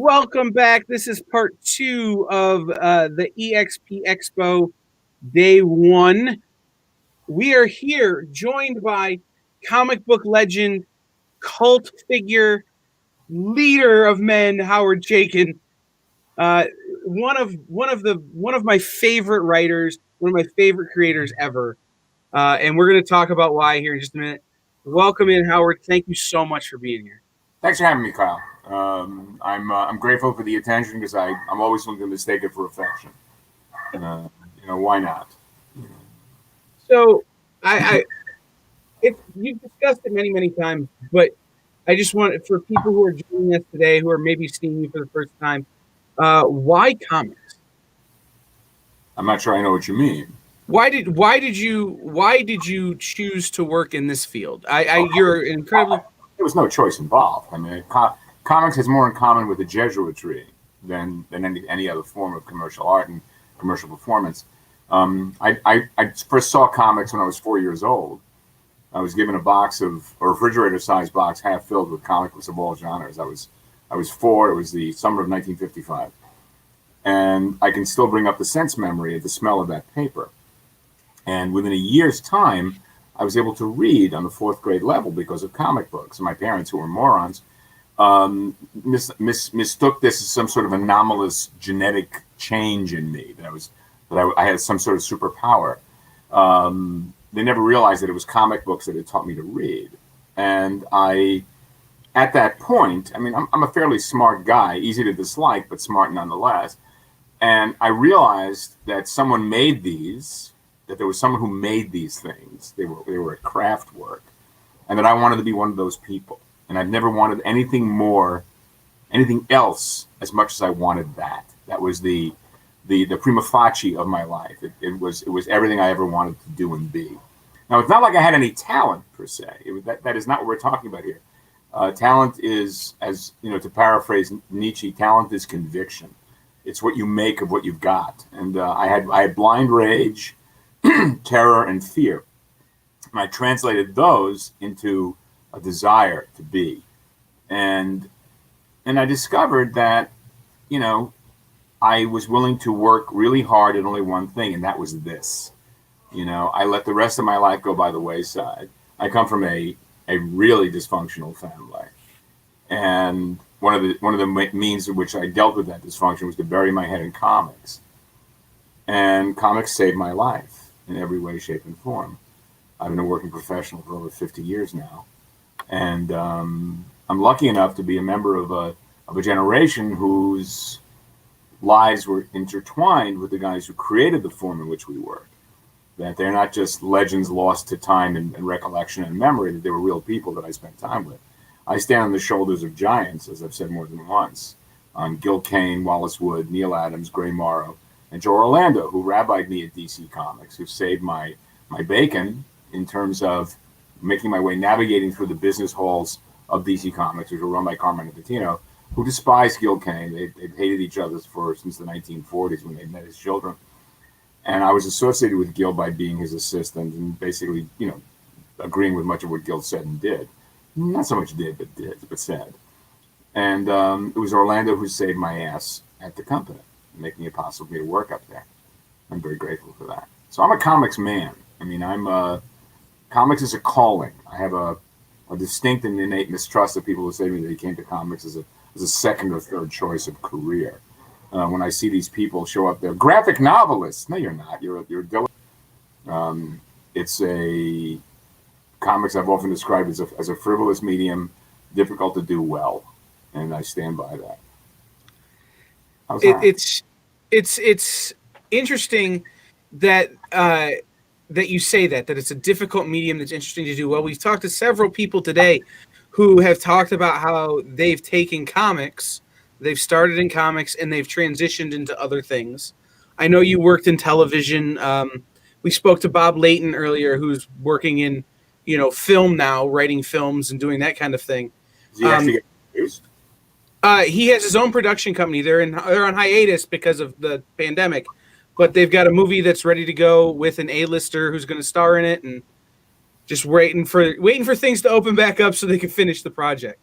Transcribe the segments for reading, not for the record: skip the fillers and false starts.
welcome back. This is part 2 of the EXP Expo Day 1. We are here joined by comic book legend, cult figure, leader of men, Howard Chaykin. One of my favorite writers, one of my favorite creators ever. And we're going to talk about why here in just a minute. Welcome in, Howard. Thank you so much for being here. Thanks for having me, Kyle. I'm grateful for the attention because I'm always willing to mistake it for affection. Why not? So, you've discussed it many times, but I just want, for people who are joining us today, who are maybe seeing you for the first time, why comics? I'm not sure I know what you mean. Why did you choose to work in this field? You're incredibly. There was no choice involved. I mean, comics has more in common with the Jesuitry than any other form of commercial art and commercial performance. I first saw comics when I was 4 years old. I was given a refrigerator-sized box, half filled with comic books of all genres. I was 4. It was the summer of 1955, and I can still bring up the sense memory of the smell of that paper. And within a year's time, I was able to read on the 4th grade level because of comic books. And my parents, who were morons, mistook this as some sort of anomalous genetic change in me, that I had some sort of superpower. They never realized that it was comic books that had taught me to read. And at that point, I mean, I'm a fairly smart guy, easy to dislike, but smart nonetheless. And I realized that there was someone who made these things. They were a craft work, and that I wanted to be one of those people. And I've never wanted anything else as much as I wanted that. That was the prima facie of my life. It was everything I ever wanted to do and be. Now, it's not like I had any talent per se. That is not what we're talking about here. Talent is, as you know, to paraphrase Nietzsche, talent is conviction. It's what you make of what you've got. And I had blind rage, terror, and fear. And I translated those into a desire to be. And I discovered that, I was willing to work really hard at only one thing, and that was this. I let the rest of my life go by the wayside. I come from a really dysfunctional family. And one of the means in which I dealt with that dysfunction was to bury my head in comics. And comics saved my life in every way, shape, and form. I've been a working professional for over 50 years now. And I'm lucky enough to be a member of a generation whose lives were intertwined with the guys who created the form in which we work. That they're not just legends lost to time and recollection and memory, that they were real people that I spent time with. I stand on the shoulders of giants, as I've said more than once, on Gil Kane, Wallace Wood, Neil Adams, Gray Morrow, and Joe Orlando, who rabbied me at DC Comics, who saved my bacon in terms of making my way, navigating through the business halls of DC Comics, which were run by Carmine Infantino, who despised Gil Kane. They'd hated each other since the 1940s when they met his children. And I was associated with Gil by being his assistant and basically, agreeing with much of what Gil said and did. Not so much did, but said. And it was Orlando who saved my ass at the company, making it possible for me to work up there. I'm very grateful for that. So I'm a comics man. I mean, comics is a calling. I have a distinct and innate mistrust of people who say to me that they came to comics as a second or third choice of career. When I see these people show up there, graphic novelists. No, you're not. You're it's a comics I've often described as a frivolous medium, difficult to do well, and I stand by that. How's that? It's interesting that you say that it's a difficult medium that's interesting to do well. We've talked to several people today who have talked about how they've taken comics. They've started in comics and they've transitioned into other things. I know you worked in television. We spoke to Bob Layton earlier, who's working in, film now, writing films and doing that kind of thing. Does he actually get produced? He has his own production company. They're on hiatus because of the pandemic, but they've got a movie that's ready to go with an A-lister who's going to star in it, and just waiting for things to open back up so they can finish the project.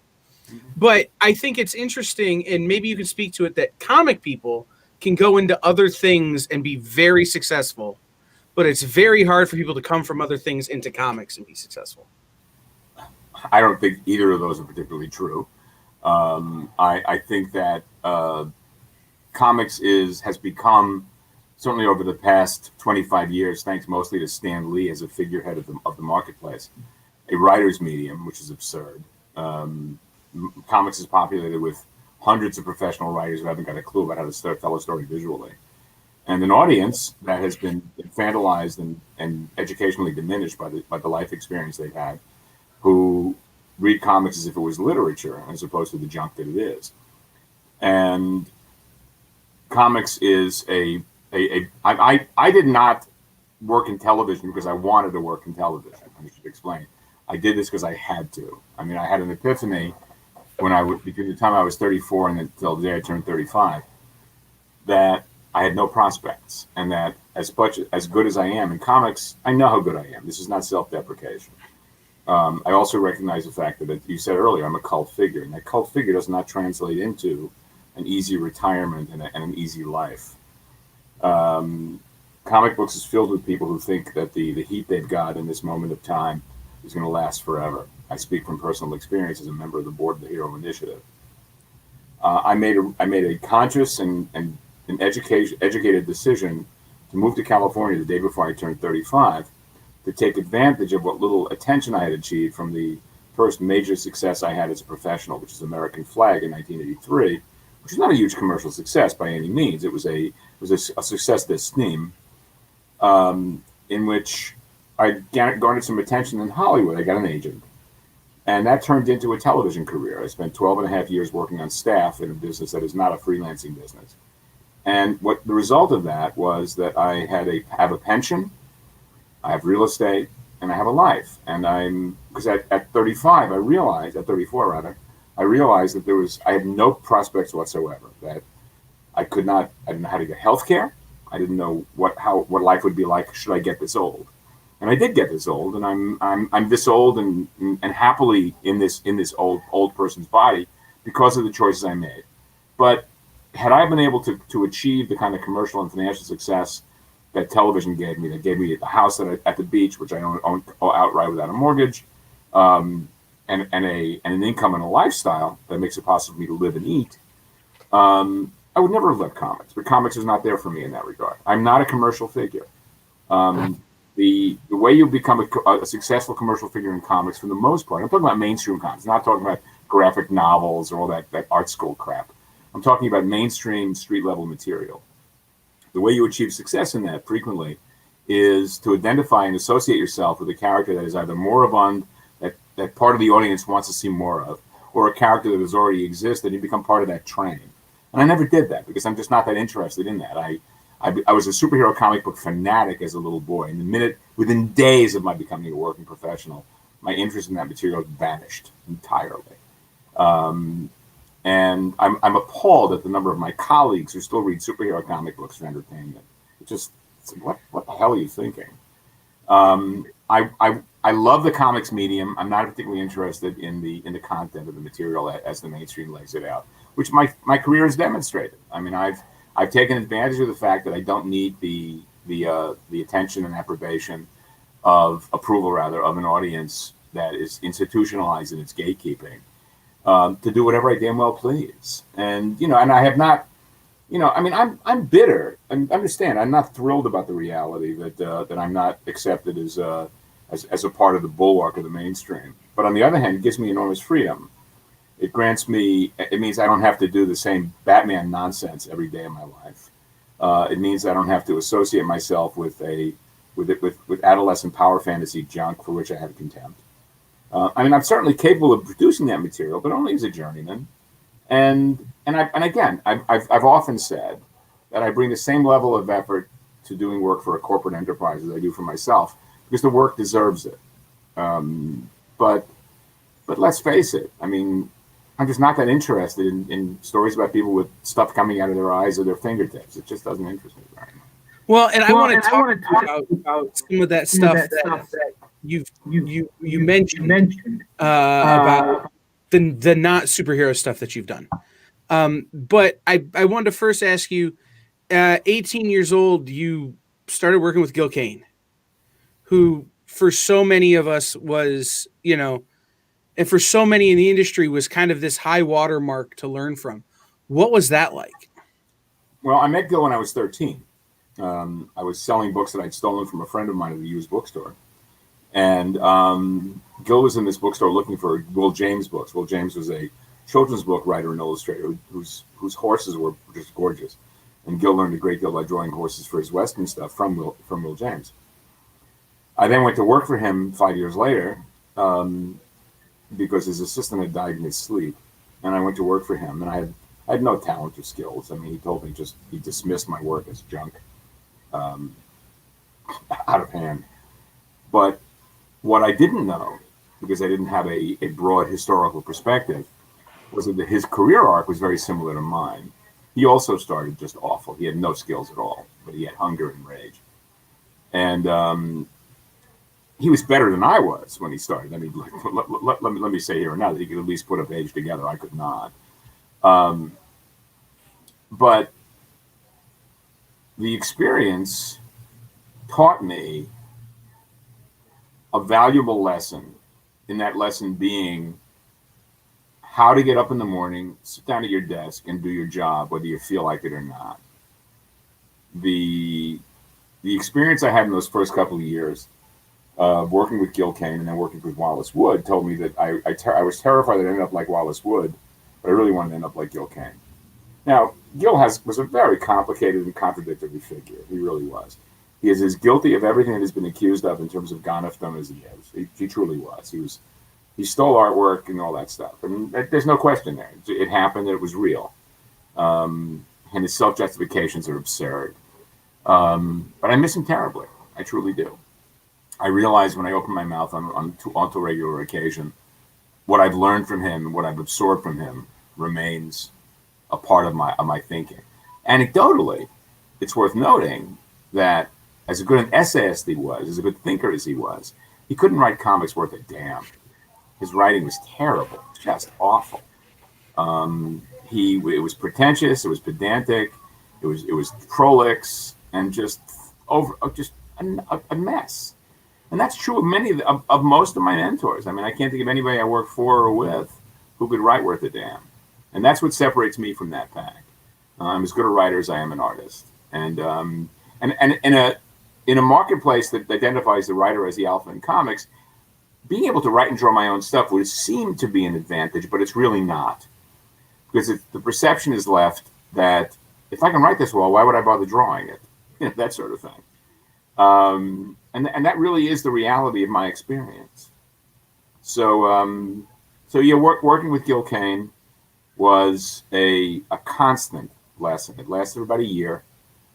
But I think it's interesting, and maybe you can speak to it, that comic people can go into other things and be very successful, but it's very hard for people to come from other things into comics and be successful. I don't think either of those are particularly true. I think that comics has become, certainly over the past 25 years, thanks mostly to Stan Lee as a figurehead of the marketplace, a writer's medium, which is absurd. Comics is populated with hundreds of professional writers who haven't got a clue about how to tell a story visually, and an audience that has been infantilized and educationally diminished by the life experience they've had, who read comics as if it was literature as opposed to the junk that it is. And comics is I did not work in television because I wanted to work in television. I should explain. I did this because I had to. I mean, I had an epiphany between the time I was 34 and until the day I turned 35, that I had no prospects, and that as good as I am in comics, I know how good I am. This is not self-deprecation. I also recognize the fact that, you said earlier, I'm a cult figure, and that cult figure does not translate into an easy retirement and an easy life. Comic books is filled with people who think that the heat they've got in this moment of time is going to last forever. I speak from personal experience as a member of the board of the Hero Initiative. I made a conscious and an educated decision to move to California the day before I turned 35 to take advantage of what little attention I had achieved from the first major success I had as a professional, which is American Flag in 1983, which is not a huge commercial success by any means. It was a success d'estime, in which I garnered some attention in Hollywood. I got an agent. And that turned into a television career. I spent 12 and a half years working on staff in a business that is not a freelancing business. And what the result of that was that I have a pension, I have real estate, and I have a life. And because at 35, at 34 rather, I realized that I had no prospects whatsoever, that I didn't know how to get health care. I didn't know what life would be like should I get this old. And I did get this old, and I'm this old and happily in this old person's body because of the choices I made. But had I been able to achieve the kind of commercial and financial success that television gave me, the house at the beach, which I own outright without a mortgage, and an income and a lifestyle that makes it possible for me to live and eat, I would never have left comics. But comics is not there for me in that regard. I'm not a commercial figure. The way you become a successful commercial figure in comics, for the most part, I'm talking about mainstream comics, not talking about graphic novels or all that art school crap. I'm talking about mainstream street level material. The way you achieve success in that frequently is to identify and associate yourself with a character that is either moribund, that part of the audience wants to see more of, or a character that has already existed, and you become part of that train. And I never did that because I'm just not that interested in that. I was a superhero comic book fanatic as a little boy. And within days of my becoming a working professional, my interest in that material vanished entirely. And I'm appalled at the number of my colleagues who still read superhero comic books for entertainment. What the hell are you thinking? I love the comics medium. I'm not particularly interested in the content of the material as the mainstream lays it out, which my career has demonstrated. I mean, I've taken advantage of the fact that I don't need the attention and approval of an audience that is institutionalized in its gatekeeping, to do whatever I damn well please. And and I have not, I mean, I'm bitter. And understand, I'm not thrilled about the reality that I'm not accepted as a part of the bulwark of the mainstream. But on the other hand, it gives me enormous freedom. It means I don't have to do the same Batman nonsense every day of my life. It means I don't have to associate myself with adolescent power fantasy junk for which I have contempt. I mean, I'm certainly capable of producing that material, but only as a journeyman. And again, I've often said that I bring the same level of effort to doing work for a corporate enterprise as I do for myself, because the work deserves it. But let's face it. I mean, I'm just not that interested in stories about people with stuff coming out of their eyes or their fingertips. It just doesn't interest me very much. Well, and I want to talk about some of that stuff that you mentioned about the not superhero stuff that you've done. But I wanted to first ask you, 18 years old, you started working with Gehring, who for so many of us was, and for so many in the industry was kind of this high watermark to learn from. What was that like? Well, I met Gil when I was 13. I was selling books that I'd stolen from a friend of mine at a used bookstore. And Gil was in this bookstore looking for Will James books. Will James was a children's book writer and illustrator whose horses were just gorgeous. And Gil learned a great deal by drawing horses for his Western stuff from Will James. I then went to work for him 5 years later because his assistant had died in his sleep. And I went to work for him, and I had no talent or skills. I mean, he told me he dismissed my work as junk, out of hand. But what I didn't know, because I didn't have a broad historical perspective, was that his career arc was very similar to mine. He also started just awful. He had no skills at all, but he had hunger and rage. And he was better than I was when he started. I mean, let me say here and now that he could at least put a page together. I could not. But the experience taught me a valuable lesson, in that lesson being how to get up in the morning, sit down at your desk, and do your job, whether you feel like it or not. The experience I had in those first couple of years of working with Gehring and then working with Wallace Wood told me that I was terrified that I ended up like Wallace Wood, but I really wanted to end up like Gehring. Now, Gil was a very complicated and contradictory figure. He really was. He is as guilty of everything that he's been accused of in terms of Goniffdom as he is. He truly was. He stole artwork and all that stuff. I mean, there's no question there. It happened. It was real. And his self-justifications are absurd. But I miss him terribly. I truly do. I realize when I open my mouth onto a regular occasion, what I've learned from him and what I've absorbed from him remains a part of my thinking. Anecdotally, it's worth noting that as good an essayist he was, as a good thinker as he was, he couldn't write comics worth a damn. His writing was terrible, just awful. It was pretentious, it was pedantic, it was prolix, and just a mess. And that's true of many of most of my mentors. I mean, I can't think of anybody I worked for or with who could write worth a damn. And that's what separates me from that pack. I'm as good a writer as I am an artist. And in a marketplace that identifies the writer as the alpha in comics, being able to write and draw my own stuff would seem to be an advantage, but it's really not. Because the perception is left that if I can write this well, why would I bother drawing it? That sort of thing. And that really is the reality of my experience. So yeah, working with Gehring was a constant lesson. It lasted about a year.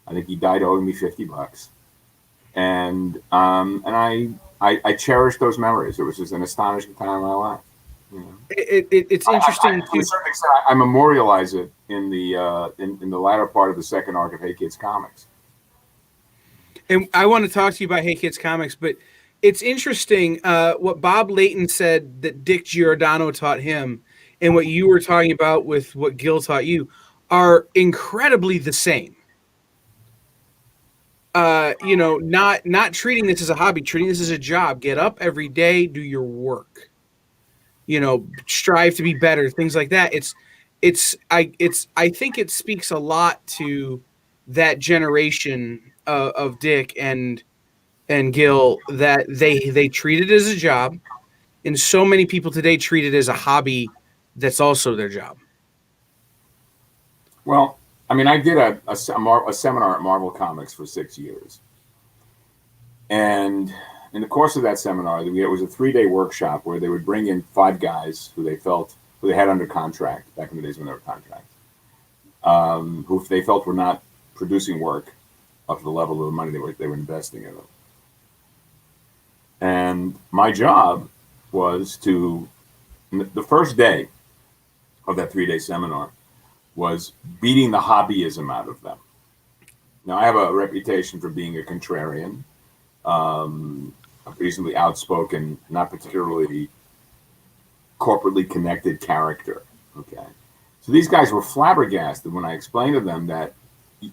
I think he died owing me $50, and I cherish those memories. It was just an astonishing time in my life. You know? It's interesting. To a certain extent, I memorialize it in the latter part of the second arc of Hey Kids Comics. And I want to talk to you about Hey Kids Comics, but it's interesting what Bob Layton said that Dick Giordano taught him, and what you were talking about with what Gil taught you are incredibly the same. Not treating this as a hobby, treating this as a job. Get up every day, do your work. Strive to be better, things like that. I think it speaks a lot to that generation of Dick and Gil, that they treat it as a job, and so many people today treat it as a hobby that's also their job. Well, I mean, I did a seminar at Marvel Comics for 6 years. And in the course of that seminar, it was a 3-day workshop where they would bring in 5 guys who they had under contract back in the days when they were contracts, who they felt were not producing work up to the level of the money they were investing in them. And my job was the first day of that 3-day seminar was beating the hobbyism out of them. Now, I have a reputation for being a contrarian, a reasonably outspoken, not particularly corporately connected character. Okay. So these guys were flabbergasted when I explained to them that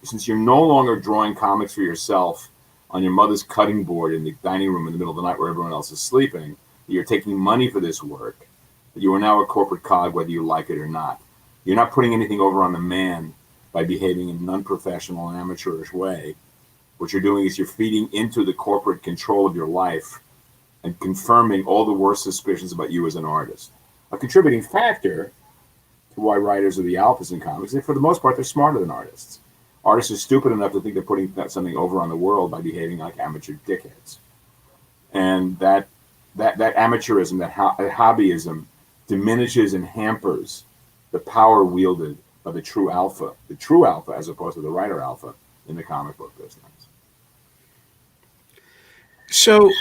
since you're no longer drawing comics for yourself on your mother's cutting board in the dining room in the middle of the night where everyone else is sleeping, you're taking money for this work, that you are now a corporate cog whether you like it or not. You're not putting anything over on the man by behaving in an unprofessional and amateurish way. What you're doing is you're feeding into the corporate control of your life and confirming all the worst suspicions about you as an artist. A contributing factor to why writers are the alphas in comics is that for the most part, they're smarter than artists. Artists are stupid enough to think they're putting something over on the world by behaving like amateur dickheads. And that amateurism, that hobbyism diminishes and hampers the power wielded by the true alpha as opposed to the writer alpha in the comic book business. So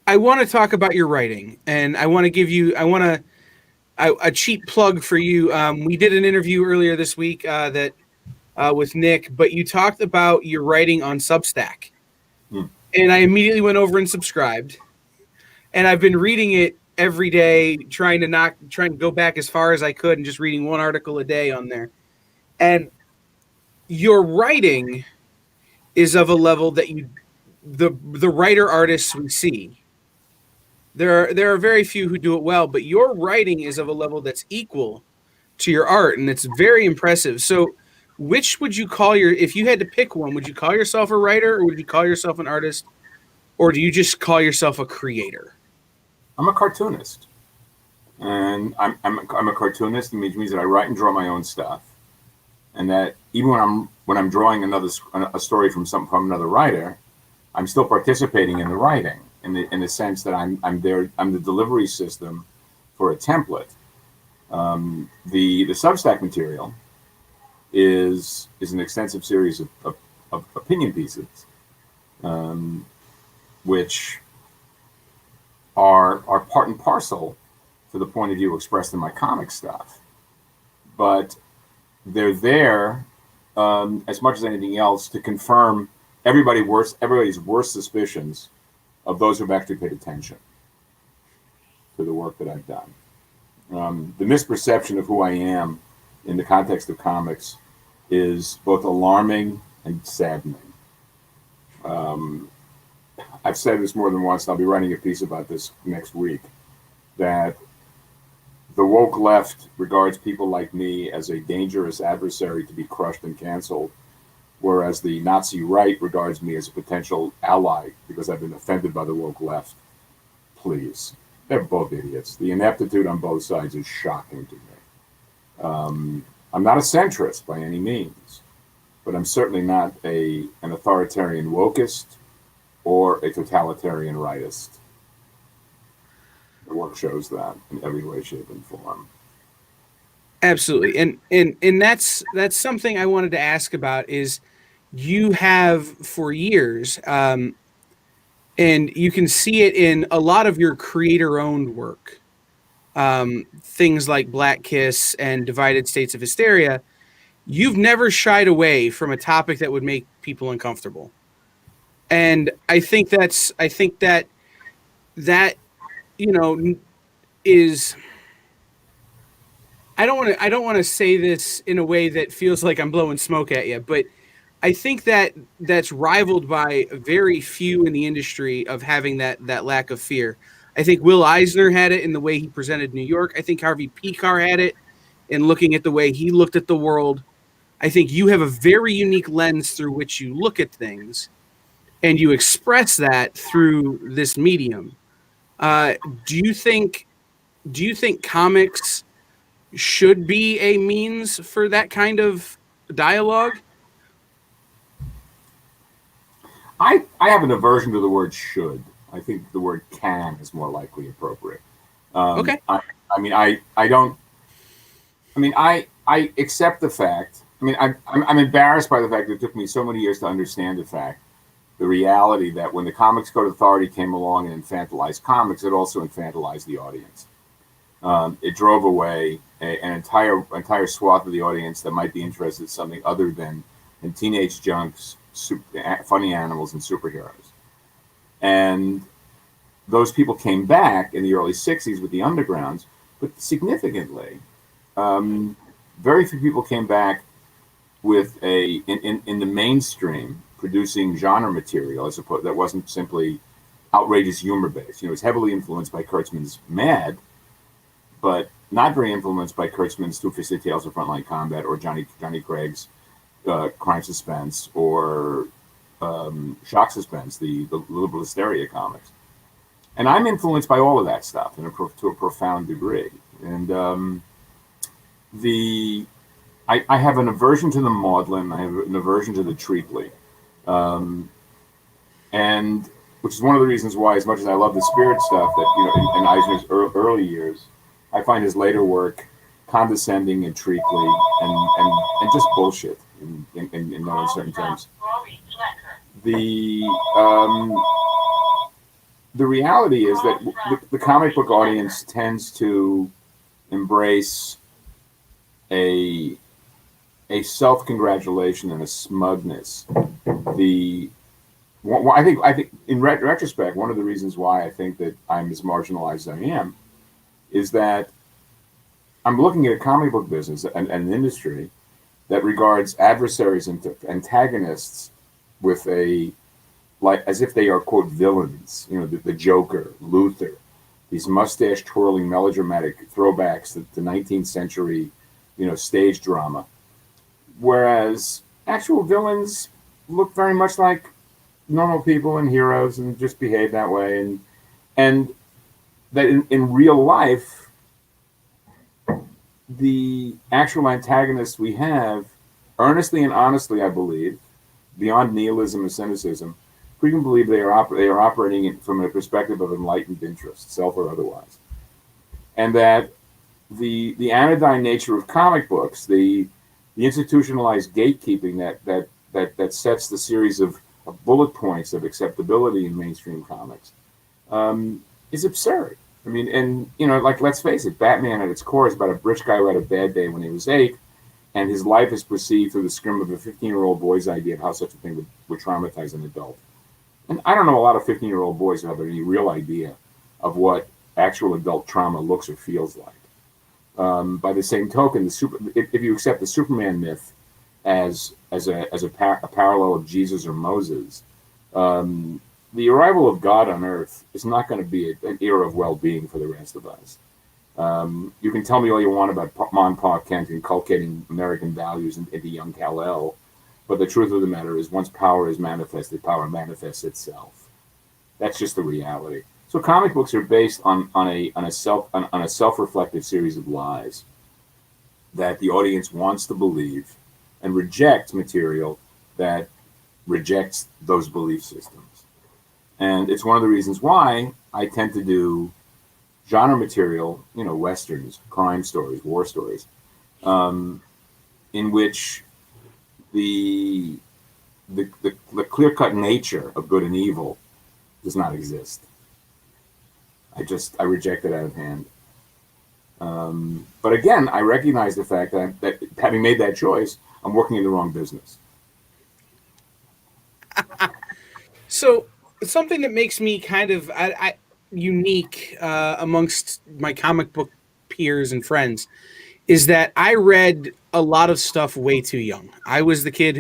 I want to talk about your writing, and I want to give you a cheap plug for you. We did an interview earlier this week with Nick, but you talked about your writing on Substack. And I immediately went over and subscribed. And I've been reading it every day, trying to go back as far as I could and just reading one article a day on there. And your writing is of a level that the writer artists we see. There are very few who do it well, but your writing is of a level that's equal to your art, and it's very impressive. So which would you call if you had to pick one, would you call yourself a writer, or would you call yourself an artist, or do you just call yourself a creator? I'm a cartoonist, and I'm a cartoonist, which means that I write and draw my own stuff, and that even when I'm drawing a story from another writer, I'm still participating in the writing in the sense that I'm the delivery system for a template. The Substack material is an extensive series of opinion pieces, which are part and parcel to the point of view expressed in my comic stuff. But they're there as much as anything else to confirm everybody's worst suspicions of those who've actually paid attention to the work that I've done. The misperception of who I am in the context of comics is both alarming and saddening. I've said this more than once, and I'll be writing a piece about this next week, that the woke left regards people like me as a dangerous adversary to be crushed and canceled, whereas the Nazi right regards me as a potential ally because I've been offended by the woke left. Please. They're both idiots. The ineptitude on both sides is shocking to me. I'm not a centrist by any means, but I'm certainly not an authoritarian wokist or a totalitarian rightist. The work shows that in every way, shape, and form. Absolutely. And that's something I wanted to ask about is you have for years, and you can see it in a lot of your creator-owned work, things like Black Kiss and Divided States of Hysteria. You've never shied away from a topic that would make people uncomfortable. And I think that is, I don't want to say this in a way that feels like I'm blowing smoke at you, but I think that's rivaled by very few in the industry of having that lack of fear. I think Will Eisner had it in the way he presented New York. I think Harvey Pekar had it in looking at the way he looked at the world. I think you have a very unique lens through which you look at things, and you express that through this medium. Do you think comics should be a means for that kind of dialogue? I have an aversion to the word should. I think the word can is more likely appropriate. Okay. I accept the fact. I'm embarrassed by the fact that it took me so many years to understand the reality that when the Comics Code Authority came along and infantilized comics, it also infantilized the audience. It drove away an entire swath of the audience that might be interested in something other than in teenage junks, funny animals, and superheroes. And those people came back in the early 60s with the undergrounds But significantly, very few people came back with in the mainstream producing genre material as opposed that wasn't simply outrageous humor based. It's heavily influenced by Kurtzman's Mad, but not very influenced by Kurtzman's Two-Fisted Tales of Frontline Combat or Johnny Craig's Crime Suspense or Shock Suspense, the liberal hysteria comics. And I'm influenced by all of that stuff to a profound degree. And I have an aversion to the maudlin. I have an aversion to the treacly. And which is one of the reasons why, as much as I love the spirit stuff that, in Eisner's early years, I find his later work condescending and treacly and just bullshit in no uncertain terms. The reality is that the comic book audience tends to embrace a self-congratulation and a smugness. I think in retrospect, one of the reasons why I think that I'm as marginalized as I am is that I'm looking at a comic book business and an industry that regards adversaries and antagonists with as if they are, quote, villains. The Joker, Luther, these mustache twirling melodramatic throwbacks to the 19th century, stage drama. Whereas actual villains look very much like normal people and heroes and just behave that way. And that in real life, the actual antagonists we have, earnestly and honestly, I believe, beyond nihilism and cynicism, we can believe they are operating from a perspective of enlightened interest, self or otherwise. And that the anodyne nature of comic books, the institutionalized gatekeeping that sets the series of bullet points of acceptability in mainstream comics is absurd. I mean, and let's face it, Batman at its core is about a rich guy who had a bad day when he was 8, and his life is perceived through the scrim of a 15-year-old boy's idea of how such a thing would traumatize an adult. And I don't know a lot of 15-year-old boys who have any real idea of what actual adult trauma looks or feels like. By the same token, if you accept the Superman myth as a parallel of Jesus or Moses, the arrival of God on Earth is not going to be an era of well-being for the rest of us. You can tell me all you want about Ma and Pa Kent inculcating American values into young Kal-El, but the truth of the matter is, once power is manifested, power manifests itself. That's just the reality. So comic books are based on a self-reflective series of lies that the audience wants to believe and rejects material that rejects those belief systems. And it's one of the reasons why I tend to do genre material, westerns, crime stories, war stories, in which the clear-cut nature of good and evil does not exist. I reject it out of hand. But again, I recognize the fact that having made that choice, I'm working in the wrong business. So something that makes me kind of unique amongst my comic book peers and friends is that I read a lot of stuff way too young. I was the kid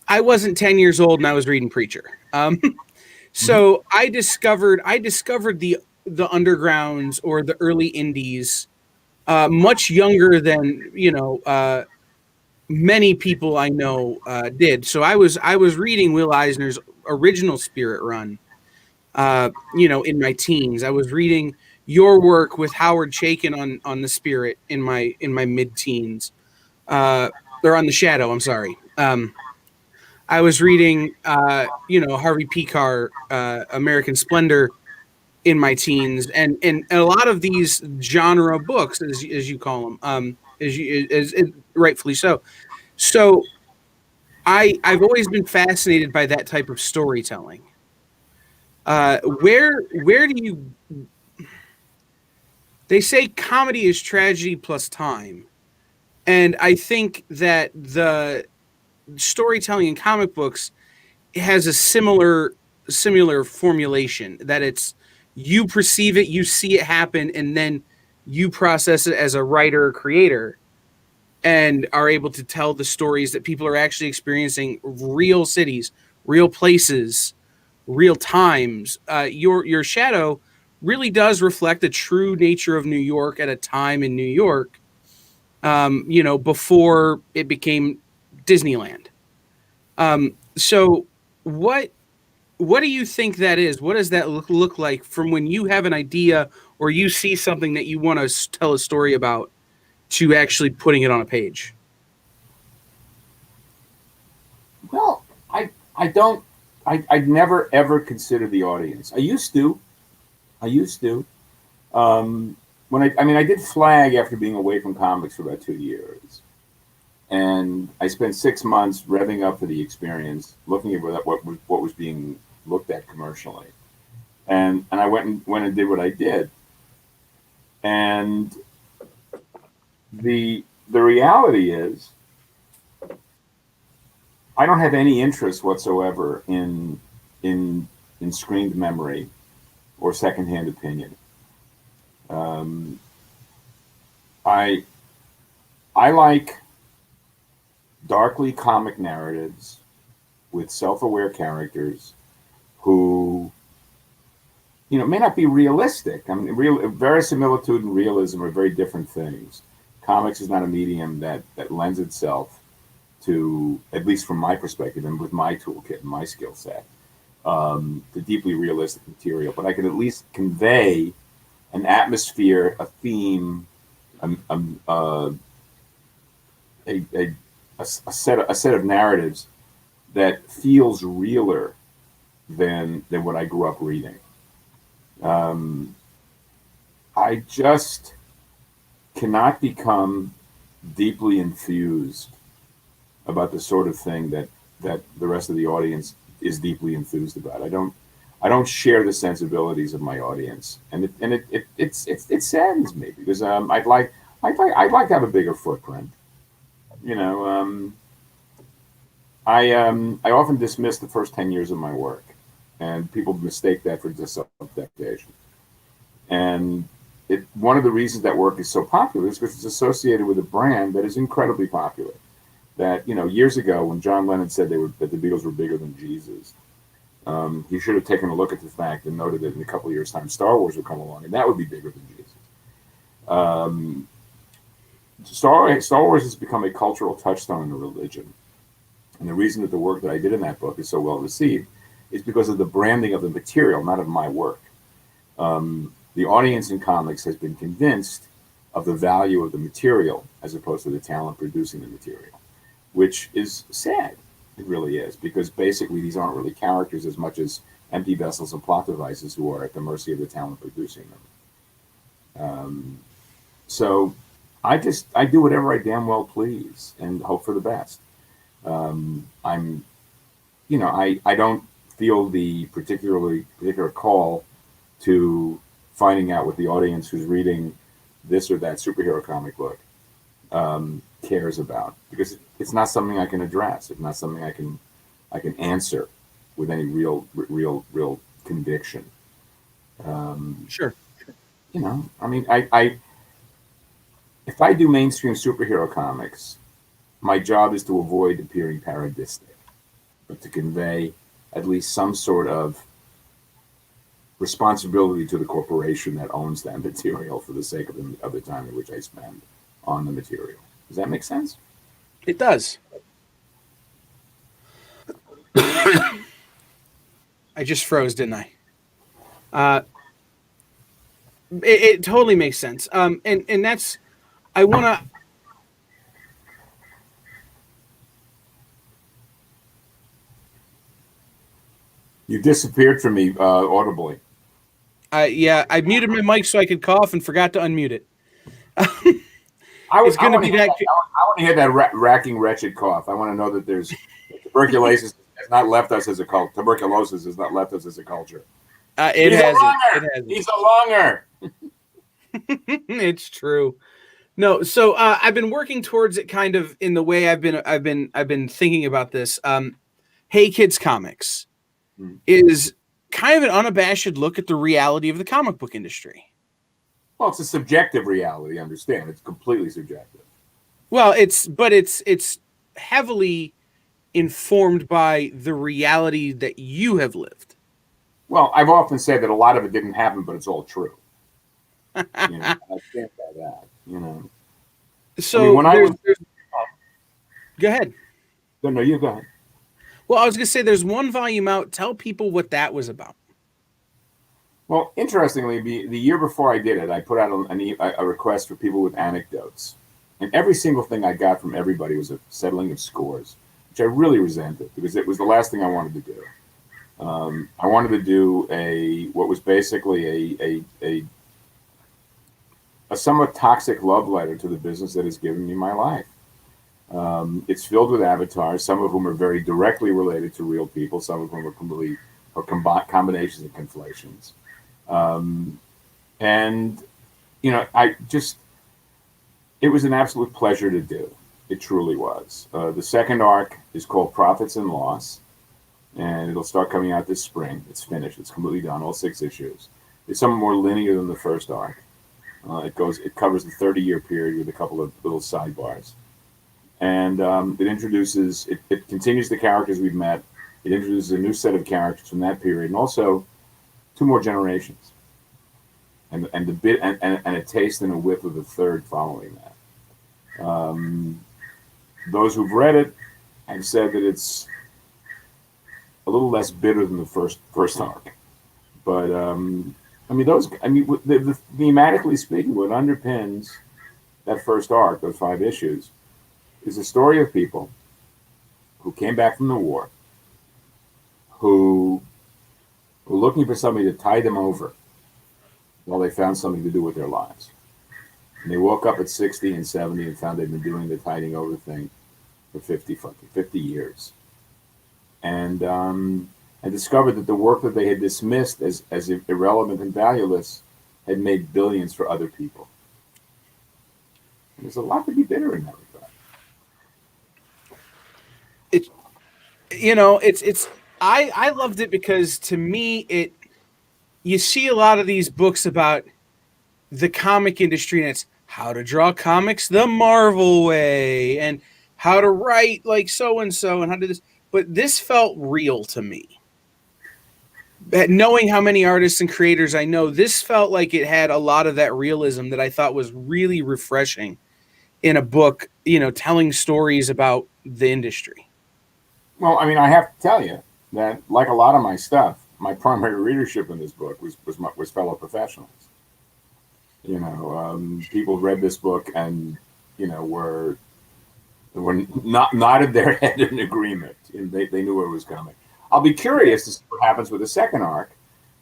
I wasn't 10 years old and I was reading Preacher. So I discovered the undergrounds or the early indies much younger than many people I know did. So I was reading Will Eisner's original Spirit run, in my teens. I was reading your work with Howard Chaykin on the Spirit in my mid-teens, or on the Shadow. I'm sorry. I was reading, Harvey Pekar, American Splendor in my teens, and a lot of these genre books, as you call them, as rightfully so. So I've always been fascinated by that type of storytelling. Where do you? They say comedy is tragedy plus time, and I think that the storytelling in comic books has a similar formulation, that it's you perceive it, you see it happen, and then you process it as a writer or creator and are able to tell the stories that people are actually experiencing, real cities, real places, real times. Your shadow really does reflect the true nature of New York at a time in New York, before it became Disneyland. So what do you think that is? What does that look like from when you have an idea or you see something that you want to tell a story about to actually putting it on a page? Well, I don't I'd never ever consider the audience. I used to. I used to. When I did flag after being away from comics for about 2 years, and I spent 6 months revving up for the experience, looking at what was being looked at commercially, and I went and did what I did, and the reality is I don't have any interest whatsoever in screened memory or secondhand opinion. Um, I I like darkly comic narratives with self-aware characters who may not be realistic. I mean, verisimilitude and realism are very different things. Comics is not a medium that lends itself to, at least from my perspective and with my toolkit and my skill set, to deeply realistic material. But I can at least convey an atmosphere, a theme, um, um, uh, a set of narratives that feels realer than what I grew up reading. Um, I just cannot become deeply infused about the sort of thing that the rest of the audience is deeply enthused about. I don't share the sensibilities of my audience, and it saddens me because I'd like to have a bigger footprint. You know, I often dismiss the first 10 years of my work, and people mistake that for just self-deprecation. And one of the reasons that work is so popular is because it's associated with a brand that is incredibly popular. That years ago when John Lennon said that the Beatles were bigger than Jesus, he should have taken a look at the fact and noted that in a couple of years' time Star Wars would come along and that would be bigger than Jesus. Um, Star Wars has become a cultural touchstone in a religion, and the reason that the work that I did in that book is so well received is because of the branding of the material, not of my work. The audience in comics has been convinced of the value of the material as opposed to the talent producing the material, which is sad. It really is, because basically these aren't really characters as much as empty vessels and plot devices who are at the mercy of the talent producing them. So I do whatever I damn well please and hope for the best. I'm, I don't feel the particular call to finding out what the audience who's reading this or that superhero comic book cares about, because it's not something I can address. It's not something I can answer with any real conviction. Sure. I mean, I if I do mainstream superhero comics, my job is to avoid appearing parodistic, but to convey at least some sort of responsibility to the corporation that owns that material for the sake of the time in which I spend on the material. Does that make sense? It does. I just froze, didn't I? Uh, it totally makes sense. And that's I want to. You disappeared from me audibly. Yeah, I muted my mic so I could cough and forgot to unmute it. It's going to be that. I want to hear that racking, wretched cough. I want to know that there's tuberculosis has not left us as a cult. Tuberculosis has not left us as a culture. It has. He's a longer. It's true. No, so I've been working towards it kind of in the way I've been thinking about this. Hey Kids Comics is kind of an unabashed look at the reality of the comic book industry. Well, it's a subjective reality. Understand? It's completely subjective. Well, it's heavily informed by the reality that you have lived. Well, I've often said that a lot of it didn't happen, but it's all true. I stand by that. So when I was, go ahead. No, you go ahead. Well, I was going to say there's one volume out. Tell people what that was about. Well, interestingly, the year before I did it, I put out a request for people with anecdotes. And every single thing I got from everybody was a settling of scores, which I really resented because it was the last thing I wanted to do. I wanted to do what was basically a somewhat toxic love letter to the business that has given me my life. It's filled with avatars, some of whom are very directly related to real people, some of whom are combinations and conflations. It was an absolute pleasure to do. It truly was. The second arc is called Profits and Loss, and it'll start coming out this spring. It's finished. It's completely done, all 6 issues. It's somewhat more linear than the first arc. It covers the 30-year period with a couple of little sidebars. And it continues the characters we've met. It introduces a new set of characters from that period, and also 2 more generations, and a taste and a whiff of the third following that. Those who've read it have said that it's a little less bitter than the first arc, but thematically speaking, what underpins that first arc, those 5 issues, is a story of people who came back from the war, who were looking for somebody to tide them over while they found something to do with their lives. And they woke up at 60 and 70 and found they'd been doing the tiding over thing for 50 years. And discovered that the work that they had dismissed as irrelevant and valueless had made billions for other people. And there's a lot to be bitter in that regard. I loved it because to me you see a lot of these books about the comic industry, and it's how to draw comics the Marvel way and how to write like so-and-so and how to do this. But this felt real to me. Knowing how many artists and creators I know, this felt like it had a lot of that realism that I thought was really refreshing in a book, telling stories about the industry. Well, I have to tell you that, like a lot of my stuff, my primary readership in this book was fellow professionals. People read this book and were nodded their head in agreement. They knew where it was coming. I'll be curious to see what happens with the second arc,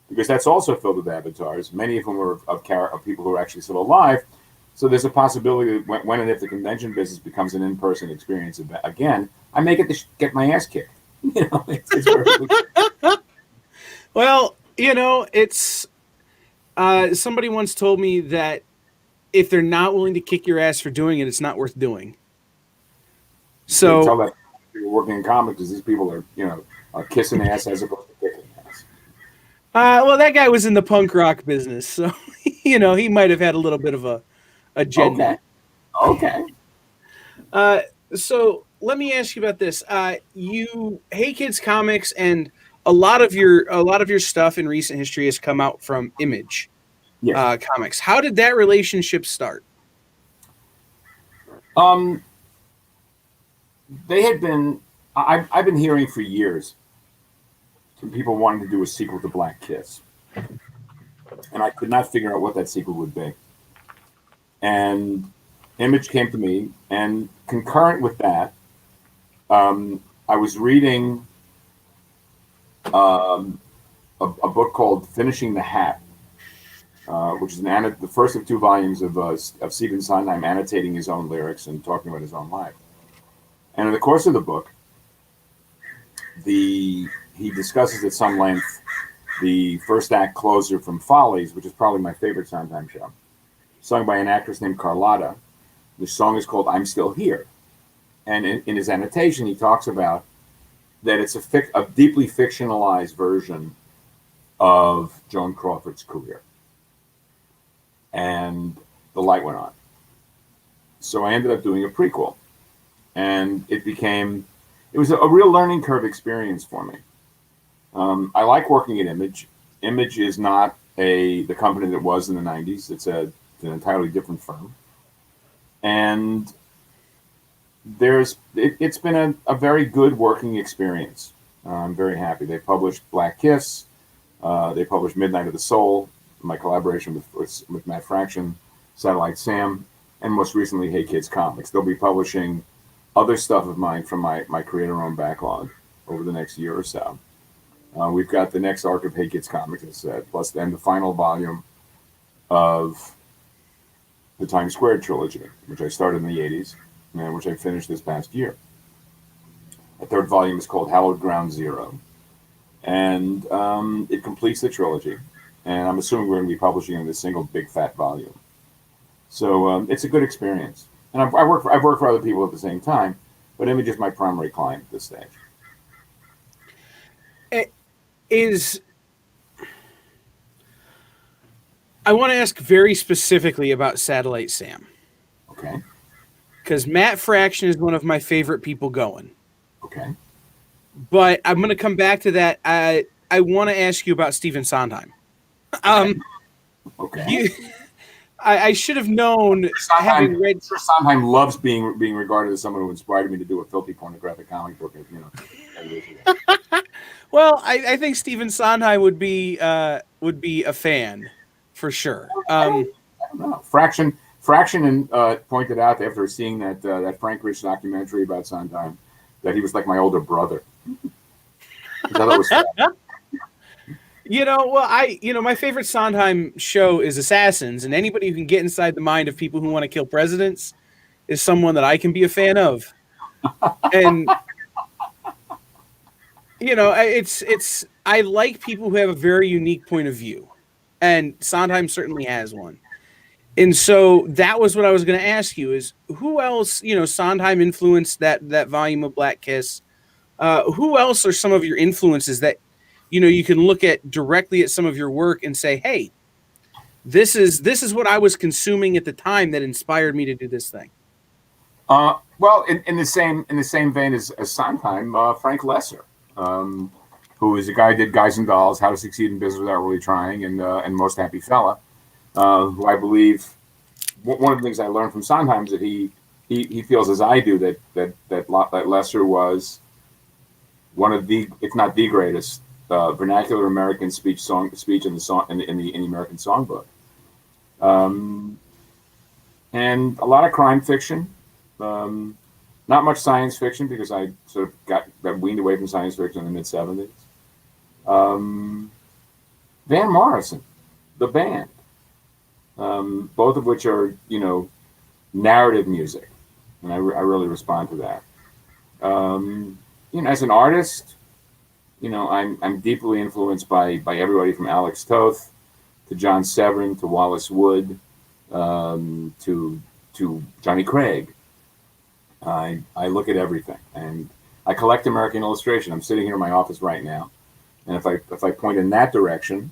because that's also filled with avatars, many of whom are of people who are actually still alive. So there's a possibility that when and if the convention business becomes an in-person experience again, I may get my ass kicked. It's Well, it's somebody once told me that if they're not willing to kick your ass for doing it, it's not worth doing. So tell that people working in comics, because these people are kissing ass as opposed to kicking ass. Well, that guy was in the punk rock business, so he might have had a little bit of a agenda. Okay. So let me ask you about this. Hey Kids Comics, and a lot of your stuff in recent history has come out from Image Comics. How did that relationship start? They had been. I've been hearing for years from people wanting to do a sequel to Black Kiss, and I could not figure out what that sequel would be. And Image came to me, and concurrent with that, I was reading a book called Finishing the Hat, which is the first of 2 volumes of Stephen Sondheim annotating his own lyrics and talking about his own life. And in the course of the book, he discusses at some length the first act closer from Follies, which is probably my favorite Sondheim show, sung by an actress named Carlotta. The song is called I'm Still Here. And in his annotation, he talks about that it's a deeply fictionalized version of Joan Crawford's career. And the light went on. So I ended up doing a prequel. And it was a real learning curve experience for me. I like working at Image. Image is not the company that was in the 90s. It's an entirely different firm. And it's been a very good working experience. I'm very happy. They published Black Kiss. They published Midnight of the Soul, my collaboration with Matt Fraction, Satellite Sam, and most recently Hey Kids Comics. They'll be publishing other stuff of mine from my creator-owned backlog over the next year or so. We've got the next arc of Hey Kids Comics, as I said, plus then the final volume of the Times Square trilogy, which I started in the 80s, and which I finished this past year. The third volume is called Hallowed Ground Zero. And it completes the trilogy. And I'm assuming we're going to be publishing in this single big fat volume. So it's a good experience. And I've worked for other people at the same time, but Image is my primary client at this stage. I want to ask very specifically about Satellite Sam. Okay. Because Matt Fraction is one of my favorite people going. Okay. But I'm going to come back to that. I want to ask you about Stephen Sondheim. Okay. I should have known, having read. Sondheim loves being regarded as someone who inspired me to do a filthy pornographic comic book. Well, I think Stephen Sondheim would be a fan for sure. I don't know. Fraction pointed out after seeing that Frank Rich documentary about Sondheim that he was like my older brother. I thought that was fun. My favorite Sondheim show is Assassins, and anybody who can get inside the mind of people who want to kill presidents is someone that I can be a fan of. And I like people who have a very unique point of view, and Sondheim certainly has one. And so that was what I was going to ask you: is who else? Sondheim influenced that volume of Black Kiss. Who else are some of your influences that you can look at directly at some of your work and say, hey, this is what I was consuming at the time that inspired me to do this thing? Well, in the same vein as Sondheim, Frank Lesser, who is a guy who did Guys and Dolls, How to Succeed in Business Without Really Trying, and Most Happy Fella, who I believe one of the things I learned from Sondheim is that he feels as I do that Lesser was one of the, if not the greatest, vernacular American speech in the American songbook, and a lot of crime fiction, not much science fiction because I sort of got weaned away from science fiction in the mid-'70s. Van Morrison, the band, both of which are narrative music, and I really respond to that. As an artist, I'm deeply influenced by everybody from Alex Toth to John Severin to Wallace Wood to Johnny Craig. I look at everything, and I collect American illustration. I'm sitting here in my office right now, and if I point in that direction,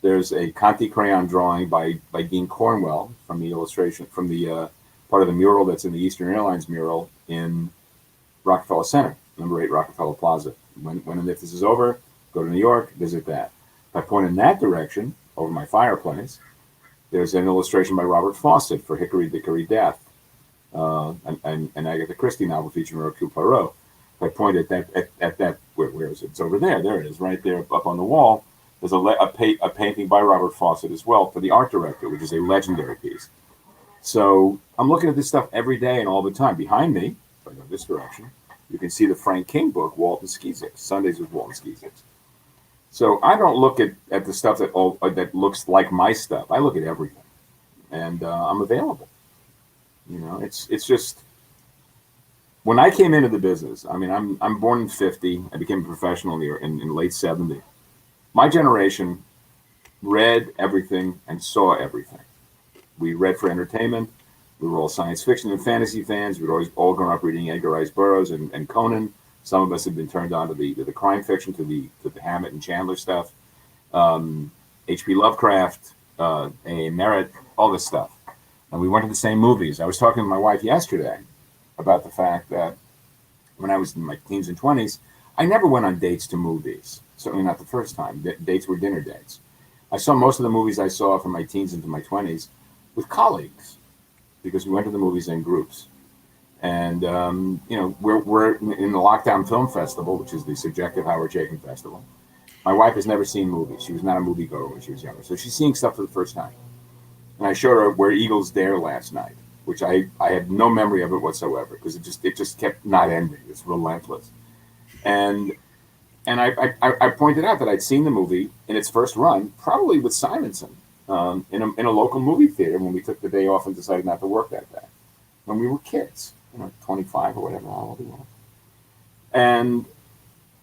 there's a Conti crayon drawing by Dean Cornwell from the illustration from the part of the mural that's in the Eastern Airlines mural in Rockefeller Center, number 8 Rockefeller Plaza. When and if this is over, go to New York, visit that. If I point in that direction, over my fireplace, there's an illustration by Robert Fawcett for Hickory Dickory Death, an Agatha Christie novel featuring Hercule Poirot. If I point at that, where is it? It's over there. There it is, right there up on the wall. There's a painting by Robert Fawcett as well for the art director, which is a legendary piece. So I'm looking at this stuff every day and all the time. Behind me, if I go this direction, you can see the Frank King book, Walt and Skeezix, Sundays with Walt and Skeezix. So I don't look at the stuff that looks like my stuff. I look at everything, and I'm available. It's just when I came into the business. I mean, I'm born in '50. I became a professional in late '70. My generation read everything and saw everything. We read for entertainment. We were all science fiction and fantasy fans. We'd always all grown up reading Edgar Rice Burroughs and Conan. Some of us had been turned on to the crime fiction, to the Hammett and Chandler stuff. H.P. Lovecraft, A. Merritt, all this stuff. And we went to the same movies. I was talking to my wife yesterday about the fact that when I was in my teens and 20s, I never went on dates to movies. Certainly not the first time. Dates were dinner dates. I saw most of the movies I saw from my teens into my 20s with colleagues because we went to the movies in groups. And, we're in the Lockdown Film Festival, which is the subjective Howard Chaykin Festival. My wife has never seen movies. She was not a moviegoer when she was younger. So she's seeing stuff for the first time. And I showed her Where Eagles Dare last night, which I had no memory of it whatsoever because it just kept not ending. It's relentless. And I pointed out that I'd seen the movie in its first run, probably with Simonson, in a local movie theater when we took the day off and decided not to work that day when we were kids, 25 or whatever, how old we were. And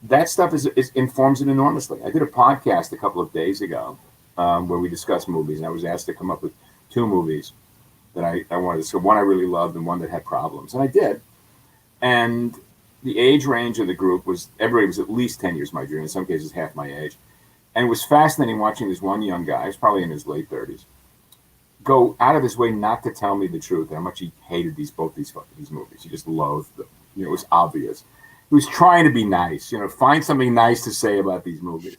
that stuff informs it enormously. I did a podcast a couple of days ago where we discussed movies, and I was asked to come up with 2 movies that I wanted to see. One I really loved and one that had problems, and I did. And the age range of the group everybody was at least 10 years my junior, in some cases half my age. And it was fascinating watching this one young guy, he's probably in his late 30s, go out of his way not to tell me the truth, how much he hated both these movies. He just loathed them. It was obvious. He was trying to be nice, find something nice to say about these movies.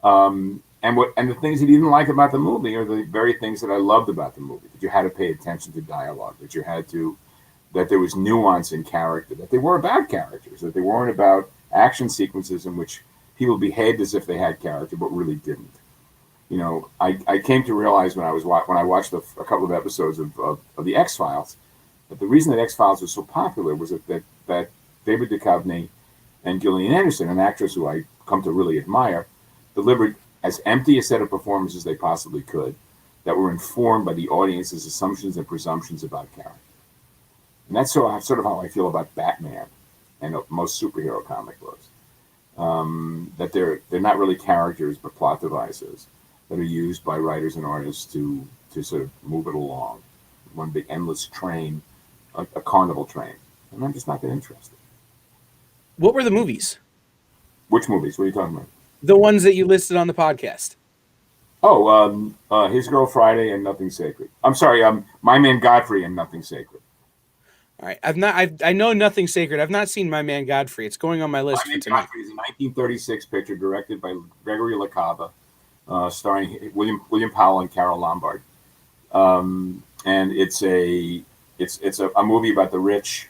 And the things he didn't like about the movie are the very things that I loved about the movie. That you had to pay attention to dialogue, that there was nuance in character, that they were about characters, that they weren't about action sequences in which people behaved as if they had character but really didn't. I came to realize when I watched a couple of episodes of the X-Files that the reason that X-Files was so popular was that David Duchovny and Gillian Anderson, an actress who I come to really admire, delivered as empty a set of performances as they possibly could that were informed by the audience's assumptions and presumptions about character. And that's sort of how I feel about Batman and most superhero comic books. That they're not really characters but plot devices that are used by writers and artists to sort of move it along. One big endless train, a carnival train. And I'm just not that interested. What were the movies? Which movies? What are you talking about? The ones that you listed on the podcast. Oh, His Girl Friday and Nothing Sacred. I'm sorry, My Man Godfrey and Nothing Sacred. All right, I know Nothing Sacred. I've not seen My Man Godfrey. It's going on my list for tonight. Godfrey is a 1936 picture directed by Gregory LaCava, starring William Powell and Carole Lombard. And it's a movie about the rich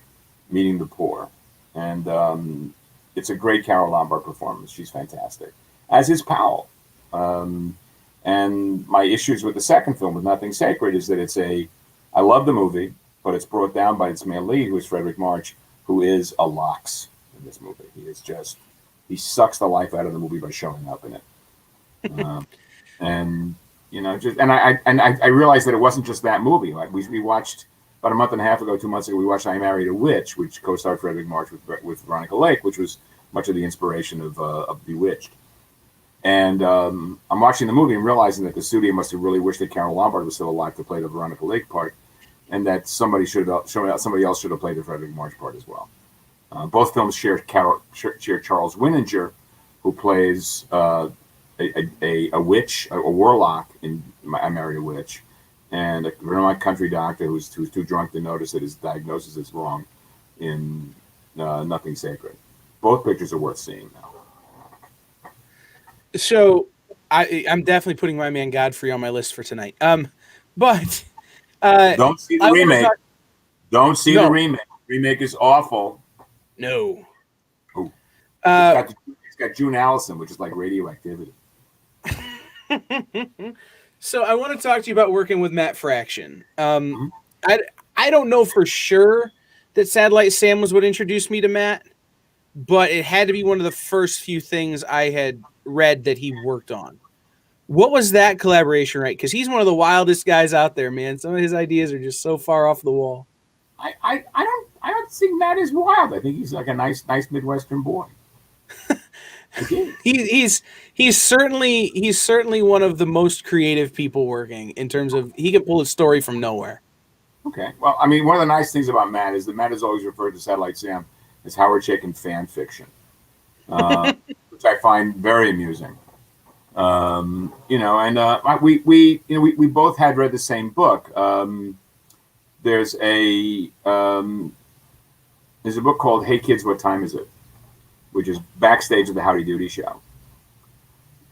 meeting the poor, and it's a great Carole Lombard performance. She's fantastic, as is Powell. And my issues with the second film, with Nothing Sacred, is that I love the movie, but it's brought down by its male lead, who is Frederick March, who is a lox in this movie. He sucks the life out of the movie by showing up in it. I realized that it wasn't just that movie. Like we watched about a month and a half ago, 2 months ago, we watched I Married a Witch, which co-starred Frederick March with Veronica Lake, which was much of the inspiration of Bewitched. And I'm watching the movie and realizing that the studio must have really wished that Carole Lombard was still alive to play the Veronica Lake part, and that somebody else should have played the Frederick March part as well. Both films share Charles Winninger, who plays a witch, a warlock in I Married a Witch, and a Vermont country doctor who's too drunk to notice that his diagnosis is wrong in Nothing Sacred. Both pictures are worth seeing now. So I'm definitely putting My Man Godfrey on my list for tonight. But don't see the remake. Don't see the remake. Remake is awful. No. Ooh. It's got June Allison, which is like Radioactivity. So I want to talk to you about working with Matt Fraction. I don't know for sure that Satellite Sam was what introduced me to Matt, but it had to be one of the first few things I had read that he worked on. What was that collaboration like? Because he's one of the wildest guys out there, man. Some of his ideas are just so far off the wall. I don't think Matt is wild. I think he's like a nice Midwestern boy. He's certainly one of the most creative people working in terms of he can pull a story from nowhere. Okay. Well, I mean, one of the nice things about Matt is that Matt has always referred to Satellite Sam as Howard Chaykin fan fiction, which I find very amusing. We both had read the same book. There's a there's a book called Hey Kids, What Time Is It? Which is backstage of the Howdy Doody show.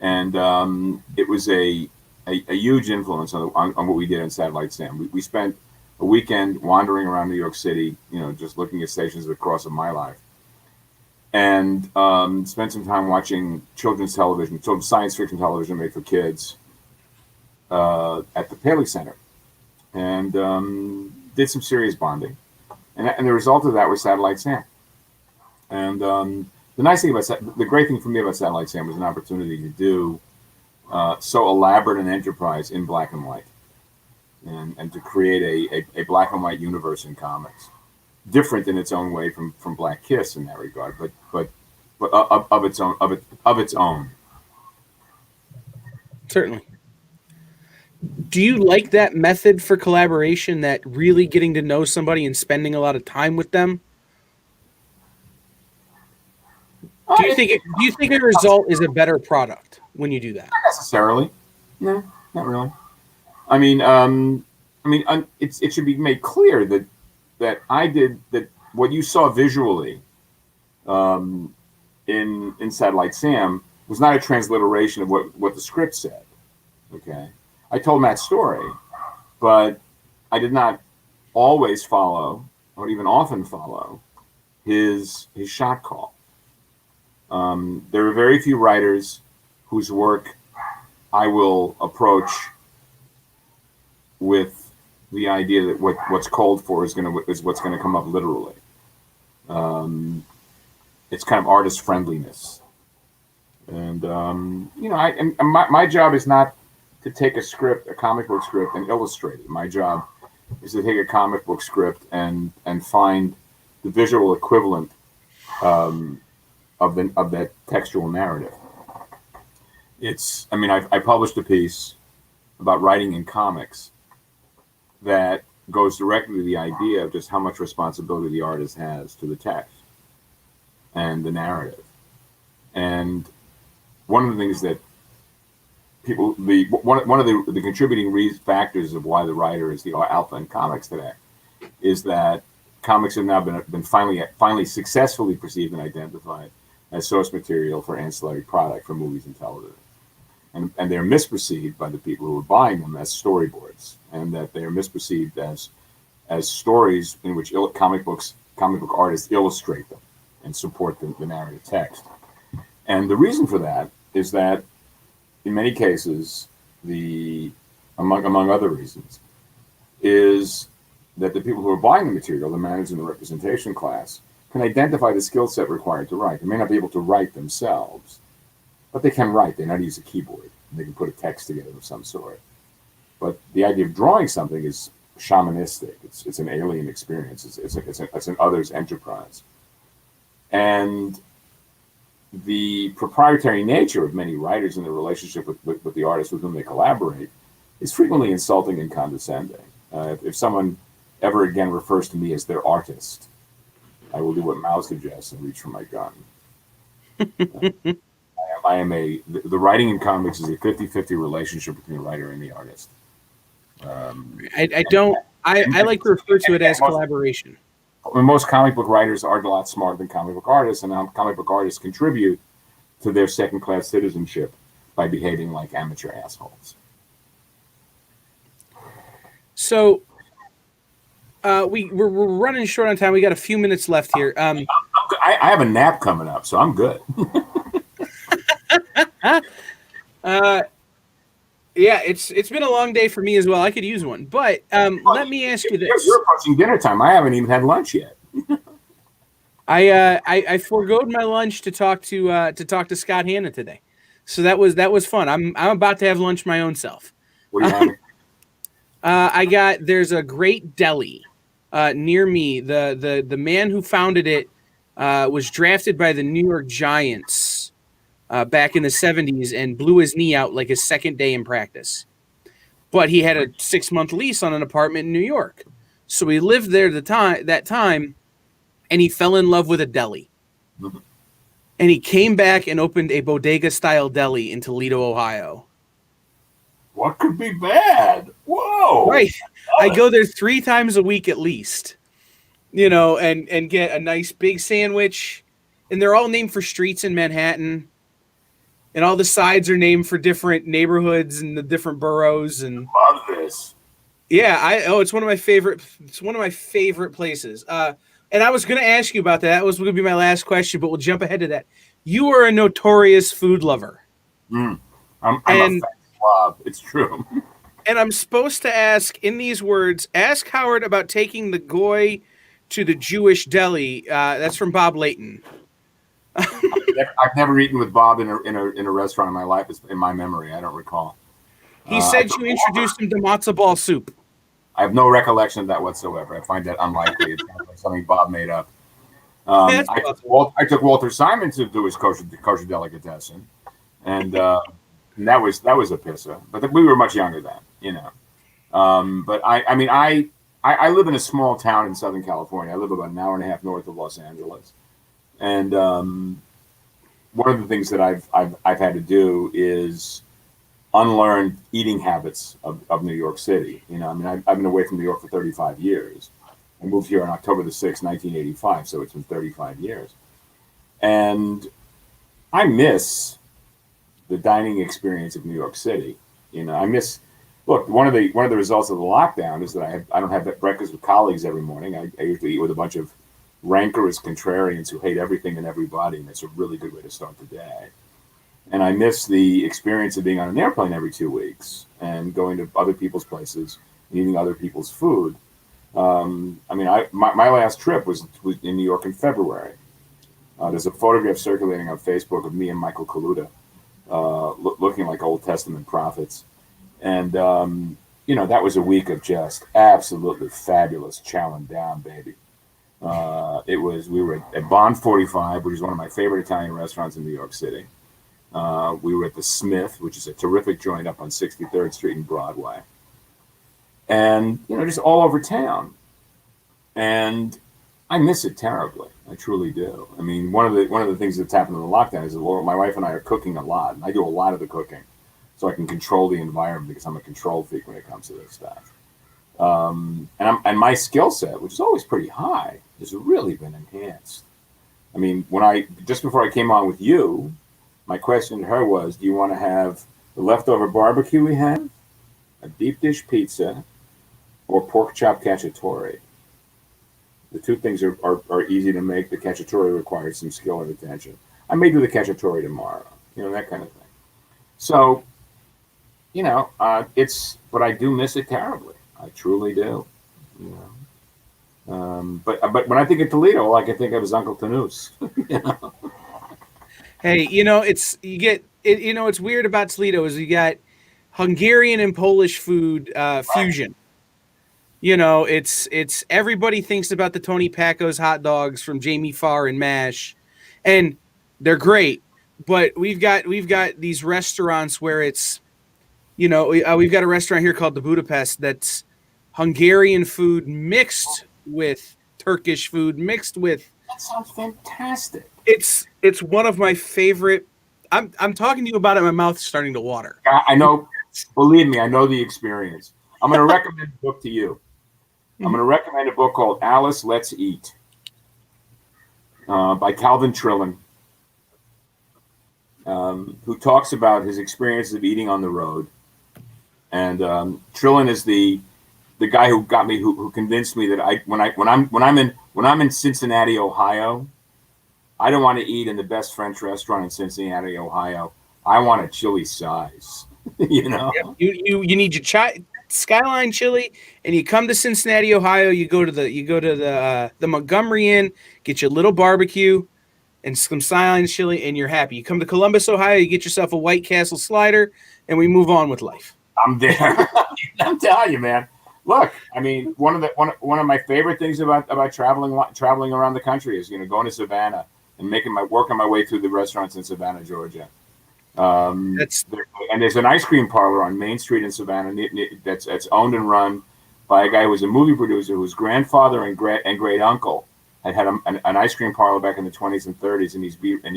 And it was a huge influence on what we did in Satellite Sam. We spent a weekend wandering around New York City, just looking at stations across of my life. And spent some time watching children's television, children's science fiction television made for kids at the Paley Center. And did some serious bonding. And the result of that was Satellite Sam. And the nice thing the great thing for me about Satellite Sam was an opportunity to do so elaborate an enterprise in black and white, and to create a black and white universe in comics, different in its own way from Black Kiss in that regard, but of its own. Certainly. Do you like that method for collaboration, that really getting to know somebody and spending a lot of time with them? Do you think the result is a better product when you do that? Not necessarily. No, not really. It should be made clear that I did that. What you saw visually in Satellite Sam was not a transliteration of what the script said. Okay, I told Matt's story, but I did not always follow, or even often follow, his shot call. There are very few writers whose work I will approach with the idea that what's called for is what's gonna come up literally. It's kind of artist friendliness, and my job is not to take a comic book script, and illustrate it. My job is to take a comic book script and find the visual equivalent of that textual narrative. I published a piece about writing in comics that goes directly to the idea of just how much responsibility the artist has to the text and the narrative. And one of the things that one of the contributing factors of why the writer is the alpha in comics today is that comics have now been finally successfully perceived and identified as source material for ancillary product for movies and television. And they're misperceived by the people who are buying them as storyboards, and that they are misperceived as stories in which comic book artists illustrate them and support the narrative text. And the reason for that is that in many cases, among other reasons, is that the people who are buying the material, the managers and the representation class, can identify the skill set required to write. They may not be able to write themselves, but they can write. They know how to use a keyboard. They can put a text together of some sort. But the idea of drawing something is shamanistic. It's an alien experience. It's an other's enterprise. And the proprietary nature of many writers in the relationship with the artists with whom they collaborate is frequently insulting and condescending. If someone ever again refers to me as their artist, I will do what Mao suggests and reach for my gun. The writing in comics is a 50-50 relationship between the writer and the artist. I like to refer to it as collaboration. Most comic book writers are a lot smarter than comic book artists, and comic book artists contribute to their second-class citizenship by behaving like amateur assholes. So we're running short on time. We got a few minutes left here. I have a nap coming up, so I'm good. Yeah, it's been a long day for me as well. I could use one, but let me ask you this: You're approaching dinner time. I haven't even had lunch yet. I foregoed my lunch to talk to Scott Hanna today, so that was fun. I'm about to have lunch my own self. What are you having? There's a great deli near me. The man who founded it was drafted by the New York Giants back in the 70s and blew his knee out like his second day in practice. But he had a 6-month lease on an apartment in New York. So he lived there that time, and he fell in love with a deli. Mm-hmm. and he came back and opened a bodega-style deli in Toledo, Ohio. What could be bad? Whoa! Right. I go there 3 times a week at least, and get a nice big sandwich. And they're all named for streets in Manhattan. And all the sides are named for different neighborhoods and the different boroughs. And Love this. yeah, it's one of my favorite. It's one of my favorite places. And I was going to ask you about that. That was going to be my last question, but we'll jump ahead to that. You are a notorious food lover. I'm a fat slob. It's true. And I'm supposed to ask in these words, ask Howard about taking the goy to the Jewish deli. That's from Bob Layton. I've never eaten with Bob in a restaurant in my life. It's in my memory. I don't recall. He said you introduced him to matzo ball soup. I have no recollection of that whatsoever. I find that unlikely. It sounds like something Bob made up. I took Walter Simon to do his kosher delicatessen, and that was a pisser. But we were much younger then, But I live in a small town in Southern California. I live about an hour and a half north of Los Angeles, and one of the things that I've had to do is unlearn eating habits of New York City. I've been away from New York for 35 years. I moved here on October the 6th, 1985, so it's been 35 years. And I miss the dining experience of New York City. Look, one of the results of the lockdown is that I don't have breakfast with colleagues every morning. I usually eat with a bunch of rancorous contrarians who hate everything and everybody, and it's a really good way to start the day. And I miss the experience of being on an airplane every 2 weeks and going to other people's places and eating other people's food. My last trip was in New York in February. There's a photograph circulating on Facebook of me and Michael Kaluta looking like Old Testament prophets. And, that was a week of just absolutely fabulous chowing down, baby. We were at Bond 45, which is one of my favorite Italian restaurants in New York City. We were at the Smith, which is a terrific joint up on 63rd Street and Broadway. And, just all over town. And I miss it terribly. I truly do. I mean, one of the things that's happened in the lockdown is that my wife and I are cooking a lot. And I do a lot of the cooking so I can control the environment because I'm a control freak when it comes to this stuff. And my skill set, which is always pretty high, has really been enhanced. I mean, just before I came on with you, my question to her was, do you want to have the leftover barbecue we had, a deep dish pizza, or pork chop cacciatore? The two things are easy to make. The cacciatore requires some skill and attention. I may do the cacciatore tomorrow, that kind of thing. So, but I do miss it terribly. I truly do. But when I think of Toledo, all I can think of is Uncle Tanus. Hey, it's weird about Toledo is you got Hungarian and Polish food fusion. It's everybody thinks about the Tony Pacos hot dogs from Jamie Farr and MASH, and they're great. But we've got these restaurants where it's, we've got a restaurant here called the Budapest that's Hungarian food mixed with Turkish food mixed with. That sounds fantastic. It's one of my favorite. I'm talking to you about it. My mouth's starting to water. I know. Believe me, I know the experience. I'm going to recommend a book to you. I'm going to recommend a book called Alice, Let's Eat by Calvin Trillin, who talks about his experiences of eating on the road. And Trillin is the guy who got me, who convinced me that when I'm in Cincinnati, Ohio, I don't want to eat in the best French restaurant in Cincinnati, Ohio. I want a chili size. You need your Skyline chili, and you come to Cincinnati, Ohio. You go to the Montgomery Inn, get your little barbecue and some Skyline chili, and you're happy. You come to Columbus, Ohio, you get yourself a White Castle slider, and we move on with life. I'm there. I'm telling you, man. Look, I mean, one of my favorite things about traveling around the country is going to Savannah and working my way through the restaurants in Savannah, Georgia. And there's an ice cream parlor on Main Street in Savannah that's owned and run by a guy who was a movie producer whose grandfather and great uncle had an ice cream parlor back in the 20s and 30s, and he's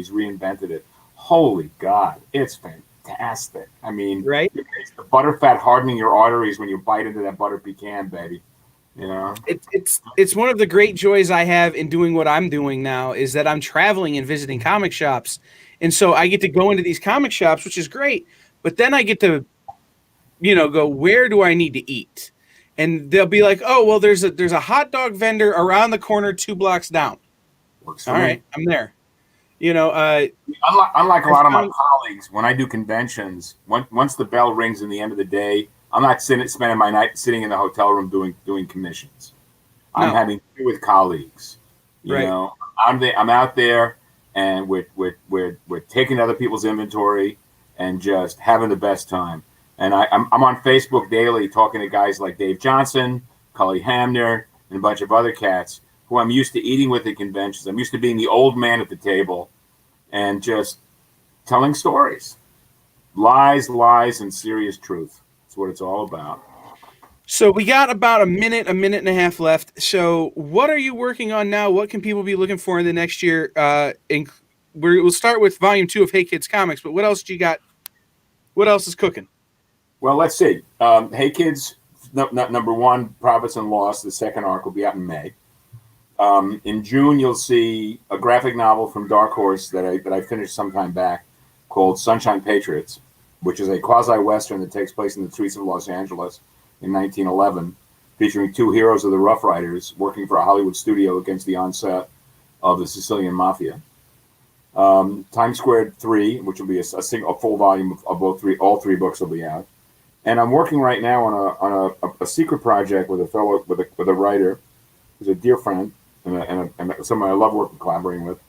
reinvented it. Holy God, it's fantastic. I mean, right? It's the butterfat hardening your arteries when you bite into that butter pecan, baby. You know, it's one of the great joys I have in doing what I'm doing now is that I'm traveling and visiting comic shops, and so I get to go into these comic shops, which is great. But then I get to, go, where do I need to eat? And they'll be like, oh, well, there's a hot dog vendor around the corner 2 blocks down. works for All me. right, I'm there. Unlike a lot of my colleagues, when I do conventions, once the bell rings in the end of the day, I'm not spending my night sitting in the hotel room doing commissions. I'm having tea with colleagues. You know, I'm out there, and we're taking other people's inventory and just having the best time. And I'm on Facebook daily talking to guys like Dave Johnson, Cully Hamner, and a bunch of other cats who I'm used to eating with at conventions. I'm used to being the old man at the table and just telling stories. Lies, and serious truth. That's what it's all about. So we got about a minute and a half left. So what are you working on now? What can people be looking for in the next year? We'll start with volume 2 of Hey Kids Comics, but what else do you got? What else is cooking? Well, let's see. Hey Kids, number 1, Prophets and Lost, the second arc will be out in May. In June, you'll see a graphic novel from Dark Horse that I finished some time back called Sunshine Patriots, which is a quasi-western that takes place in the streets of Los Angeles in 1911, featuring 2 heroes of the Rough Riders working for a Hollywood studio against the onset of the Sicilian Mafia. Times Squared 3, which will be a full volume of all three books will be out. And I'm working right now on a secret project with a writer who's a dear friend and someone I love collaborating with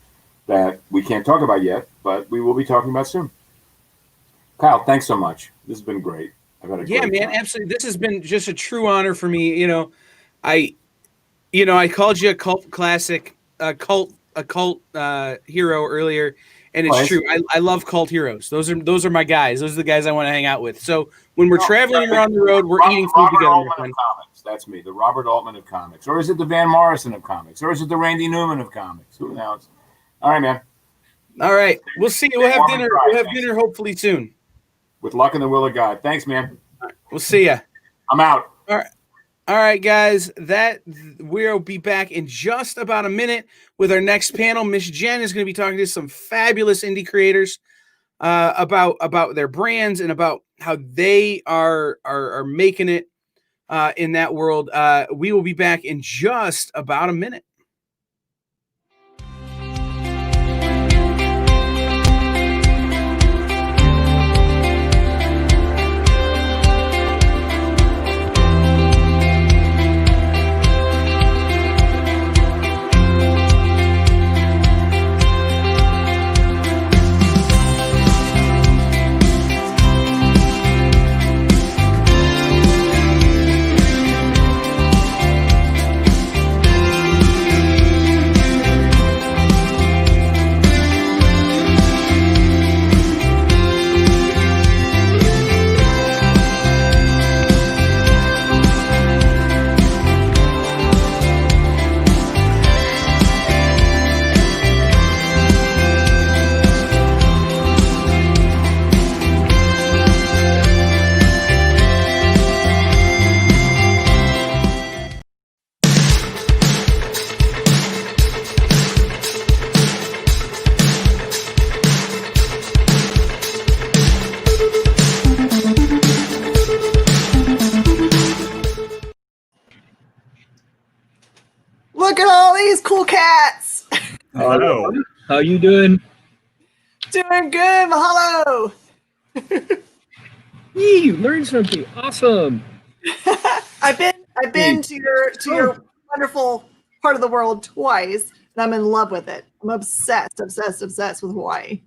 that we can't talk about yet, but we will be talking about soon. Kyle, thanks so much. This has been great. I've had a great man, time. absolutely. This has been just a true honor for me. I called you a cult classic, a cult hero earlier, and it's true. I love cult heroes. Those are my guys. Those are the guys I want to hang out with. So when we're traveling around the road, we're eating food together. Altman of comics. That's me, the Robert Altman of comics. Or is it the Van Morrison of comics? Or is it the Randy Newman of comics? Who knows? All right, man. All right. We'll see. We'll have dinner. We'll have dinner hopefully soon. With luck and the will of God. Thanks, man. We'll see ya. I'm out. All right, guys. We'll be back in just about a minute with our next panel. Miss Jen is going to be talking to some fabulous indie creators about their brands and about how they are making it in that world. We will be back in just about a minute. Look at all these cool cats. Hello. How you doing? Doing good. Mahalo. Yee, you learned something. Awesome. I've been to your wonderful part of the world twice, and I'm in love with it. I'm obsessed with Hawaii.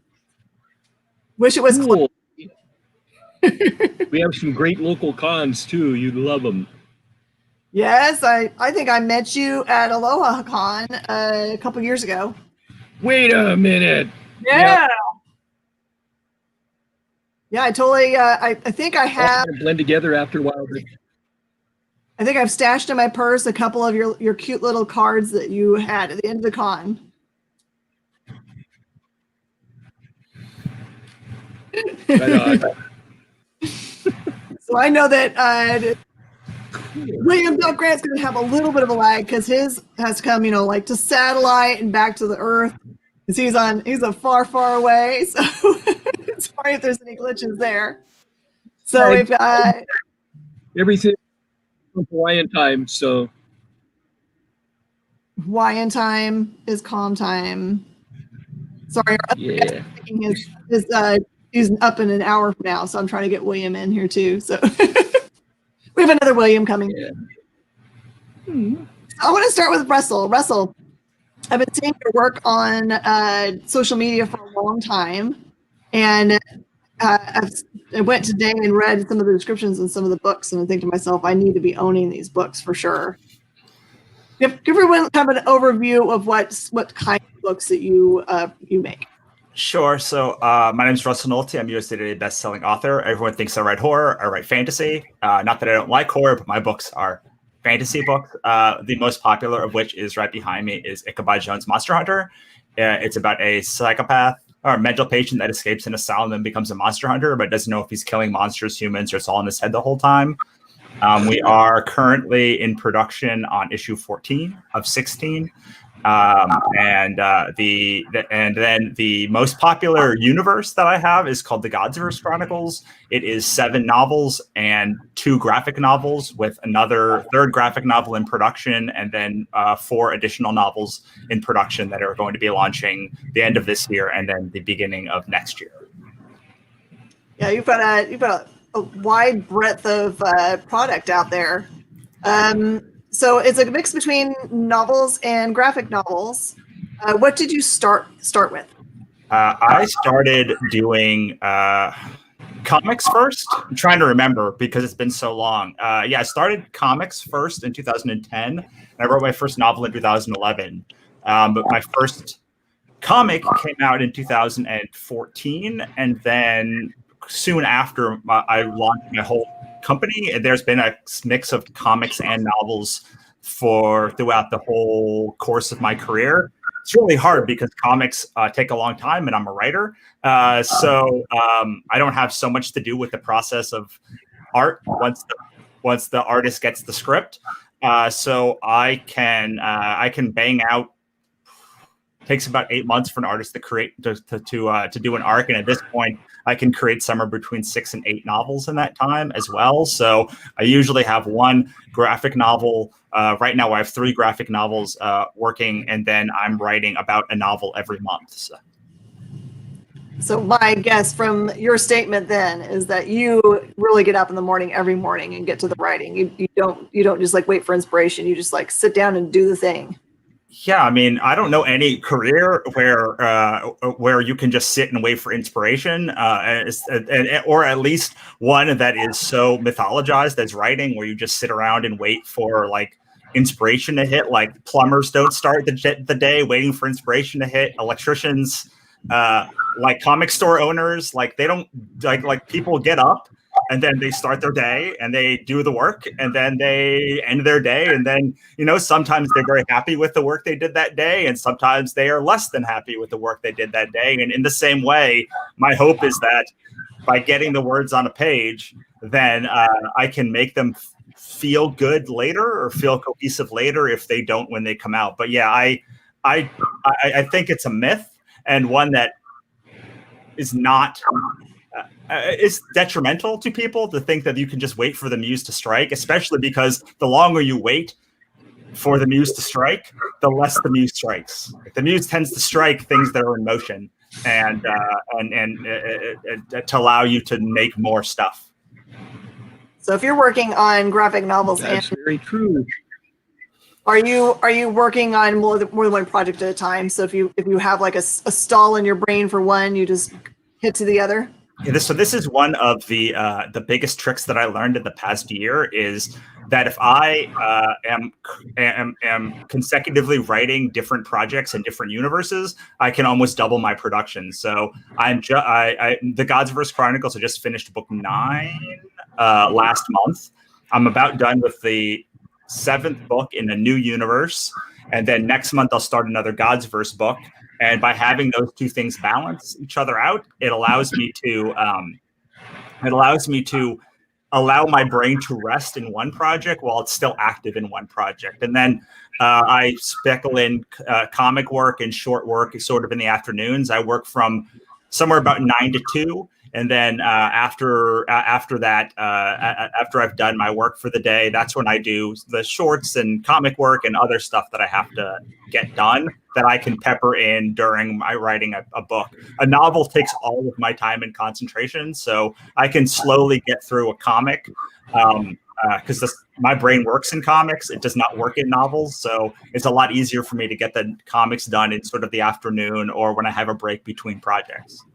Wish it was cool. We have some great local cons too. You'd love them. Yes, I think I met you at Aloha Con a couple years ago. Wait a minute. Yeah. Yeah, I totally. I think I have. Blend together after a while. I think I've stashed in my purse a couple of your cute little cards that you had at the end of the con. Right on. So I know that William Doug Grant's going to have a little bit of a lag because his has come, like to satellite and back to the Earth. Because he's a far, far away. So sorry if there's any glitches there. So we've got Everything from Hawaiian time, so Hawaiian time is calm time. Sorry, yeah. He's up in an hour from now, so I'm trying to get William in here too. So we have another William coming. Yeah. I want to start with Russell. Russell, I've been seeing your work on social media for a long time, and I went today and read some of the descriptions in some of the books, and I think to myself, I need to be owning these books for sure. Give everyone kind of an overview of what kind of books that you make. Sure. So my name is Russell Nohelty. I'm USA Today best-selling author. Everyone thinks I write horror. I write fantasy. Not that I don't like horror, but my books are fantasy books. The most popular of which is right behind me is Ichabod Jones' Monster Hunter. It's about a psychopath or a mental patient that escapes an asylum and becomes a monster hunter, but doesn't know if he's killing monsters, humans, or it's all in his head the whole time. We are currently in production on issue 14 of 16. And then the most popular universe that I have is called the Godsverse Chronicles. It is 7 novels and 2 graphic novels with another 3rd graphic novel in production, and then 4 additional novels in production that are going to be launching the end of this year and then the beginning of next year. Yeah, you've got a wide breadth of product out there. So it's a mix between novels and graphic novels. What did you start with? I started doing comics first. I'm trying to remember because it's been so long. I started comics first in 2010, and I wrote my first novel in 2011. But my first comic came out in 2014, and then soon after I launched my whole company, and there's been a mix of comics and novels throughout the whole course of my career. It's really hard because comics take a long time, and I'm a writer, so I don't have so much to do with the process of art once the artist gets the script. So I can bang out. Takes about 8 months for an artist to create to do an arc, and at this point, I can create somewhere between 6 and 8 novels in that time as well. So I usually have 1 graphic novel. Right now, I have 3 graphic novels working, and then I'm writing about a novel every month. So my guess from your statement then is that you really get up in the morning every morning and get to the writing. You don't just like wait for inspiration. You just like sit down and do the thing. Yeah, I mean, I don't know any career where you can just sit and wait for inspiration, or at least one that is so mythologized as writing, where you just sit around and wait for like inspiration to hit. Like plumbers don't start the day waiting for inspiration to hit. Electricians, like comic store owners, like they don't like people get up. And then they start their day and they do the work and then they end their day. And then, sometimes they're very happy with the work they did that day. And sometimes they are less than happy with the work they did that day. And in the same way, my hope is that by getting the words on a page, then I can make them feel good later or feel cohesive later if they don't when they come out. But yeah, I think it's a myth, and one that is not... it's detrimental to people to think that you can just wait for the muse to strike, especially because the longer you wait for the muse to strike, the less the muse strikes. The muse tends to strike things that are in motion and to allow you to make more stuff. So if you're working on graphic novels, That's very true. Are you working on more than one project at a time? So if you have like a stall in your brain for one, you just hit to the other? Yeah, so this is one of the biggest tricks that I learned in the past year is that if I am consecutively writing different projects in different universes, I can almost double my production. So the Godsverse Chronicles, I just finished book 9 last month. I'm about done with the 7th book in a new universe. And then next month, I'll start another God's Verse book. And by having those two things balance each other out, it allows me to allow my brain to rest in one project while it's still active in one project. And then I speckle in comic work and short work sort of in the afternoons. I work from somewhere about 9 to 2. And then after that, after I've done my work for the day, that's when I do the shorts and comic work and other stuff that I have to get done that I can pepper in during my writing a book. A novel takes all of my time and concentration, so I can slowly get through a comic because my brain works in comics. It does not work in novels, so it's a lot easier for me to get the comics done in sort of the afternoon or when I have a break between projects.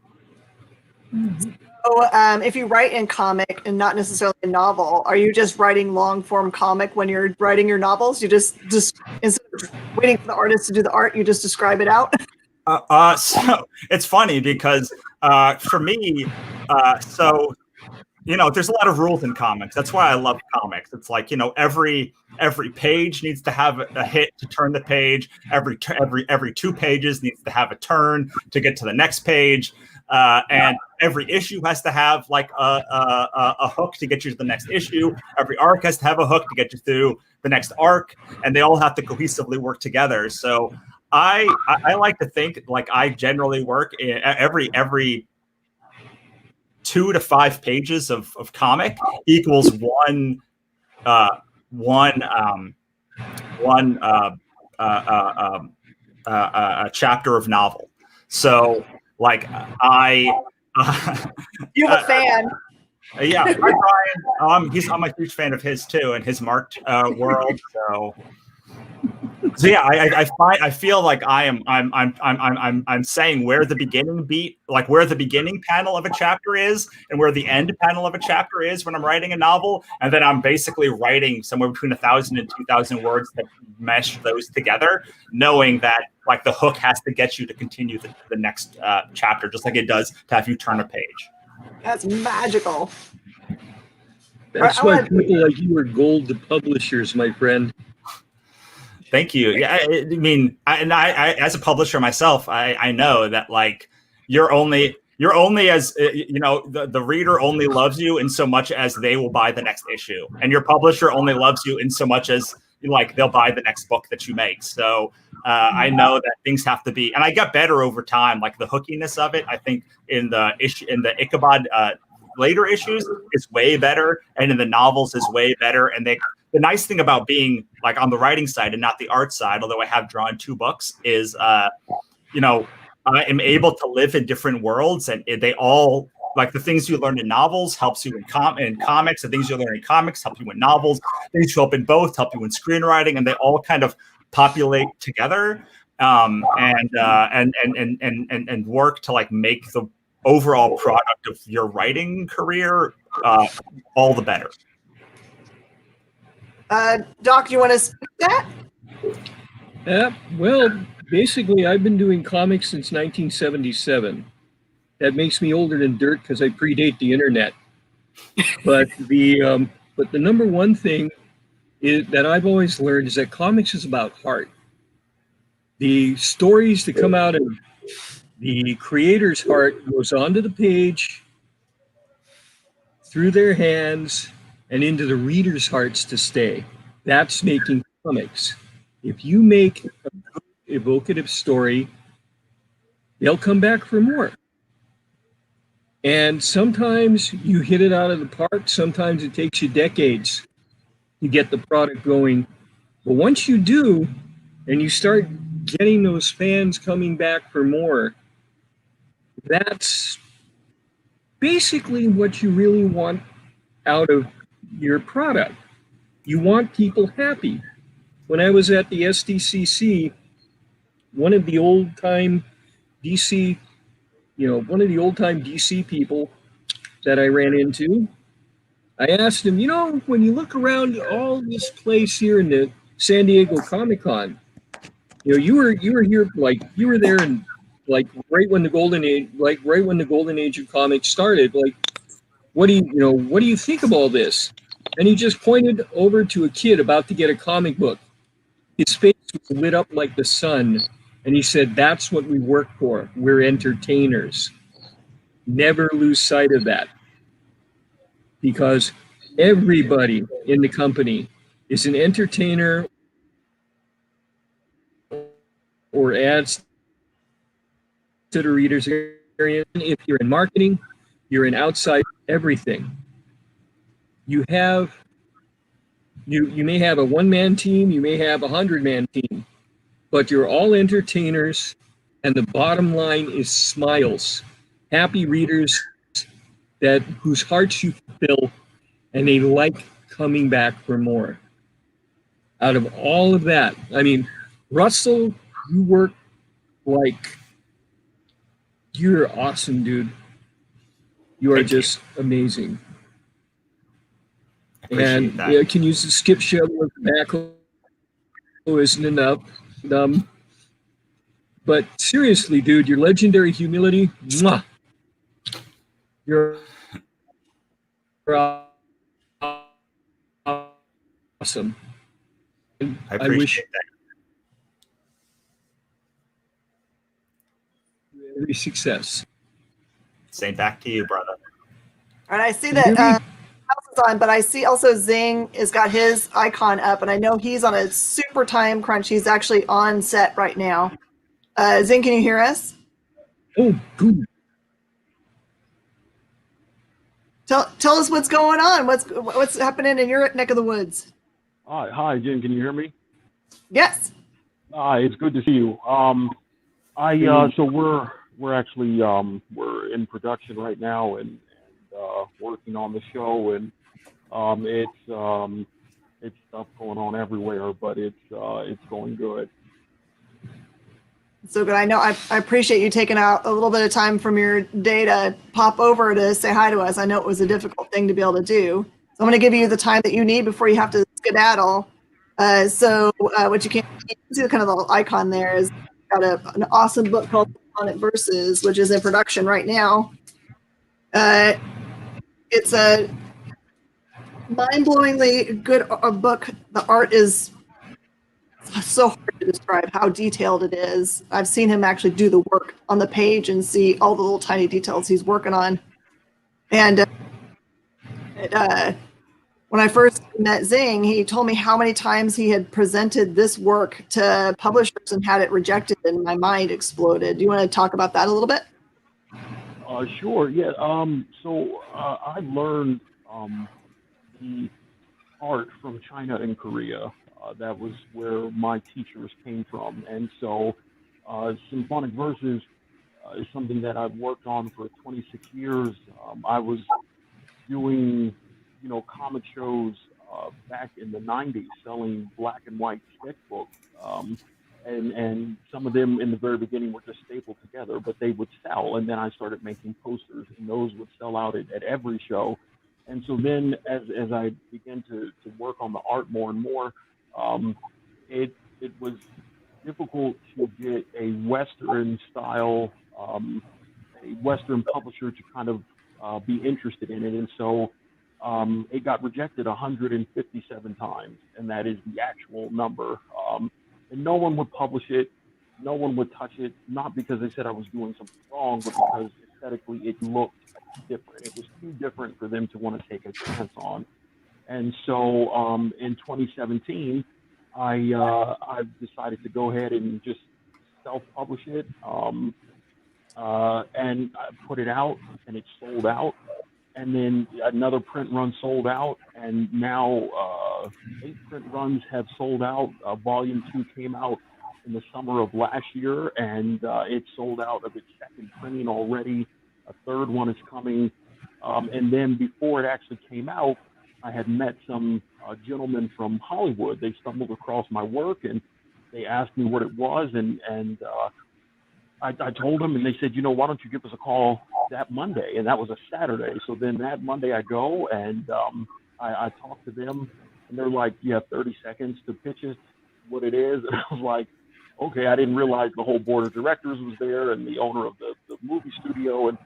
So if you write in comic and not necessarily a novel, are you just writing long form comic when you're writing your novels? You just instead of waiting for the artist to do the art, you just describe it out? So it's funny because for me, there's a lot of rules in comics. That's why I love comics. It's like, every page needs to have a hit to turn the page. Every 2 pages needs to have a turn to get to the next page. And every issue has to have like a hook to get you to the next issue. Every arc has to have a hook to get you through the next arc, and they all have to cohesively work together. So I like to think like I generally work in every 2 to 5 pages of comic equals one chapter of novel. So like You have a fan. Yeah, hi Brian. I'm a huge fan of his too, and his marked world. So yeah, I feel like I'm saying where the beginning beat, like where the beginning panel of a chapter is, and where the end panel of a chapter is when I'm writing a novel, and then I'm basically writing somewhere between 1,000 and 2,000 words that mesh those together, knowing that like the hook has to get you to continue the next chapter, just like it does to have you turn a page. That's magical. That's why people like you are gold to publishers, my friend. Thank you. Yeah, I mean, I as a publisher myself, I know that like you're only as the reader only loves you in so much as they will buy the next issue, and your publisher only loves you in so much as like they'll buy the next book that you make. So I know that things have to be, and I got better over time. Like the hookiness of it, I think in the Ichabod later issues is way better, and in the novels is way better. And the nice thing about being like on the writing side and not the art side, although I have drawn 2 books, is I am able to live in different worlds, and they all like the things you learn in novels helps you in comics. The things you learn in comics help you in novels. Things you help in both help you in screenwriting, and they all kind of populate together and work to like make the overall product of your writing career all the better. Doc, do you want to speak to that? Well, basically, I've been doing comics since 1977. That makes me older than dirt because I predate the internet. But the number one thing that I've always learned is that comics is about heart. The stories that come out of the creator's heart goes onto the page, through their hands, and into the reader's hearts to stay. That's making comics. If you make a good evocative story, they'll come back for more. And sometimes you hit it out of the park. Sometimes it takes you decades to get the product going. But once you do, and you start getting those fans coming back for more, that's basically what you really want out of your product. You want people happy. When I was at the SDCC, one of the old-time DC people that I ran into, I asked him, when you look around all this place here in the San Diego Comic-Con, you were here, like you were there and like right when the golden age of comics started. Like, what do you think of all this? And he just pointed over to a kid about to get a comic book. His face was lit up like the sun. And he said, that's what we work for. We're entertainers. Never lose sight of that. Because everybody in the company is an entertainer or adds to the reader's experience. If you're in marketing, you're in outside everything. You may have a one-man team, you may have a 100-man team, but you're all entertainers, and the bottom line is smiles. Happy readers whose hearts you fill, and they like coming back for more. Out of all of that, I mean, Russell, you work like, you're awesome, dude. You are just amazing. And you can use the skip shovel with tobacco isn't enough. But seriously, dude, your legendary humility, mwah. You're awesome. And I appreciate that. Every success. Same back to you, brother. And I see that house is on, but I see also Xing has got his icon up, and I know he's on a super time crunch. He's actually on set right now. Xing, can you hear us? Oh, good. Tell us what's going on. What's happening in your neck of the woods? Hi, Jim. Can you hear me? Yes. Hi, it's good to see you. So we're actually we're in production right now and working on the show, and it's stuff going on everywhere, but it's going good. So good. I know I appreciate you taking out a little bit of time from your day to pop over to say hi to us. I know it was a difficult thing to be able to do. So I'm going to give you the time that you need before you have to skedaddle. What you can see, kind of the little icon there is got an awesome book called On It Versus, which is in production right now. It's a mind-blowingly good book. The art is so hard to describe how detailed it is. I've seen him actually do the work on the page and see all the little tiny details he's working on. And when I first met Xing, he told me how many times he had presented this work to publishers and had it rejected, and my mind exploded. Do you want to talk about that a little bit? Sure. Yeah. I learned the art from China and Korea. That was where my teachers came from, and so symphonic verses is something that I've worked on for 26 years. I was doing, comic shows back in the 90s, selling black and white sketchbooks, and some of them in the very beginning were just stapled together, but they would sell. And then I started making posters, and those would sell out at every show. And so then, as I began to work on the art more and more, it was difficult to get a Western style, a Western publisher to kind of be interested in it. And so it got rejected 157 times, and that is the actual number. And no one would publish it. No one would touch it, not because they said I was doing something wrong, but because aesthetically it looked different. It was too different for them to want to take a chance on. And so in 2017, I decided to go ahead and just self-publish it, and I put it out, and it sold out. And then another print run sold out, and now 8 print runs have sold out. Volume 2 came out in the summer of last year, and it sold out of its second printing already. A third one is coming. And then before it actually came out, I had met some gentlemen from Hollywood. They stumbled across my work, and they asked me what it was, and I told them, and they said, why don't you give us a call that Monday? And that was a Saturday. So then that Monday I go, and I talked to them, and they're like, you have 30 seconds to pitch it, what it is. And I was like, okay, I didn't realize the whole board of directors was there and the owner of the movie studio. And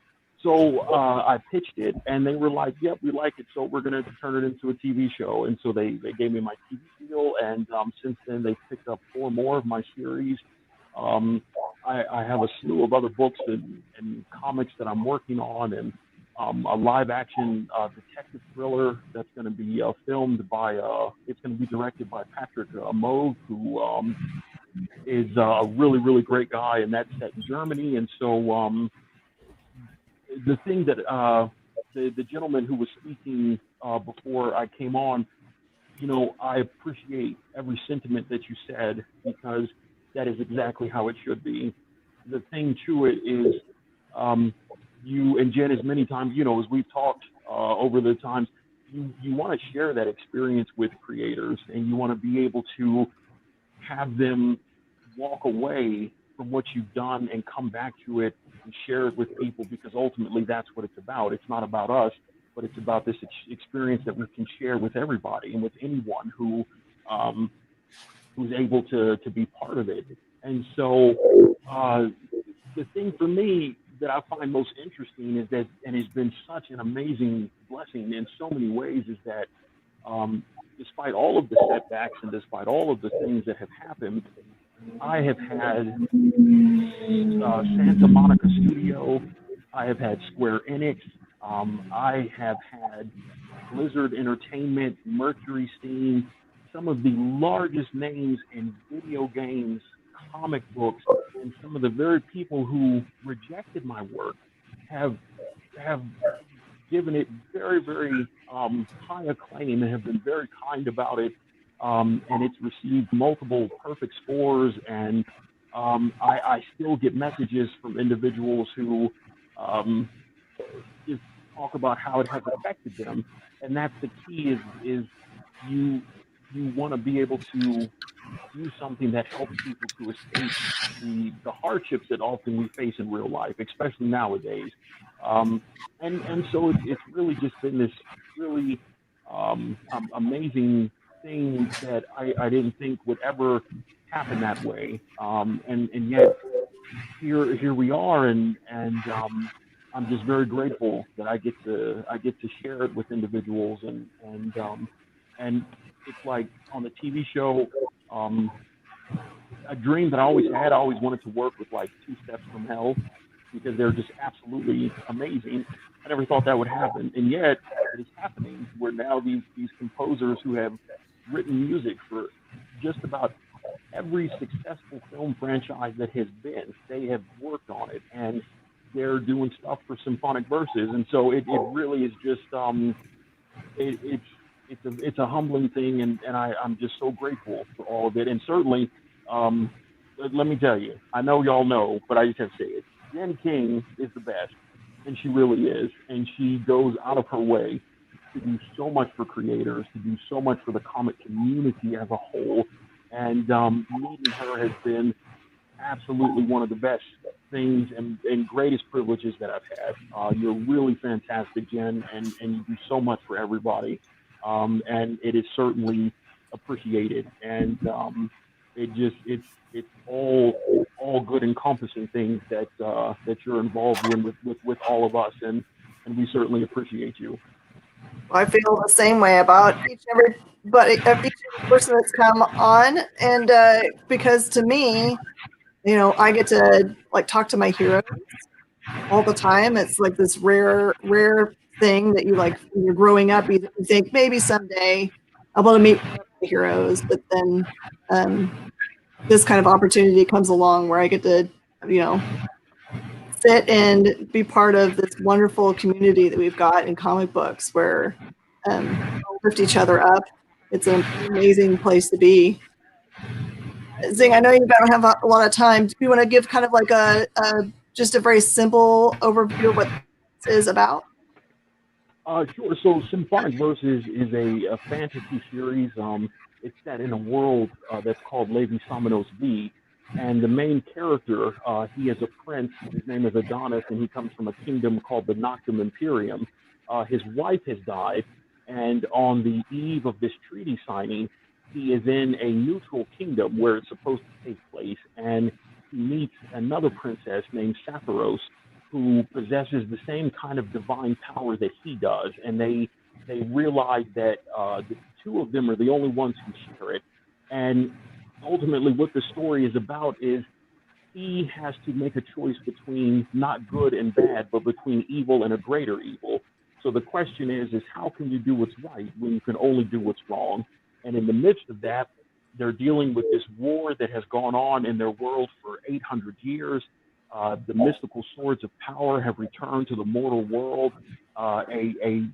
So I pitched it, and they were like, "Yep, we like it. So we're going to turn it into a TV show." And so they gave me my TV deal, and since then they've picked up 4 more of my series. I have a slew of other books and comics that I'm working on, and a live action detective thriller that's going to be filmed by, it's going to be directed by Patrick Moog, who is a really, really great guy, and that's set in Germany. And so the thing that the gentleman who was speaking before I came on, I appreciate every sentiment that you said, because that is exactly how it should be. The thing to it is, you and Jen, as many times, as we've talked over the times, you want to share that experience with creators, and you want to be able to have them walk away from what you've done and come back to it and share it with people, because ultimately that's what it's about. It's not about us, but it's about this experience that we can share with everybody and with anyone who's able to be part of it. And so the thing for me that I find most interesting is that, and it's been such an amazing blessing in so many ways, is that despite all of the setbacks and despite all of the things that have happened, I have had Santa Monica Studio, I have had Square Enix, I have had Blizzard Entertainment, Mercury Steam, some of the largest names in video games, comic books, and some of the very people who rejected my work have given it very, very high acclaim and have been very kind about it. And it's received multiple perfect scores, and I still get messages from individuals who just talk about how it has affected them. And that's the key, is you want to be able to do something that helps people to escape the hardships that often we face in real life, especially nowadays. And so it's really just been this really amazing thing that I didn't think would ever happen that way. And yet here we are, and I'm just very grateful that I get to share it with individuals, and it's like on the TV show, a dream that I always had. I always wanted to work with like 2 Steps from Hell, because they're just absolutely amazing. I never thought that would happen, and yet it is happening. Where now these composers who have written music for just about every successful film franchise that has been, they have worked on it, and they're doing stuff for Symphonic Verses. And so it really is just it's a humbling thing, and I'm just so grateful for all of it. And certainly, let me tell you, I know y'all know, but I just have to say it. Jen King is the best, and she really is. And she goes out of her way to do so much for creators, to do so much for the comic community as a whole. And meeting her has been absolutely one of the best things and greatest privileges that I've had. You're really fantastic, Jen, and you do so much for everybody. And it is certainly appreciated. And it's all good encompassing things that you're involved in with all of us, and we certainly appreciate you. I feel the same way about each and every person that's come on, and because to me, I get to like talk to my heroes all the time. It's like this rare thing that you like when you're growing up. You think maybe someday I'll be able to meet my heroes, but then this kind of opportunity comes along where I get to sit and be part of this wonderful community that we've got in comic books, where we lift each other up. It's an amazing place to be. Xing, I know you don't have a lot of time. Do you want to give kind of like just a very simple overview of what this is about? Sure. So Symphonic Verses is a fantasy series. It's set in a world that's called Levi Samanos V. And the main character, he is a prince. His name is Adonis, and he comes from a kingdom called the Noctum Imperium. His wife has died, and on the eve of this treaty signing, he is in a neutral kingdom where it's supposed to take place, and he meets another princess named Sapphirose, who possesses the same kind of divine power that he does, and they realize that the two of them are the only ones who share it. And ultimately, what the story is about is he has to make a choice between not good and bad, but between evil and a greater evil. So the question is how can you do what's right when you can only do what's wrong? And in the midst of that, they're dealing with this war that has gone on in their world for 800 years. The mystical swords of power have returned to the mortal world. A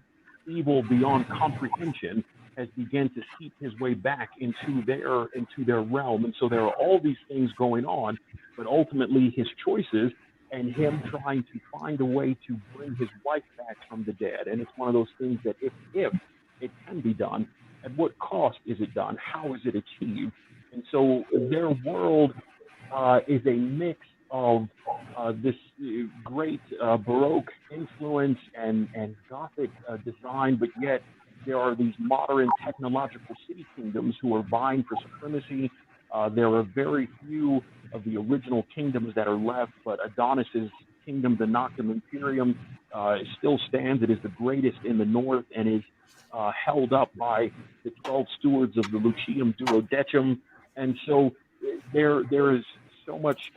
evil beyond comprehension has begun to seep his way back into their realm. And so there are all these things going on, but ultimately his choices and him trying to find a way to bring his wife back from the dead. And it's one of those things that if it can be done, at what cost is it done? How is it achieved? And so their world is a mix of this great Baroque influence and Gothic design, but yet there are these modern technological city kingdoms who are vying for supremacy. There are very few of the original kingdoms that are left, but Adonis's kingdom, the Noctum Imperium, still stands. It is the greatest in the north and is held up by the 12 stewards of the Lucium Duodecim. And so there is so much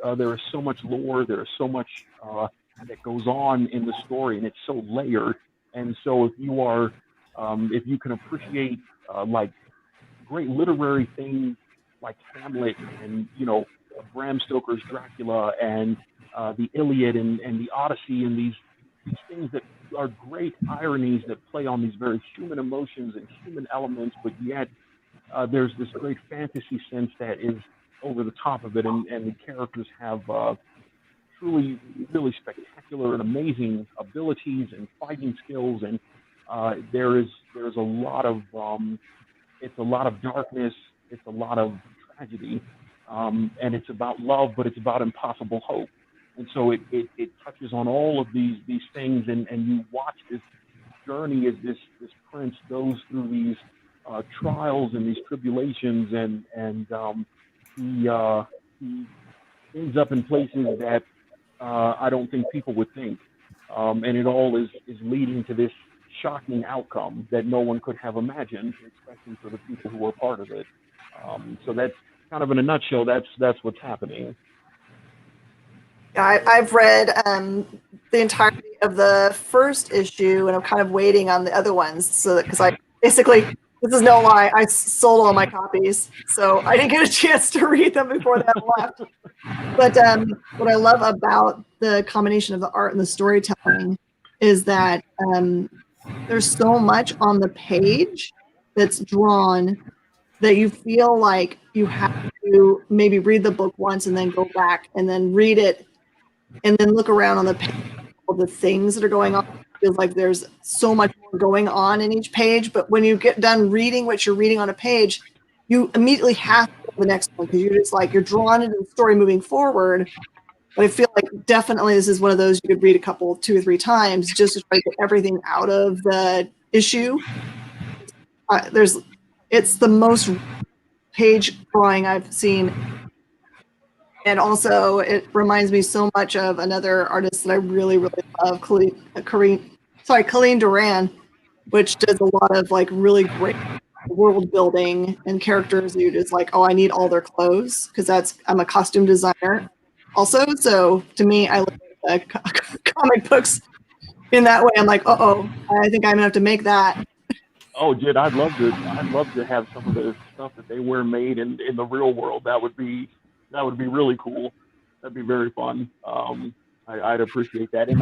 lore, there is so much that goes on in the story, and it's so layered. And so if you can appreciate like great literary things like Hamlet and Bram Stoker's Dracula and the Iliad and the Odyssey and these things that are great ironies that play on these very human emotions and human elements, but yet there's this great fantasy sense that is over the top of it, and the characters have truly really spectacular and amazing abilities and fighting skills, and there's a lot of it's a lot of darkness, it's a lot of tragedy, and it's about love, but it's about impossible hope. And so it touches on all of these things, and you watch this journey as this prince goes through these trials and these tribulations, and he ends up in places that I don't think people would think, and it all is leading to this shocking outcome that no one could have imagined, especially for the people who are part of it. So that's kind of in a nutshell. That's what's happening. I've read the entirety of the first issue, and I'm kind of waiting on the other ones. So because I basically, this is no lie, I sold all my copies, so I didn't get a chance to read them before that left. But what I love about the combination of the art and the storytelling is that there's so much on the page that's drawn that you feel like you have to maybe read the book once and then go back and then read it and then look around on the page, all the things that are going on. It feels like there's so much more going on in each page, but when you get done reading what you're reading on a page, you immediately have to go to the next one because you're drawn into the story moving forward. But I feel like definitely this is one of those you could read two or three times just to try to get everything out of the issue. It's the most page drawing I've seen. And also, it reminds me so much of another artist that I really, really love, Colleen Duran, which does a lot of like really great world building and characters. You're just like, oh, I need all their clothes because I'm a costume designer also. So to me, I look at comic books in that way. I'm like, I think I'm gonna have to make that. Oh, Jed, I'd love to have some of the stuff that they wear made in the real world. That would be really cool. That'd be very fun. I'd appreciate that. And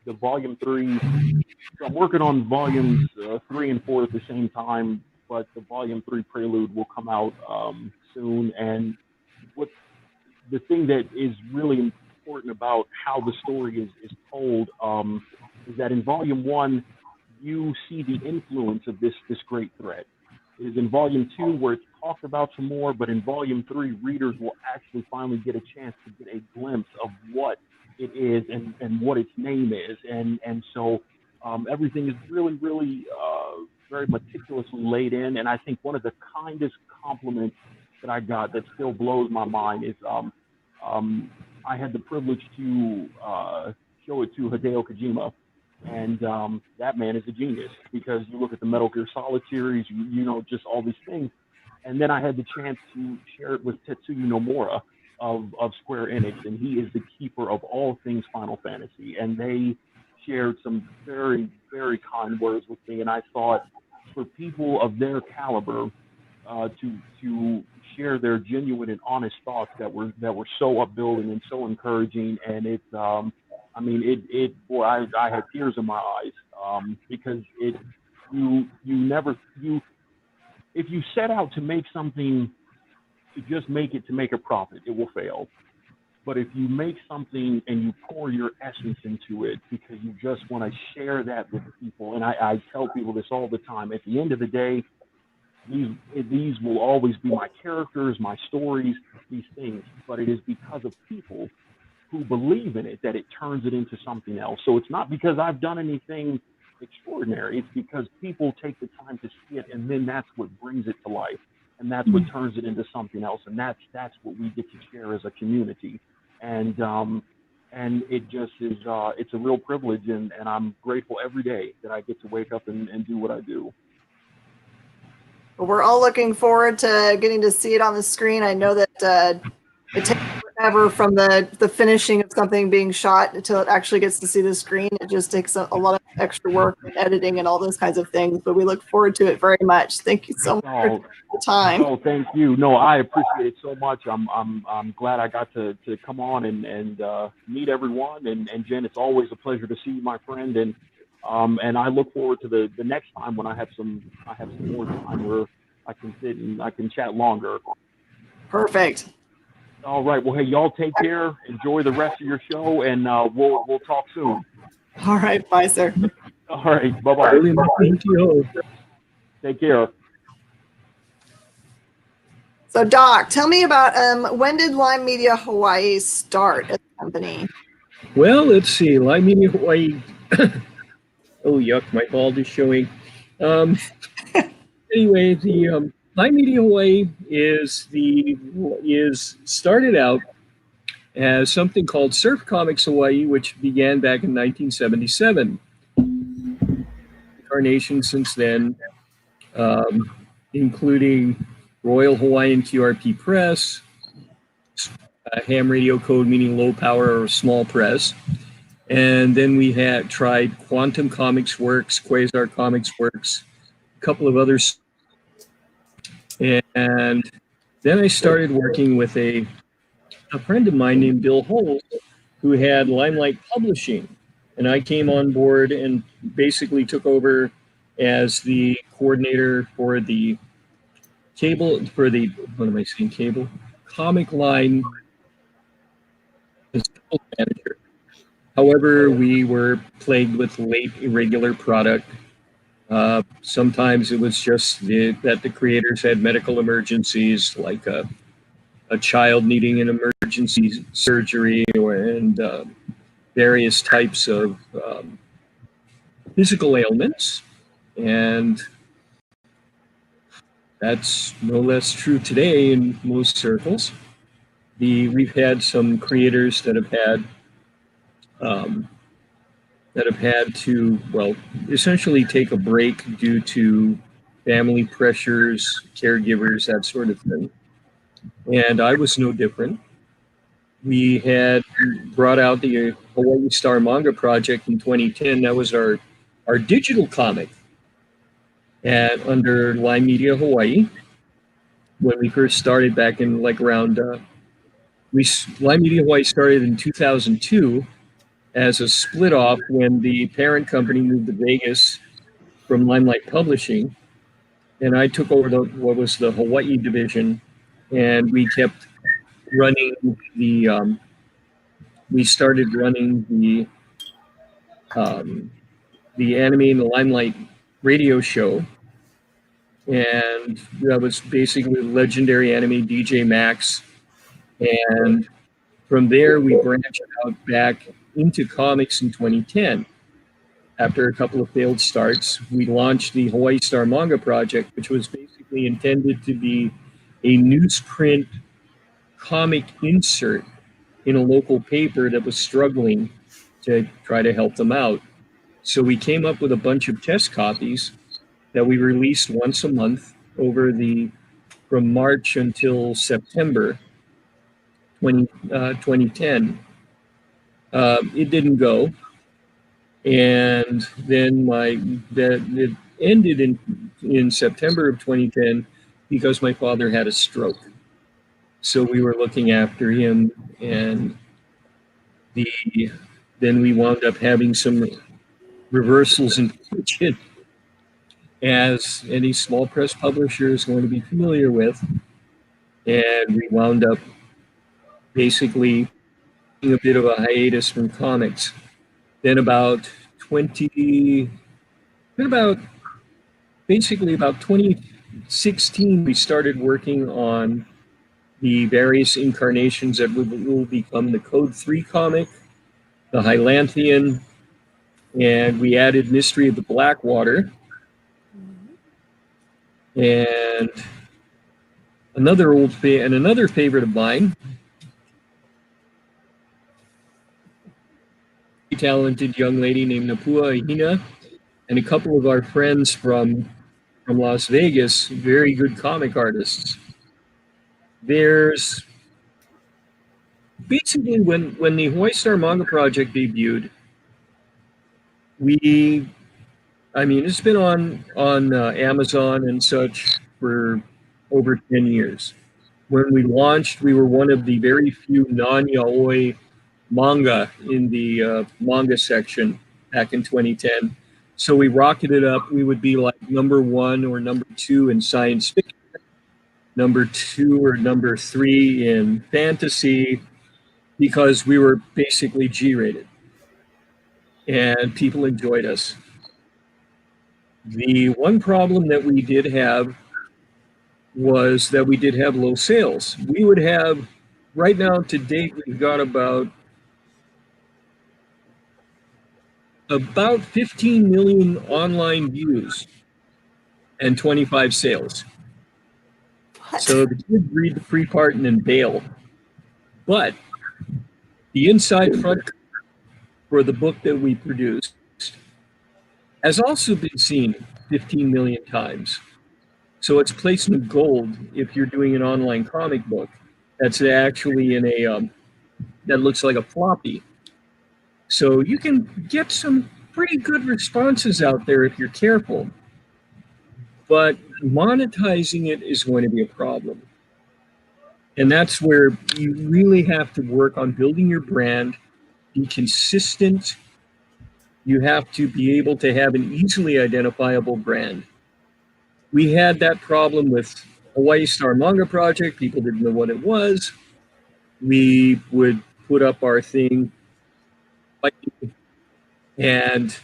the volume 3, so I'm working on volumes 3 and 4 at the same time, but the volume 3 prelude will come out soon. And what the thing that is really important about how the story is told is that in volume 1, you see the influence of this great threat. It is in volume 2 where it's talked about some more, but in volume 3, readers will actually finally get a chance to get a glimpse of what it is and what its name is. And so everything is really, really very meticulously laid in. And I think one of the kindest compliments that I got that still blows my mind is I had the privilege to show it to Hideo Kojima. And that man is a genius, because you look at the Metal Gear Solid series, you know, just all these things. And then I had the chance to share it with Tetsuya Nomura of Square Enix, and he is the keeper of all things Final Fantasy. And they shared some very, very kind words with me. And I thought, for people of their caliber to share their genuine and honest thoughts that were so upbuilding and so encouraging, and it's I mean, boy, I had tears in my eyes, because if you set out to make something, to just make it to make a profit, it will fail. But if you make something and you pour your essence into it because you just want to share that with people, and I tell people this all the time, at the end of the day, these will always be my characters, my stories, these things, but it is because of people who believe in it that it turns it into something else. So it's not because I've done anything extraordinary, it's because people take the time to see it, and then that's what brings it to life, and that's what turns it into something else, and that's what we get to share as a community. And it just is it's a real privilege, and I'm grateful every day that I get to wake up and do what I do. Well, we're all looking forward to getting to see it on the screen. I know that it takes forever from the finishing of something being shot until it actually gets to see the screen. It just takes a lot of extra work and editing and all those kinds of things, but we look forward to it very much. Thank you so much for the time. Oh, thank you. No, I appreciate it so much. I'm glad I got to come on and meet everyone. And Jen, it's always a pleasure to see you, my friend. And I look forward to the next time when I have some more time where I can sit and I can chat longer. Perfect. All right. Well, hey, y'all take care. Enjoy the rest of your show, and we'll talk soon. All right. Bye, sir. All right. Bye-bye. Take care. So, Doc, tell me about when did Lime Media Hawaii start as a company? Well, let's see. Lime Media Hawaii. Oh, yuck, my bald is showing. Anyway, the Lime Media Hawaii is started out as something called Surf Comics Hawaii, which began back in 1977. Incarnation since then, including Royal Hawaiian QRP Press, ham radio code meaning low power or small press. And then we had tried Quantum Comics Works, Quasar Comics Works, a couple of others. And then I started working with a friend of mine named Bill Holt, who had Limelight Publishing. And I came on board and basically took over as the coordinator for the comic line manager. However, we were plagued with late irregular product. Sometimes it was just that the creators had medical emergencies, like a child needing an emergency surgery, and various types of physical ailments. And that's no less true today in most circles. We've had some creators that have had to, well, essentially take a break due to family pressures, caregivers, that sort of thing. And I was no different. We had brought out the Hawaii Star Manga Project in 2010. That was our digital comic under Lime Media Hawaii. When we first started back in around, Lime Media Hawaii started in 2002 as a split off when the parent company moved to Vegas from Limelight Publishing. And I took over what was the Hawaii division, and we kept running we started running the Anime and the Limelight radio show. And that was basically legendary anime DJ Max. And from there, we branched out back into comics in 2010. After a couple of failed starts, we launched the Hawaii Star Manga Project, which was basically intended to be a newsprint comic insert in a local paper that was struggling to try to help them out. So we came up with a bunch of test copies that we released once a month from March until September 2010. It didn't go. And then it ended in September of 2010 because my father had a stroke. So we were looking after him, and then we wound up having some reversals in fortune, as any small press publisher is going to be familiar with. And we wound up basically taking a bit of a hiatus from comics. Then about 2016, we started working on the various incarnations that will become the Code 3 comic, the Hylanthean, and we added Mystery of the Blackwater. And another favorite of mine, a talented young lady named Napua Ahina, and a couple of our friends from Las Vegas, very good comic artists. There's basically when the Hawaii Star Manga Project debuted, it's been on Amazon and such for over 10 years. When we launched, we were one of the very few non-yaoi manga in the manga section back in 2010. So we rocketed up. We would be like number 1 or number 2 in science fiction, number 2 or number 3 in fantasy, because we were basically G-rated. And people enjoyed us. The one problem that we did have was that we did have low sales. We would have, right now to date, we've got about 15 million online views and 25 sales. What? So the kids read the free part and then bail. But the inside front for the book that we produced has also been seen 15 million times. So it's placement gold if you're doing an online comic book that's actually in that looks like a floppy. So you can get some pretty good responses out there if you're careful. But monetizing it is going to be a problem. And that's where you really have to work on building your brand, be consistent. You have to be able to have an easily identifiable brand. We had that problem with Hawaii Star Manga Project. People didn't know what it was. We would put up our thing, and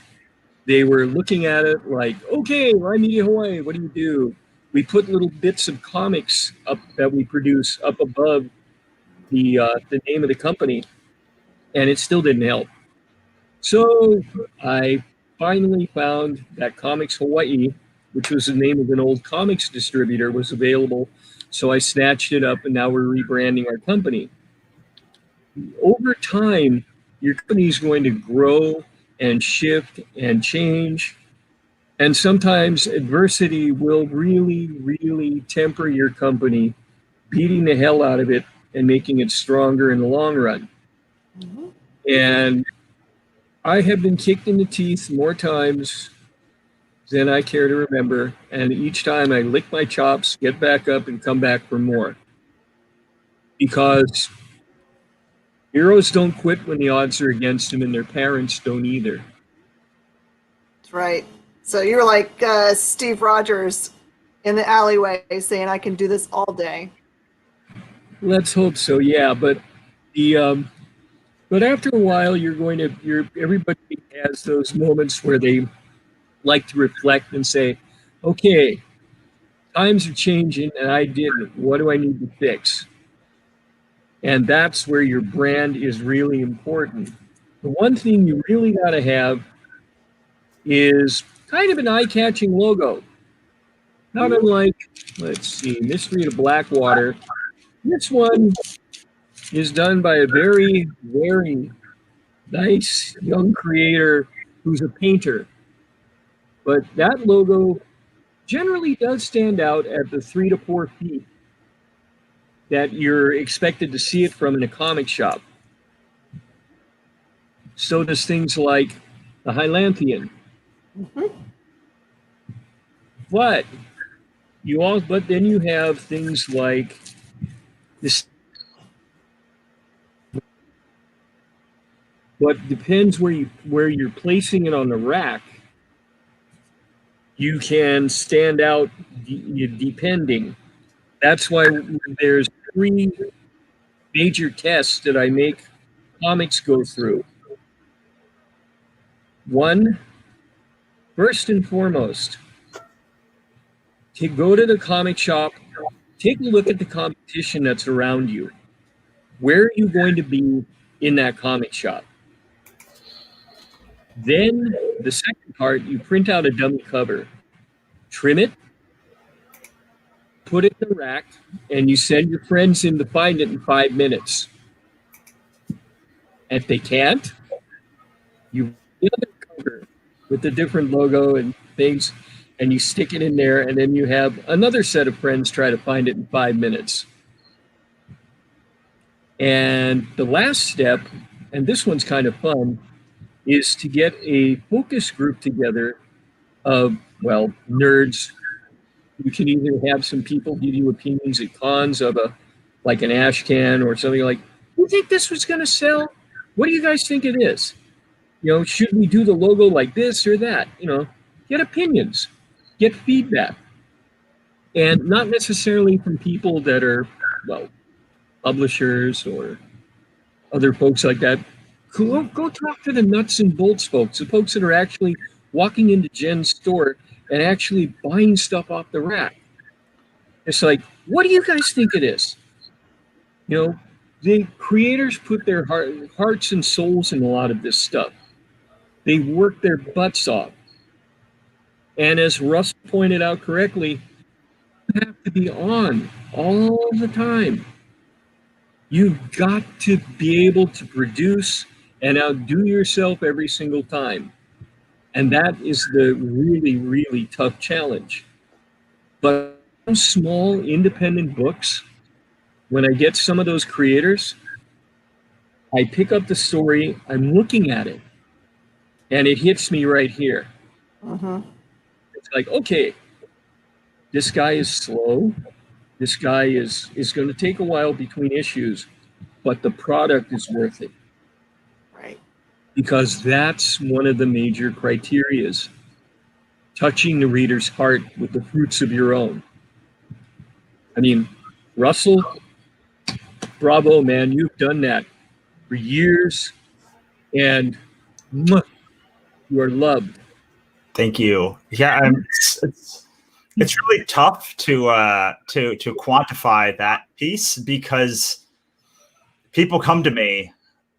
they were looking at it like, okay, Rye Media Hawaii, what do you do? We put little bits of comics up that we produce up above the name of the company, and it still didn't help. So I finally found that Comics Hawaii, which was the name of an old comics distributor, was available. So I snatched it up, and now we're rebranding our company. Over time, your company is going to grow and shift and change. And sometimes adversity will really, really temper your company, beating the hell out of it and making it stronger in the long run. Mm-hmm. And I have been kicked in the teeth more times than I care to remember. And each time I lick my chops, get back up, and come back for more. Because heroes don't quit when the odds are against them, and their parents don't either. That's right. So you're like Steve Rogers in the alleyway saying, I can do this all day. Let's hope so, yeah. But after a while, everybody has those moments where they like to reflect and say, okay, times are changing and I didn't. What do I need to fix? And that's where your brand is really important. The one thing you really got to have is kind of an eye-catching logo. Not unlike, let's see, Mystery of Blackwater. This one is done by a very, very, nice young creator who's a painter. But that logo generally does stand out at the 3 to 4 feet that you're expected to see it from in a comic shop. So does things like the Hylanthian. But then you have things like this. But depends where you're placing it on the rack. You can stand out depending. That's why there's 3 major tests that I make comics go through. One, first and foremost, to go to the comic shop, take a look at the competition that's around you. Where are you going to be in that comic shop? Then the second part, you print out a dummy cover, trim it, put it in the rack, and you send your friends in to find it in 5 minutes. If they can't, you get the cover with the different logo and things, and you stick it in there, and then you have another set of friends try to find it in 5 minutes. And the last step, and this one's kind of fun, is to get a focus group together of, well, nerds. You can either have some people give you opinions at cons of like an ash can or something like, you think this was going to sell? What do you guys think it is? You know, should we do the logo like this or that? You know, get opinions, get feedback. And not necessarily from people that are, well, publishers or other folks like that. Go talk to the nuts and bolts folks, the folks that are actually walking into Jen's store and actually buying stuff off the rack. It's like, what do you guys think it is? You know, the creators put their hearts and souls in a lot of this stuff. They work their butts off. And as Russ pointed out correctly, you have to be on all the time. You've got to be able to produce and outdo yourself every single time. And that is the really, really tough challenge. But small independent books, when I get some of those creators, I pick up the story, I'm looking at it, and it hits me right here. It's like, okay, this guy is slow. This guy is going to take a while between issues, but the product is worth it. Right. Because that's one of the major criterias, touching the reader's heart with the fruits of your own. I mean, Russell, bravo, man, you've done that for years, and you are loved. Thank you. Yeah, it's really tough to quantify that piece because people come to me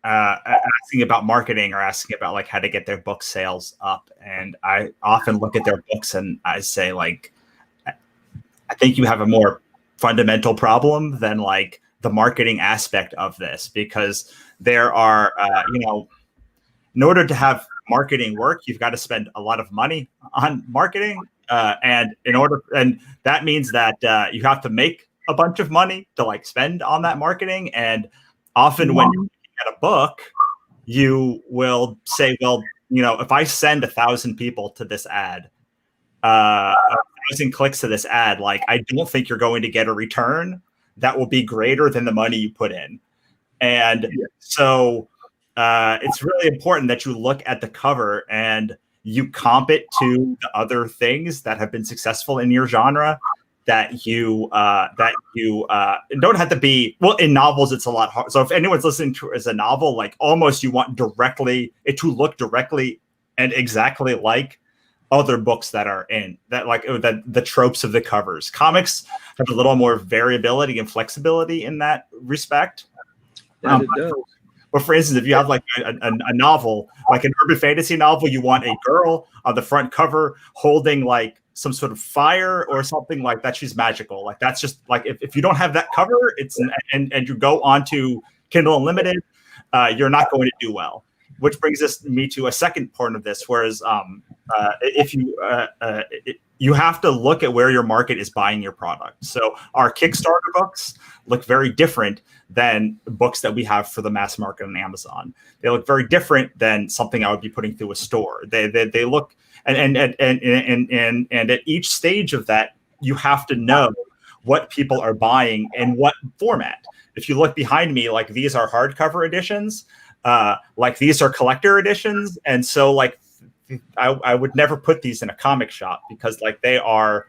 asking about marketing or asking about like how to get their book sales up, and I often look at their books and I say, like, I think you have a more fundamental problem than like the marketing aspect of this, because there are in order to have marketing work, you've got to spend a lot of money on marketing, and that means that you have to make a bunch of money to like spend on that marketing. And often when you're looking at a book, you will say, well, if I send 1,000 people to this ad, 1,000 clicks to this ad, like, I don't think you're going to get a return that will be greater than the money you put in. And so it's really important that you look at the cover and you comp it to the other things that have been successful in your genre, that you don't have to be, well, in novels, it's a lot hard. So if anyone's listening to it as a novel, like, almost you want it to look directly and exactly like other books that are in that, like the tropes of the covers. Comics have a little more variability and flexibility in that respect. It does. But for instance, if you have like a novel, like an urban fantasy novel, you want a girl on the front cover holding like some sort of fire or something like that. She's magical. Like, that's just like, if you don't have that cover, and you go on to Kindle Unlimited, you're not going to do well. which brings me to a second part of this, whereas if you you have to look at where your market is buying your product. So our Kickstarter books look very different than books that we have for the mass market on Amazon. They look very different than something I would be putting through a store. They look and at each stage of that, you have to know what people are buying and what format. If you look behind me, like these are hardcover editions, like these are collector editions, and so like I would never put these in a comic shop because like they are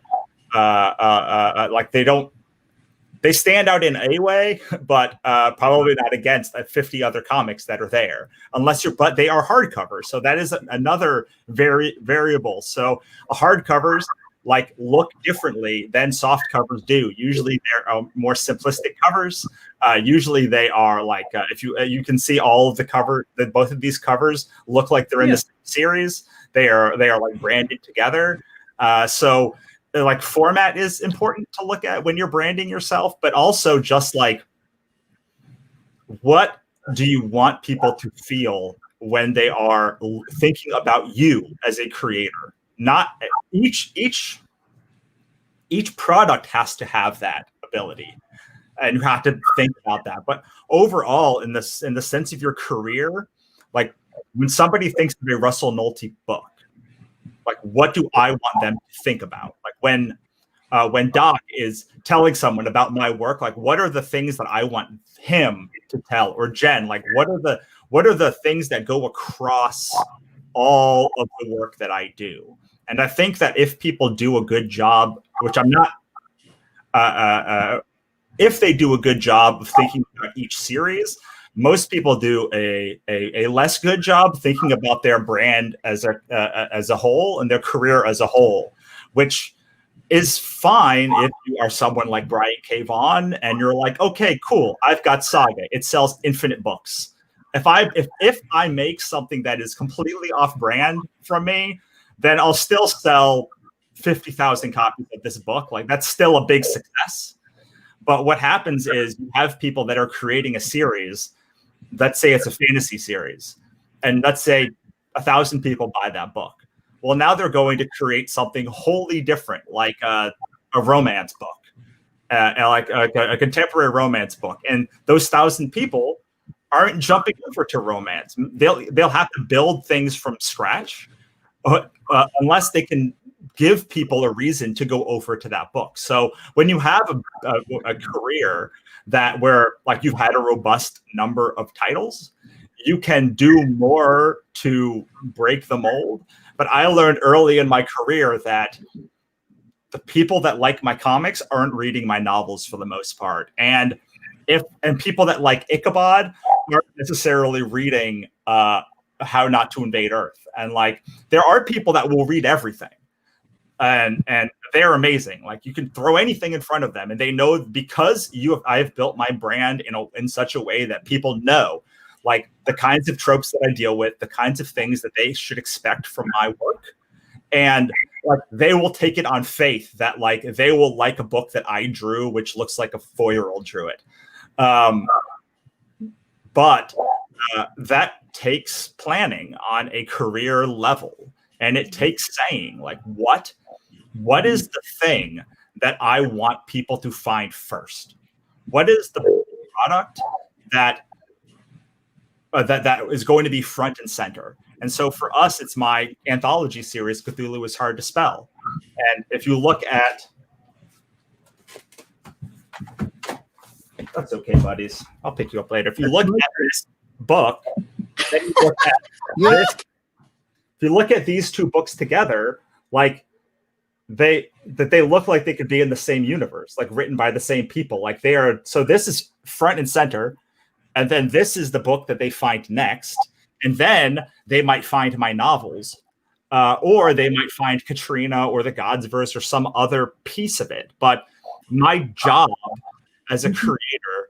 like they stand out in a way, but probably not against 50 other comics that are there, but they are hardcovers. So that is another variable. So hardcovers like look differently than soft covers do. Usually they're more simplistic covers. Usually they are like if you can see all of the cover, that both of these covers look like they're in the same series. They are like branded together. So like format is important to look at when you're branding yourself, but also just like what do you want people to feel when they are thinking about you as a creator? Not each product has to have that ability, and you have to think about that. But overall, in the sense of your career, like when somebody thinks of a Russell Nohelty book, like what do I want them to think about? Like when Doc is telling someone about my work, like what are the things that I want him to tell, or Jen, like what are the things that go across all of the work that I do? And I think that if people do a good job, which I'm not, if they do a good job of thinking about each series, most people do a less good job thinking about their brand as a whole and their career as a whole, which is fine if you are someone like Brian K. Vaughan and you're like, okay, cool, I've got Saga. It sells infinite books. If I make something that is completely off brand from me, then I'll still sell 50,000 copies of this book. Like that's still a big success. But what happens is you have people that are creating a series. Let's say it's a fantasy series, and let's say 1,000 people buy that book. Well, now they're going to create something wholly different, like a romance book, like a contemporary romance book. And those 1,000 people aren't jumping over to romance. They'll have to build things from scratch. Unless they can give people a reason to go over to that book. So when you have a career where like you've had a robust number of titles, you can do more to break the mold. But I learned early in my career that the people that like my comics aren't reading my novels for the most part. And people that like Ichabod aren't necessarily reading How Not to Invade Earth. And like there are people that will read everything, and they're amazing. Like you can throw anything in front of them and they know, because I've built my brand in such a way that people know like the kinds of tropes that I deal with, the kinds of things that they should expect from my work. And like they will take it on faith that like they will like a book that I drew, which looks like a 4-year-old drew it. But that takes planning on a career level, and it takes saying like what is the thing that I want people to find first? What is the product that is going to be front and center? And so for us, it's my anthology series, Cthulhu is Hard to Spell. And if you look at, that's okay, buddies, I'll pick you up later. If you look at this book, then you look at this, if you look at these two books together, like they look like they could be in the same universe, like written by the same people. Like they are, so this is front and center, and then this is the book that they find next, and then they might find my novels, or they might find Katrina or the Gods Verse or some other piece of it. But my job as a creator,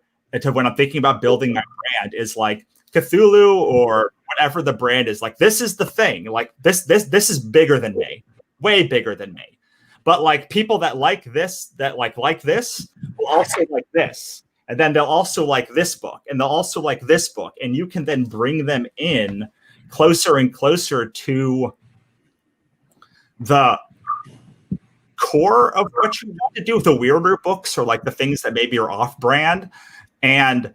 when I'm thinking about building my brand, is like Cthulhu or whatever the brand is. Like this is the thing. Like this is bigger than me, way bigger than me. But like people that like this, that like this, will also like this. And then they'll also like this book, and they'll also like this book. And you can then bring them in closer and closer to the core of what you want to do with the weirder books, or like the things that maybe are off brand, and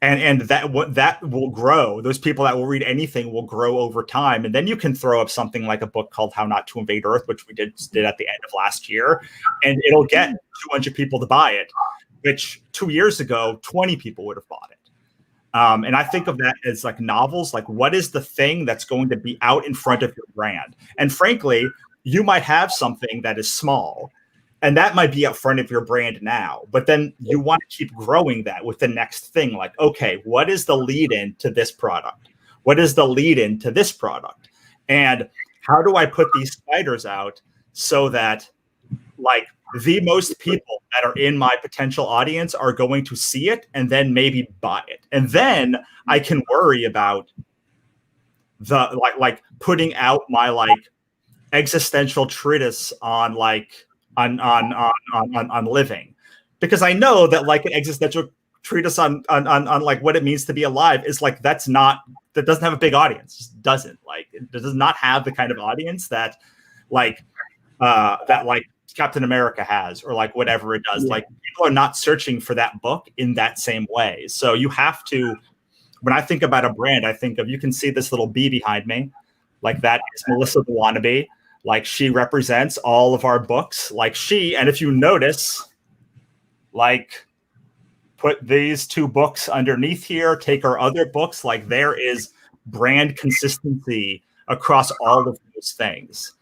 that will grow. Those people that will read anything will grow over time, and then you can throw up something like a book called How Not to Invade Earth, which we did at the end of last year, and it'll get 200 people to buy it, which 2 years ago 20 people would have bought it. And I think of that as like novels, like what is the thing that's going to be out in front of your brand? And frankly, you might have something that is small, and that might be up front of your brand now, but then you want to keep growing that with the next thing. Like, okay, what is the lead in to this product? What is the lead in to this product? And how do I put these spiders out so that like the most people that are in my potential audience are going to see it and then maybe buy it? And then I can worry about the like putting out my like existential treatise on like on living, because I know that like an existential treatise on like what it means to be alive is like that doesn't have a big audience. Just doesn't, like, it does not have the kind of audience that like Captain America has, or like whatever it does. Yeah. Like people are not searching for that book in that same way. So you have to, when I think about a brand, I think of, you can see this little bee behind me, like that is Melissa the Wannabe. Like she represents all of our books. Like and if you notice, like put these two books underneath here, take our other books, like there is brand consistency across all of those things.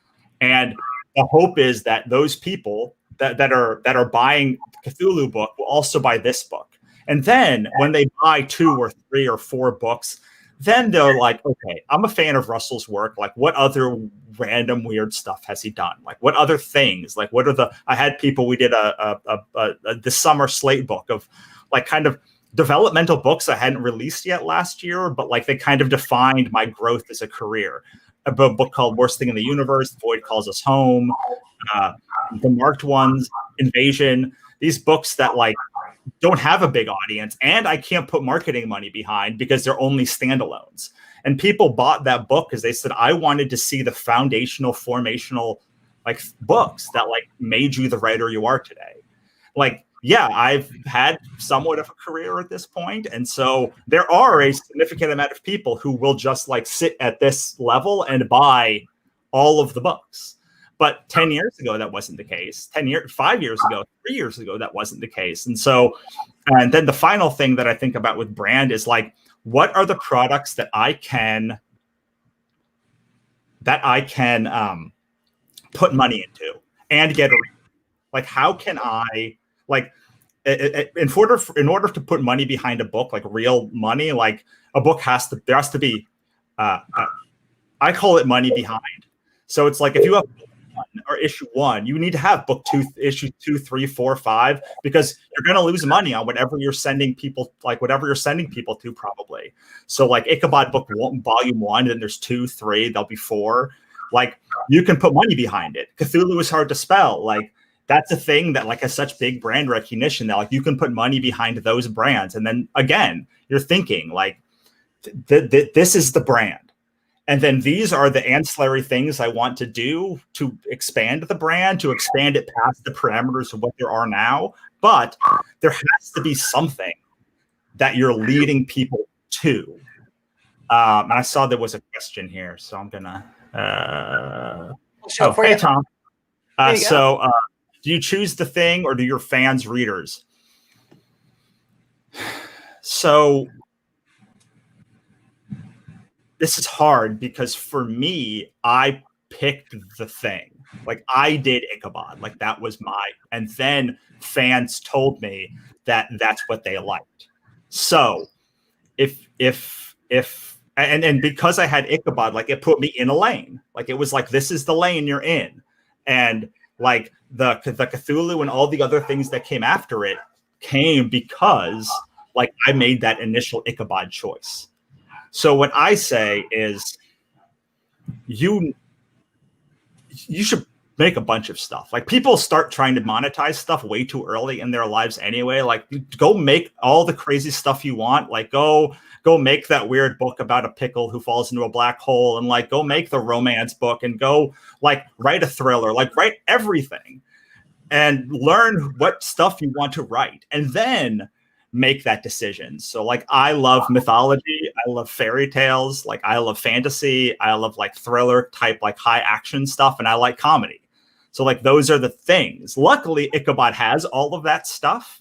And the hope is that those people that are buying Cthulhu book will also buy this book. And then when they buy 2 or 3 or 4 books, then they're like, okay, I'm a fan of Russell's work. Like, what other random weird stuff has he done? Like, what other things? Like, what are I had people, we did the summer slate book of like kind of developmental books I hadn't released yet last year, but like they kind of defined my growth as a career. A book called Worst Thing in the Universe, Void Calls Us Home, the marked ones, Invasion, these books that like don't have a big audience, and I can't put marketing money behind because they're only standalones. And people bought that book because they said, I wanted to see the foundational, formational like books that like made you the writer you are today. Like, yeah, I've had somewhat of a career at this point. And so there are a significant amount of people who will just like sit at this level and buy all of the books. But 10 years ago, that wasn't the case. 5 years ago, 3 years ago, that wasn't the case. And so, and then the final thing that I think about with brand is like, what are the products that I can put money into and get a, like, how can I, like, in order to put money behind a book, like real money, like a book there has to be, I call it money behind. So it's like, if you have or issue 1, you need to have book 2, issue 2, 3, 4, 5, because you're going to lose money on whatever you're sending people, like whatever you're sending people to probably. So like Ichabod book 1, volume 1, then there's 2, 3, there'll be 4. Like you can put money behind it. Cthulhu is hard to spell. Like that's a thing that like has such big brand recognition that like you can put money behind those brands. And then again, you're thinking like, this is the brand. And then these are the ancillary things I want to do to expand the brand, to expand it past the parameters of what there are now. But there has to be something that you're leading people to. And I saw there was a question here, so I'm gonna. Hey Tom. Do you choose the thing, or do your fans readers? So. This is hard because for me, I picked the thing. Like I did Ichabod, like that was and then fans told me that that's what they liked. So if because I had Ichabod, like it put me in a lane. Like it was like, this is the lane you're in. And like the Cthulhu and all the other things that came after it came because like I made that initial Ichabod choice. So what I say is you should make a bunch of stuff. Like people start trying to monetize stuff way too early in their lives anyway. Like go make all the crazy stuff you want. Like go make that weird book about a pickle who falls into a black hole, and like go make the romance book, and go like write a thriller, like write everything and learn what stuff you want to write, and then make that decision. So like I love mythology, I love fairy tales, like I love fantasy, I love like thriller type like high action stuff, and I like comedy. So like those are the things. Luckily Ichabod has all of that stuff.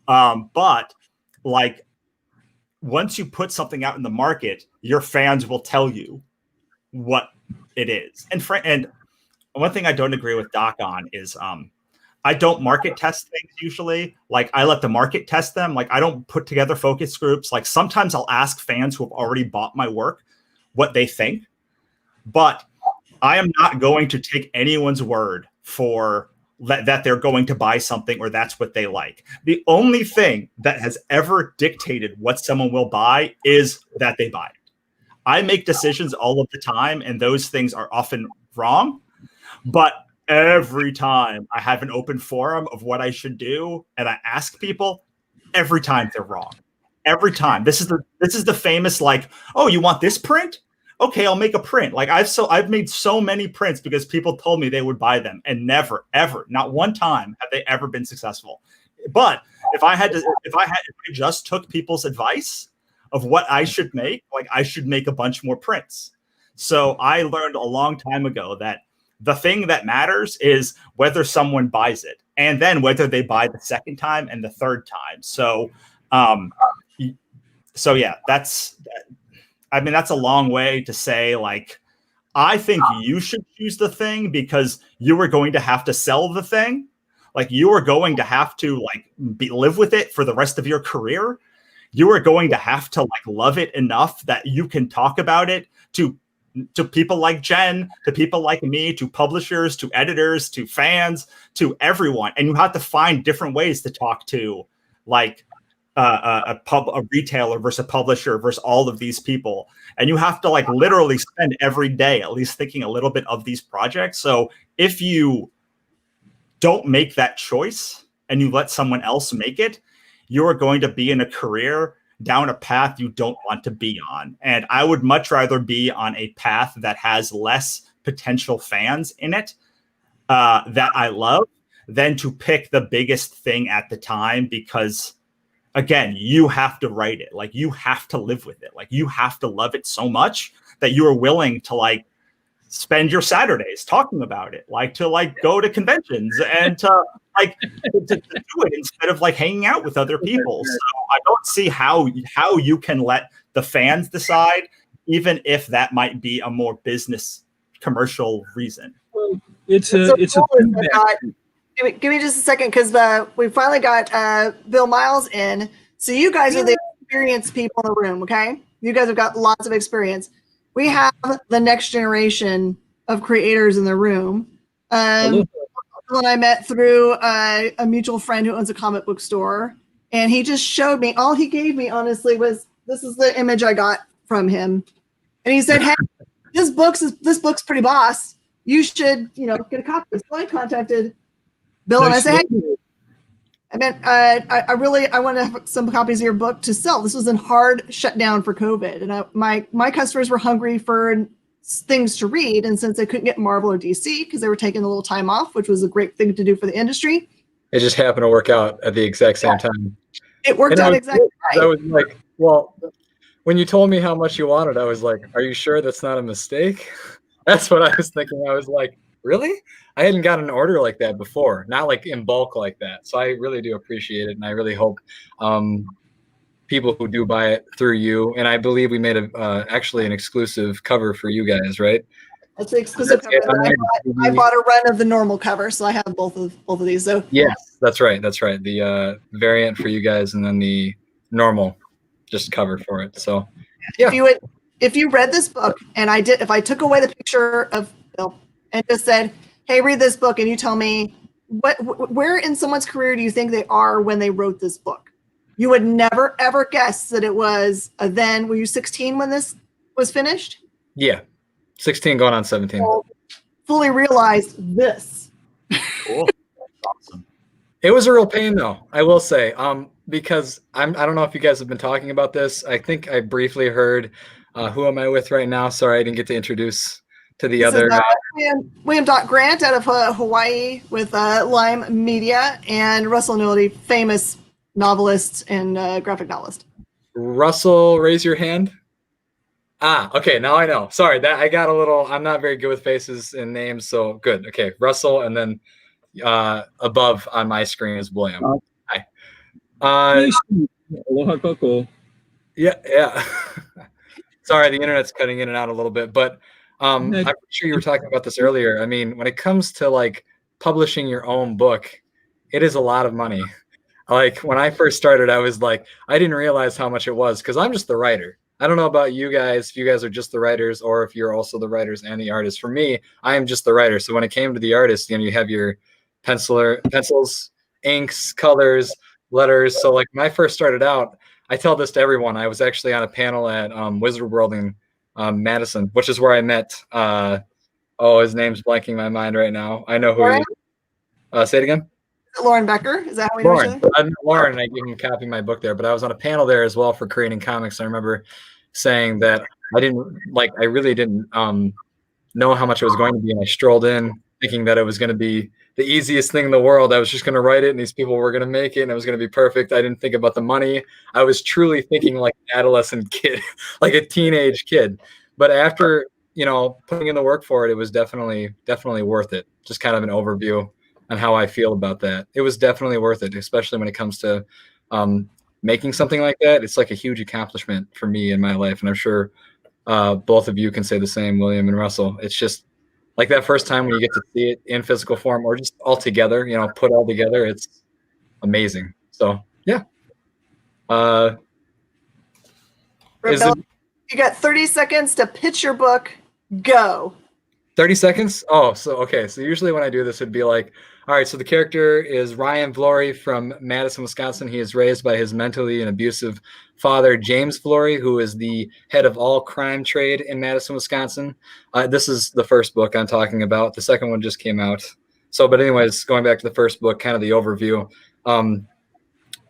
But like once you put something out in the market, your fans will tell you what it is. And one thing I don't agree with Doc on is I don't market test things usually. Like I let the market test them. Like I don't put together focus groups. Like sometimes I'll ask fans who have already bought my work what they think, but I am not going to take anyone's word for that they're going to buy something or that's what they like. The only thing that has ever dictated what someone will buy is that they buy it. I make decisions all of the time, and those things are often wrong, but every time I have an open forum of what I should do and I ask people, every time they're wrong. Every time. This is the famous like, oh, you want this print? Okay, I'll make a print. Like I've made so many prints because people told me they would buy them, and never, ever, not one time have they ever been successful. But if I just took people's advice of what I should make, like I should make a bunch more prints. So I learned a long time ago that the thing that matters is whether someone buys it, and then whether they buy the second time and the third time. So yeah, that's a long way to say, like, I think you should choose the thing because you are going to have to sell the thing. Like you are going to have to like live with it for the rest of your career. You are going to have to like love it enough that you can talk about it to people like Jen, to people like me, to publishers, to editors, to fans, to everyone. And you have to find different ways to talk to like a retailer versus a publisher versus all of these people. And you have to like literally spend every day at least thinking a little bit of these projects. So if you don't make that choice and you let someone else make it, you're going to be in a career down a path you don't want to be on. And I would much rather be on a path that has less potential fans in it that I love than to pick the biggest thing at the time, because again, you have to write it. Like you have to live with it. Like you have to love it so much that you are willing to like spend your Saturdays talking about it, like to like go to conventions and to like to do it instead of like hanging out with other people. So I don't see how you can let the fans decide, even if that might be a more business commercial reason. Well, it's a feedback. Give me just a second, because we finally got Bill Miles in. So you guys are the experienced people in the room, okay? You guys have got lots of experience. We have the next generation of creators in the room. Bill and I met through a mutual friend who owns a comic book store, and he just showed me. All he gave me, honestly, was this is the image I got from him, and he said, "Hey, this book's pretty boss. You should, get a copy." So I contacted Bill and I said, "Hey, I want to have some copies of your book to sell." This was in hard shutdown for COVID, and my customers were hungry for things to read, and since they couldn't get Marvel or DC because they were taking a little time off, which was a great thing to do for the industry, it just happened to work out at the exact same time. It worked out exactly right. I was like, well, when you told me how much you wanted, I was like, "Are you sure that's not a mistake?" That's what I was thinking. I was like, really? I hadn't gotten an order like that before, not like in bulk like that. So I really do appreciate it, and I really hope people who do buy it through you. And I believe we made actually an exclusive cover for you guys, right? That's the exclusive cover. I bought a run of the normal cover, so I have both of these. So yes, that's right. The variant for you guys, and then the normal just cover for it. So yeah. If you read this book, and if I took away the picture of Bill and just said, "Hey, read this book," and you tell me where in someone's career do you think they are when they wrote this book? You would never ever guess that it was then. Were you 16 when this was finished? Yeah, 16 going on 17. fully realized this. Cool. Awesome. It was a real pain, though, I will say, because I don't know if you guys have been talking about this. I think I briefly heard, who am I with right now? Sorry, I didn't get to introduce to the This other. is William Grant out of Hawaii with Lime Media, and Russell Nohelty, famous novelist and graphic novelist. Russell, raise your hand. Okay, now I know. Sorry, that I got a little. I'm not very good with faces and names, so good. Okay, Russell, and then above on my screen is William. Hi. Aloha Koko. Yeah. Sorry, the internet's cutting in and out a little bit, but I'm sure you were talking about this earlier. I mean, when it comes to like publishing your own book, it is a lot of money. Like when I first started, I was like, I didn't realize how much it was because I'm just the writer. I don't know about you guys, if you guys are just the writers or if you're also the writers and the artists. For me, I am just the writer. So when it came to the artist, you have your pencils, inks, colors, letters. So like when I first started out, I tell this to everyone. I was actually on a panel at Wizard World in Madison, which is where I met. His name's blanking my mind right now. I know who he is. Say it again. Lauren Becker, is that how we Lauren? Lauren, I gave him a copy of my book there, but I was on a panel there as well for creating comics. I remember saying that I really didn't know how much it was going to be, and I strolled in thinking that it was going to be the easiest thing in the world. I was just going to write it, and these people were going to make it, and it was going to be perfect. I didn't think about the money. I was truly thinking like an adolescent kid, like a teenage kid. But after putting in the work for it, it was definitely worth it. Just kind of an overview on how I feel about that. It was definitely worth it, especially when it comes to making something like that. It's like a huge accomplishment for me in my life. And I'm sure both of you can say the same, William and Russell. It's just like that first time when you get to see it in physical form or just all together, put all together, it's amazing. So, yeah. You got 30 seconds to pitch your book. Go. 30 seconds? Oh, so usually when I do this, it'd be like, all right, so the character is Ryan Vlory from Madison, Wisconsin. He is raised by his mentally and abusive father, James Vlory, who is the head of all crime trade in Madison, Wisconsin. This is the first book I'm talking about. The second one just came out. But anyways, going back to the first book, kind of the overview.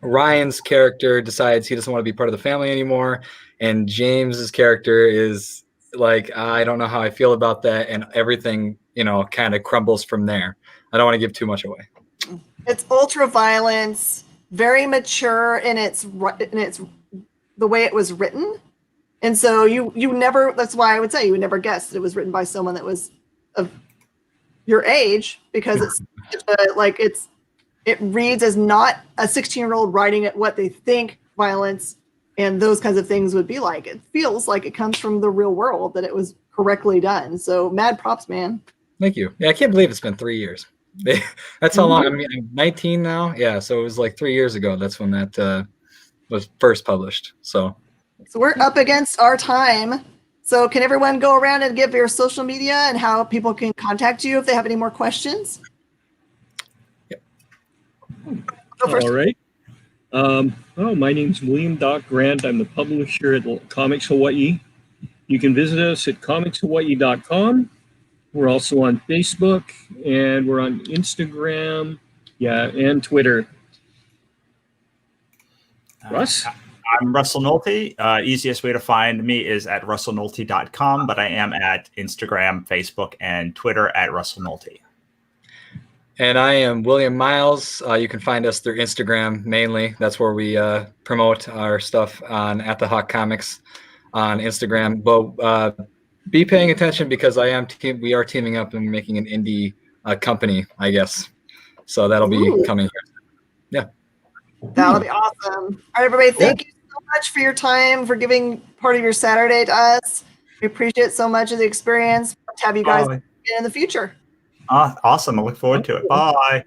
Ryan's character decides he doesn't want to be part of the family anymore. And James's character is like, I don't know how I feel about that. And everything, kind of crumbles from there. I don't want to give too much away. It's ultra violence, very mature in its the way it was written. And so you never, that's why I would say you would never guess that it was written by someone that was of your age, because it reads as not a 16-year-old writing at what they think violence and those kinds of things would be like. It feels like it comes from the real world, that it was correctly done. So mad props, man. Thank you. Yeah, I can't believe it's been 3 years. That's how long. I mean, I'm 19 now. Yeah, so it was like 3 years ago. That's when that was first published. So we're up against our time. So can everyone go around and give your social media and how people can contact you if they have any more questions? Yep. All right. My name's William Grant. I'm the publisher at Comics Hawaii. You can visit us at comicshawaii.com. We're also on Facebook, and we're on Instagram, and Twitter. Russ? I'm Russell Nohelty. Easiest way to find me is at russellnohelty.com, but I am at Instagram, Facebook, and Twitter at Russell Nohelty. And I am William Miles. You can find us through Instagram mainly. That's where we promote our stuff at the Hawk Comics on Instagram. But be paying attention because we are teaming up and making an indie company, I guess. So that'll be coming here. Yeah. That'll be awesome. All right, everybody. Thank you so much for your time, for giving part of your Saturday to us. We appreciate so much of the experience. To have you guys in the future. Awesome. I look forward to it. Bye.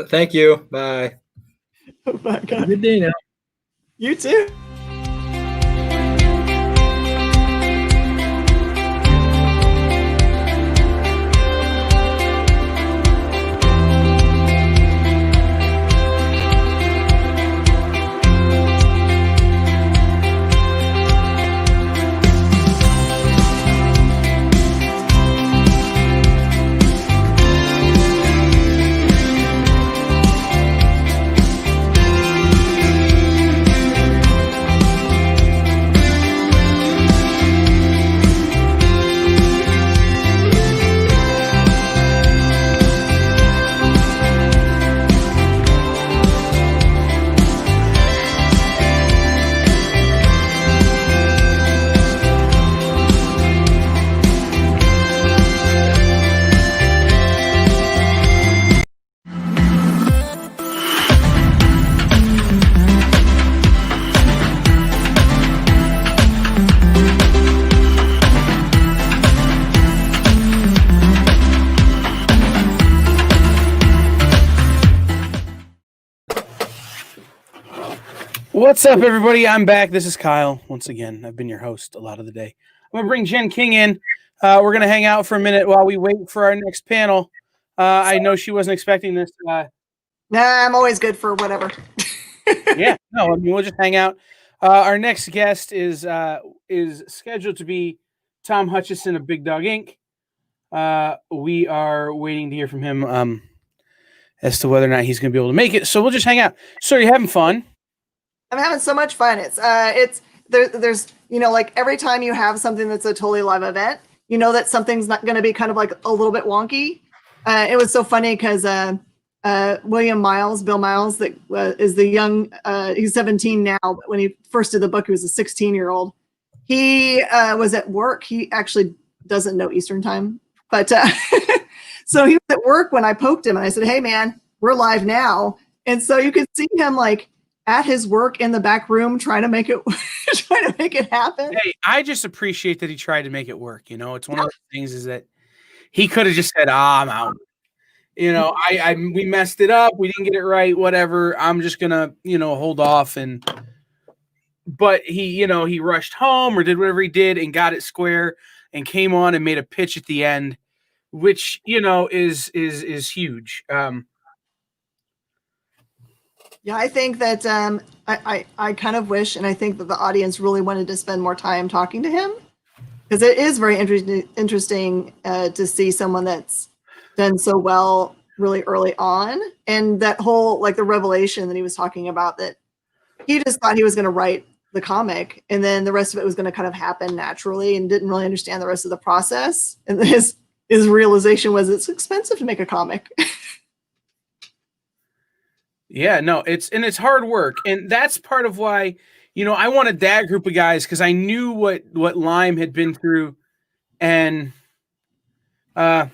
Thank you. Bye. Oh my God. Good day now. You too. What's up, everybody? I'm back. This is Kyle. Once again, I've been your host a lot of the day. I'm going to bring Jen King in. We're going to hang out for a minute while we wait for our next panel. I know she wasn't expecting this. Nah, I'm always good for whatever. Yeah, no, I mean, we'll just hang out. Our next guest is scheduled to be Tom Hutchinson of Big Dog Inc. We are waiting to hear from him as to whether or not he's going to be able to make it. So we'll just hang out. So you're having fun? I'm having so much fun. There's like every time you have something that's a totally live event, you know that something's not going to be kind of like a little bit wonky. It was so funny because Bill Miles, that is the young, he's 17 now, but when he first did the book, he was a 16-year-old. He was at work. He actually doesn't know Eastern time, but so he was at work when I poked him and I said, "Hey man, we're live now." And so you could see him like at his work in the back room trying to make it happen. Hey, I just appreciate that he tried to make it work. It's one of those things is that he could have just said, I'm out. We messed it up. We didn't get it right. Whatever. I'm just gonna, hold off. But he rushed home or did whatever he did and got it square and came on and made a pitch at the end, which is huge. Yeah, I think that I kind of wish, and I think that the audience really wanted to spend more time talking to him, because it is very interesting to see someone that's done so well really early on, and that whole like the revelation that he was talking about, that he just thought he was going to write the comic and then the rest of it was going to kind of happen naturally, and didn't really understand the rest of the process. And his realization was it's expensive to make a comic. Yeah, no, it's hard work, and that's part of why I wanted that group of guys, because I knew what Lime had been through, and I'm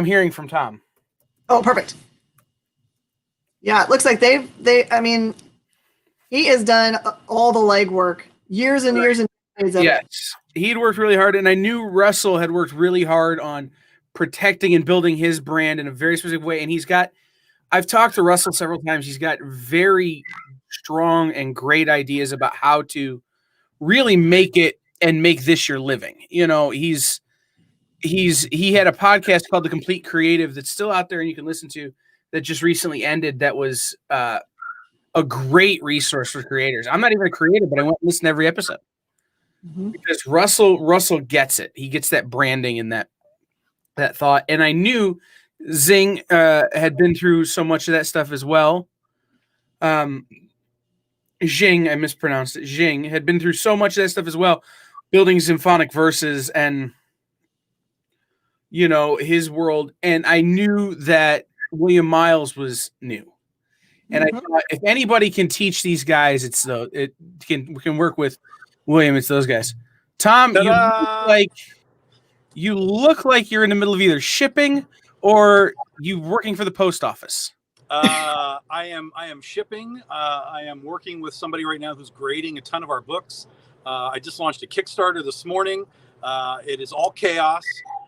hearing from Tom. Oh, perfect. Yeah, it looks like I mean, he has done all the legwork, years and years and years of it. He'd worked really hard, and I knew Russell had worked really hard on protecting and building his brand in a very specific way. And I've talked to Russell several times. He's got very strong and great ideas about how to really make it and make this your living. He had a podcast called The Complete Creative that's still out there and you can listen to, that just recently ended. That was a great resource for creators. I'm not even a creator, but I went and listen to every episode because Russell gets it. He gets that branding and that thought. And I knew Xing had been through so much of that stuff as well. Xing, I mispronounced it. Xing had been through so much of that stuff as well, building symphonic verses and, his world. And I knew that William Miles was new. And I thought, if anybody can teach these guys, we can work with William. It's those guys. Tom, you look like you're in the middle of either shipping or you working for the post office. I am shipping. I am working with somebody right now who's grading a ton of our books. I just launched a Kickstarter this morning. It is all chaos,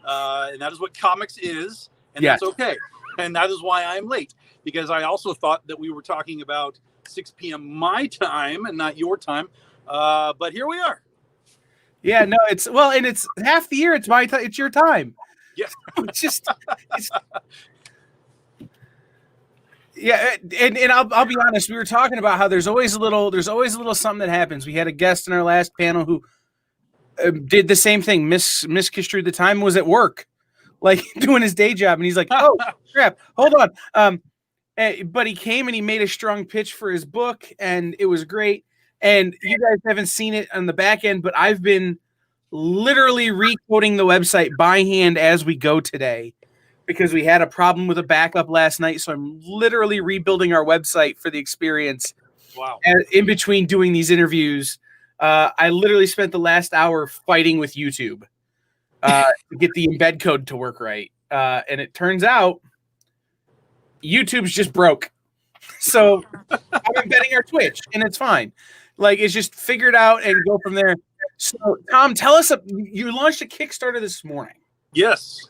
and that is what comics is, and that's okay. And that is why I'm late, because I also thought that we were talking about 6 p.m. my time and not your time. But here we are. Yeah, no, it's half the year. It's my time. It's your time. Yeah. Yeah. And I'll be honest. We were talking about how there's always a little something that happens. We had a guest in our last panel who did the same thing. Misconstrued the time, was at work, like doing his day job. And he's like, oh crap, hold on. But he came and he made a strong pitch for his book and it was great. And you guys haven't seen it on the back end, but I've been literally recoding the website by hand as we go today because we had a problem with a backup last night. So I'm literally rebuilding our website for the experience. Wow. And in between doing these interviews, I literally spent the last hour fighting with YouTube to get the embed code to work right. And it turns out YouTube's just broke. So I'm embedding our Twitch and it's fine. Like, it's just figure it out and go from there. So, Tom, tell us, you launched a Kickstarter this morning. Yes.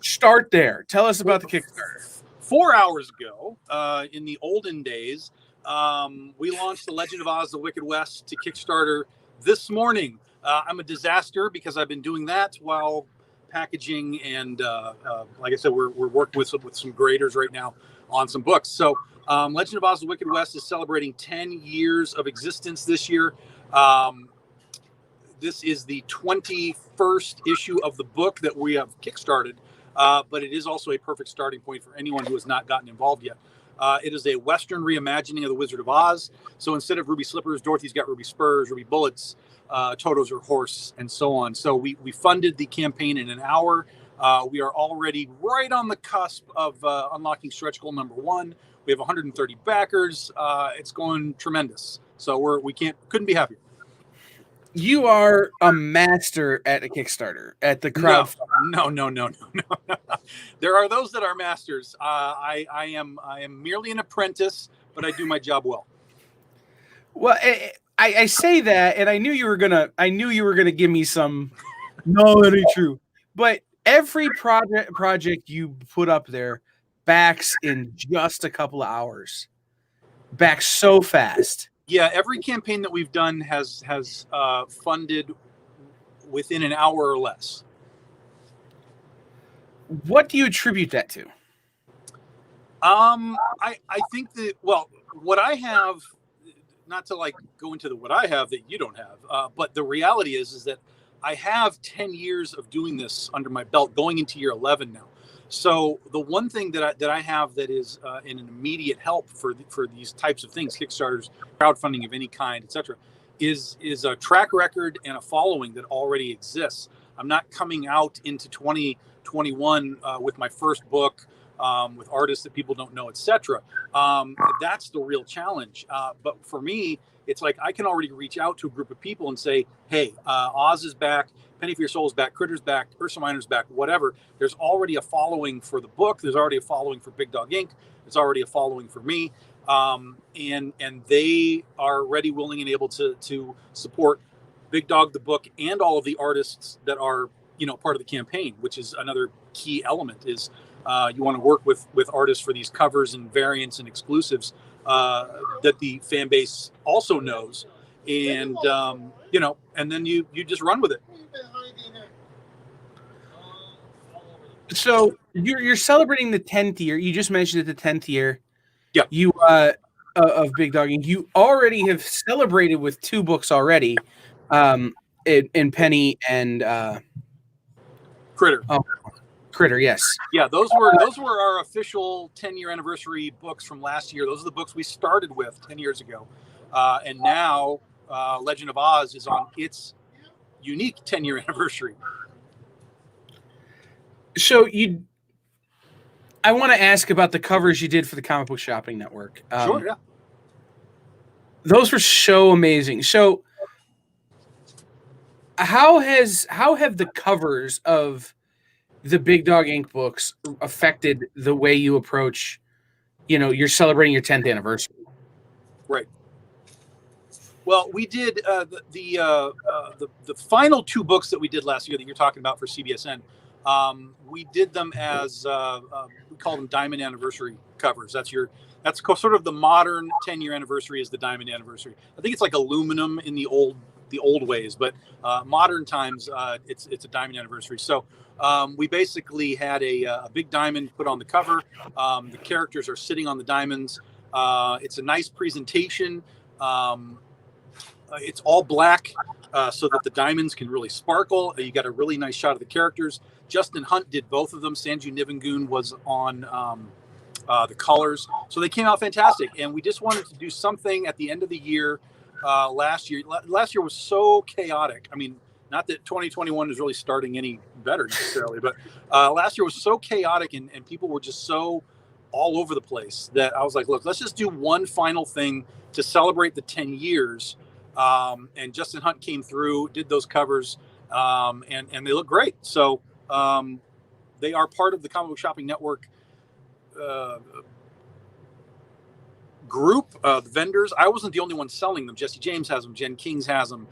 Start there. Tell us about the Kickstarter. 4 hours ago, in the olden days, we launched The Legend of Oz: The Wicked West to Kickstarter this morning. I'm a disaster because I've been doing that while packaging, and like I said, we're working with some graders right now on some books. So Legend of Oz: The Wicked West is celebrating 10 years of existence this year. This is the 21st issue of the book that we have kickstarted, but it is also a perfect starting point for anyone who has not gotten involved yet. It is a Western reimagining of The Wizard of Oz. So instead of ruby slippers, Dorothy's got ruby spurs, ruby bullets, Toto's her horse, and so on. So we funded the campaign in an hour. We are already right on the cusp of unlocking stretch goal number 1. We have 130 backers. It's going tremendous. So we couldn't be happier. You are a master at a Kickstarter, at the crowd. No. There are those that are masters. I am merely an apprentice, but I do my job well. Well, I say that, and I knew you were gonna give me some. No, that ain't true. But every project you put up there backs in just a couple of hours. Backs so fast. Yeah, every campaign that we've done has funded within an hour or less. What do you attribute that to? I think that, well, what I have, not to like go into what I have that you don't have, but the reality is that I have 10 years of doing this under my belt, going into year 11 now. So the one thing that I have that is an immediate help for these types of things, Kickstarters, crowdfunding of any kind, etc., is a track record and a following that already exists. I'm not coming out into 2021 with my first book, with artists that people don't know, etc. That's the real challenge. But for me, it's like I can already reach out to a group of people and say, hey, Oz is back, Penny for Your Soul is back, Critter's back, Ursa Minor's back, whatever. There's already a following for the book. There's already a following for Big Dog Inc. There's already a following for me. And they are ready, willing, and able to support Big Dog, the book, and all of the artists that are, part of the campaign, which is another key element is you want to work with artists for these covers and variants and exclusives that the fan base also knows. And, and then you just run with it. So you're celebrating the 10th year. You just mentioned it, the 10th year. Yeah. You of Big Dog Inc. You already have celebrated with 2 books already, in Penny and Critter. Oh, Critter, yes. Yeah, those were our official 10-year anniversary books from last year. Those are the books we started with 10 years ago, and now Legend of Oz is on its unique 10-year anniversary. So I want to ask about the covers you did for the Comic Book Shopping Network. Sure, yeah. Those were so amazing. So how have the covers of the Big Dog Inc. books affected the way you approach, you're celebrating your 10th anniversary? Right. Well, we did the final 2 books that we did last year that you're talking about for CBSN. We did them as we call them Diamond Anniversary covers. That's sort of the modern 10-year anniversary is the Diamond Anniversary. I think it's like aluminum in the old ways, but modern times it's a Diamond Anniversary. So we basically had a big diamond put on the cover. The characters are sitting on the diamonds. It's a nice presentation. It's all black so that the diamonds can really sparkle. You got a really nice shot of the characters. Justin Hunt did both of them. Sanju Nivengoon was on the colors. So they came out fantastic. And we just wanted to do something at the end of the year. Last year was so chaotic. I mean, not that 2021 is really starting any better necessarily, but last year was so chaotic and people were just so all over the place that I was like, look, let's just do one final thing to celebrate the 10 years. And Justin Hunt came through, did those covers, and they look great. So they are part of the Comic Book Shopping Network group of vendors. I wasn't the only one selling them. Jesse James has them, Jen Kings has them,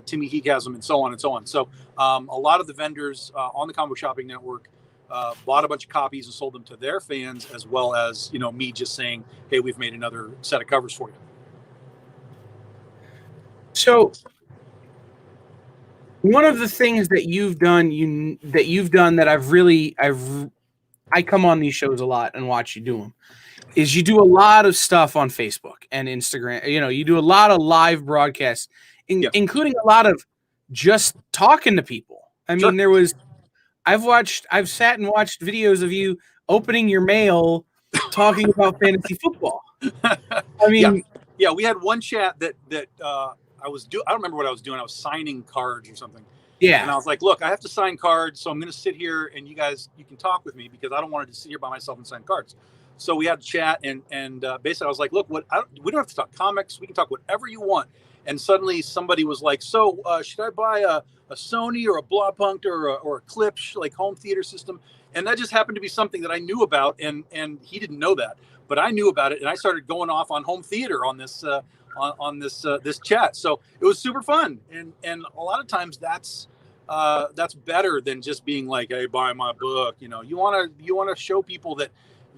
Timmy Heek has them, and so on and so on. So a lot of the vendors on the Comic Book Shopping Network bought a bunch of copies and sold them to their fans, as well as, you know, me just saying, hey, we've made another set of covers for you. So one of the things that you've done, that I come on these shows a lot and watch you do them, is you do a lot of stuff on Facebook and Instagram. You know, you do a lot of live broadcasts, including a lot of just talking to people. I mean, I've sat and watched videos of you opening your mail, talking about fantasy football. I mean, yeah, we had one chat that I don't remember what I was doing. I was signing cards or something. Yeah. And I was like, look, I have to sign cards, so I'm going to sit here and you can talk with me because I don't want to sit here by myself and sign cards. So we had a chat and basically I was like, look, we don't have to talk comics. We can talk whatever you want. And suddenly somebody was like, so should I buy a Sony or a Blaupunkt or a Klipsch, like home theater system? And that just happened to be something that I knew about. And he didn't know that, but I knew about it. And I started going off on home theater on this this chat. So it was super fun. And a lot of times that's better than just being like, hey, buy my book. You know, you want to show people that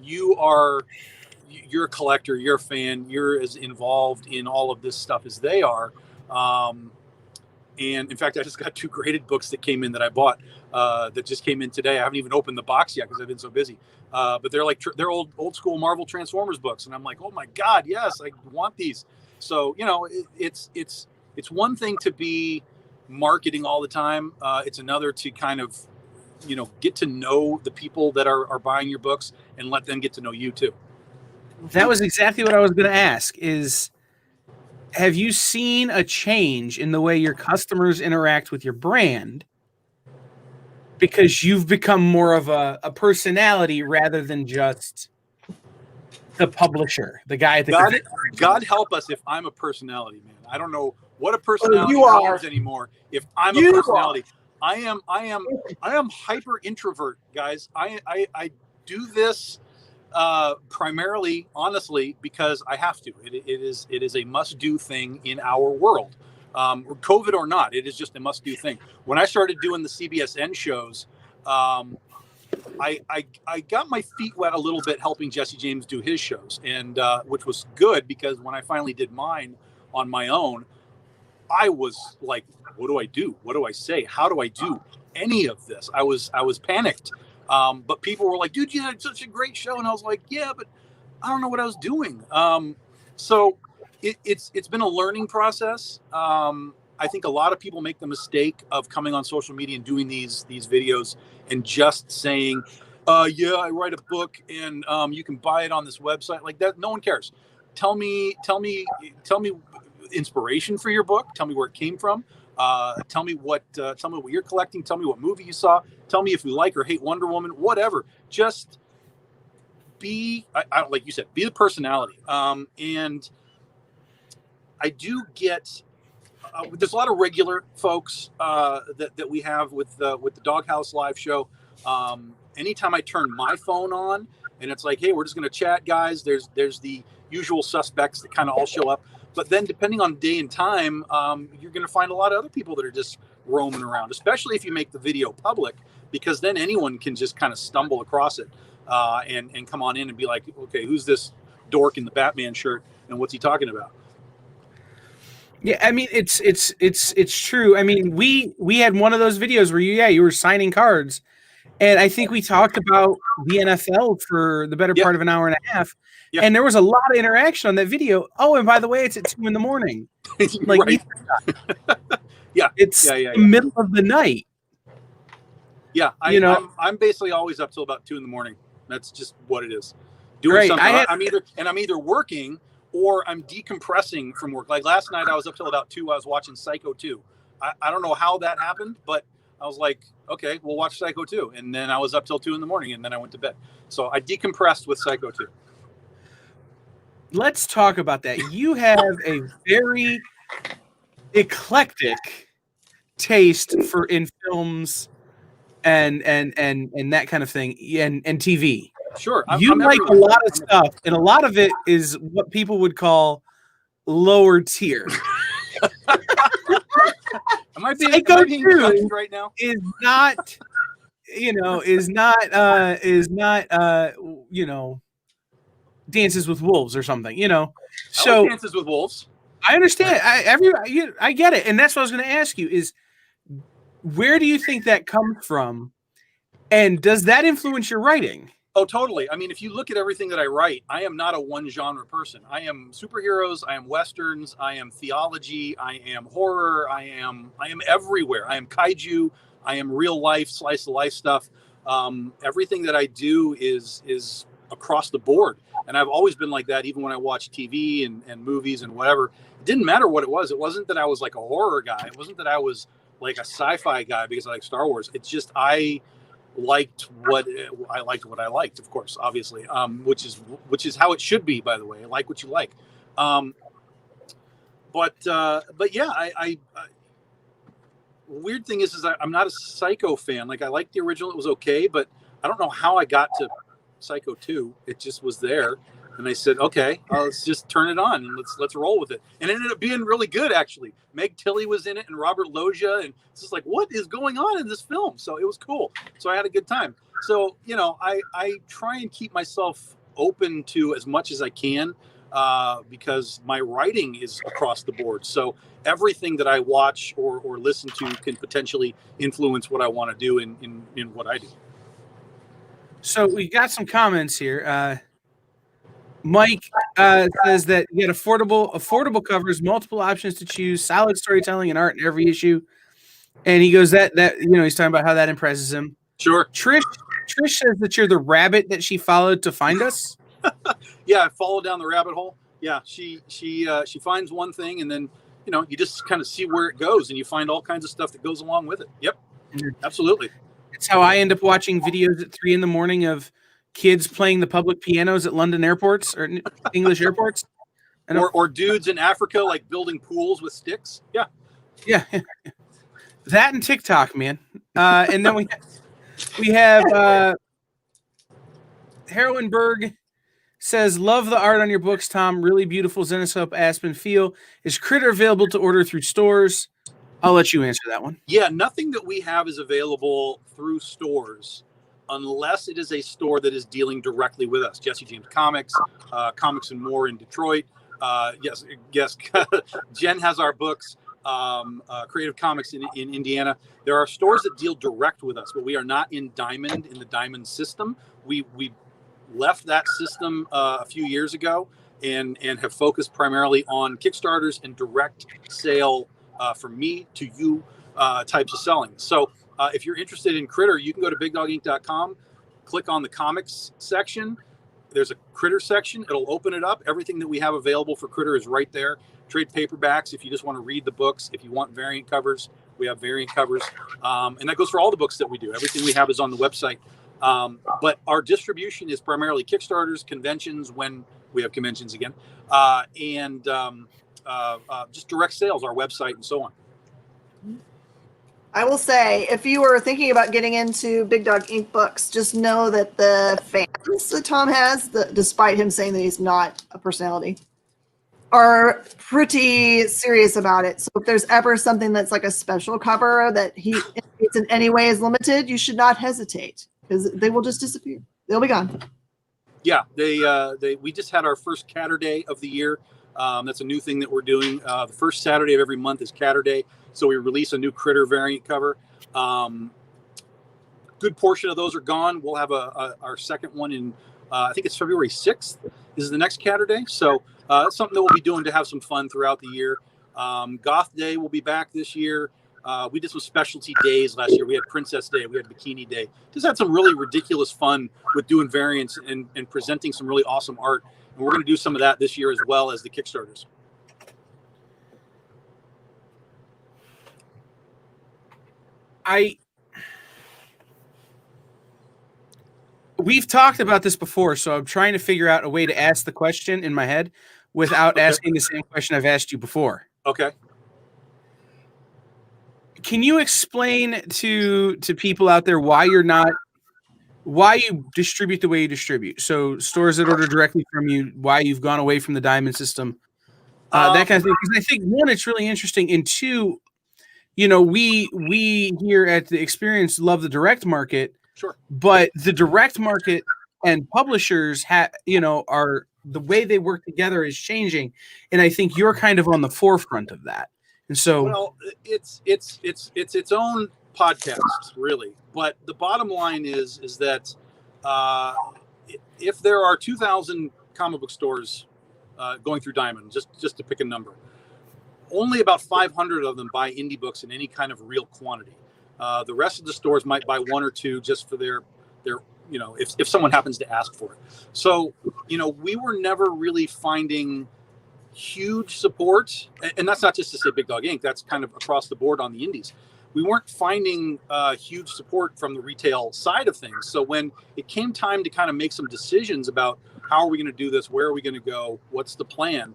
you're a collector, you're a fan, you're as involved in all of this stuff as they are. And in fact, I just got 2 graded books that came in that I bought that just came in today. I haven't even opened the box yet because I've been so busy. But they're old school Marvel Transformers books, and I'm like, oh my God, yes, I want these. So, you know, it's one thing to be marketing all the time. It's another to kind of, you know, get to know the people that are buying your books and let them get to know you too. That was exactly what I was going to ask is, have you seen a change in the way your customers interact with your brand because you've become more of a personality rather than just the publisher, the guy at the God help us if I'm a personality, man. I don't know what a personality means anymore. If I'm a personality, I am hyper introvert, guys. I do this primarily, honestly, because I have to. It is a must do thing in our world, COVID or not. It is just a must do thing. When I started doing the CBSN shows, I got my feet wet a little bit helping Jesse James do his shows, and which was good because when I finally did mine on my own, I was like, what do I do? What do I say? How do I do any of this? I was panicked. But people were like, dude, you had such a great show. And I was like, yeah, but I don't know what I was doing. So it's been a learning process. I think a lot of people make the mistake of coming on social media and doing these videos and just saying, yeah, I write a book and you can buy it on this website like that. No one cares. Tell me inspiration for your book. Tell me where it came from. Tell me what you're collecting. Tell me what movie you saw. Tell me if you like or hate Wonder Woman. Whatever. Just be, like you said, be the personality. And I do get. There's a lot of regular folks that we have with the Doghouse live show. Anytime I turn my phone on and it's like, hey, we're just going to chat, guys. There's the usual suspects that kind of all show up. But then depending on day and time, you're going to find a lot of other people that are just roaming around, especially if you make the video public, because then anyone can just kind of stumble across it and come on in and be like, okay, who's this dork in the Batman shirt and what's he talking about? Yeah, I mean, it's true. I mean, we had one of those videos where you were signing cards, and I think we talked about the NFL for the better part of an hour and a half. Yeah. And there was a lot of interaction on that video. Oh, and by the way, it's at 2 a.m. Like, it's the middle of the night. Yeah, I'm basically always up till about 2 a.m. That's just what it is. Doing something. I'm either working or I'm decompressing from work. Like last night, I was up till about 2. I was watching Psycho 2. I don't know how that happened, but I was like, okay, we'll watch Psycho 2. And then I was up till 2 a.m. and then I went to bed. So I decompressed with Psycho 2. Let's talk about that. You have a very eclectic taste in films and that kind of thing and TV. Sure. You like a lot of stuff, and a lot of it is what people would call lower tier. Am I being judged right now? Is not is not Dances with Wolves or something. I like So Dances with Wolves. I understand. I get it, and that's what I was going to ask you: is where do you think that comes from, and does that influence your writing? Oh, totally. I mean, if you look at everything that I write, I am not a one genre person. I am superheroes. I am Westerns. I am theology. I am horror. I am everywhere. I am kaiju. I am real life, slice of life stuff. Everything that I do is across the board. And I've always been like that, even when I watch TV and movies and whatever. It didn't matter what it was. It wasn't that I was like a horror guy. It wasn't that I was like a sci-fi guy because I like Star Wars. It's just I liked what I liked, of course, obviously, which is how it should be, by the way. Like what you like. But yeah, I weird thing is I'm not a Psycho fan. Like I liked the original, it was okay, but I don't know how I got to Psycho 2. It just was there, and I said, okay, let's just turn it on and let's roll with it. And it ended up being really good, actually. Meg Tilly was in it, and Robert Loggia, and it's just like, what is going on in this film? So it was cool. So I had a good time. So I try and keep myself open to as much as I can, because my writing is across the board. So everything that I watch or listen to can potentially influence what I want to do in what I do. So we got some comments here. Mike says that you get affordable covers, multiple options to choose, solid storytelling and art in every issue. And he goes that he's talking about how that impresses him. Sure. Trish says that you're the rabbit that she followed to find us. Yeah, I followed down the rabbit hole. Yeah, she finds one thing, and then you just kind of see where it goes, and you find all kinds of stuff that goes along with it. Yep, absolutely. It's how I end up watching videos at 3 a.m. of kids playing the public pianos at London airports or English airports, or dudes in Africa like building pools with sticks. Yeah. That and TikTok, man. And then we have Heroinberg says, love the art on your books, Tom. Really beautiful Zenoscope Aspen feel. Is Critter available to order through stores? I'll let you answer that one. Yeah, nothing that we have is available through stores unless it is a store that is dealing directly with us. Jesse James Comics, Comics and More in Detroit. Yes, Jen has our books. Creative Comics in Indiana. There are stores that deal direct with us, but we are not in the Diamond system. We left that system a few years ago and have focused primarily on Kickstarters and direct sale from me to you types of selling. So if you're interested in Critter, you can go to bigdoginc.com, click on the comics section. There's a Critter section. It'll open it up. Everything that we have available for Critter is right there. Trade paperbacks if you just want to read the books. If you want variant covers, we have variant covers. And that goes for all the books that we do. Everything we have is on the website. But our distribution is primarily Kickstarters, conventions when we have conventions again, and just direct sales, our website, and so on. I will say, if you were thinking about getting into Big Dog Ink books, just know that the fans that Tom has, despite him saying that he's not a personality, are pretty serious about it. So if there's ever something that's like a special cover that it's in any way is limited, you should not hesitate, because they will just disappear. They'll be gone. Yeah, we just had our first Catter Day of the year. That's a new thing that we're doing. The first Saturday of every month is Catter Day. So we release a new Critter variant cover. Good portion of those are gone. We'll have our second one in, I think it's February 6th is the next Catter Day. So that's something that we'll be doing to have some fun throughout the year. Goth Day will be back this year. We did some specialty days last year. We had Princess Day. We had Bikini Day. Just had some really ridiculous fun with doing variants and presenting some really awesome art. And we're going to do some of that this year as well as the Kickstarters. We've talked about this before, so I'm trying to figure out a way to ask the question in my head without asking the same question I've asked you before. Okay. Can you explain to people out there why you distribute the way you distribute? So stores that order directly from you, why you've gone away from the Diamond system, that kind of thing. Because I think, one, it's really interesting, and two, we here at the Experience love the direct market, Sure. But the direct market and publishers are the way they work together is changing, and I think you're kind of on the forefront of that. And so, well, it's its own podcast, really. But the bottom line is that if there are 2,000 comic book stores going through Diamond, just to pick a number, only about 500 of them buy indie books in any kind of real quantity. The rest of the stores might buy one or two just for their if someone happens to ask for it. So, we were never really finding huge support, and that's not just to say Big Dog Inc. That's kind of across the board on the indies. We weren't finding huge support from the retail side of things. So when it came time to kind of make some decisions about how are we going to do this, where are we going to go, what's the plan,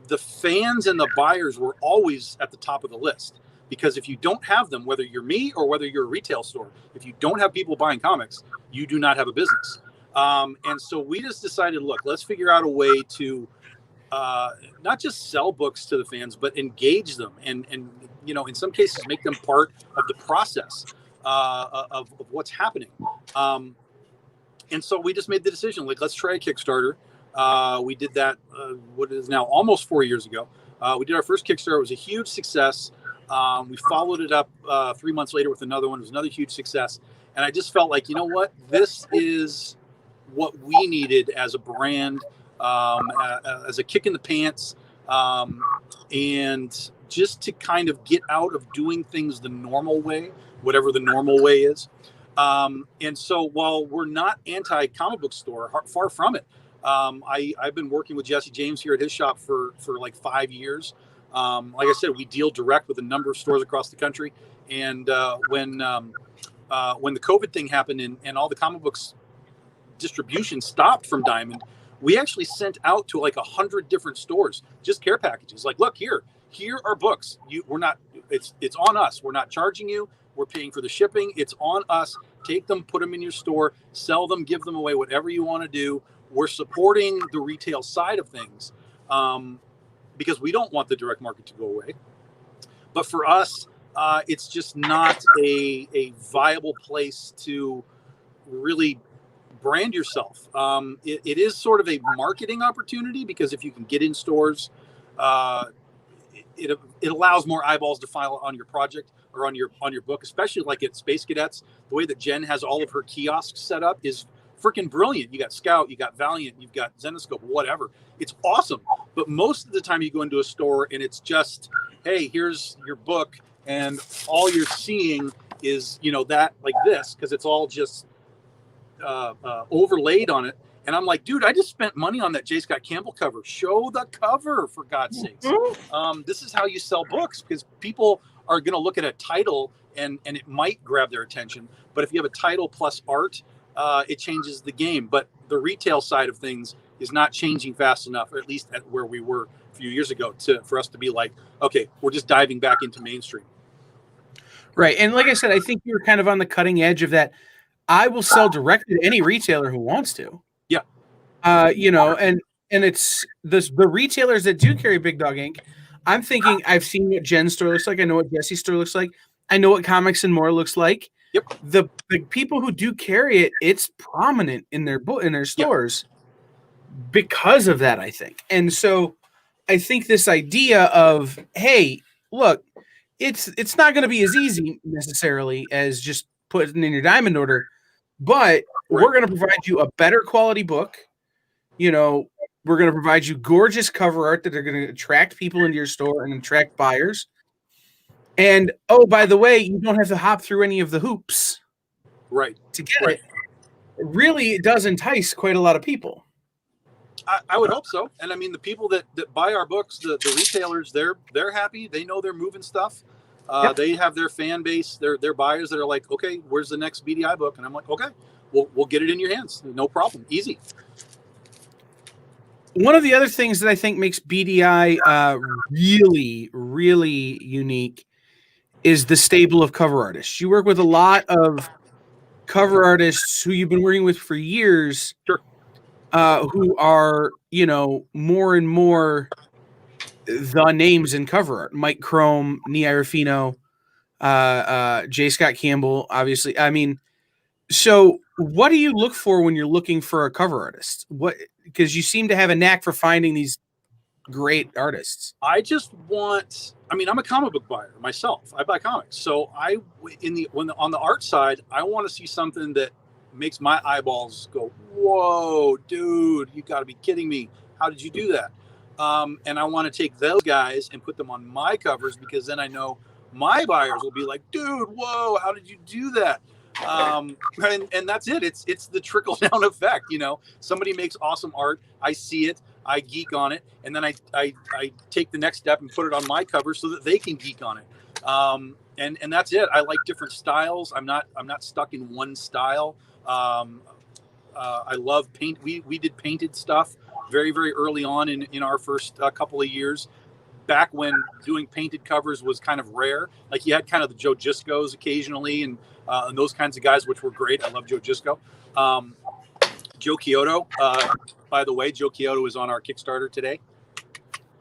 the fans and the buyers were always at the top of the list. Because if you don't have them, whether you're me or whether you're a retail store, if you don't have people buying comics, you do not have a business. And so we just decided, look, let's figure out a way to not just sell books to the fans, but engage them and in some cases make them part of the process of what's happening. And so we just made the decision, like, let's try a Kickstarter. We did that what is now almost 4 years ago. We did our first Kickstarter. It was a huge success. We followed it up 3 months later with another one. It was another huge success. And I just felt like, you know what, this is what we needed as a brand, as a kick in the pants, and just to kind of get out of doing things the normal way, whatever the normal way is. And so while we're not anti-comic book store, far from it, I've been working with Jesse James here at his shop for like 5 years. Like I said, we deal direct with a number of stores across the country. And when the COVID thing happened and all the comic books distribution stopped from Diamond, we actually sent out to like 100 different stores just care packages. Like, look, here are books. It's on us. We're not charging you. We're paying for the shipping. It's on us. Take them, put them in your store, sell them, give them away, whatever you want to do. We're supporting the retail side of things because we don't want the direct market to go away. But for us, it's just not a viable place to really brand yourself. It is sort of a marketing opportunity because if you can get in stores, it allows more eyeballs to file on your project or on your book, especially like at Space Cadets. The way that Jen has all of her kiosks set up is freaking brilliant. You got Scout, you got Valiant, you've got Zenoscope, whatever. It's awesome. But most of the time you go into a store and it's just, hey, here's your book, and all you're seeing is that like this, because it's all just overlaid on it. And I'm like, dude, I just spent money on that J. Scott Campbell cover. Show the cover, for God's sakes. This is how you sell books, because people are going to look at a title and it might grab their attention. But if you have a title plus art, it changes the game. But the retail side of things is not changing fast enough, or at least at where we were a few years ago, for us to be like, okay, we're just diving back into mainstream. Right. And like I said, I think you're kind of on the cutting edge of that. I will sell directly to any retailer who wants to. Yeah. And it's the retailers that do carry Big Dog Inc. I'm thinking I've seen what Jen's store looks like. I know what Jesse's store looks like. I know what Comics and More looks like. Yep. The people who do carry it, it's prominent in their stores because of that, I think. And so I think this idea of, hey, look, it's not going to be as easy necessarily as just putting in your Diamond order, but we're going to provide you a better quality book. We're going to provide you gorgeous cover art that are going to attract people into your store and attract buyers. And, oh, by the way, you don't have to hop through any of the hoops to get it. Really, it does entice quite a lot of people. I would hope so. And I mean, the people that buy our books, the retailers, they're happy. They know they're moving stuff. They have their fan base, their buyers that are like, okay, where's the next BDI book? And I'm like, okay, we'll get it in your hands. No problem. Easy. One of the other things that I think makes BDI really, really unique is the stable of cover artists. You work with a lot of cover artists who you've been working with for years, sure, who are, more and more the names in cover art. Mike Crome, Nia Ruffino, J. Scott Campbell, obviously. I mean, So, what do you look for when you're looking for a cover artist? What, because you seem to have a knack for finding these great artists. I just want. I mean, I'm a comic book buyer myself. I buy comics, so on the art side, I want to see something that makes my eyeballs go, "Whoa, dude! You got to be kidding me! How did you do that?" And I want to take those guys and put them on my covers, because then I know my buyers will be like, "Dude, whoa! How did you do that?" And that's it. It's the trickle down effect. You know, somebody makes awesome art. I see it. I geek on it, and then I take the next step and put it on my cover so that they can geek on it. And that's it. I like different styles. I'm not stuck in one style. I love paint. We did painted stuff very, very early on in our first couple of years, back when doing painted covers was kind of rare. Like, you had kind of the Joe Giscos occasionally, and those kinds of guys, which were great. I love Joe Gisco. Joe Chiodo, by the way, Joe Chiodo is on our Kickstarter today.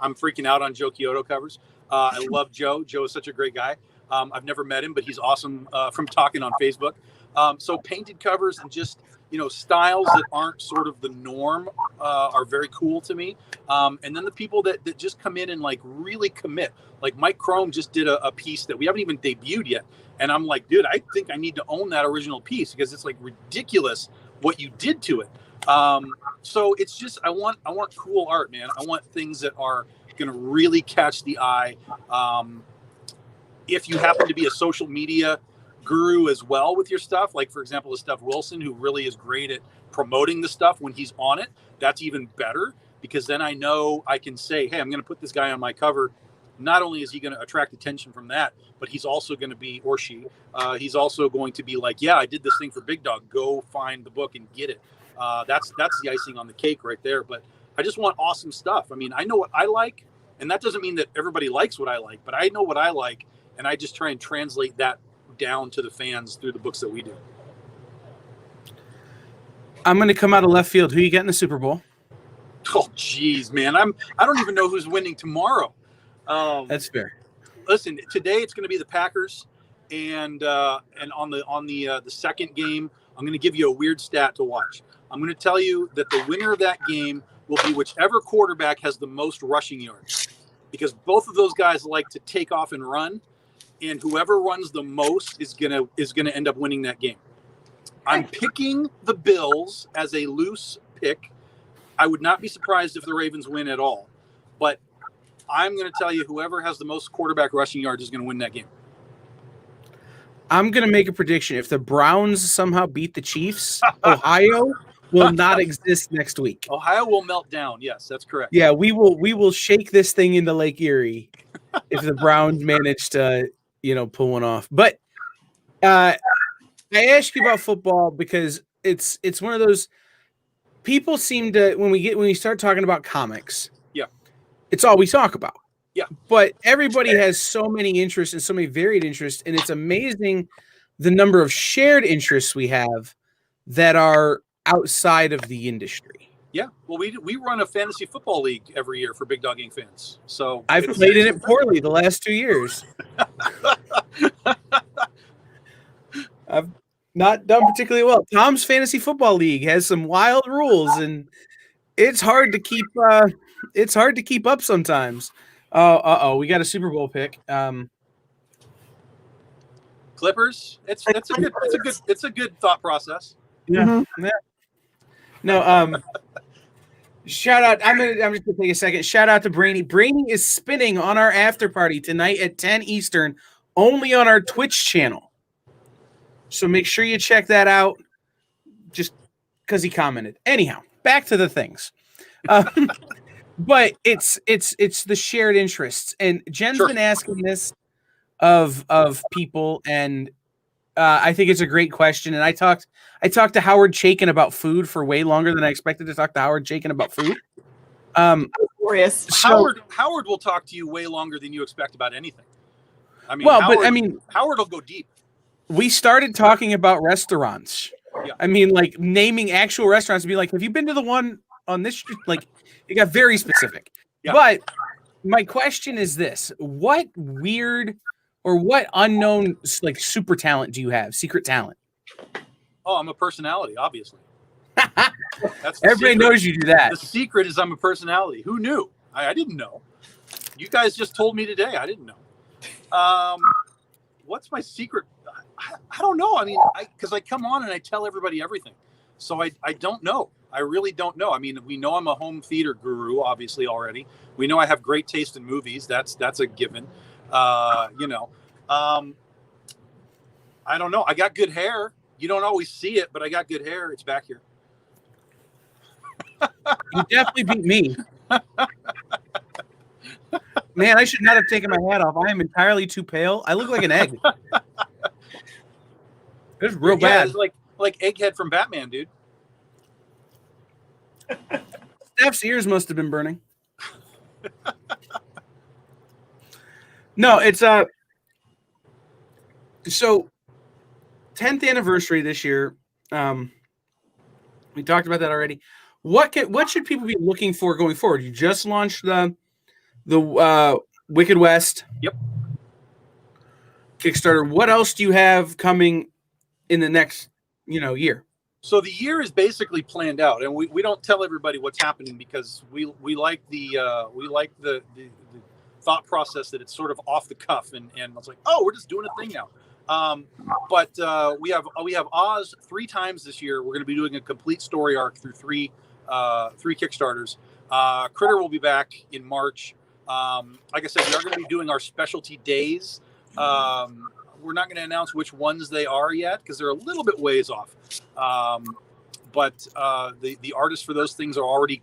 I'm freaking out on Joe Chiodo covers. I love Joe. Joe is such a great guy. I've never met him, but he's awesome from talking on Facebook. So painted covers and just, you know, styles that aren't sort of the norm are very cool to me. And then the people that just come in and like really commit. Like Mike Crome just did a piece that we haven't even debuted yet. And I'm like, dude, I think I need to own that original piece, because it's like ridiculous what you did to it. So it's just, I want cool art, man. I want things that are going to really catch the eye. If you happen to be a social media guru as well with your stuff, like for example, the Steph Wilson, who really is great at promoting the stuff when he's on it, that's even better, because then I know I can say, hey, I'm going to put this guy on my cover. Not only is he going to attract attention from that, but he's also going to be, or she, he's also going to be like, yeah, I did this thing for Big Dog. Go find the book and get it. That's the icing on the cake right there. But I just want awesome stuff. I mean, I know what I like, and that doesn't mean that everybody likes what I like, but I know what I like, and I just try and translate that down to the fans through the books that we do. I'm going to come out of left field. Who you got in the Super Bowl? Oh, geez, man. I don't even know who's winning tomorrow. That's fair. Listen, today it's going to be the Packers, and on the second game, I'm going to give you a weird stat to watch. I'm going to tell you that the winner of that game will be whichever quarterback has the most rushing yards, because both of those guys like to take off and run, and whoever runs the most is gonna end up winning that game. I'm picking the Bills as a loose pick. I would not be surprised if the Ravens win at all, but I'm going to tell you whoever has the most quarterback rushing yards is going to win that game. I'm going to make a prediction. If the Browns somehow beat the Chiefs, Ohio will not exist next week. Ohio will melt down. Yes, that's correct. Yeah, we will shake this thing into Lake Erie if the Browns manage to, pull one off. But I ask you about football because it's one of those people seem to, when we start talking about comics, it's all we talk about. Yeah. But everybody has so many interests and so many varied interests, and it's amazing the number of shared interests we have that are outside of the industry. Yeah. Well, we run a fantasy football league every year for Big Dog Inc. fans. So I've played in it poorly the last 2 years. I've not done particularly well. Tom's fantasy football league has some wild rules, and it's hard to keep. It's hard to keep up sometimes. We got a Super Bowl pick. Clippers. It's a good thought process. Yeah. Mm-hmm. Yeah. No. Shout out. I'm just gonna take a second. Shout out to Brainy. Brainy is spinning on our after party tonight at 10 Eastern, only on our Twitch channel. So make sure you check that out. Just because he commented. Anyhow, back to the things. But it's the shared interests, and Jen's been asking this of people, and I think it's a great question. And I talked to Howard Chaykin about food for way longer than I expected to talk to Howard Chaykin about food. Glorious. Howard will talk to you way longer than you expect about anything. I mean, Howard will go deep. We started talking about restaurants. Yeah. I mean, like naming actual restaurants and be like, have you been to the one on this street? Like, it got very specific. Yeah. But my question is this: what weird or what unknown like super talent do you have? Secret talent? Oh, I'm a personality, obviously. That's Everybody knows you do that. The secret is I'm a personality. Who knew? I didn't know. You guys just told me today. I didn't know. What's my secret? I don't know. I mean, because I come on and I tell everybody everything. So I don't know. I really don't know. I mean, we know I'm a home theater guru, obviously, already. We know I have great taste in movies. That's a given. You know, I don't know. I got good hair. You don't always see it, but I got good hair. It's back here. You definitely beat me. Man, I should not have taken my hat off. I am entirely too pale. I look like an egg. It's real bad. It's like Egghead from Batman, dude. Steph's ears must have been burning. No, it's so 10th anniversary this year. We talked about that already. What should people be looking for going forward? You just launched the Wicked West. Yep. Kickstarter. What else do you have coming in the next year? So the year is basically planned out, and we don't tell everybody what's happening because we like the thought process that it's sort of off the cuff, and it's like, oh, we're just doing a thing now. But we have Oz 3 times this year. We're going to be doing a complete story arc through three Kickstarters. Critter will be back in March. Like I said, we are going to be doing our specialty days. We're not going to announce which ones they are yet because they're a little bit ways off. But the artists for those things are already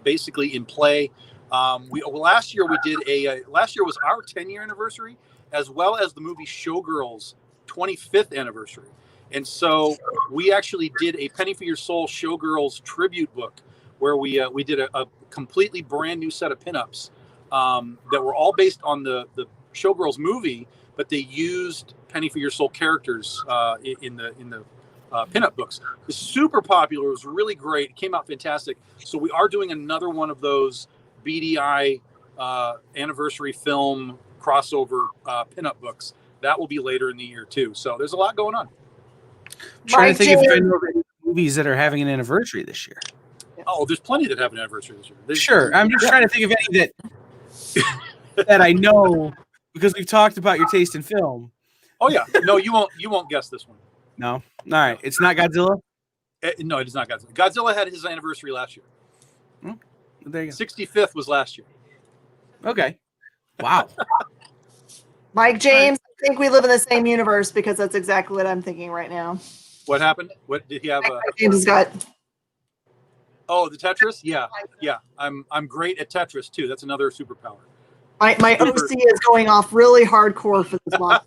basically in play. Last year was our 10-year anniversary, as well as the movie Showgirls 25th anniversary. And so we actually did a Penny for Your Soul Showgirls tribute book where we did a completely brand new set of pinups that were all based on the Showgirls movie, but they used Penny for Your Soul characters in the pinup books. It was super popular. It was really great. It came out fantastic. So we are doing another one of those BDI anniversary film crossover pinup books. That will be later in the year too. So there's a lot going on. Trying to think if I know of any movies that are having an anniversary this year. Oh, there's plenty that have an anniversary this year. Sure. I'm just trying to think of any that I know because we've talked about your taste in film. Oh yeah. No, you won't guess this one. No. All right. It's not Godzilla? No, it is not Godzilla. Godzilla had his anniversary last year. Oh, there you go. 65th was last year. Okay. Wow. Mike James, I think we live in the same universe because that's exactly what I'm thinking right now. What happened? What did he have? Mike James has got. Oh, the Tetris? Yeah. I'm great at Tetris too. That's another superpower. My OC is going off really hardcore for this month.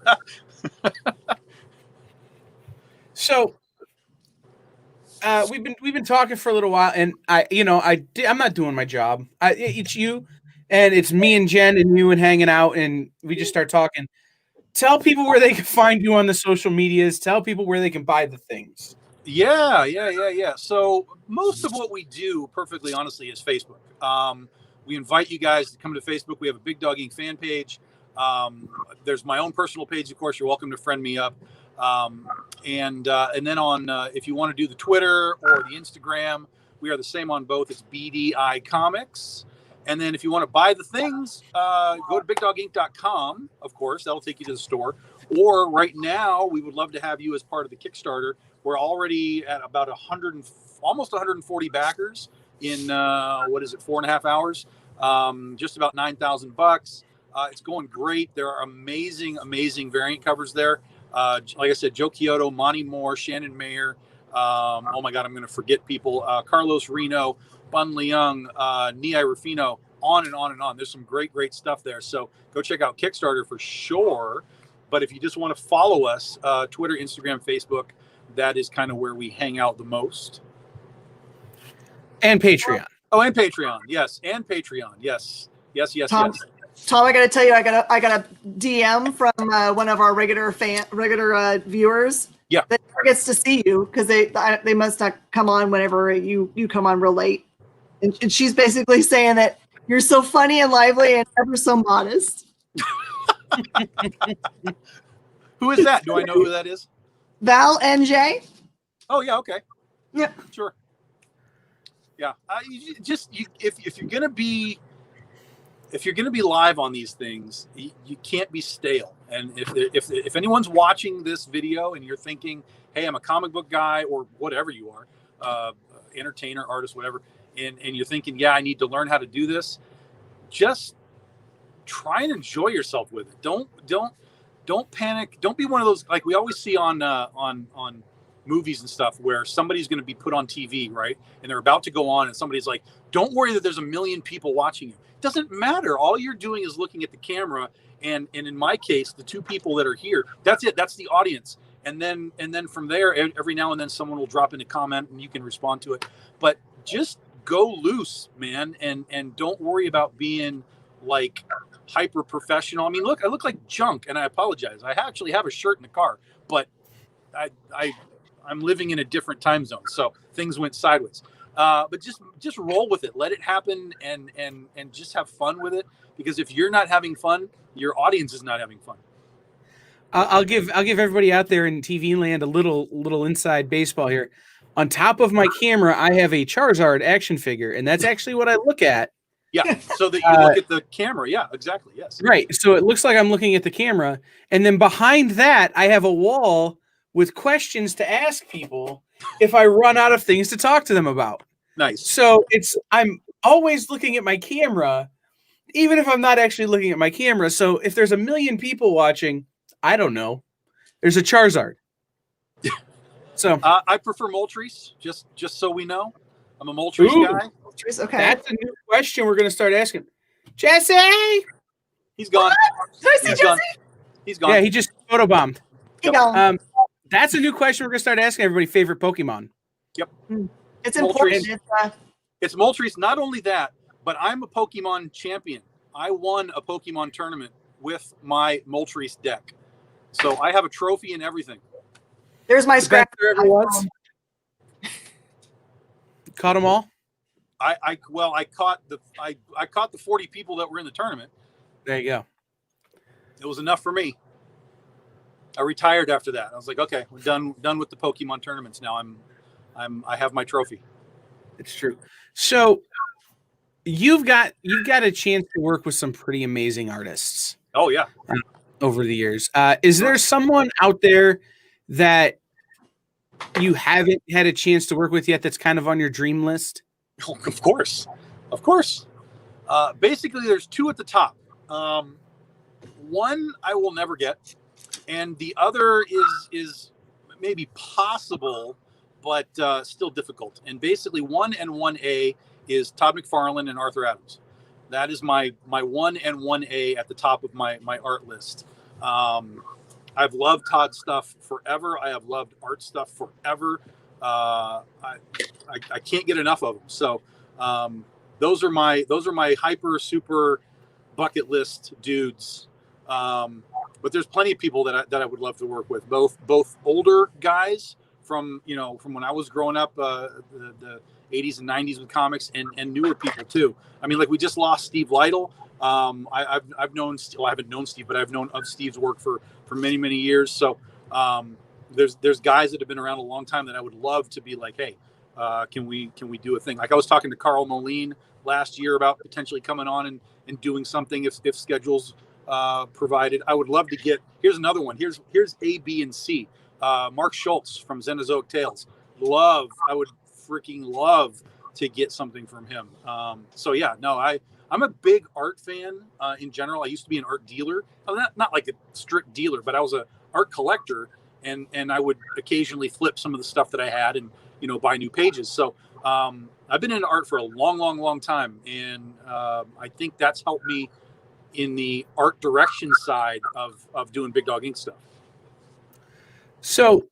So we've been talking for a little while, and I'm not doing my job. It's you, and it's me and Jen and you and hanging out, and we just start talking. Tell people where they can find you on the social medias. Tell people where they can buy the things. Yeah. So most of what we do, perfectly honestly, is Facebook. We invite you guys to come to Facebook. We have a Big Dog Inc. fan page. There's my own personal page, of course. You're welcome to friend me up. And then on if you want to do the Twitter or the Instagram, we are the same on both. It's BDI Comics. And then if you want to buy the things, go to bigdoginc.com, of course. That'll take you to the store. Or right now, we would love to have you as part of the Kickstarter. We're already at about almost 140 backers in 4.5 hours. Just about $9,000. It's going great. There are amazing variant covers there. Like I said, Joe Chiodo, Monty Moore, Shannon Mayer. Oh my God, I'm going to forget people. Carlos Reno, Bun Leung, Nia Rufino, on and on and on. There's some great stuff there. So go check out Kickstarter for sure. But if you just want to follow us, Twitter, Instagram, Facebook, that is kind of where we hang out the most. And Patreon. Oh, and Patreon. Yes. And Patreon. Yes. Tom, I got to tell you, I got a DM from one of our regular viewers. Yeah. That never gets to see you because they must not come on whenever you come on real late. And she's basically saying that you're so funny and lively and ever so modest. Who is that? Do I know who that is? Val NJ. Oh yeah, okay. Yeah. Sure. Yeah. If you're gonna be live on these things, you can't be stale. And if anyone's watching this video and you're thinking, hey, I'm a comic book guy or whatever you are, entertainer, artist, whatever, and you're thinking, yeah, I need to learn how to do this, just try and enjoy yourself with it. Don't panic. Don't be one of those, like we always see on movies and stuff, where somebody's going to be put on TV, right? And they're about to go on, and somebody's like, don't worry that there's a million people watching you. It doesn't matter. All you're doing is looking at the camera. And in my case, the two people that are here, that's it. That's the audience. And then from there, every now and then someone will drop in a comment and you can respond to it. But just go loose, man. And don't worry about being like hyper professional. I mean, look, I look like junk, and I apologize. I actually have a shirt in the car, but I'm living in a different time zone, so things went sideways. But just roll with it, let it happen, and just have fun with it. Because if you're not having fun, your audience is not having fun. I'll give everybody out there in TV land a little inside baseball here. On top of my camera, I have a Charizard action figure, and that's actually what I look at. Yeah, so that you look at the camera. Yeah, exactly. Yes. Right. So it looks like I'm looking at the camera, and then behind that, I have a wall with questions to ask people if I run out of things to talk to them about. Nice. So I'm always looking at my camera, even if I'm not actually looking at my camera. So if there's a million people watching, I don't know. There's a Charizard. So I prefer Moltres, just so we know. I'm a Moltres guy. Okay. That's a new question we're going to start asking. Jesse! He's gone. Did I see He's Jesse? gone. He's gone. Yeah, he just photobombed. He gone. That's a new question we're going to start asking everybody. Favorite Pokemon? Yep. It's important. It's Moltres. Not only that, but I'm a Pokemon champion. I won a Pokemon tournament with my Moltres deck. So I have a trophy and everything. There's my scrap. There ever was. Caught them all? I caught the 40 people that were in the tournament. There you go. It was enough for me. I retired after that. I was like, okay, we're done with the Pokemon tournaments now. I have my trophy. It's true. So you've got a chance to work with some pretty amazing artists. Oh yeah. Over the years. Is there someone out there that you haven't had a chance to work with yet that's kind of on your dream list? Oh, of course. Basically, there's two at the top. One I will never get, and the other is maybe possible, but still difficult. And basically, 1 and 1A is Todd McFarlane and Arthur Adams. That is my 1 and 1A at the top of my art list. I've loved Todd's stuff forever. I have loved art stuff forever. I can't get enough of them. So those are my hyper super bucket list dudes. But there's plenty of people that I would love to work with. Both older guys from when I was growing up, the 80s and 90s with comics, and newer people too. I mean, like we just lost Steve Lytle. I've known, well, I haven't known Steve, but I've known of Steve's work for many years. So there's guys that have been around a long time that I would love to be like, hey, can we do a thing? Like I was talking to Carl Moline last year about potentially coming on and doing something if schedules provided. I would love to get. Here's another one. Here's A, B, and C. Mark Schultz from Xenozoic Tales. I would freaking love to get something from him. So yeah, no, I'm a big art fan in general. I used to be an art dealer. Not like a strict dealer, but I was an art collector, and I would occasionally flip some of the stuff that I had and buy new pages. So I've been into art for a long time, and I think that's helped me in the art direction side of doing Big Dog Ink stuff. So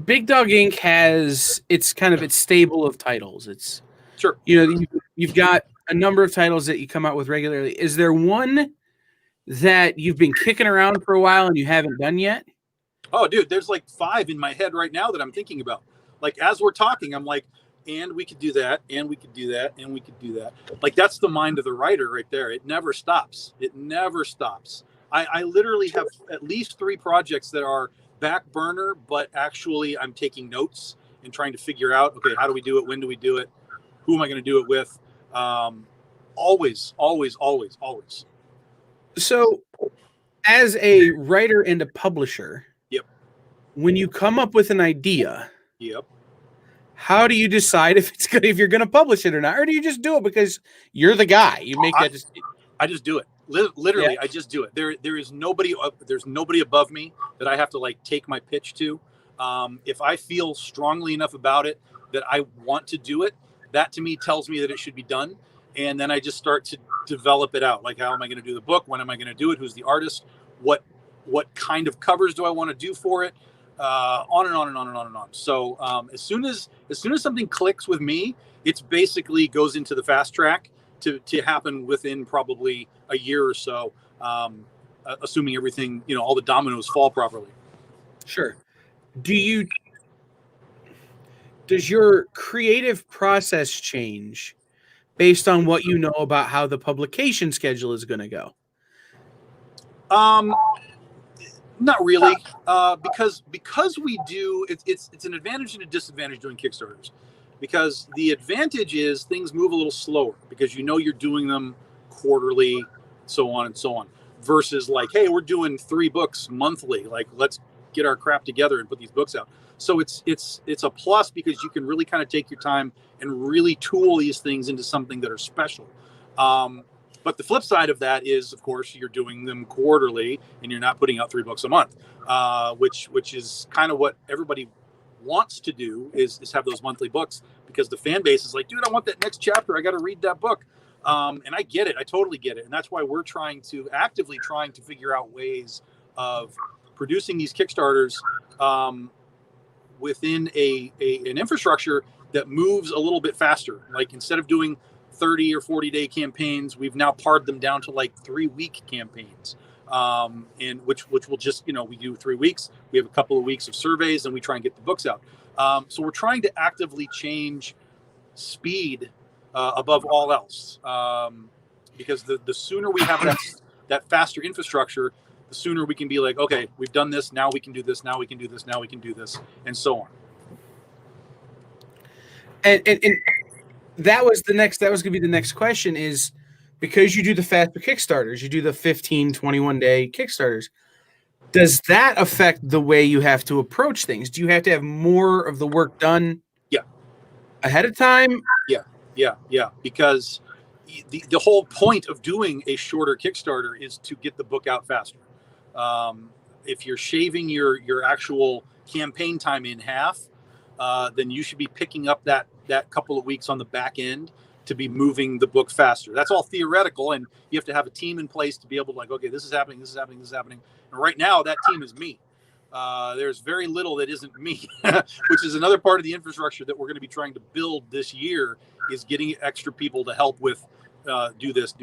Big Dog Ink has its stable of titles. It's sure. You've got a number of titles that you come out with regularly. Is there one that you've been kicking around for a while and you haven't done yet? Oh, dude, there's like 5 in my head right now that I'm thinking about. Like as we're talking, I'm like, and we could do that, and we could do that, and we could do that. Like that's the mind of the writer right there. It never stops. I literally have at least 3 projects that are back burner, but actually I'm taking notes and trying to figure out, okay, how do we do it? When do we do it? Who am I going to do it with? Always. So, as a writer and a publisher, Yep. when you come up with an idea, Yep. how do you decide if it's good, if you're going to publish it or not, or do you just do it because you're the guy? You make that. I just do it. Literally, Yeah. I just do it. There is nobody. There's nobody above me that I have to like take my pitch to. If I feel strongly enough about it that I want to do it, that to me tells me that it should be done. And then I just start to develop it out. Like, how am I going to do the book? When am I going to do it? Who's the artist? What kind of covers do I want to do for it? On and on and on and on and on. So as soon as something clicks with me, it's basically goes into the fast track to happen within probably a year or so, assuming everything, all the dominoes fall properly. Sure. Does your creative process change based on what you know about how the publication schedule is going to go? Not really, because we do. It's an advantage and a disadvantage doing Kickstarters, because the advantage is things move a little slower because you're doing them quarterly, so on and so on, versus like, hey, we're doing 3 books monthly. Like, let's get our crap together and put these books out. So it's a plus because you can really kind of take your time and really tool these things into something that are special. But the flip side of that is, of course, you're doing them quarterly and you're not putting out 3 books a month, which is kind of what everybody wants to do is have those monthly books, because the fan base is like, dude, I want that next chapter. I got to read that book. And I get it. I totally get it. And that's why we're actively trying to figure out ways of producing these Kickstarters within an infrastructure that moves a little bit faster. Like, instead of doing 30 or 40-day campaigns, we've now pared them down to like 3-week campaigns, and which will just, we do 3 weeks. We have a couple of weeks of surveys and we try and get the books out. So we're trying to actively change speed above all else, because the sooner we have that faster infrastructure, the sooner we can be like, okay, we've done this, now we can do this, now we can do this, now we can do this, and so on. And that was going to be the next question, is because you do the faster Kickstarters, you do the 15, 21-day Kickstarters, does that affect the way you have to approach things? Do you have to have more of the work done ahead of time? Yeah, because the whole point of doing a shorter Kickstarter is to get the book out faster. If you're shaving your actual campaign time in half, then you should be picking up that couple of weeks on the back end to be moving the book faster. That's all theoretical, and you have to have a team in place to be able to, like, okay, this is happening. And right now, that team is me. There's very little that isn't me, which is another part of the infrastructure that we're going to be trying to build this year, is getting extra people to help with do this,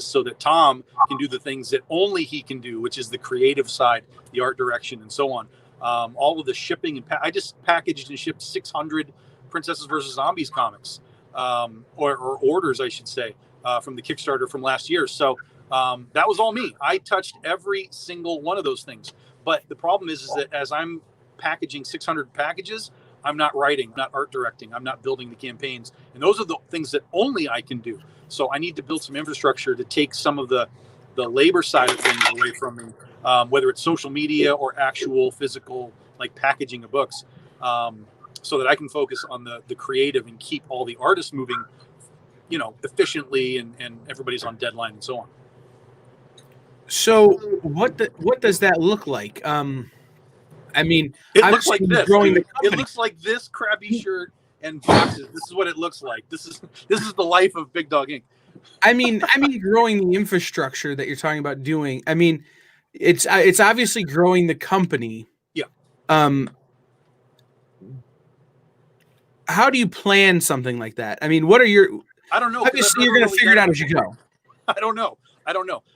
so that Tom can do the things that only he can do, which is the creative side, the art direction, and so on. All of the shipping and I just packaged and shipped 600 Princesses vs. Zombies comics, or orders, I should say, from the Kickstarter from last year. So that was all me. I touched every single one of those things. But the problem is that as I'm packaging 600 packages, I'm not writing, not art directing, I'm not building the campaigns. And those are the things that only I can do. So I need to build some infrastructure to take some of the labor side of things away from me, whether it's social media or actual physical, like packaging of books, so that I can focus on the creative and keep all the artists moving, efficiently, and everybody's on deadline and so on. So what does that look like? I mean, it looks like this. It looks like this crappy shirt and boxes. This is what it looks like. This is the life of Big Dog Inc. I mean, growing the infrastructure that you're talking about doing. I mean, it's obviously growing the company. Yeah. How do you plan something like that? I mean, what are your? I don't know. Obviously, you're going to figure it out as you go. I don't know.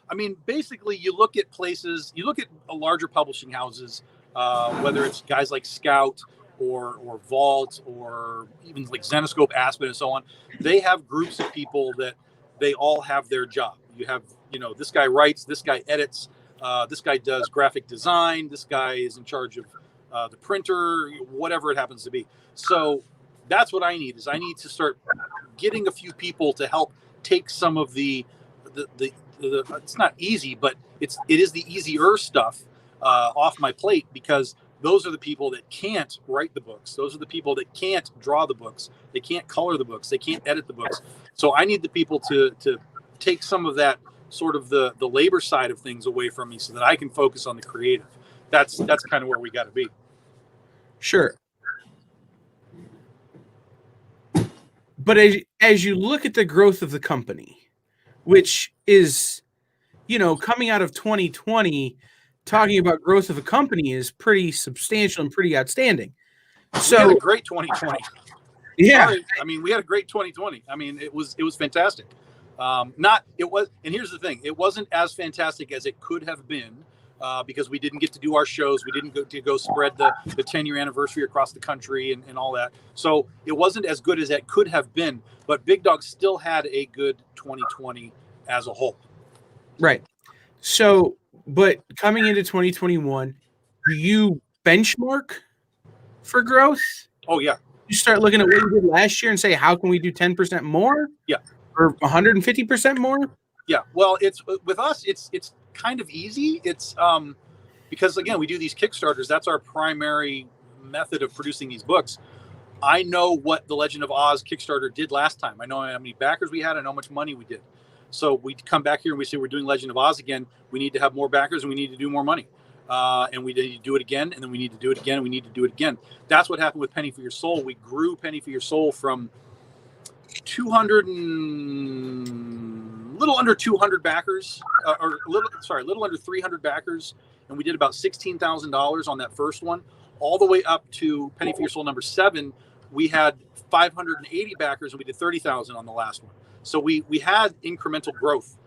I mean, basically, you look at places. You look at larger publishing houses, whether it's guys like Scout or Vault or even like Zenoscope, Aspen, and so on. They have groups of people that they all have their job. You have, this guy writes, this guy edits, This guy does graphic design. This guy is in charge of the printer, whatever it happens to be. So that's what I need is I need to start getting a few people to help take some of the it's not easy, but it is the easier stuff off my plate, because those are the people that can't write the books. Those are the people that can't draw the books. They can't color the books. They can't edit the books. So I need the people to take some of that sort of the labor side of things away from me so that I can focus on the creative. That's kind of where we got to be. Sure. But as you look at the growth of the company, which is, coming out of 2020, talking about growth of a company is pretty substantial and pretty outstanding. So we had a great 2020. Yeah. Sorry. I mean, we had a great 2020. I mean, it was fantastic. And here's the thing, it wasn't as fantastic as it could have been. Because we didn't get to do our shows. We didn't get to go spread the 10-year anniversary across the country and all that. So it wasn't as good as it could have been, but Big Dog still had a good 2020 as a whole. Right. So, but coming into 2021, do you benchmark for growth? Oh, yeah. You start looking at what you did last year and say, how can we do 10% more? Yeah. Or 150% more? Yeah. Well, it's with us, it's kind of easy. It's because again, we do these Kickstarters. That's our primary method of producing these books. I know what the Legend of Oz Kickstarter did last time. I know how many backers we had. I know how much money we did. So we come back here and we say we're doing Legend of Oz again. We need to have more backers and we need to do more money. And we need to do it again, and then we need to do it again, and we need to do it again. That's what happened with Penny for Your Soul. We grew Penny for Your Soul from little under 200 backers, a little under 300 backers, and we did about $16,000 on that first one, all the way up to Penny for Your Soul number 7. We had 580 backers, and we did 30,000 on the last one. So we had incremental growth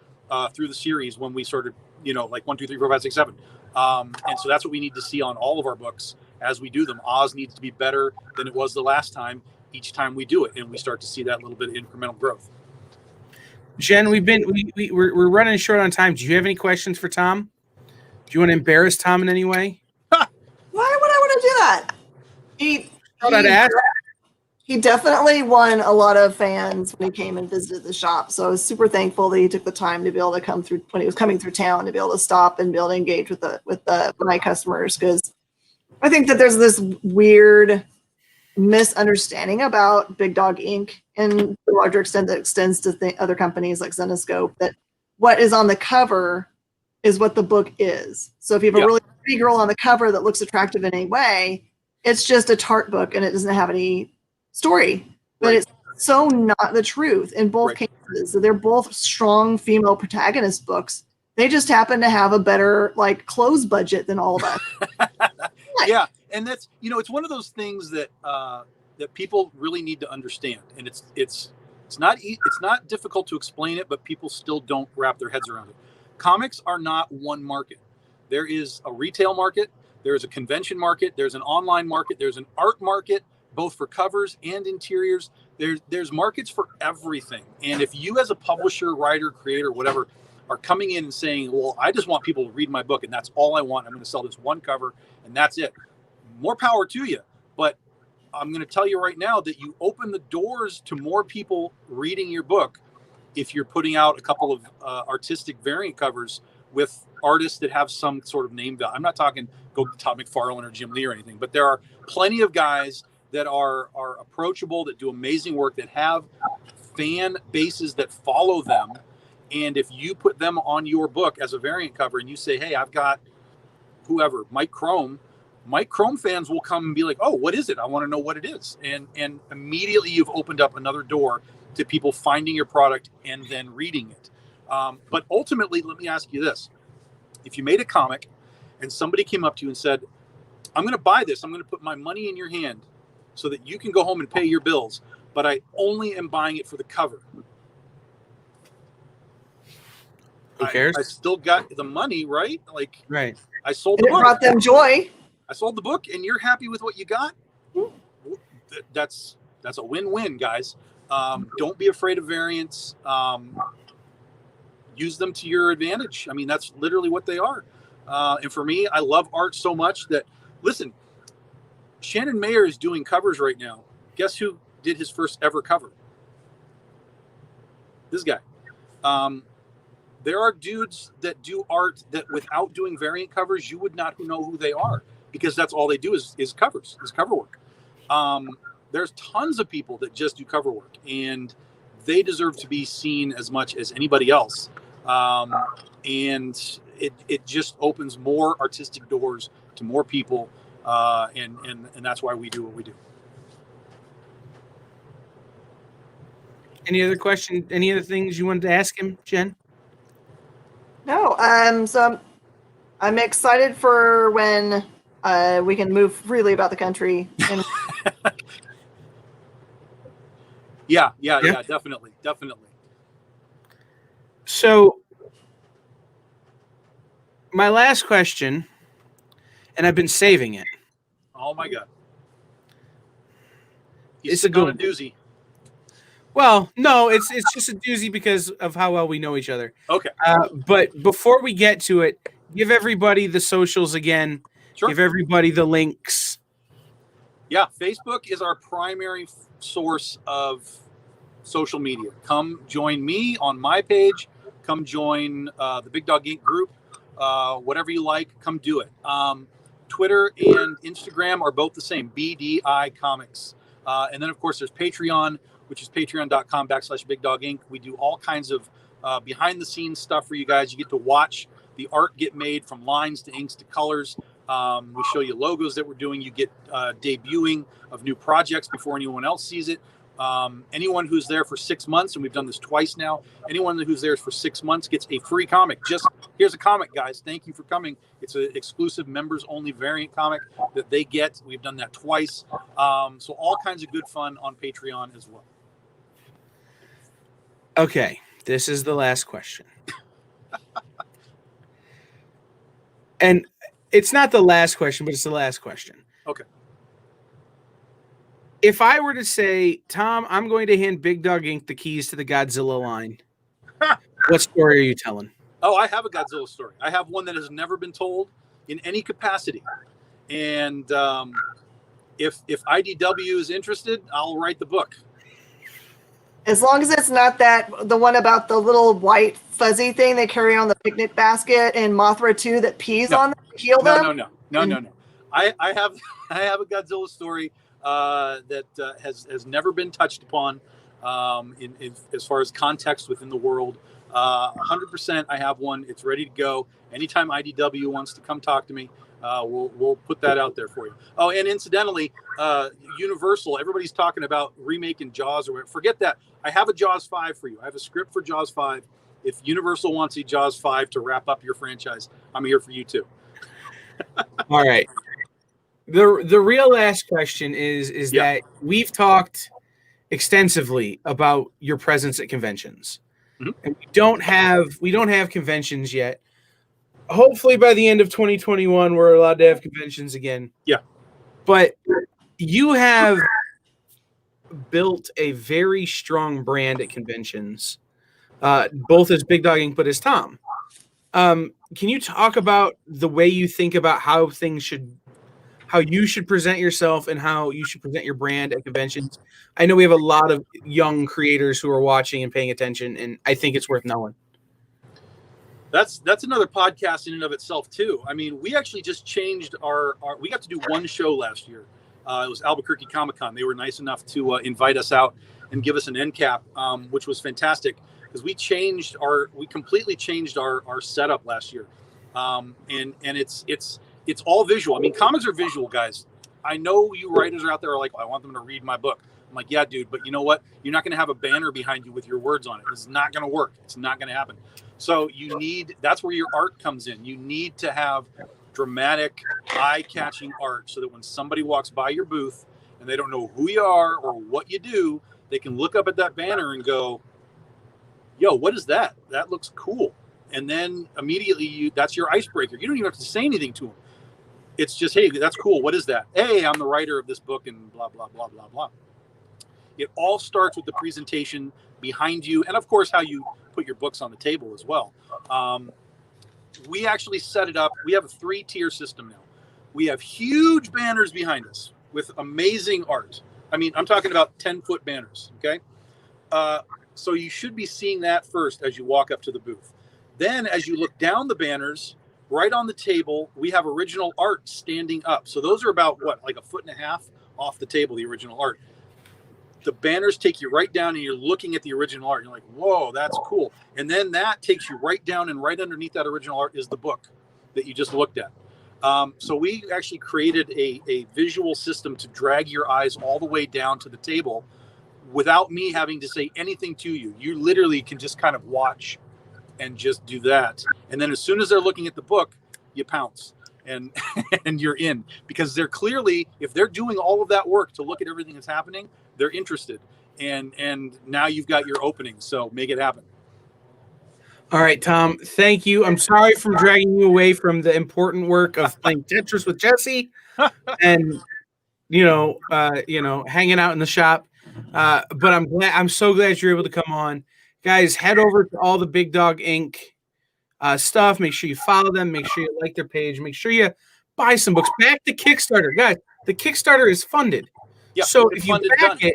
through the series when we started, like 1, 2, 3, 4, 5, 6, 7. And so that's what we need to see on all of our books as we do them. Oz needs to be better than it was the last time each time we do it, and we start to see that little bit of incremental growth. Jen, we're running short on time. Do you have any questions for Tom? Do you want to embarrass Tom in any way? Why would I want to do that? He definitely won a lot of fans when he came and visited the shop. So I was super thankful that he took the time to be able to come through when he was coming through town, to be able to stop and be able to engage with my customers. Because I think that there's this weird misunderstanding about Big Dog Inc. and to a larger extent that extends to other companies like Zenoscope, that what is on the cover is what the book is. So if you have a really pretty girl on the cover that looks attractive in any way, it's just a tart book and it doesn't have any story. But it's so not the truth in both cases. They're both strong female protagonist books. They just happen to have a better clothes budget than all of us. Yeah. And that's, it's one of those things that that people really need to understand. And it's not difficult to explain it, but people still don't wrap their heads around it. Comics are not one market. There is a retail market, there's a convention market, there's an online market, there's an art market, both for covers and interiors. There's markets for everything. And if you as a publisher, writer, creator, whatever, are coming in and saying, well, I just want people to read my book and that's all I want. I'm going to sell this one cover and that's it. More power to you. But I'm going to tell you right now that you open the doors to more people reading your book if you're putting out a couple of artistic variant covers with artists that have some sort of name value. I'm not talking go Todd McFarlane or Jim Lee or anything, but there are plenty of guys that are approachable, that do amazing work, that have fan bases that follow them. And if you put them on your book as a variant cover and you say, hey, I've got whoever, Mike Crome fans will come and be like, oh, what is it? I want to know what it is. And immediately you've opened up another door to people finding your product and then reading it. But ultimately, let me ask you this. If you made a comic and somebody came up to you and said, I'm going to buy this, I'm going to put my money in your hand so that you can go home and pay your bills, but I only am buying it for the cover. Who cares? I still got the money, right? Right. I sold the book. It brought them joy. I sold the book and you're happy with what you got. That's a win-win, guys. Don't be afraid of variants. Use them to your advantage. I mean, that's literally what they are. And for me, I love art so much that, listen, Shannon Mayer is doing covers right now. Guess who did his first ever cover? This guy. There are dudes that do art that without doing variant covers, you would not know who they are, because that's all they do is covers, is cover work. There's tons of people that just do cover work, and they deserve to be seen as much as anybody else. And it just opens more artistic doors to more people. And that's why we do what we do. Any other question? Any other things you wanted to ask him, Jen? No. So I'm excited for when we can move freely about the country. And Yeah, definitely. So my last question, and I've been saving it. Oh my God. It's a good doozy. Well, no, it's just a doozy because of how well we know each other. Okay. But before we get to it, give everybody the socials again. Sure. Give everybody the links. Yeah, Facebook is our primary source of social media. Come join me on my page. Come join the Big Dog Inc. group. Whatever you like, come do it. Twitter and Instagram are both the same, BDI Comics. And then, of course, there's Patreon, which is patreon.com/Big Dog Inc. We do all kinds of behind-the-scenes stuff for you guys. You get to watch the art get made, from lines to inks to colors. We show you logos that we're doing. You get debuting of new projects before anyone else sees it. Anyone who's there for 6 months, and we've done this twice now, anyone who's there for 6 months gets a free comic. Just here's a comic, guys. Thank you for coming. It's an exclusive members-only variant comic that they get. We've done that twice. So all kinds of good fun on Patreon as well. Okay, this is the last question. And it's not the last question, but it's the last question. Okay. If I were to say, Tom, I'm going to hand Big Dog Inc. the keys to the Godzilla line, what story are you telling? Oh, I have a Godzilla story. I have one that has never been told in any capacity. And if IDW is interested, I'll write the book. as long as it's not the one about the little white fuzzy thing they carry on the picnic basket in Mothra 2 that pees on them to heal them. No. I have a Godzilla story that has never been touched upon in as far as context within the world. 100%, I have one. It's ready to go. Anytime IDW wants to come talk to me, we'll put that out there for you. Oh, and incidentally, Universal, everybody's talking about remaking Jaws or whatever. Forget that. I have a Jaws 5 for you. I have a script for Jaws 5. If Universal wants a Jaws 5 to wrap up your franchise, I'm here for you too. All right. The real last question is that we've talked extensively about your presence at conventions. Mm-hmm. And we don't have conventions yet. Hopefully by the end of 2021 we're allowed to have conventions again. Yeah. But you have built a very strong brand at conventions, both as Big Dog Inc. but as Tom. Can you talk about the way you think about how you should present yourself and how you should present your brand at conventions? I know we have a lot of young creators who are watching and paying attention, and I think it's worth knowing. That's another podcast in and of itself too. I mean, we actually just changed we got to do one show last year. It was Albuquerque Comic-Con. They were nice enough to invite us out and give us an end cap, which was fantastic because we completely changed our setup last year. And it's all visual. I mean, comics are visual, guys. I know you writers are out there are like, I want them to read my book. I'm like, yeah, dude, but you know what? You're not going to have a banner behind you with your words on it. It's not going to work. It's not going to happen. So that's where your art comes in. You need to have dramatic, eye-catching art so that when somebody walks by your booth and they don't know who you are or what you do, they can look up at that banner and go, yo, what is that? That looks cool. And then immediately that's your icebreaker. You don't even have to say anything to them. It's just, hey, that's cool. What is that? Hey, I'm the writer of this book and blah, blah, blah, blah, blah. It all starts with the presentation behind you and, of course, how you put your books on the table as well. we actually set it up. We have a 3-tier system now. We have huge banners behind us with amazing art. I mean, I'm talking about 10-foot banners, okay? So you should be seeing that first as you walk up to the booth. Then as you look down the banners, right on the table, we have original art standing up. So those are about, what, like 1.5 feet off the table, the original art. The banners take you right down and you're looking at the original art. You're like, whoa, that's cool. And then that takes you right down, and right underneath that original art is the book that you just looked at. So we actually created a visual system to drag your eyes all the way down to the table without me having to say anything to you. You literally can just kind of watch and just do that. And then as soon as they're looking at the book, you pounce and and you're in, because they're clearly, if they're doing all of that work to look at everything that's happening, they're interested. And now you've got your opening. So make it happen. All right, Tom, thank you. I'm sorry for dragging you away from the important work of playing Tetris with Jesse and, hanging out in the shop. But I'm so glad you're able to come on. Guys, head over to all the Big Dog Inc. Stuff. Make sure you follow them. Make sure you like their page. Make sure you buy some books. Back to Kickstarter. Guys, the Kickstarter is funded. Yep, so if you back done. it,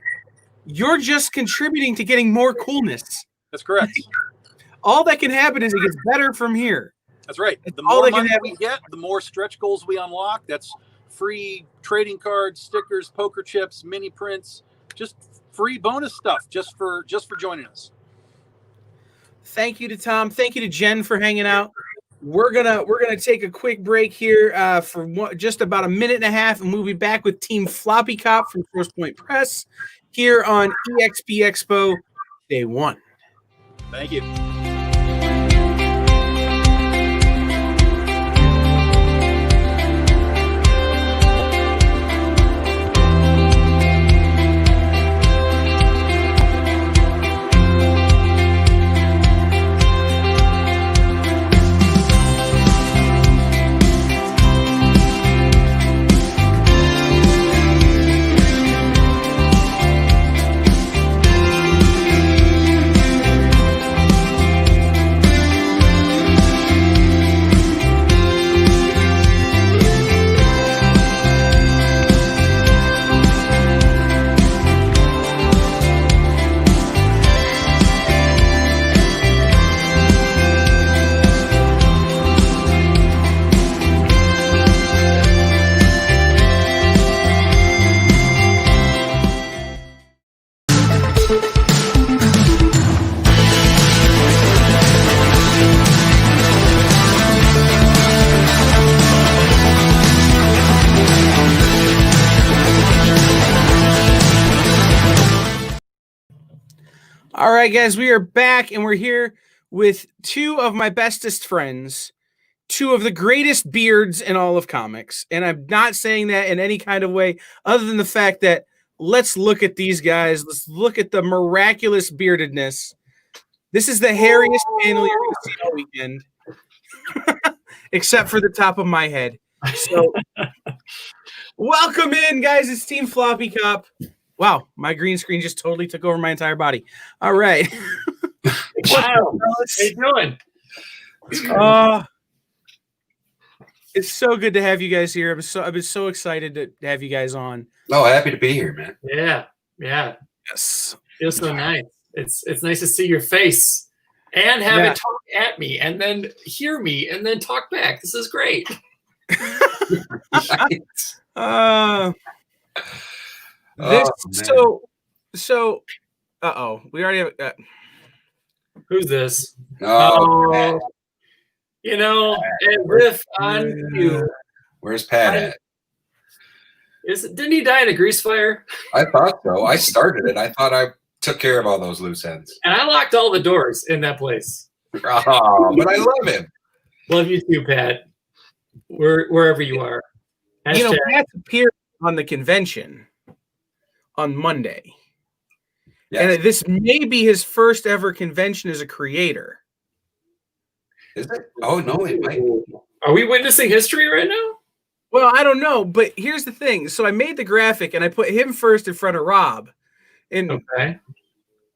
you're just contributing to getting more coolness. That's correct. All that can happen is it gets better from here. That's right. The all more they money can have. we get, the more stretch goals we unlock. That's free trading cards, stickers, poker chips, mini prints, just free bonus stuff just for joining us. Thank you to Tom. Thank you to Jen for hanging out. We're gonna take a quick break here for just about 1.5 minutes, and we'll be back with Team Floppy Cop from First Point Press here on EXP Expo Day 1. Thank you. All right, guys, we are back, and we're here with two of my bestest friends, two of the greatest beards in all of comics. And I'm not saying that in any kind of way other than the fact that let's look at these guys. Let's look at the miraculous beardedness. This is the hairiest panel you're going to see all weekend, except for the top of my head. So welcome in, guys. It's Team Floppy Cop. Wow, my green screen just totally took over my entire body. All right. Wow. How you doing? It's so good to have you guys here. I've been so excited to have you guys on. Oh, happy to be here, man. Yeah. Yes. Feels so nice. It's nice to see your face and have it talk at me and then hear me and then talk back. This is great. We already have Who's this? Oh, you know, and riff on you. Where's Pat at? Didn't he die in a grease fire? I thought so. I started it. I thought I took care of all those loose ends. And I locked all the doors in that place. Oh, but I love him. Love you too, Pat. Wherever you are. You know, Pat's appeared on the convention on Monday. Yes. And this may be his first ever convention as a creator. Is it? Oh, no, it might. Are we witnessing history right now? Well, I don't know, but here's the thing. So I made the graphic and I put him first in front of Rob. And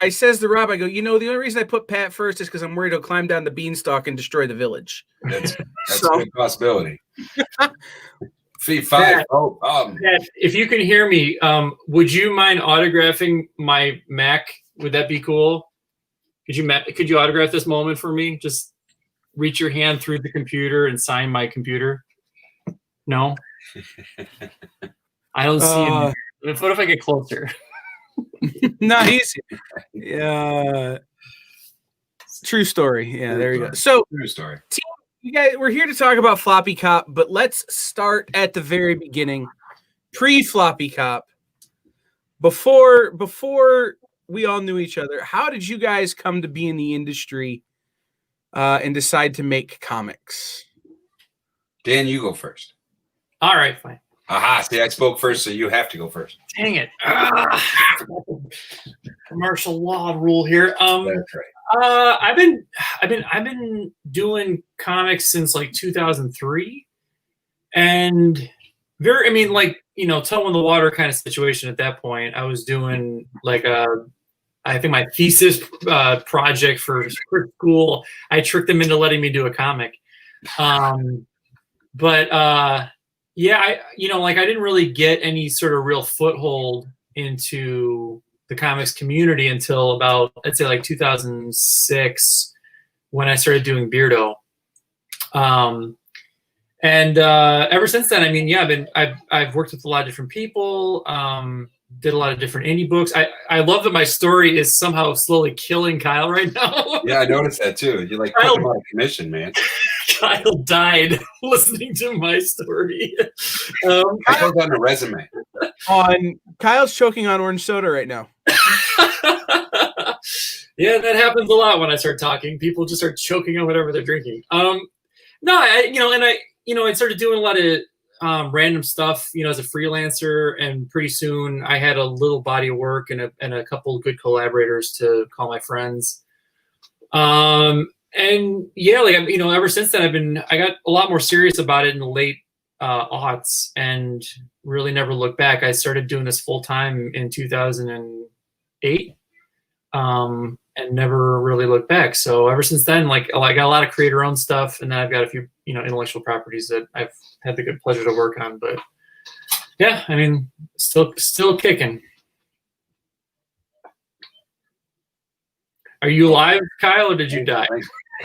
I says to Rob, I go, the only reason I put Pat first is because I'm worried he'll climb down the beanstalk and destroy the village. That's a good possibility. Feet 5. Pat, Oh, Pat, if you can hear me, would you mind autographing my Mac? Would that be cool? Could you autograph this moment for me? Just reach your hand through the computer and sign my computer. No, I don't see it. What if I get closer? No, he's true story. Yeah, there you go. So true story. You guys, we're here to talk about Floppy Cop, but let's start at the very beginning, pre-Floppy Cop. Before we all knew each other, how did you guys come to be in the industry and decide to make comics? Dan, you go first. All right, fine. Aha! See, I spoke first, so you have to go first. Dang it! Commercial law rule here. That's right. I've been doing comics since like 2003, and toe in the water kind of situation at that point. I was doing I think my thesis project for school. I tricked them into letting me do a comic, yeah, I didn't really get any sort of real foothold into the comics community until about, I'd say, like 2006, when I started doing Beardo. Ever since then, I've worked with a lot of different people, did a lot of different indie books. I love that my story is somehow slowly killing Kyle right now. Yeah, I noticed that too. You're like putting him on a commission, man. Kyle died listening to my story. I put on a resume. Kyle's choking on orange soda right now. Yeah, that happens a lot when I start talking. People just start choking on whatever they're drinking. I started doing a lot of random stuff, as a freelancer, and pretty soon I had a little body of work and a couple of good collaborators to call my friends. Ever since then I got a lot more serious about it in the late aughts and really never looked back. I started doing this full time in 2008. And never really looked back. So ever since then, I got a lot of creator-owned stuff, and then I've got a few, intellectual properties that I've had the good pleasure to work on. But yeah, still kicking. Are you alive, Kyle, or did you die?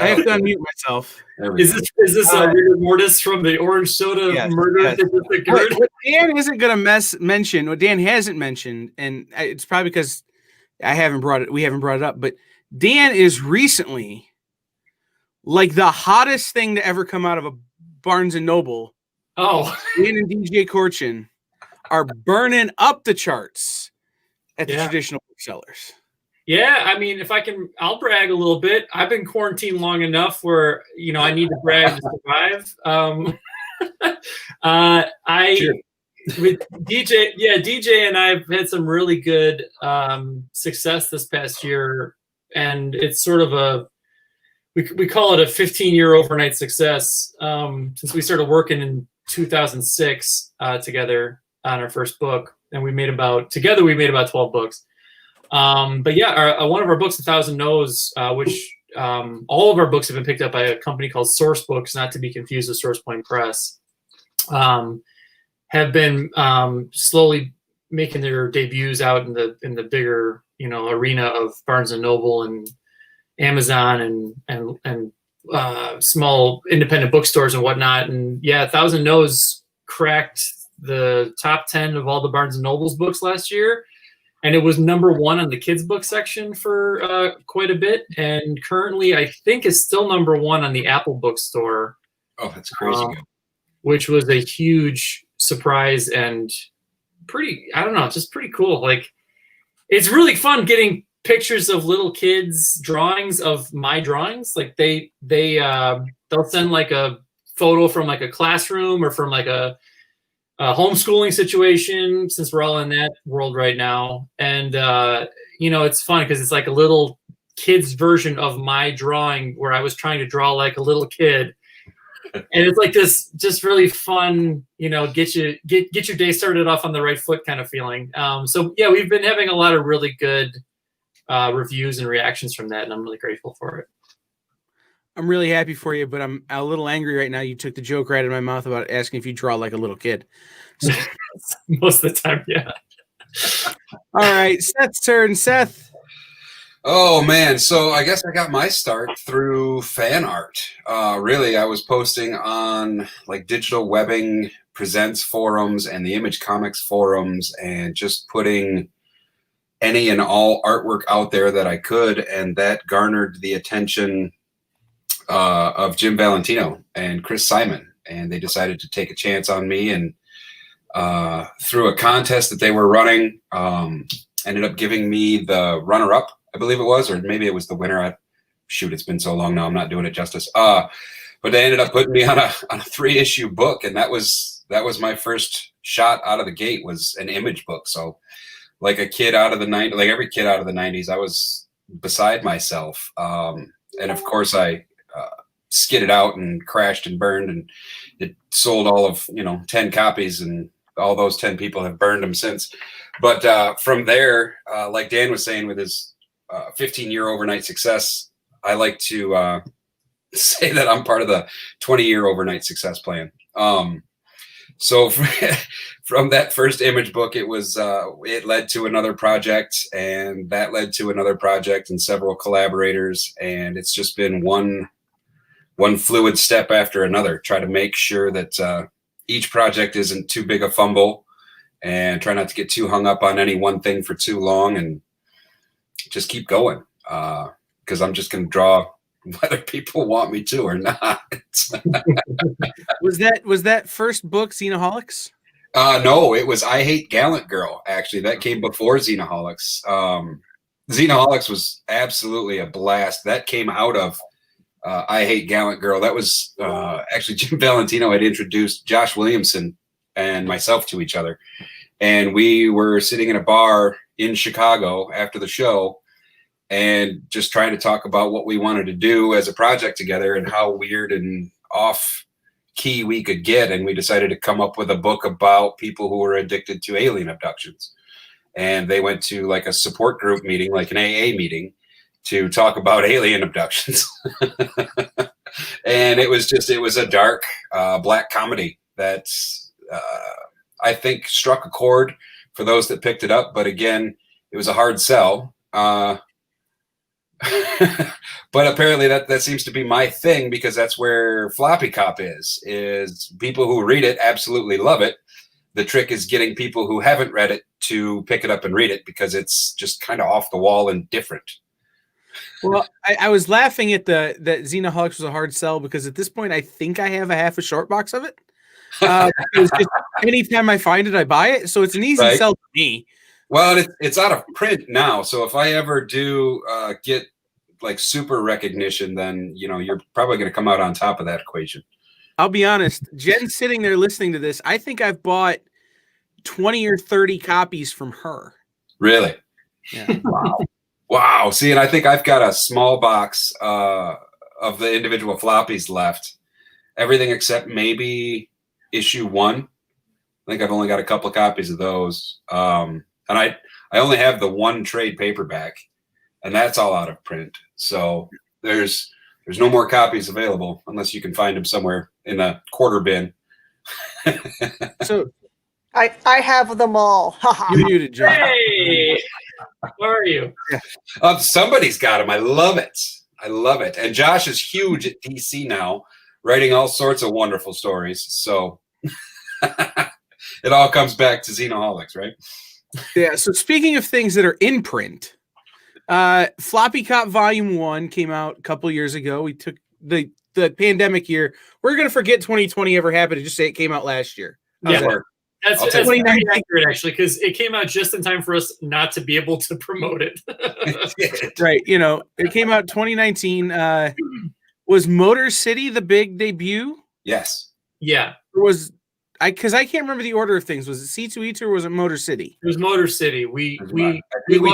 I have to unmute myself. Is this a rigor mortis from the orange soda murder? Yes. What Dan isn't going to mention, what Dan hasn't mentioned, and it's probably because we haven't brought it up, but Dan is recently like the hottest thing to ever come out of a Barnes and Noble. Oh, Dan and DJ Corchin are burning up the charts at the traditional booksellers. Yeah, if I can, I'll brag a little bit. I've been quarantined long enough where I need to brag to survive. With DJ and I've had some really good success this past year, and it's sort of we call it a 15-year overnight success since we started working in 2006 together on our first book, and we made about 12 books. One of our books, 1,000 No's, which all of our books have been picked up by a company called Source Books, not to be confused with Source Point Press. Have been slowly making their debuts out in the bigger arena of Barnes and Noble and Amazon and small independent bookstores and whatnot. And yeah, 1,000 No's cracked the top 10 of all the Barnes and Noble's books last year, and it was number 1 on the kids book section for quite a bit. And currently, I think is still number 1 on the Apple Bookstore. Oh, that's crazy. Which was a huge surprise and just pretty cool. It's really fun getting pictures of little kids' drawings of my drawings. They'll send a photo from a classroom or from a homeschooling situation, since we're all in that world right now. And it's fun because it's like a little kid's version of my drawing where I was trying to draw like a little kid. And it's like this just really fun, get your day started off on the right foot kind of feeling. So yeah, we've been having a lot of really good reviews and reactions from that, and I'm really grateful for it. I'm really happy for you, but I'm a little angry right now. You took the joke right out of my mouth about asking if you draw like a little kid. So. Most of the time, yeah. All right, Seth's turn. Seth. Oh man, so I guess I got my start through fan art. Really, I was posting on like Digital Webbing Presents forums and the Image Comics forums, and just putting any and all artwork out there that I could, and that garnered the attention of Jim Valentino and Chris Simon, and they decided to take a chance on me, and through a contest that they were running, ended up giving me the runner-up, I believe it was, or maybe it was the winner. Shoot, it's been so long now, I'm not doing it justice. But they ended up putting me on a 3-issue book, and that was my first shot out of the gate, was an Image book. So like a kid out of the 90s, like every kid out of the 90s, I was beside myself. And of course I skidded out and crashed and burned, and it sold all of 10 copies, and all those 10 people have burned them since. But from there, like Dan was saying with his 15-year overnight success, I like to say that I'm part of the 20-year overnight success plan. So from that first Image book, it led to another project, and that led to another project and several collaborators, and it's just been one fluid step after another. Try to make sure that each project isn't too big a fumble, and try not to get too hung up on any one thing for too long, and just keep going, because I'm just going to draw whether people want me to or not. Was that first book Xenoholics? No, it was I Hate Gallant Girl, actually. That came before Xenoholics. Xenoholics was absolutely a blast. That came out of I Hate Gallant Girl. That was actually Jim Valentino had introduced Josh Williamson and myself to each other. And we were sitting in a bar in Chicago after the show and just trying to talk about what we wanted to do as a project together and how weird and off key we could get. And we decided to come up with a book about people who were addicted to alien abductions. And they went to like a support group meeting, like an AA meeting, to talk about alien abductions. And it was a dark black comedy that I think struck a chord for those that picked it up. But again, it was a hard sell. But apparently that seems to be my thing, because that's where Floppy Cop is people who read it absolutely love it. The trick is getting people who haven't read it to pick it up and read it, because it's just kind of off the wall and different. Well, I was laughing at that Xenoholics was a hard sell, because at this point I think I have a half a short box of it. Just anytime I find it, I buy it. So it's an easy sell for me. Well, it's out of print now. So if I ever do get like super recognition, then you're probably going to come out on top of that equation. I'll be honest. Jen's sitting there listening to this. I think I've bought 20 or 30 copies from her. Really? Yeah. Wow. See, and I think I've got a small box of the individual floppies left. Everything except maybe issue 1. I think I've only got a couple of copies of those. And I only have the 1 trade paperback, and that's all out of print. So there's no more copies available unless you can find them somewhere in the quarter bin. So I have them all. you muted, John. Hey, how are you? Somebody's got them. I love it. And Josh is huge at DC now, writing all sorts of wonderful stories. So it all comes back to Xenoholics, right? Yeah. So speaking of things that are in print, Floppy Cop Volume 1 came out a couple years ago. We took the pandemic year. We're going to forget 2020 ever happened and just say it came out last year. Yeah. That's pretty 2019. accurate, actually, because it came out just in time for us not to be able to promote it. Right. It came out 2019. Was Motor City the big debut? Yes. Yeah. Because I can't remember the order of things. Was it C2E2 or was it Motor City? It was Motor City. We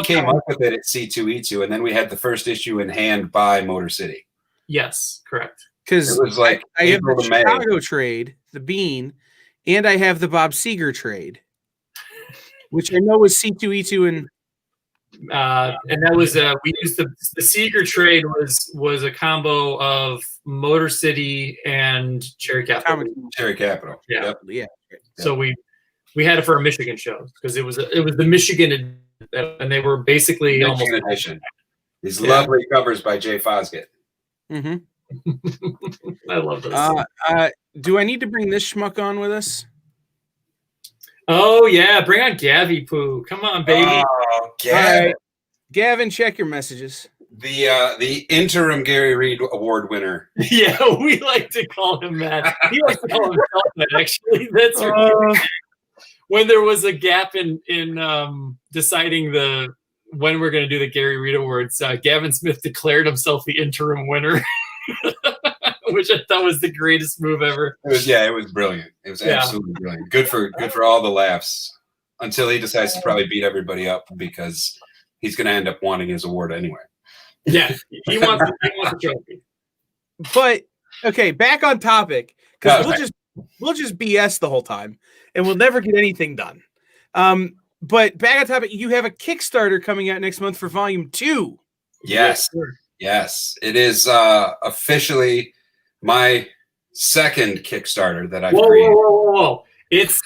came up with it at C2E2, and then we had the first issue in hand by Motor City. Yes, correct. Because it was like I have April the to May. Chicago trade, the Bean, and I have the Bob Seger trade, which I know was C2E2 and And that was we used the Seeger trade was a combo of Motor City and Cherry Capital. Cherry Capital. Yeah. Yep. Yeah. So we had it for a Michigan show because it was the Michigan, and they were basically Michigan almost edition. These lovely covers by Jay Fosgate. Mm-hmm. I love those. Do I need to bring this schmuck on with us? Oh yeah, bring on Gavi Poo. Come on, baby. Oh, Gavin. All right. Gavin, check your messages. The interim Gary Reed Award winner. Yeah, we like to call him that. He likes to call himself that. Actually, that's when there was a gap in deciding when we're going to do the Gary Reed Awards. Gavin Smith declared himself the interim winner, which I thought was the greatest move ever. It was brilliant. It was absolutely brilliant. Good for all the laughs until he decides to probably beat everybody up because he's going to end up wanting his award anyway. Yeah, he wants a trophy. But okay, back on topic because we'll just BS the whole time and we'll never get anything done. But back on topic, you have a Kickstarter coming out next month for Volume 2. Yes, it is officially my second Kickstarter that I've created. Whoa! It's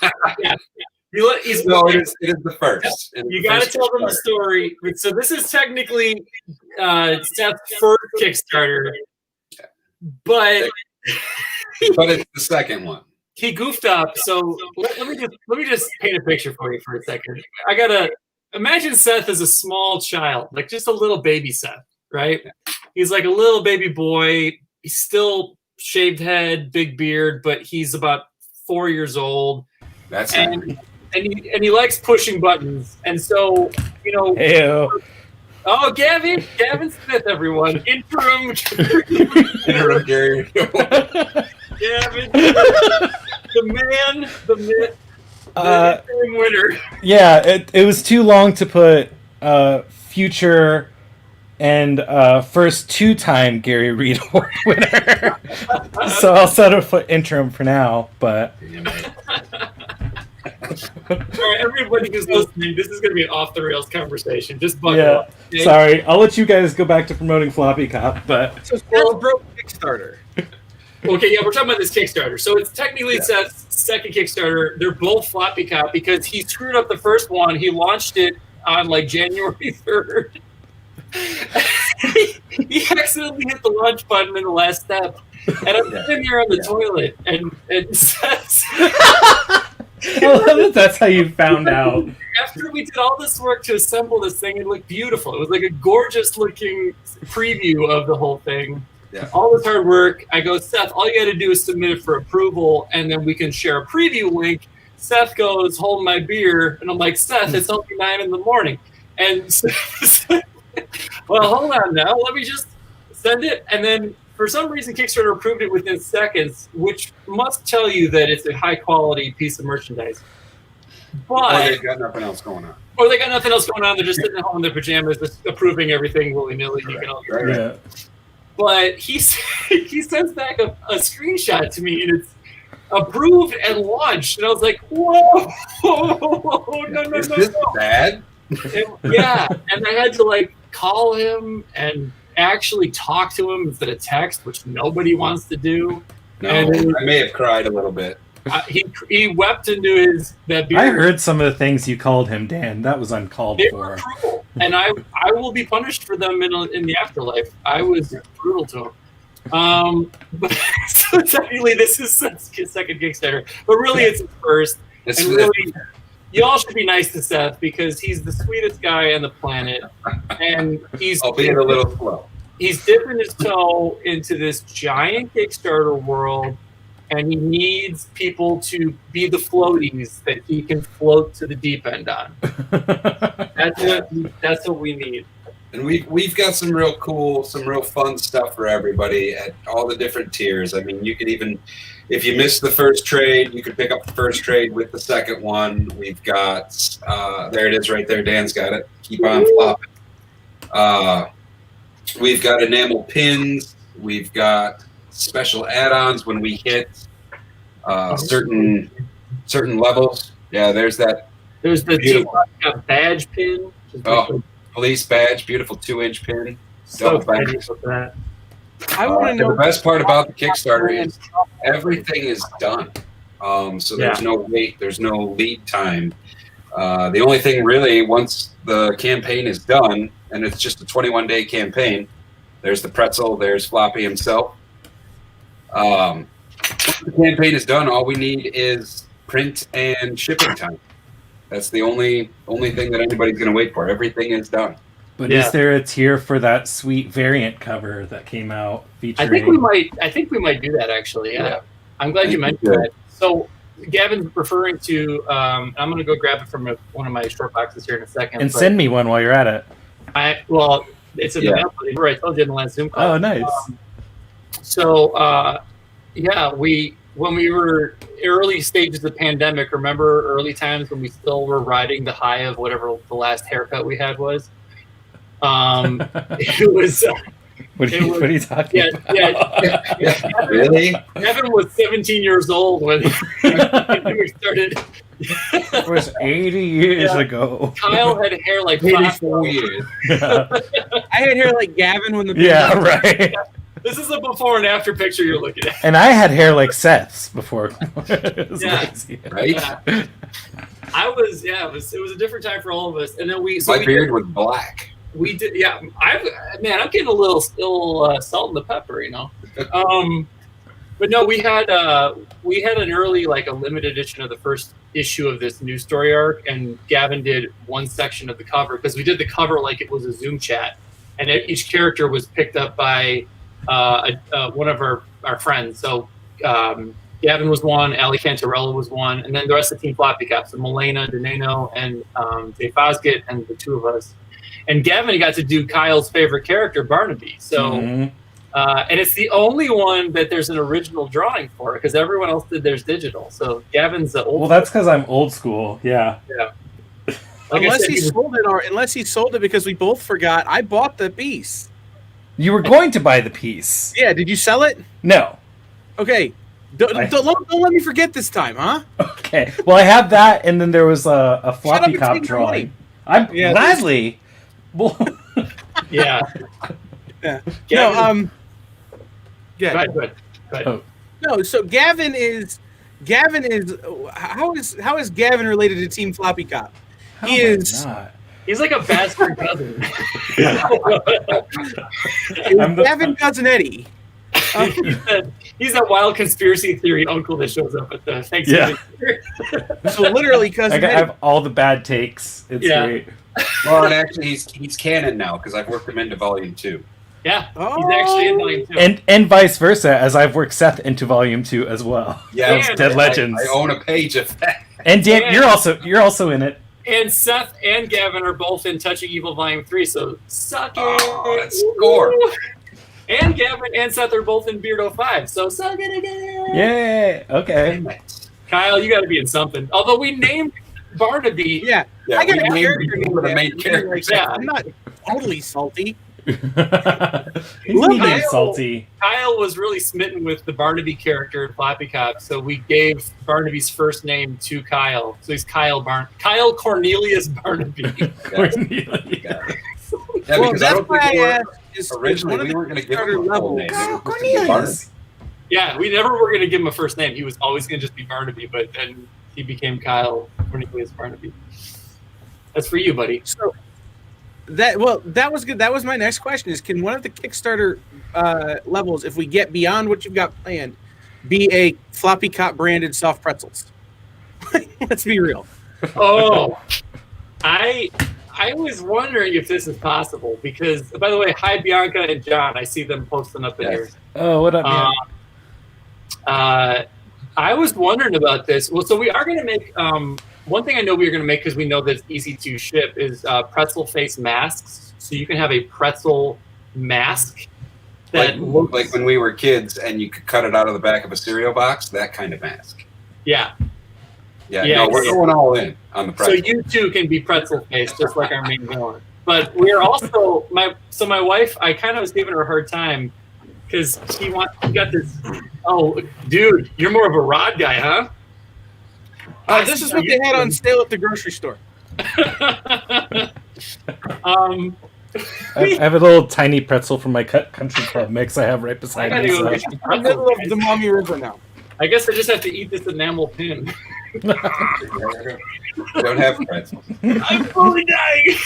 it is the first. You got to tell them the story. So this is technically Seth's first Kickstarter, but it's the second one. He goofed up. So let me just paint a picture for you for a second. I gotta imagine Seth as a small child, like just a little baby Seth, right? He's like a little baby boy. He's still shaved head, big beard, but he's about 4 years old. That's and he likes pushing buttons. And so, Ew. Oh, Gavin Smith, everyone. Interim Gary. Gavin, the man, the myth, the winner. Yeah, it was too long to put future and first two-time Gary Reed Award winner. So I'll settle for interim for now, but... All right, everybody who's listening, this is going to be an off-the-rails conversation. Just buckle up. Okay? Sorry. I'll let you guys go back to promoting Floppy Cop, but... So Seth broke Kickstarter. Okay, yeah, we're talking about this Kickstarter. So it's technically Seth's second Kickstarter. They're both Floppy Cop because he screwed up the first one. He launched it on like January 3rd. He accidentally hit the launch button in the last step. And I'm sitting here on the toilet and Seth's... I love that that's how you found out. After we did all this work to assemble this thing, it looked beautiful. It was like a gorgeous looking preview of the whole thing. Yeah. All this hard work. I go, Seth, all you got to do is submit it for approval, and then we can share a preview link. Seth goes, hold my beer. And I'm like, Seth, it's only 9 a.m. And Seth, well, hold on now. Let me just send it. And then for some reason, Kickstarter approved it within seconds, which must tell you that it's a high-quality piece of merchandise. But, or they've got nothing else going on. Or they got nothing else going on. They're just sitting at home in their pajamas, just approving everything willy-nilly. Right. You can all Yeah. But he sends back a screenshot to me, and it's approved and launched. And I was like, whoa, no. Is this bad? Yeah, and I had to like call him and actually talk to him instead of text, which nobody wants to do. No, and I may have cried a little bit. He wept into that beer. I heard some of the things you called him, Dan. That was uncalled They for. were cruel, and I will be punished for them in the afterlife. I was brutal to him. But, so technically, this is his second Kickstarter, but really it's his first. And really, y'all should be nice to Seth because he's the sweetest guy on the planet, and he's albeit a little slow. He's dipping his toe into this giant Kickstarter world. And he needs people to be the floaties that he can float to the deep end on. That's what we need. And we've got some real cool, some real fun stuff for everybody at all the different tiers. I mean, you could even, if you missed the first trade, you could pick up the first trade with the second one. We've got, there it is right there. Dan's got it. Keep on flopping. We've got enamel pins. We've got special add-ons when we hit certain levels. Yeah, there's that. There's the badge pin. Oh, police badge, beautiful 2-inch pin. So Double back. excited about that. I want to And know the best part about the Kickstarter is everything is done. So there's no wait, there's no lead time. The only thing really, once the campaign is done, and it's just a 21-day campaign, there's the pretzel, there's Floppy himself. Once the campaign is done, all we need is print and shipping time. That's the only thing that anybody's going to wait for. Everything is done. But is there a tier for that sweet variant cover that came out featuring? I think we might do that actually. Yeah. I'm glad you mentioned that. So Gavin's referring to. I'm going to go grab it from one of my short boxes here in a second. And send me one while you're at it. It's in the mail. Remember I told you in the last Zoom call. Oh, nice. When we were early stages of the pandemic, remember early times when we still were riding the high of whatever the last haircut we had was. It was. What are you talking about? Yeah. Really? Gavin was 17 years old when we started. It was 80 years ago. Kyle had hair like 84 years. Yeah. I had hair like Gavin when the Right. This is a before and after picture you're looking at. And I had hair like Seth's before. It was Yeah. crazy. Right? Yeah. It was a different time for all of us. And then My beard was black. We did, yeah. I'm getting a little salt in the pepper, you know. But no, we had an early, like a limited edition of the first issue of this news story arc, and Gavin did one section of the cover because we did the cover like it was a Zoom chat, and each character was picked up by one of our friends. So Gavin was one, Ali Cantarella was one, and then the rest of the team Floppy Cop, so Milena, Deneno, and Jay Fosgett, and the two of us. And Gavin got to do Kyle's favorite character, Barnaby. So, and it's the only one that there's an original drawing for because everyone else did theirs digital. So Gavin's the old. Well, that's because I'm old school. Yeah. Yeah. Unless he sold it because we both forgot. I bought the piece. You were going to buy the piece. Yeah. Did you sell it? No. Okay. Don't let me forget this time, huh? Okay. Well, I have that, and then there was a Floppy Cop drawing. Gladly. Well, yeah. Yeah. Gavin, Yeah. Go ahead. Oh. No. So Gavin is. How is Gavin related to Team Floppy Cop? He is. He's like a bastard cousin. Gavin cousin Eddie. He's that wild conspiracy theory uncle that shows up at the Thanksgiving. Yeah. So literally, cousin I have all the bad takes. It's great. Well, and actually, he's canon now because I've worked him into Volume 2. Yeah, he's actually in Volume 2. And vice versa, as I've worked Seth into Volume 2 as well. Yeah, That's Dead Legends. I own a page of that. And Dan, you're also in it. And Seth and Gavin are both in Touching Evil Volume 3, so suck it. Oh, that's score. And Gavin and Seth are both in Beardo 5, so suck it again. Yay. Okay. Kyle, you got to be in something. Although we named Barnaby. Yeah, I got a named character him for the main character. I'm not totally salty. He's being salty. Kyle was really smitten with the Barnaby character in Floppy Cop, so we gave Barnaby's first name to Kyle. So he's Kyle Cornelius Barnaby. Yeah, because I don't think originally we weren't going to give him a full name. Cornelius. Yeah, we never were going to give him a first name. He was always going to just be Barnaby, but then he became Kyle Cornelius Barnaby. That's for you, buddy. So that was good. That was my next question: is can one of the Kickstarter levels, if we get beyond what you've got planned, be a Floppy Cop branded soft pretzels? Let's be real. Oh, I was wondering if this is possible because, by the way, hi Bianca and John. I see them posting up in here. Oh, what up, man? I was wondering about this. Well, so we are going to make one thing I know we are going to make because we know that it's easy to ship is pretzel face masks. So you can have a pretzel mask that looks like when we were kids and you could cut it out of the back of a cereal box. That kind of mask. Yeah. Yeah. No, we're going all in on the pretzel. So you too can be pretzel face, just like our main villain. But we're also my wife. I kind of was giving her a hard time because she got this. Oh, dude, you're more of a rod guy, huh? This is what they had on sale at the grocery store. I have a little tiny pretzel from my country club mix I have right beside me. So. I'm in the middle of the Mommy River now. I guess I just have to eat this enamel pin. You don't have pretzels. I'm fully dying.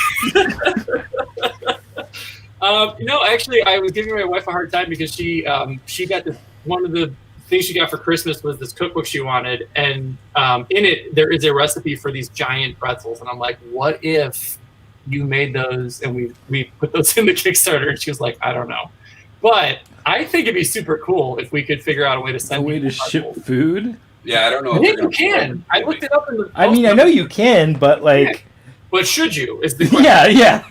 No, actually, I was giving my wife a hard time because she got this. One of the things she got for Christmas was this cookbook she wanted, and in it there is a recipe for these giant pretzels. And I'm like, what if you made those and we put those in the Kickstarter? And she was like, I don't know, but I think it'd be super cool if we could figure out a way to send a way to ship food. Yeah, I don't know. I think you can. I looked it up in the. I mean, I know you can, but like. Yeah. But should you? Is the question. Yeah.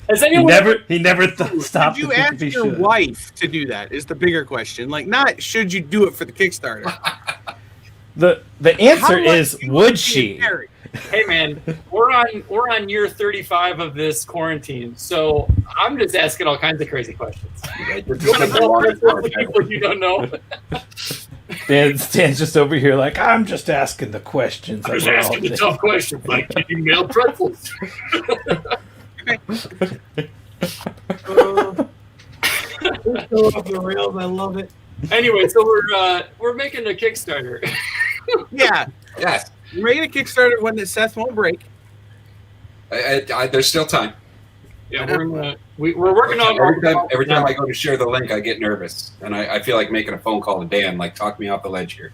Has anyone he never stopped. Should you ask your wife to do that? Is the bigger question. Like, not should you do it for the Kickstarter. The answer is would she? Hey man, we're on year 35 of this quarantine, so I'm just asking all kinds of crazy questions. People you don't know. Stan's just over here like, I'm just asking the questions. I'm just asking the tough questions, like, can you mail pretzels? So off the rails, I love it. Anyway, so we're making a Kickstarter. Yeah. Yes. We're making a Kickstarter one that Seth won't break. There's still time. Yeah, we're working on every time I go to share the link, I get nervous, and I feel like making a phone call to Dan, like, talk me off the ledge here.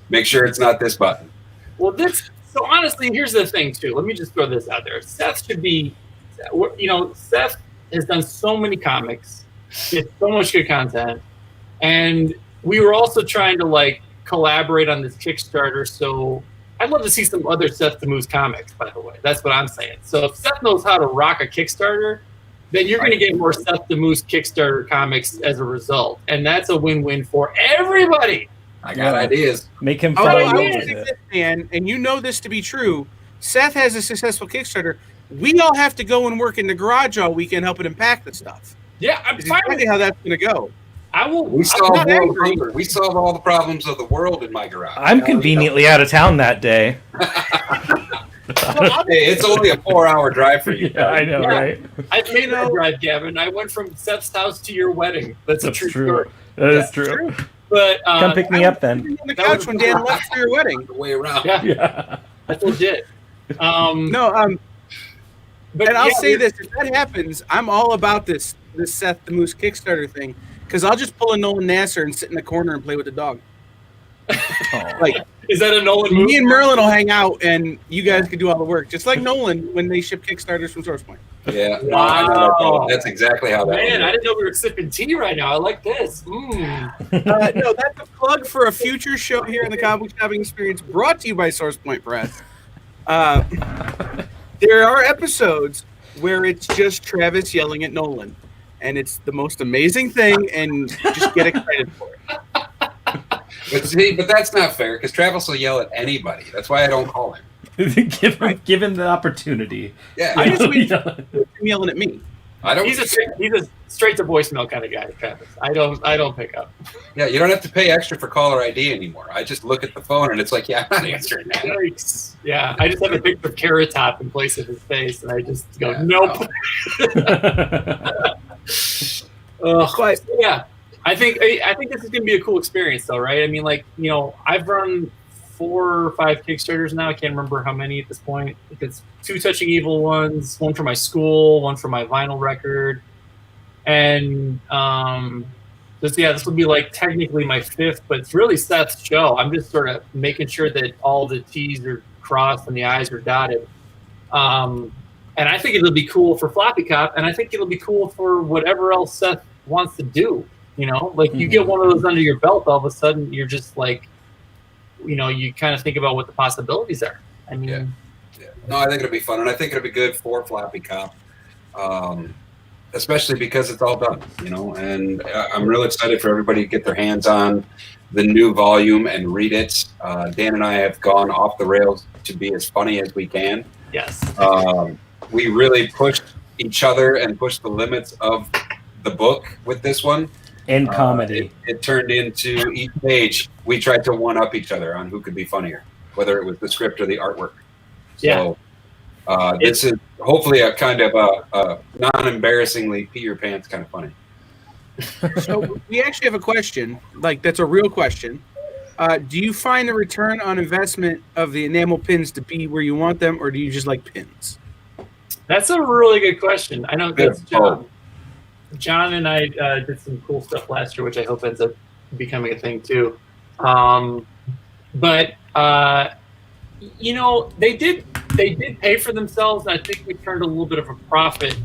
Make sure it's not this button. Well, so honestly, here's the thing too. Let me just throw this out there. Seth should be, Seth has done so many comics, he has so much good content, and we were also trying to like collaborate on this Kickstarter. So I'd love to see some other Seth the Moose comics, by the way. That's what I'm saying. So if Seth knows how to rock a Kickstarter, then you're going to get more Seth the Moose Kickstarter comics as a result. And that's a win-win for everybody. I got ideas. Make him follow follow you. And you know this to be true. Seth has a successful Kickstarter. We all have to go and work in the garage all weekend helping him pack the stuff. Yeah, I'm fine exactly how that's going to go. We solve all the problems of the world in my garage. I'm conveniently out of town that day. Hey, it's only a 4-hour drive for you. Yeah, I know, right? I've made that drive, Gavin. I went from Seth's house to your wedding. That's a true story. That is true. But come pick me up then. On the couch when Dan left for your wedding. The way around. Yeah. That's legit. But I'll say this: if that happens, I'm all about this Seth the Moose Kickstarter thing. Because I'll just pull a Nolan Nasser and sit in the corner and play with the dog. Like, is that a Nolan move? Me and Merlin will hang out, and you guys can do all the work, just like Nolan when they ship Kickstarters from SourcePoint. Yeah, wow. That's exactly how that. Man, I didn't know we were sipping tea right now. I like this. No, that's a plug for a future show here in the Comic Shopping Experience, brought to you by SourcePoint Press. There are episodes where it's just Travis yelling at Nolan. And it's the most amazing thing, and just get excited for it. But that's not fair, because Travis will yell at anybody. That's why I don't call him. give him the opportunity. Yeah, I just mean him yelling at me. He's a straight to voicemail kind of guy, Travis. I don't pick up. Yeah, you don't have to pay extra for caller ID anymore. I just look at the phone and it's like, yeah, I'm not answering that. Yeah, I just have a picture of Carrot Top in place of his face, and I just go, nope. But yeah, I think this is gonna be a cool experience, though, right? I mean, like, I've run 4 or 5 Kickstarters now. I can't remember how many at this point. It's 2 Touching Evil ones, 1 for my school, 1 for my vinyl record, and this will be like technically my 5th, but it's really Seth's show. I'm just sort of making sure that all the T's are crossed and the I's are dotted. And I think it'll be cool for Floppy Cop, and I think it'll be cool for whatever else Seth wants to do. You get one of those under your belt, all of a sudden you're just like, you kind of think about what the possibilities are. I mean, yeah. No, I think it'll be fun, and I think it'll be good for Floppy Cop, especially because it's all done, and I'm really excited for everybody to get their hands on the new volume and read it. Dan and I have gone off the rails to be as funny as we can. Yes. We really pushed each other and pushed the limits of the book with this one. And comedy. It turned into each page, we tried to one-up each other on who could be funnier, whether it was the script or the artwork. So, This is hopefully a kind of a non-embarrassingly pee your pants kind of funny. So we actually have a question, like that's a real question. Do you find the return on investment of the enamel pins to be where you want them, or do you just like pins? That's a really good question. I know that's John. John and I did some cool stuff last year, which I hope ends up becoming a thing too. But you know, they did pay for themselves, and I think we turned a little bit of a profit.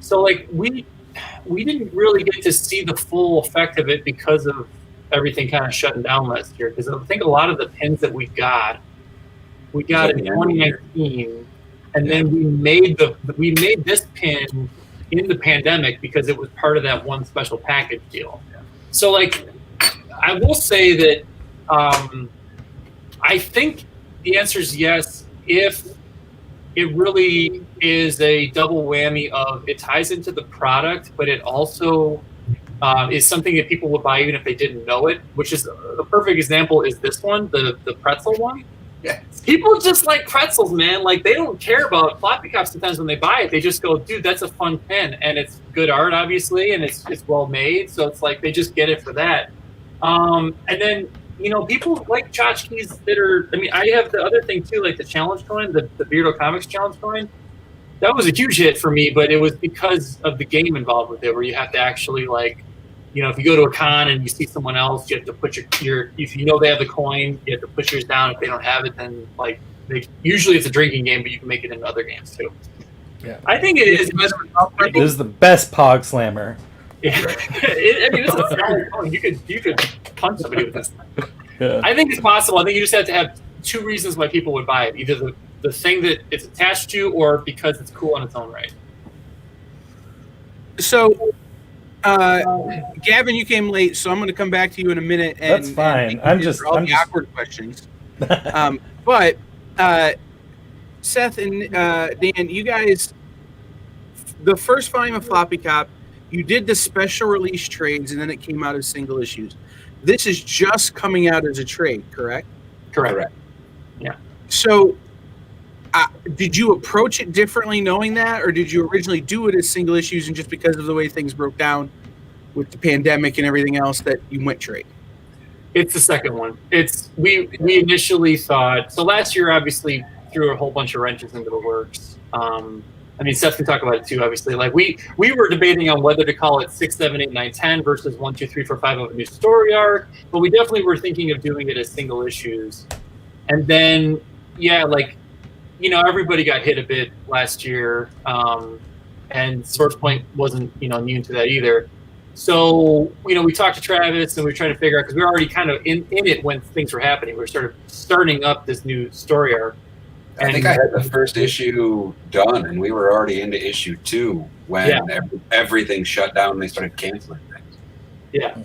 So like we didn't really get to see the full effect of it because of everything kind of shutting down last year. Because I think a lot of the pins that we got in 2019, and then we made this pin in the pandemic because it was part of that one special package deal. So like, I will say that I think the answer is yes if it really is a double whammy of it ties into the product, but it also is something that people would buy even if they didn't know it, which is a perfect example is this one, the pretzel one. Yeah. People just like pretzels, man. Like they don't care about Floppy Cop sometimes when they buy it. They just go, dude, that's a fun pen. And it's good art, obviously, and it's well made. So it's like they just get it for that. And then, you know, people like tchotchkes that are, I mean, I have the other thing too, like the challenge coin, the Beardo Comics challenge coin. That was a huge hit for me, but it was because of the game involved with it, where you have to actually like, you know, if you go to a con and you see someone else, you have to put your if you know they have the coin, you have to put yours down. If they don't have it, then like usually it's a drinking game, but you can make it in other games too. Yeah, I think it is. This is the best Pog Slammer. Yeah. I mean, it's a solid coin. You could punch somebody with this thing. Yeah. I think it's possible. I think you just have to have two reasons why people would buy it: either the thing that it's attached to, or because it's cool on its own right. So. Gavin, you came late, so I'm going to come back to you in a minute. And, That's fine. I'm just awkward questions. But Seth and Dan, you guys, the first volume of Floppy Cop, you did the special release trades, and then it came out as single issues. This is just coming out as a trade, correct? Correct. Yeah. So, did you approach it differently knowing that, or did you originally do it as single issues and just because of the way things broke down with the pandemic and everything else that you went trade? It's the second one. It's we initially thought, so last year obviously threw a whole bunch of wrenches into the works. I mean, Seth can talk about it too, obviously. Like we were debating on whether to call it 6, 7, 8, 9, 10 versus 1, 2, 3, 4, 5 of a new story arc, but we definitely were thinking of doing it as single issues. And then, yeah, like, you know, everybody got hit a bit last year, and Source Point wasn't, you know, immune to that either. So, you know, we talked to Travis and we were trying to figure out, because we were already kind of in it when things were happening. We were sort of starting up this new story arc. I think I had the first issue done, and we were already into issue 2 when everything shut down and they started canceling things. Yeah.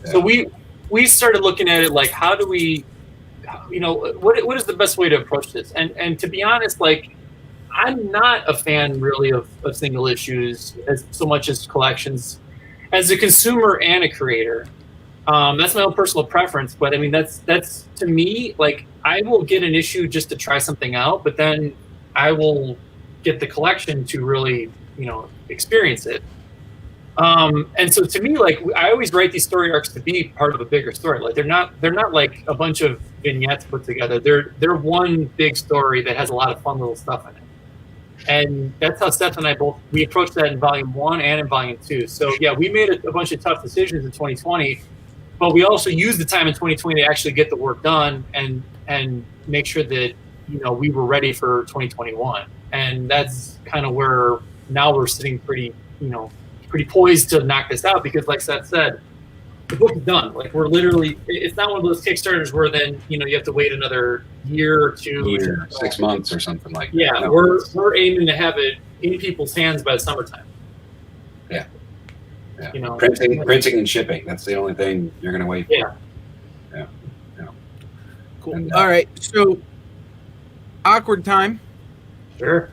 So we started looking at it like, how do we, you know, what is the best way to approach this? And to be honest, like, I'm not a fan really of single issues as so much as collections. As a consumer and a creator, that's my own personal preference. But I mean, that's to me, like, I will get an issue just to try something out, but then I will get the collection to really, you know, experience it. And so to me, like, I always write these story arcs to be part of a bigger story. Like they're not like a bunch of vignettes put together. They're one big story that has a lot of fun little stuff in it. And that's how Seth and I we approached that in volume 1 and in volume 2. So yeah, we made a bunch of tough decisions in 2020, but we also used the time in 2020 to actually get the work done and make sure that, you know, we were ready for 2021. And that's kind of where now we're sitting pretty poised to knock this out, because like Seth said, the book is done. Like, we're literally, it's not one of those Kickstarters where then, you know, you have to wait another year or 2. 6 months or something like that. Yeah, No. we're aiming to have it in people's hands by the summertime. Yeah. You know, printing and shipping. That's the only thing you're going to wait for. Yeah. Cool. And, All right. So, awkward time. Sure.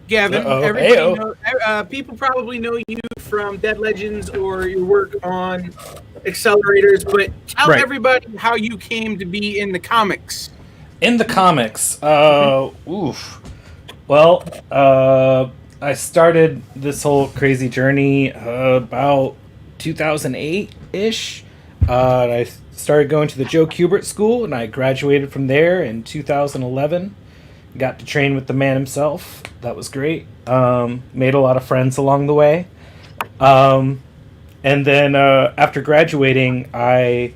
Gavin, Uh-oh. everybody people probably know you from Dead Legends or your work on accelerators, but tell everybody how you came to be in the comics. In the comics, Well, I started this whole crazy journey about 2008 ish. I started going to the Joe Kubert School, and I graduated from there in 2011. Got to train with the man himself. That was great. Made a lot of friends along the way. And then after graduating, I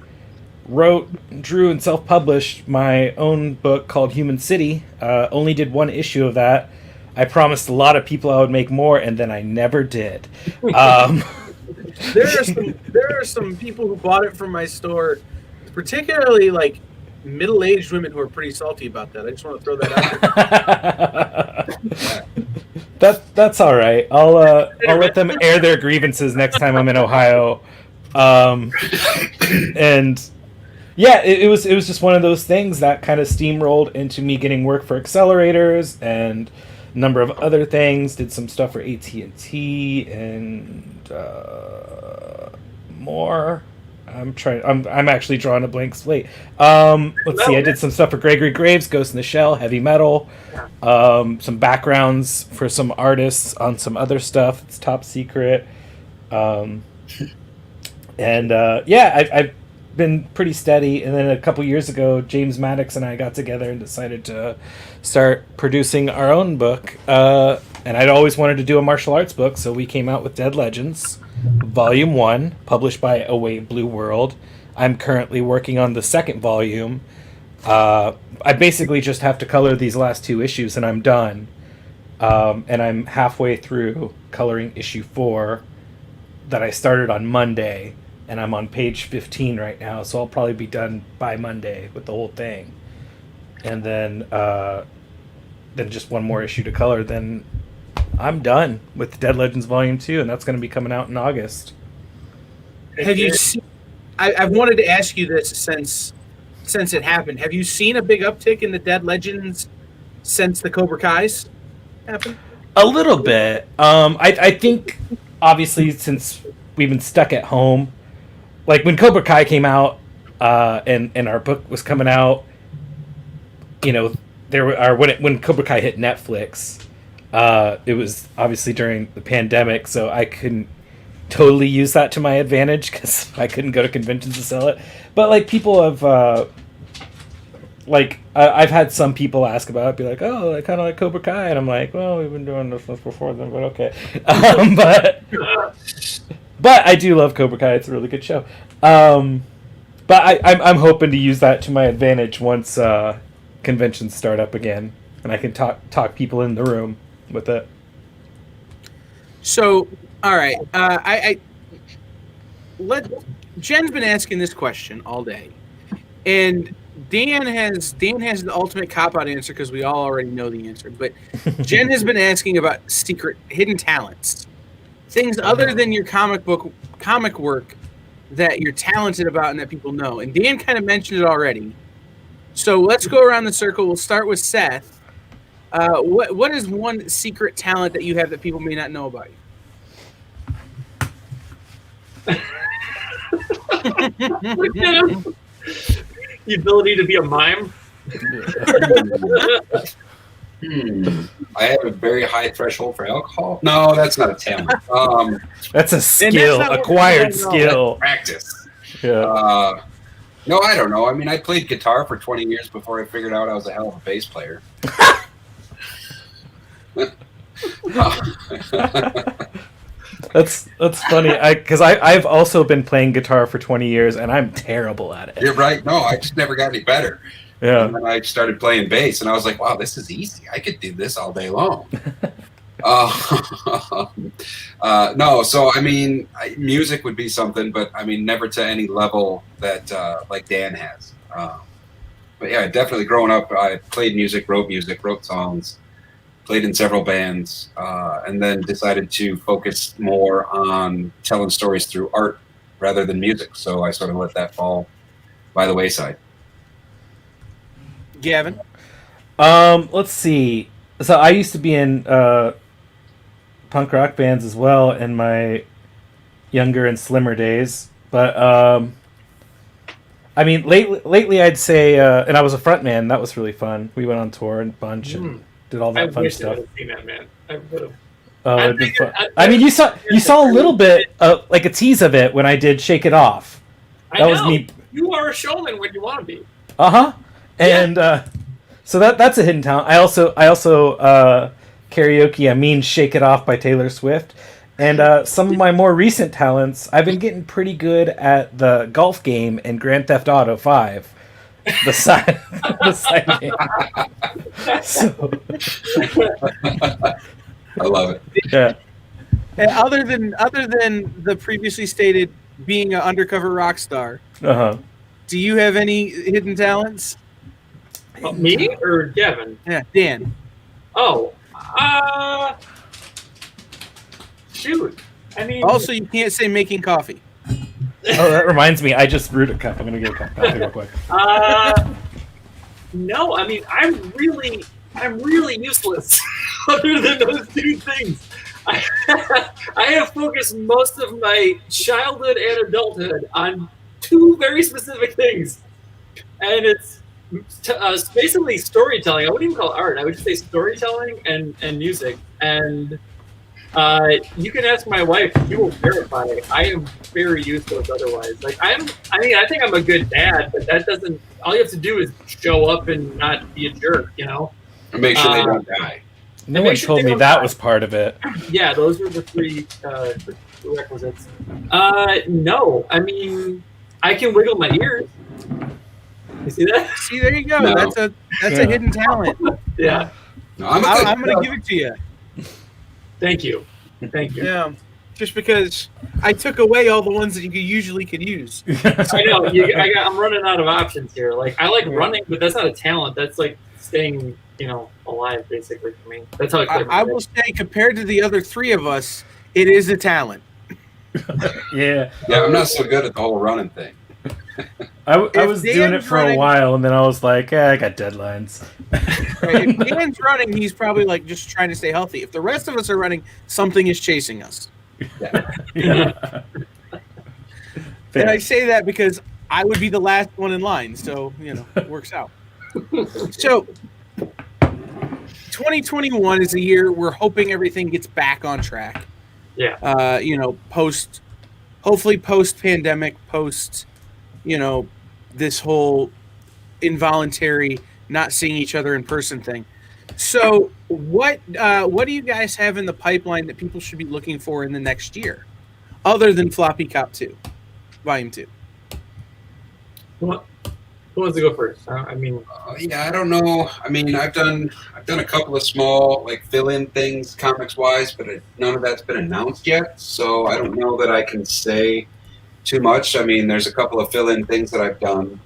wrote, drew, and self-published my own book called Human City. Only did one issue of that. I promised a lot of people I would make more, and then I never did. There are some people who bought it from my store, particularly like middle-aged women who are pretty salty about that. I just want to throw that out there. That's all right. I'll let them air their grievances next time I'm in Ohio. And yeah, it was just one of those things that kind of steamrolled into me getting work for accelerators and a number of other things. Did some stuff for AT&T and more. I'm actually drawing a blank slate. Let's see. I did some stuff for Gregory Graves, Ghost in the Shell, heavy metal. Some backgrounds for some artists on some other stuff. It's top secret. And I've been pretty steady. And then a couple years ago, James Maddox and I got together and decided to start producing our own book. And I'd always wanted to do a martial arts book, so we came out with Dead Legends, Volume 1, published by Away Blue World. I'm currently working on the second volume. I basically just have to color these last two issues, and I'm done. And I'm halfway through coloring issue 4 that I started on Monday, and I'm on page 15 right now, so I'll probably be done by Monday with the whole thing. And then just one more issue to color, then I'm done with Dead Legends Volume 2, and that's going to be coming out in August. Have you seen, I've wanted to ask you this since it happened. Have you seen a big uptick in the Dead Legends since the Cobra Kai's happened? A little bit. I think, obviously, since we've been stuck at home, like when Cobra Kai came out and our book was coming out, you know, when Cobra Kai hit Netflix, it was obviously during the pandemic, so I couldn't totally use that to my advantage because I couldn't go to conventions to sell it. But like people have, I've had some people ask about it, be like, "Oh, I kind of like Cobra Kai," and I'm like, "Well, we've been doing this before then, but okay." But I do love Cobra Kai; it's a really good show. But I'm hoping to use that to my advantage once conventions start up again, and I can talk people in the room with it. So, all right, Jen's been asking this question all day, and Dan has the ultimate cop-out answer because we all already know the answer. But Jen has been asking about secret hidden talents, things other than your comic work that you're talented about and that people know. And Dan kind of mentioned it already. So let's go around the circle. We'll start with Seth. What is one secret talent that you have that people may not know about you? The ability to be a mime. I have a very high threshold for alcohol. No, that's not a talent. That's a skill, acquired skill. Practice. Yeah. No, I don't know. I mean, I played guitar for 20 years before I figured out I was a hell of a bass player. That's funny because I've also been playing guitar for 20 years and I'm terrible at it. You're right. No, I just never got any better. Yeah. And then I started playing bass and I was like, wow, this is easy. I could do this all day long. No, so I mean, music would be something, but I mean, never to any level that like Dan has. But yeah, definitely growing up, I played music, wrote songs, played in several bands, and then decided to focus more on telling stories through art rather than music. So I sort of let that fall by the wayside. Gavin? Let's see. So I used to be in punk rock bands as well in my younger and slimmer days. But I mean, lately I'd say, and I was a front man. That was really fun. We went on tour a bunch, and did all I that fun wish I stuff. would have seen that, man. I would have. Oh, I'm it'd be thinking- fun. I'm I mean, you thinking- saw a little bit, like a tease of it when I did Shake It Off. I That know. was me. You are a showman when you want to be. And so that's a hidden talent. I also karaoke. I mean, Shake It Off by Taylor Swift. And some of my more recent talents, I've been getting pretty good at the golf game in Grand Theft Auto 5. The side game. So, I love it. yeah. And other than the previously stated being an undercover rock star, do you have any hidden talents? Me or Devin? Yeah, Dan. Oh, shoot. I mean, Also, you can't say making coffee. Oh, that reminds me. I just brewed a cup. I'm gonna get a cup of coffee real quick. no. I mean, I'm really useless. Other than those two things, I have focused most of my childhood and adulthood on two very specific things, and it's basically storytelling. I wouldn't even call it art. I would just say storytelling and music. And you can ask my wife; she will verify. I am very useless otherwise. Like I think I'm a good dad, but that doesn't. All you have to do is show up and not be a jerk, you know. And make sure they don't die. No one told me that was part of it. Yeah, those were the three requisites. No, I mean, I can wiggle my ears. You see that? See, there you go. No. That's a hidden talent. Yeah. No, I'm going to give it to you. Thank you. Yeah. Just because I took away all the ones that you usually could use. I know. I'm running out of options here. Like I like running, but that's not a talent. That's like staying, alive basically for me. That's how I will say, compared to the other three of us, it is a talent. Yeah, I'm not so good at the whole running thing. I was doing it for a while, and then I was like, I got deadlines. Right, if Dan's running, he's probably like just trying to stay healthy. If the rest of us are running, something is chasing us. Yeah. And I say that because I would be the last one in line, so it works out. So 2021 is a year we're hoping everything gets back on track. Yeah. Hopefully post pandemic, this whole involuntary not seeing each other in person thing. So what do you guys have in the pipeline that people should be looking for in the next year, other than Floppy Cop 2, Volume 2? Who wants to go first? I mean, I don't know. I mean, I've done a couple of small like fill-in things comics wise, but none of that's been announced yet. So I don't know that I can say too much. I mean, there's a couple of fill-in things that I've done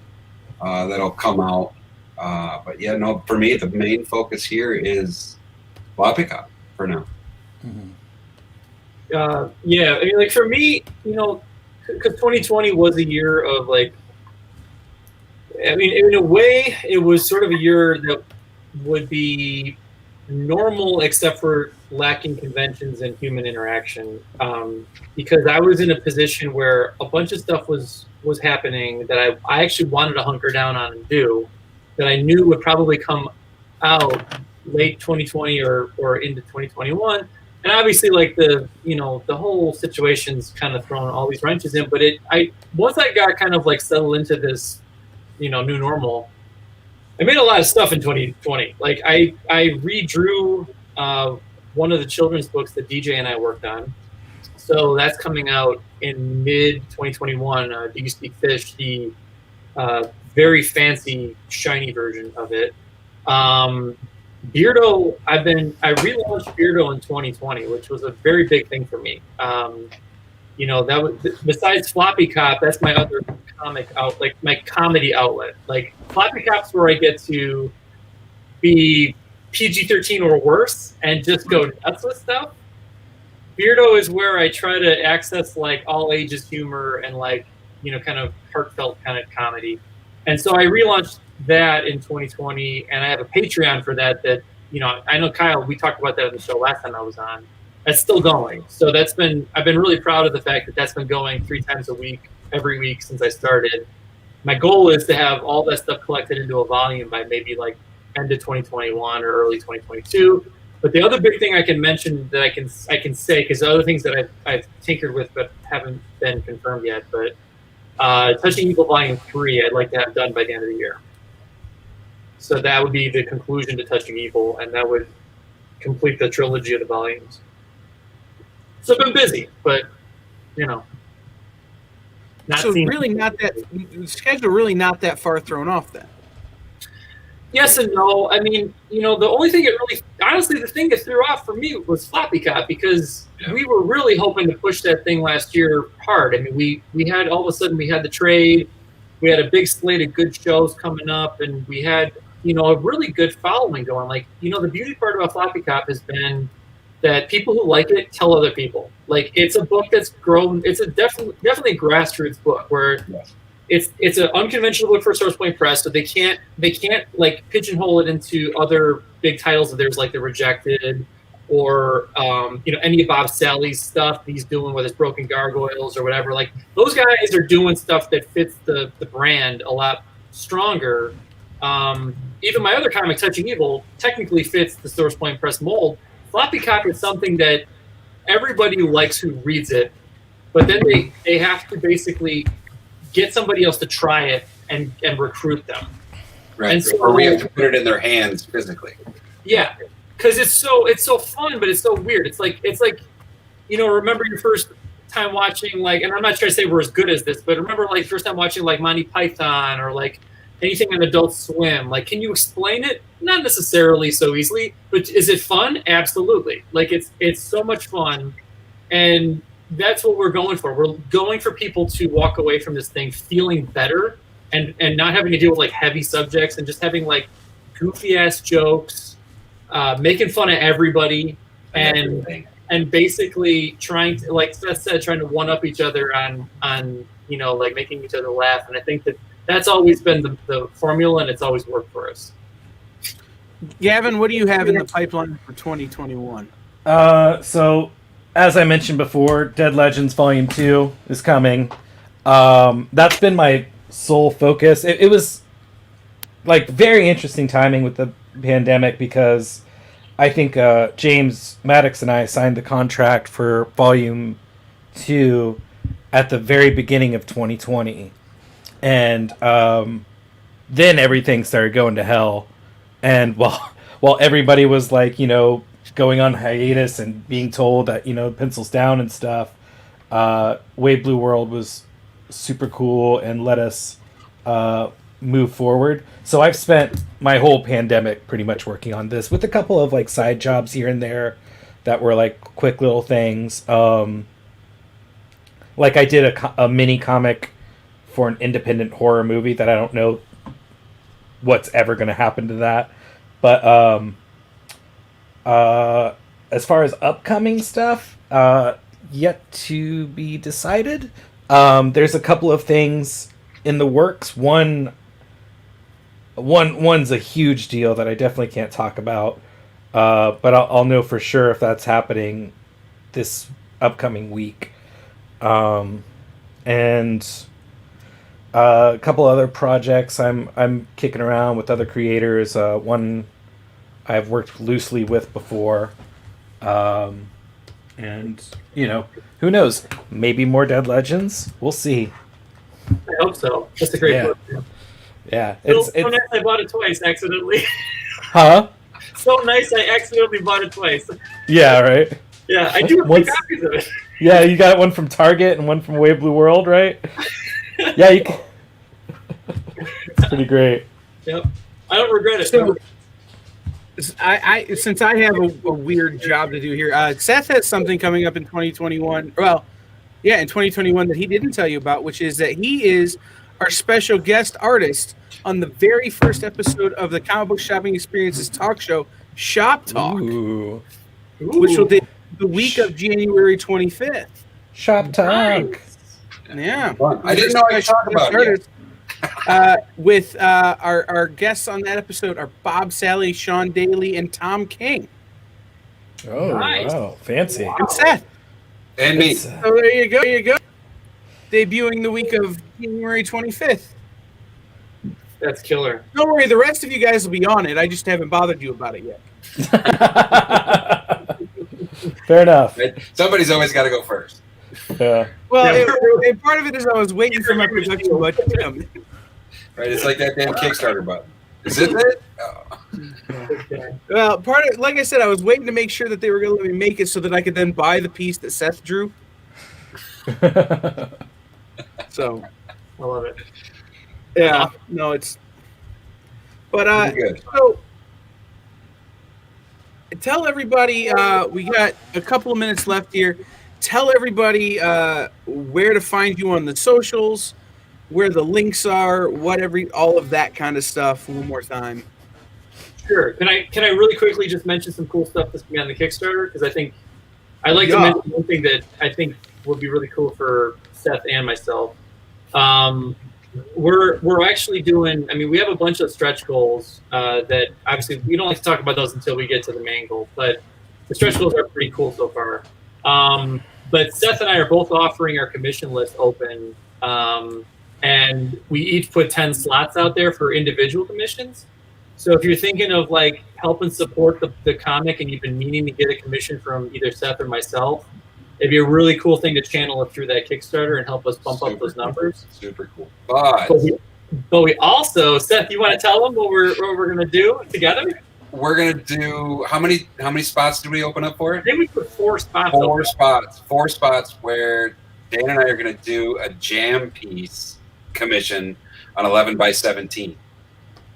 that'll come out. But for me, the main focus here is Floppy Cop for now. I mean, like for me, because 2020 was a year of like, I mean, in a way, it was sort of a year that would be normal except for lacking conventions and human interaction. Because I was in a position where a bunch of stuff was happening that I actually wanted to hunker down on and do, that I knew would probably come out late 2020 or into 2021. And obviously, like the whole situation's kind of thrown all these wrenches in. But once I got kind of like settled into this, new normal, I made a lot of stuff in 2020. Like I redrew one of the children's books that DJ and I worked on. So that's coming out in mid 2021. Do You Speak Fish? The very fancy, shiny version of it. Beardo, I relaunched Beardo in 2020, which was a very big thing for me. That was, besides Floppy Cop, that's my other comic out, like my comedy outlet. Like Floppy Cop's where I get to be PG-13 or worse and just go nuts with stuff. Beardo is where I try to access like all ages humor and like, kind of heartfelt kind of comedy. And so I relaunched that in 2020, and I have a Patreon for that. I know Kyle, we talked about that on the show last time I was on. That's still going. So I've been really proud of the fact that that's been going 3 times a week, every week since I started. My goal is to have all that stuff collected into a volume by maybe like end of 2021 or early 2022. But the other big thing I can mention that I can say, because the other things that I've tinkered with but haven't been confirmed yet, but Touching Evil Volume 3, I'd like to have done by the end of the year. So that would be the conclusion to Touching Evil, and that would complete the trilogy of the volumes. So I've been busy, but so really not that schedule really not that far thrown off then. Yes and no. I mean, the only thing honestly, the thing that threw off for me was Floppy Cop, because we were really hoping to push that thing last year hard. I mean, we had all of a sudden we had the trade, we had a big slate of good shows coming up, and we had a really good following going. Like, the beauty part about Floppy Cop has been that people who like it tell other people. Like, it's a book that's grown. It's a definitely a grassroots book where it's an unconventional book for Source Point Press, so they can't like pigeonhole it into other big titles of theirs like The Rejected or any of Bob Sally's stuff he's doing with his Broken Gargoyles or whatever. Like, those guys are doing stuff that fits the brand a lot stronger. Even my other comic, Touching Evil, technically fits the Source Point Press mold. Floppy Cop is something that everybody likes who reads it, but then they have to basically get somebody else to try it and recruit them. Right. And so, or we have to put it in their hands physically. Yeah, because it's so fun, but it's so weird. It's like remember your first time watching, like, and I'm not trying to say we're as good as this, but remember like first time watching like Monty Python or like anything on Adult Swim. Like, can you explain it? Not necessarily so easily, but is it fun? Absolutely. Like, it's so much fun, and that's what we're going for. We're going for people to walk away from this thing feeling better and not having to deal with like heavy subjects and just having like goofy ass jokes, making fun of everybody, and basically trying to, like Seth said, trying to one up each other on like making each other laugh. And I think that's always been the formula, and it's always worked for us. Gavin, what do you have in the pipeline for 2021? So, as I mentioned before, Dead Legends Volume 2 is coming. That's been my sole focus. It was like very interesting timing with the pandemic, because I think James Maddox and I signed the contract for Volume 2 at the very beginning of 2020. And then everything started going to hell. And while everybody was like, going on hiatus and being told that, pencils down and stuff, Wave Blue World was super cool and let us move forward. So I've spent my whole pandemic pretty much working on this, with a couple of like side jobs here and there that were like quick little things. Like I did a mini comic for an independent horror movie that I don't know what's ever going to happen to that. But as far as upcoming stuff, yet to be decided. There's a couple of things in the works. One's a huge deal that I definitely can't talk about, but I'll know for sure if that's happening this upcoming week. And a couple other projects I'm kicking around with other creators. One I've worked loosely with before, and who knows? Maybe more Dead Legends. We'll see. I hope so. That's a great book. Yeah, it's so nice. I bought it twice accidentally. Huh? So nice. I accidentally bought it twice. Yeah. Right. Yeah, I do have three copies of it. Yeah, you got one from Target and one from Wave Blue World, right? Yeah, you can. It's pretty great. Yep, I don't regret it. So, since I have a weird job to do here, Seth has something coming up in 2021. Well, yeah, in 2021 that he didn't tell you about, which is that he is our special guest artist on the very first episode of the Comic Book Shopping Experiences talk show, Shop Talk, which will be the week of January 25th. Shop Talk. Nice. Yeah. I didn't know I could talk about it. With our guests on that episode are Bob Sally, Sean Daly, and Tom King. Oh, nice. Wow. Fancy. And Seth. And me. So there you go. Debuting the week of January 25th. That's killer. Don't worry, the rest of you guys will be on it. I just haven't bothered you about it yet. Fair enough. Right? Somebody's always got to go first. Yeah. Well, part of it is I was waiting for my production budget to come. Right? It's like that damn Kickstarter button. Is it it? Oh. Well, like I said, I was waiting to make sure that they were going to let me make it so that I could then buy the piece that Seth drew. So, I love it. yeah, no, it's. But Pretty good. so tell everybody. We got a couple of minutes left here. Tell everybody where to find you on the socials, where the links are, all of that kind of stuff. One more time. Sure. Can I really quickly just mention some cool stuff that's going to be on the Kickstarter? Because I'd like to mention one thing that I think would be really cool for Seth and myself. We're actually doing. I mean, we have a bunch of stretch goals that obviously we don't like to talk about those until we get to the main goal. But the stretch goals are pretty cool so far. But Seth and I are both offering our commission list open, and we each put 10 slots out there for individual commissions. So if you're thinking of like helping support the comic and you've been meaning to get a commission from either Seth or myself, it'd be a really cool thing to channel it through that Kickstarter and help us bump up those numbers. Super cool. But we also, Seth, you want to tell them what we're going to do together? we're gonna do how many spots do we open up for it? I think we put 4 spots. Four spots where Dan and I are gonna do a jam piece commission on 11 by 17.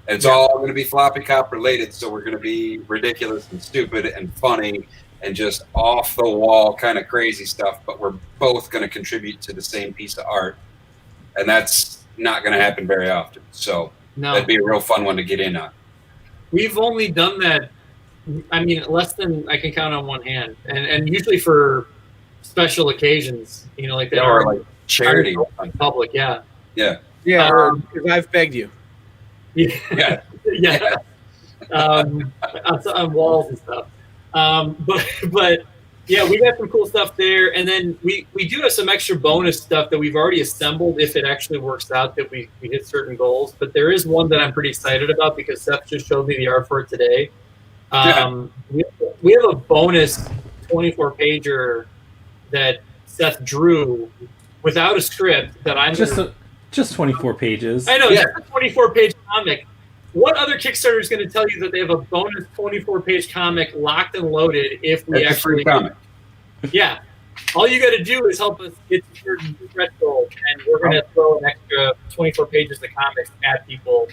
And it's all going to be Floppy Cop related, so we're going to be ridiculous and stupid and funny and just off the wall kind of crazy stuff, but we're both going to contribute to the same piece of art. And that's not going to happen very often. So that'd be a real fun one to get in on. We've only done that, I mean, less than I can count on one hand. And usually for special occasions, you know, like that. Or like charity. Public, yeah. Yeah. Yeah, because I've begged you. Yeah. Yeah. On walls and stuff. But yeah, we got some cool stuff there. And then we do have some extra bonus stuff that we've already assembled if it actually works out that we hit certain goals. But there is one that I'm pretty excited about because Seth just showed me the art for it today. We have a bonus 24-pager that Seth drew without a script that I'm just 24 pages. I know, just a 24-page comic. What other Kickstarter is going to tell you that they have a bonus 24-page comic locked and loaded if we actually comic? Yeah. All you got to do is help us get to certain stretch goals, and we're going to throw an extra 24 pages of comics at people.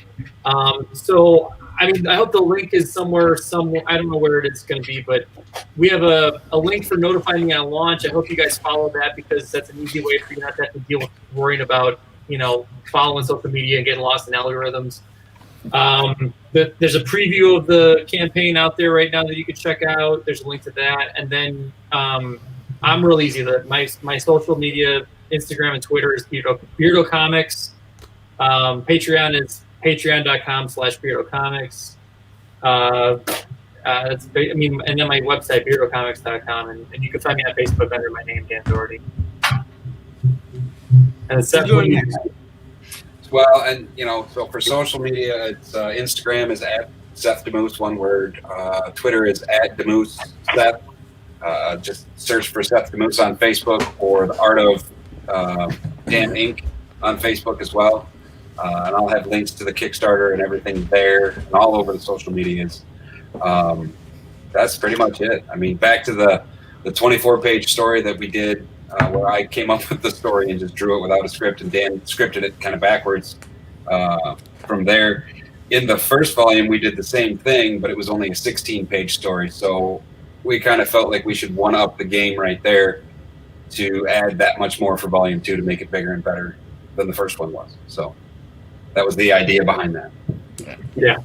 So, I mean, I hope the link is somewhere. I don't know where it is going to be, but we have a link for notifying me on launch. I hope you guys follow that because that's an easy way for you not to have to deal with worrying about, you know, following social media and getting lost in algorithms. There's a preview of the campaign out there right now that you can check out. There's a link to that. And then I'm real easy. My social media, Instagram and Twitter is Beardo Comics. Patreon is patreon.com/BeardoComics. And then my website, BeardoComics.com. And you can find me on Facebook under my name, Dan Doherty. And it's well, and you know, so for social media, it's Instagram is @SethDemoose, one word. Twitter is @Demoose Seth. Just search for Seth Demoose on Facebook or the Art of Dan Inc. on Facebook as well. And I'll have links to the Kickstarter and everything there and all over the social medias. That's pretty much it. I mean, back to the 24-page story that we did. Where I came up with the story and just drew it without a script, and Dan scripted it kind of backwards from there. In the first volume, we did the same thing, but it was only a 16-page story, so we kind of felt like we should one-up the game right there to add that much more for Volume 2 to make it bigger and better than the first one was. So that was the idea behind that. Yeah.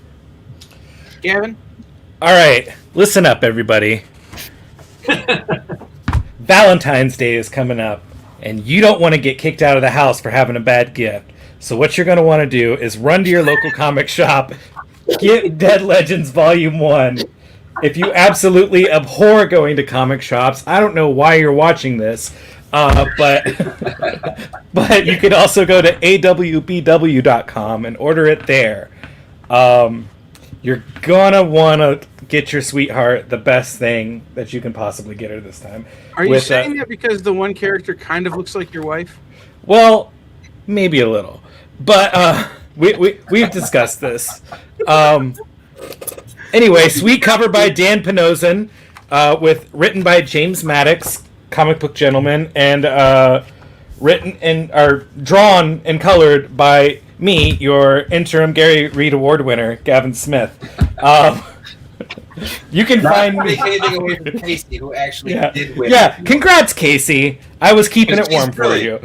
Gavin? All right, listen up, everybody. Valentine's Day is coming up, and you don't want to get kicked out of the house for having a bad gift. So what you're going to want to do is run to your local comic shop, get Dead Legends Volume 1. If you absolutely abhor going to comic shops, I don't know why you're watching this, But but you could also go to awbw.com and order it there. You're gonna want to get your sweetheart the best thing that you can possibly get her this time. Are you saying that because the one character kind of looks like your wife? Well, maybe a little, but we've discussed this. Anyway, sweet cover by Dan Penozan, written by James Maddox, comic book gentleman, and drawn and colored by me, your interim Gary Reed Award winner, Gavin Smith. You can find me. Take anything away from Casey, who actually did win. Yeah, congrats, Casey. I was keeping it warm for you.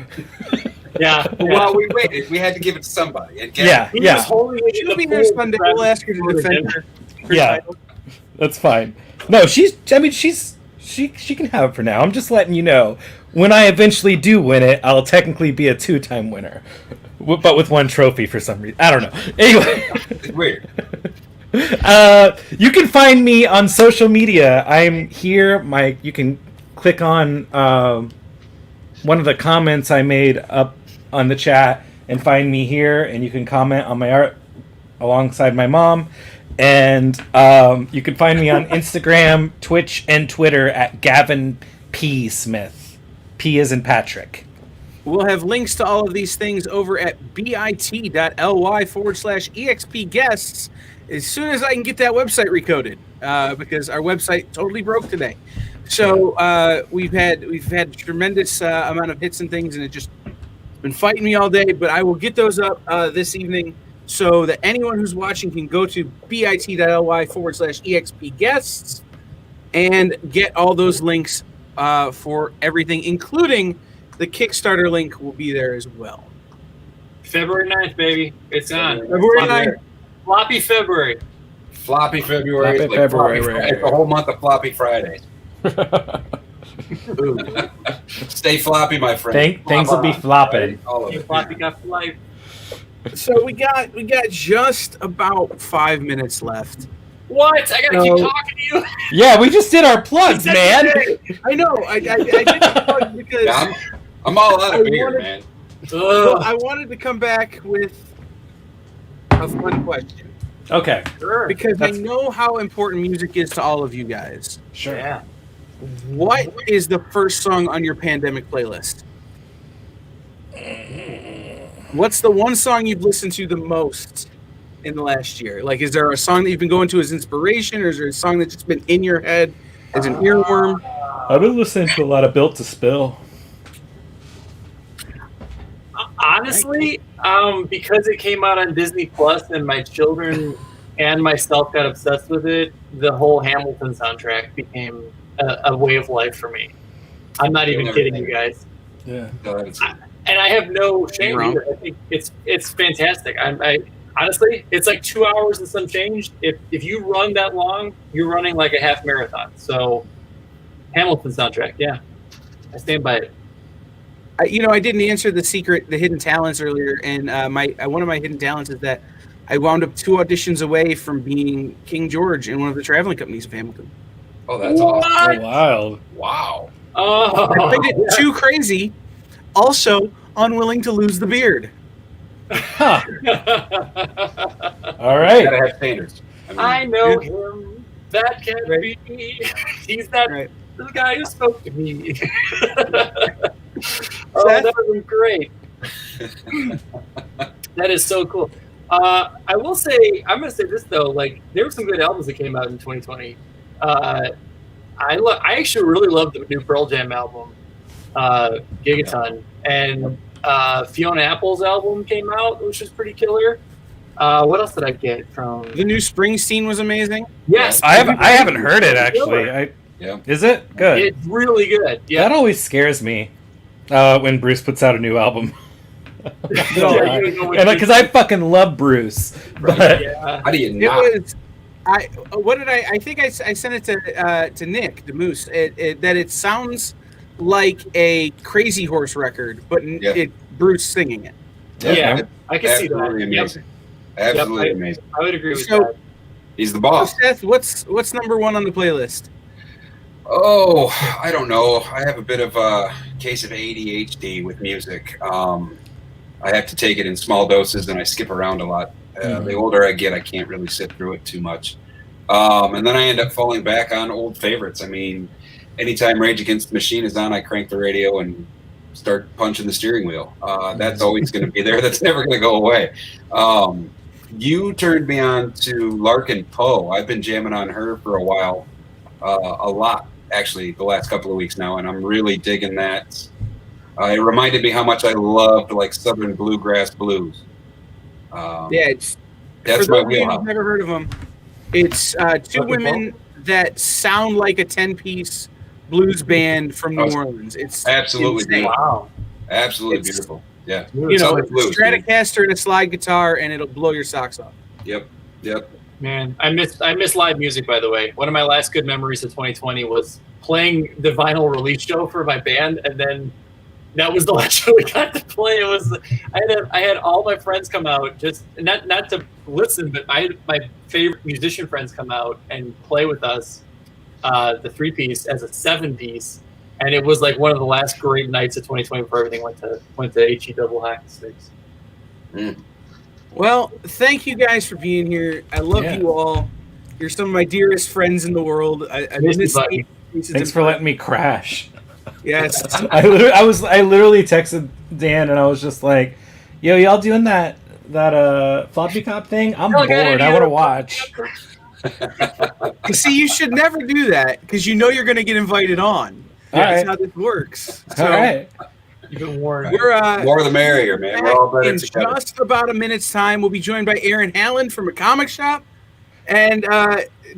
Yeah. Well, we waited. We had to give it to somebody. And Yeah. She'll be here Sunday. We'll ask her to defend her. Yeah, that's fine. No, she can have it for now. I'm just letting you know. When I eventually do win it, I'll technically be a 2-time winner, but with one trophy for some reason. I don't know. Anyway, it's weird. You can find me on social media. I'm here. You can click on one of the comments I made up on the chat and find me here, and you can comment on my art alongside my mom. And you can find me on Instagram, Twitch, and Twitter at Gavin P. Smith. P as in Patrick. We'll have links to all of these things over at bit.ly/EXP guests as soon as I can get that website recoded, because our website totally broke today. So we've had a tremendous amount of hits and things, and it just been fighting me all day. But I will get those up this evening, so that anyone who's watching can go to bit.ly/EXP guests and get all those links for everything, including the Kickstarter link will be there as well. February 9th, baby. It's on. February 9th. Floppy February. Floppy February. Floppy February. It's the whole month of Floppy Fridays. Stay floppy, my friend. Things will be flopping. All of it. Floppy got for life. So we got just about 5 minutes left. What? I gotta keep talking to you. Yeah, we just did our plugs, man. I know. I did plug because Yeah, I'm all out of beer, man. Well, I wanted to come back with a fun question. Okay. Sure. Because I know how important music is to all of you guys. Sure. Yeah. What is the first song on your pandemic playlist? What's the one song you've listened to the most in the last year? Like, is there a song that you've been going to as inspiration, or is there a song that's just been in your head as an earworm? I've been listening to a lot of Built to Spill. Honestly, because it came out on Disney Plus and my children and myself got obsessed with it, the whole Hamilton soundtrack became a way of life for me. I'm not even kidding you guys. Yeah. And I have no shame either. I think it's fantastic. I honestly, it's like 2 hours and some change. If you run that long, you're running like a half marathon. So Hamilton soundtrack, yeah. I stand by it. I didn't answer the hidden talents earlier, and one of my hidden talents is that I wound up 2 auditions away from being King George in one of the traveling companies of Hamilton. Oh, that's awesome. Oh, wild. Wow. Oh, I played it too crazy. Also, unwilling to lose the beard. Huh. All right. Gotta have standards. I know him. That can't be. He's that the guy who spoke to me. Oh, that was great. That is so cool. I will say, I'm going to say this though. Like, there were some good albums that came out in 2020. I actually really loved the new Pearl Jam album, Gigaton, and Fiona Apple's album came out, which was pretty killer. What else did I get from the new Springsteen? Was amazing. Yes, I haven't heard it actually. Is it good? It's really good. Yeah, that always scares me when Bruce puts out a new album. And because I fucking love Bruce, but how do you not? I think I sent it to Nick the Moose. That it sounds like a Crazy Horse record, but Bruce singing it. Yeah, I can see that. Amazing. Absolutely amazing. I would agree with that. He's the boss. Seth, what's number one on the playlist? Oh, I don't know. I have a bit of a case of ADHD with music. I have to take it in small doses, and I skip around a lot. The older I get, I can't really sit through it too much. And then I end up falling back on old favorites. I mean, anytime Rage Against the Machine is on, I crank the radio and start punching the steering wheel. That's always going to be there. That's never going to go away. You turned me on to Larkin Poe. I've been jamming on her for a while, a lot, actually, the last couple of weeks now, and I'm really digging that. It reminded me how much I loved like Southern bluegrass blues. It's that's for my those of you wheelhouse. who've never heard of them. It's two women that sound like a 10-piece blues band from New Orleans. It's absolutely insane. beautiful. Absolutely beautiful. Yeah, You know, Southern it's blues, a Stratocaster and a slide guitar, and it'll blow your socks off. Yep. Man, I miss live music. By the way, one of my last good memories of 2020 was playing the vinyl release show for my band, and then that was the last show we got to play. It was I had all my friends come out, just not to listen, but I had my favorite musician friends come out and play with us, the 3-piece as a 7-piece, and it was like one of the last great nights of 2020 before everything went to HE double hack sticks. Well, thank you guys for being here. I love you all. You're some of my dearest friends in the world. I miss you. Thanks for letting me crash. Yes. I literally texted Dan and I was just like, "Yo, y'all doing that Floppy Cop thing? I'm bored. I want to watch." See, you should never do that because you know you're going to get invited on. That's how this works. So, all right. You've been warned. We're more the merrier, man. We're all better in together. just about a minute's time. We'll be joined by Aaron Halland from a comic shop, and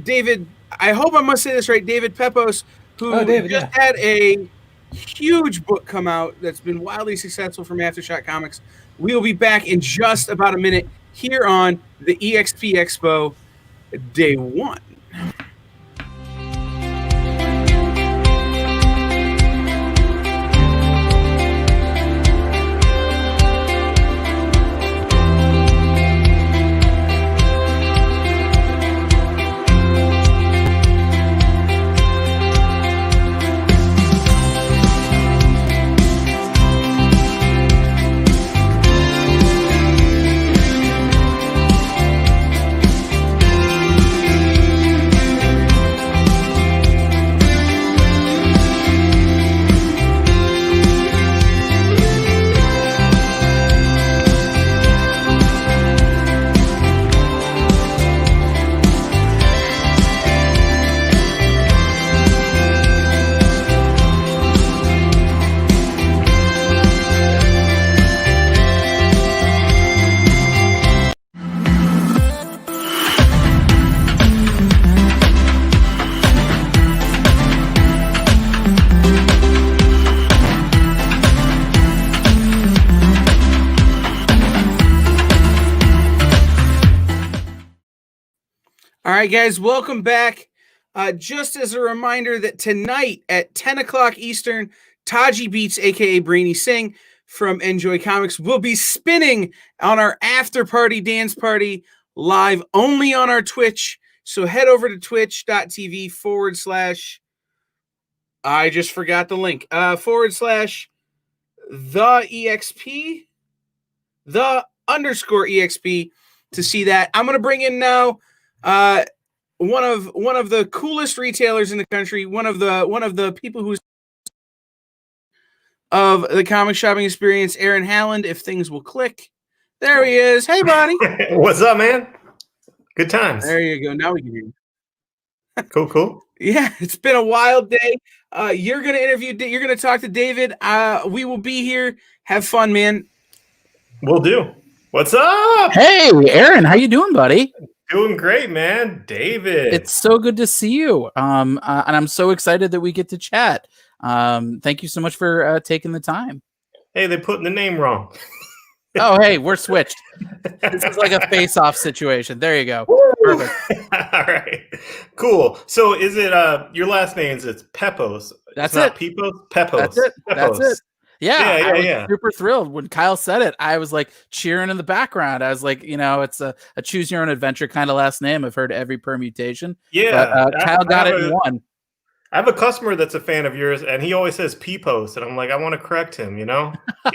David. I hope I must say this right, David Pepose, who had a huge book come out that's been wildly successful from Aftershock Comics. We will be back in just about a minute here on the EXP Expo Day 1. All right, guys, welcome back. Just as a reminder that tonight at 10 o'clock Eastern, Taji Beats, a.k.a. Brainy Xing from Enjoy Comics, will be spinning on our after party dance party live only on our Twitch. So head over to twitch.tv/ I just forgot the link, / the EXP, the _ EXP to see that. I'm going to bring in now one of the coolest retailers in the country, one of the people who's of the comic shopping experience, Aaron Halland, if things will click. There he is. Hey, buddy. What's up, man? Good times. There you go. Now we can hear you. Cool. Yeah, it's been a wild day. You're gonna you're gonna talk to David. We will be here. Have fun, man. Will do. What's up? Hey, Aaron, how you doing, buddy? Doing great, man. David. It's so good to see you. And I'm so excited that we get to chat. Thank you so much for taking the time. Hey, they're putting the name wrong. Oh, hey, we're switched. This is like a face-off situation. There you go. Perfect. All right. Cool. So is it your last name is Pepose? That's it's it. Not Pepose? Pepose. That's it. Pepose. That's it. Yeah, I was yeah. super thrilled when Kyle said it. I was like cheering in the background. I was like, it's a choose your own adventure kind of last name. I've heard every permutation. Yeah, but Kyle got it in one. I have a customer that's a fan of yours, and he always says Pepose, and I'm like, I want to correct him. He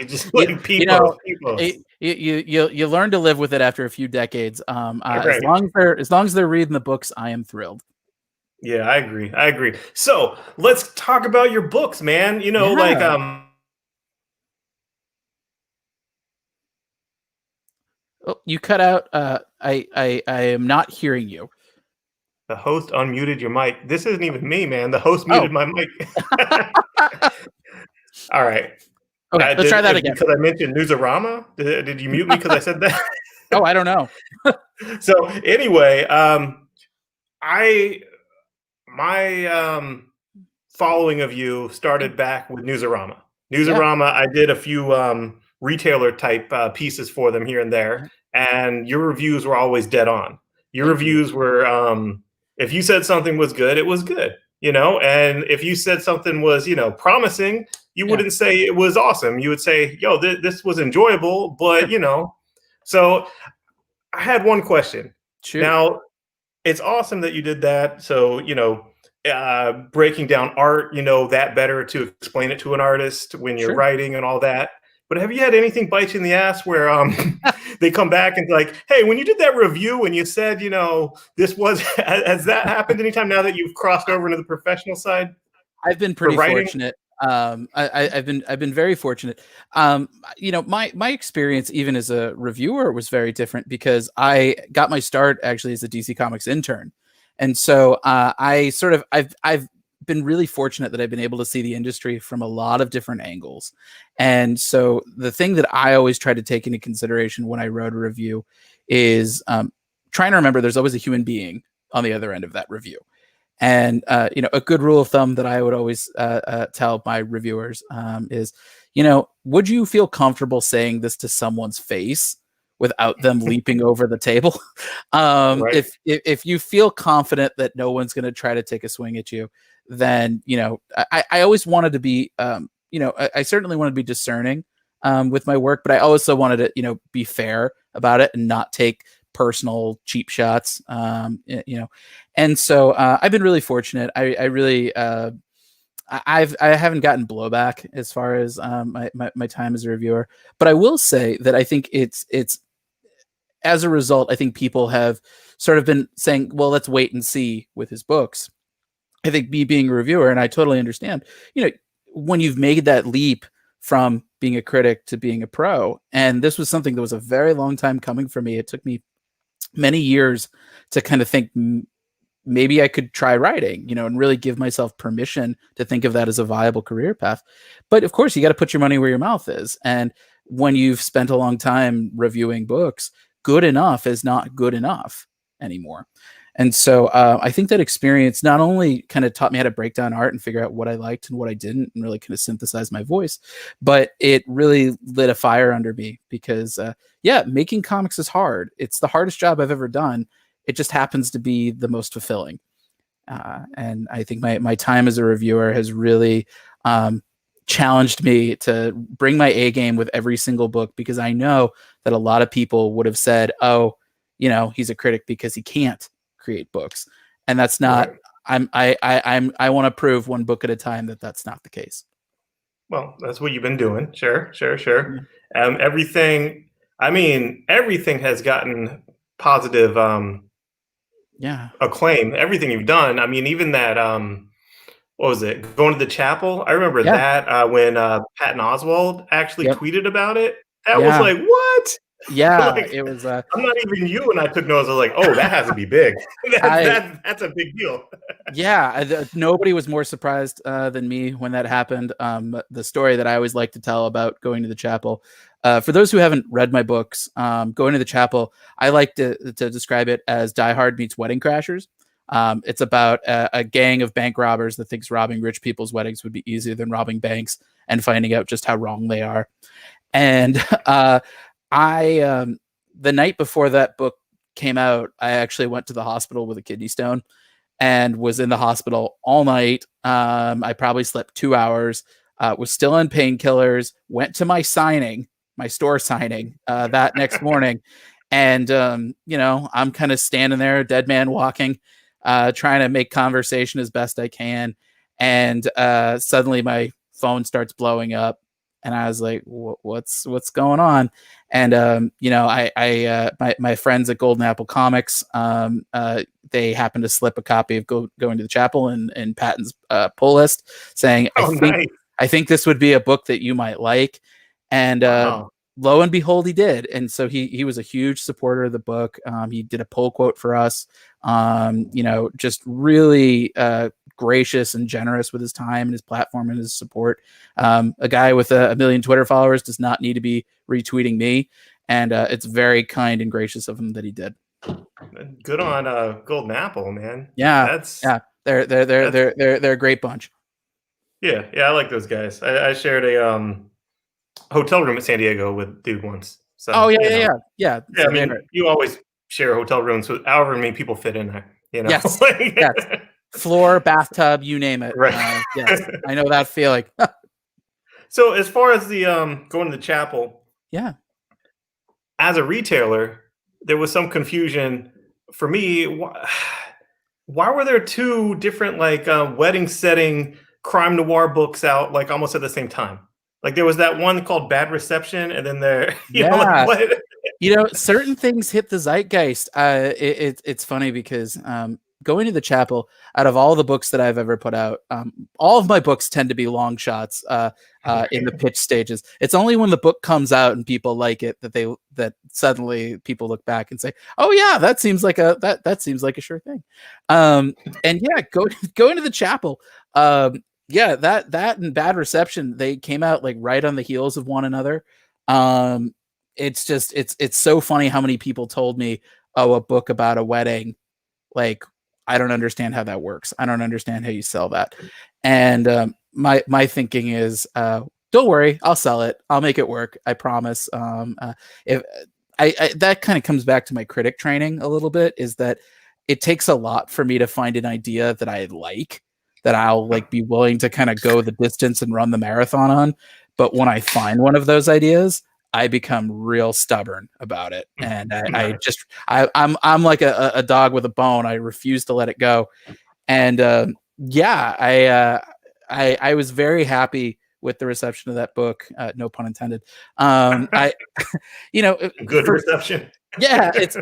just like Pepose, Pepose. You learn to live with it after a few decades. Right. As long as they're reading the books, I am thrilled. Yeah, I agree. So let's talk about your books, man. Oh, you cut out. I am not hearing you. The host unmuted your mic. This isn't even me, man. The host muted my mic. All right. Okay, let's try that again. Because I mentioned Newsarama. Did you mute me because I said that? Oh, I don't know. So anyway, my following of you started back with Newsarama. I did a few retailer type pieces for them here and there, and your reviews were always dead on. Your reviews were, if you said something was good, it was good, and if you said something was, promising, you wouldn't say it was awesome. You would say, yo, this was enjoyable, but, so I had one question. Sure. Now, it's awesome that you did that. So, breaking down art, that better to explain it to an artist when you're writing and all that. But have you had anything bite you in the ass where they come back and like, hey, when you did that review and you said, this was, has that happened anytime now that you've crossed over into the professional side? I've been pretty fortunate. I've been very fortunate. My experience even as a reviewer was very different because I got my start actually as a DC Comics intern. And so I've been really fortunate that I've been able to see the industry from a lot of different angles. And so the thing that I always try to take into consideration when I wrote a review is trying to remember there's always a human being on the other end of that review. And, a good rule of thumb that I would always tell my reviewers is, would you feel comfortable saying this to someone's face without them leaping over the table? Right. If you feel confident that no one's going to try to take a swing at you, then, I always wanted to be, I certainly wanted to be discerning with my work, but I also wanted to, be fair about it and not take personal cheap shots, and so I've been really fortunate. I really I haven't gotten blowback as far as my time as a reviewer, but I will say that I think it's as a result, I think people have sort of been saying, well, let's wait and see with his books. I think me being a reviewer, and I totally understand, when you've made that leap from being a critic to being a pro, and this was something that was a very long time coming for me. It took me many years to kind of think maybe I could try writing, and really give myself permission to think of that as a viable career path. But of course, you got to put your money where your mouth is. And when you've spent a long time reviewing books, good enough is not good enough anymore. And so I think that experience not only kind of taught me how to break down art and figure out what I liked and what I didn't and really kind of synthesize my voice, but it really lit a fire under me because, making comics is hard. It's the hardest job I've ever done. It just happens to be the most fulfilling. And I think my time as a reviewer has really challenged me to bring my A game with every single book, because I know that a lot of people would have said, oh, he's a critic because he can't create books. And that's not, right. I want to prove one book at a time that that's not the case. Well, that's what you've been doing. Sure. Everything has gotten positive acclaim. Everything you've done. I mean, even that what was it? Going to the chapel. I remember that when Patton Oswalt actually tweeted about it. That was like, what? Yeah, like, it was. I'm not even you, and I took notes. I was like, "Oh, that has to be big. That's a big deal." Nobody was more surprised than me when that happened. The story that I always like to tell about going to the chapel. For those who haven't read my books, going to the chapel, I like to describe it as Die Hard meets Wedding Crashers. It's about a gang of bank robbers that thinks robbing rich people's weddings would be easier than robbing banks, and finding out just how wrong they are. And the night before that book came out, I actually went to the hospital with a kidney stone and was in the hospital all night. I probably slept 2 hours, was still on painkillers, went to my store signing that next morning. And, I'm kind of standing there, dead man walking, trying to make conversation as best I can. and suddenly my phone starts blowing up, and I was like, what's going on? And my friends at Golden Apple Comics, they happened to slip a copy of Going to the Chapel in Patton's pull list, saying, I think this would be a book that you might like. And lo and behold, he did. And so he was a huge supporter of the book. He did a pull quote for us. Just really gracious and generous with his time and his platform and his support. A guy with a million Twitter followers does not need to be retweeting me. And it's very kind and gracious of him that he did. Good on Golden Apple, man. Yeah, they're a great bunch. Yeah, I like those guys. I shared a hotel room at San Diego with dude once. So yeah. I mean, you always share hotel rooms with however many people fit in there. Yes, yes. Floor, bathtub, you name it. Right. Yes, I know that feeling. So as far as the going to the chapel, as a retailer, there was some confusion for me. Why were there two different wedding setting crime noir books out almost at the same time? There was that one called Bad Reception, and then there, certain things hit the zeitgeist. It's funny because Going to the Chapel, out of all the books that I've ever put out, all of my books tend to be long shots in the pitch stages. It's only when the book comes out and people like it that suddenly people look back and say, "Oh yeah, that seems like a sure thing." Going to the Chapel. That and Bad Reception, they came out right on the heels of one another. It's so funny how many people told me, "Oh, a book about a wedding, I don't understand how that works. I don't understand how you sell that." And my thinking is, don't worry, I'll sell it. I'll make it work. I promise. If that kind of comes back to my critic training a little bit, is that it takes a lot for me to find an idea that I like, that I'll be willing to kind of go the distance and run the marathon on. But when I find one of those ideas, I become real stubborn about it, and I'm like a dog with a bone. I refuse to let it go, and I was very happy with the reception of that book. No pun intended. Good reception. Yeah, it's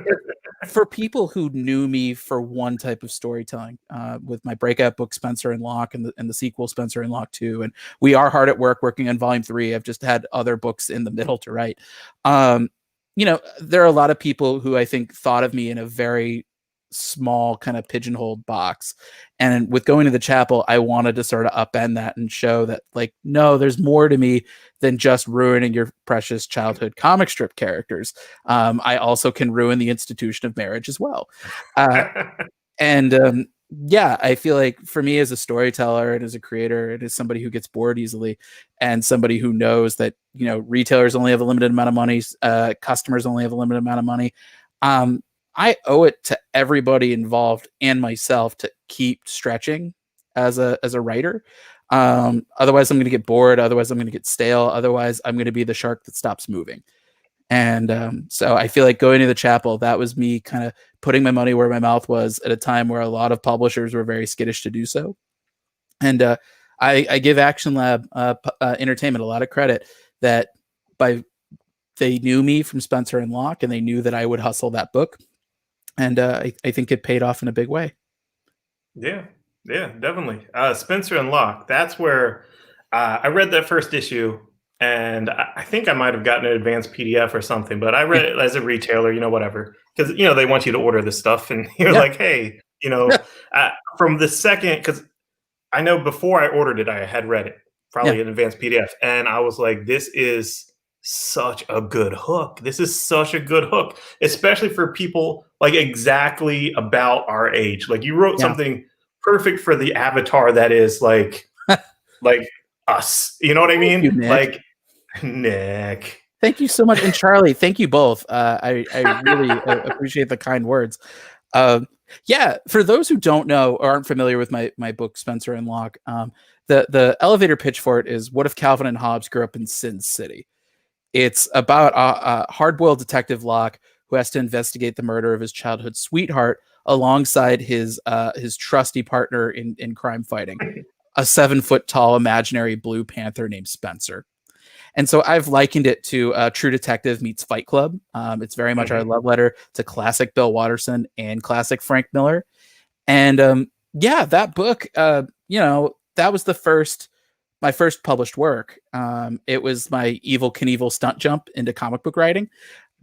for people who knew me for one type of storytelling, with my breakout book Spencer and Locke and the sequel Spencer and Locke 2, and we are hard at work working on volume 3. I've just had other books in the middle to write. There are a lot of people who I think thought of me in a very small kind of pigeonholed box, and with Going to the Chapel, I wanted to sort of upend that and show that no, there's more to me than just ruining your precious childhood comic strip characters. I also can ruin the institution of marriage as well. I feel like for me as a storyteller and as a creator, and as somebody who gets bored easily, and somebody who knows that retailers only have a limited amount of money, customers only have a limited amount of money. I owe it to everybody involved and myself to keep stretching as a writer. Otherwise I'm going to get bored. Otherwise I'm going to get stale. Otherwise I'm going to be the shark that stops moving. And so I feel like Going to the Chapel, that was me kind of putting my money where my mouth was at a time where a lot of publishers were very skittish to do so. And I give Action Lab Entertainment a lot of credit that they knew me from Spencer and Locke, and they knew that I would hustle that book. And I think it paid off in a big way. Yeah, definitely. Spencer and Locke, that's where I read that first issue, and I think I might have gotten an advanced PDF or something, but I read it as a retailer, whatever. Because, they want you to order this stuff, and you're like, hey, from the second, because I know before I ordered it, I had read it, probably an advanced PDF, and I was like, this is such a good hook. This is such a good hook, especially for people exactly about our age. You wrote something perfect for the avatar that is like us. You know what I mean? You, Nick. Nick. Thank you so much. And Charlie, thank you both. I really appreciate the kind words. For those who don't know or aren't familiar with my book, Spencer and Locke, the elevator pitch for it is, what if Calvin and Hobbes grew up in Sin City? It's about a hard-boiled detective, Locke, who has to investigate the murder of his childhood sweetheart alongside his trusty partner in crime fighting. a 7-foot tall imaginary blue panther named Spencer. And so I've likened it to True Detective meets Fight Club. It's very much our love letter to classic Bill Watterson and classic Frank Miller. And yeah, that book, you know, that was my first published work. It was my Evel Knievel stunt jump into comic book writing.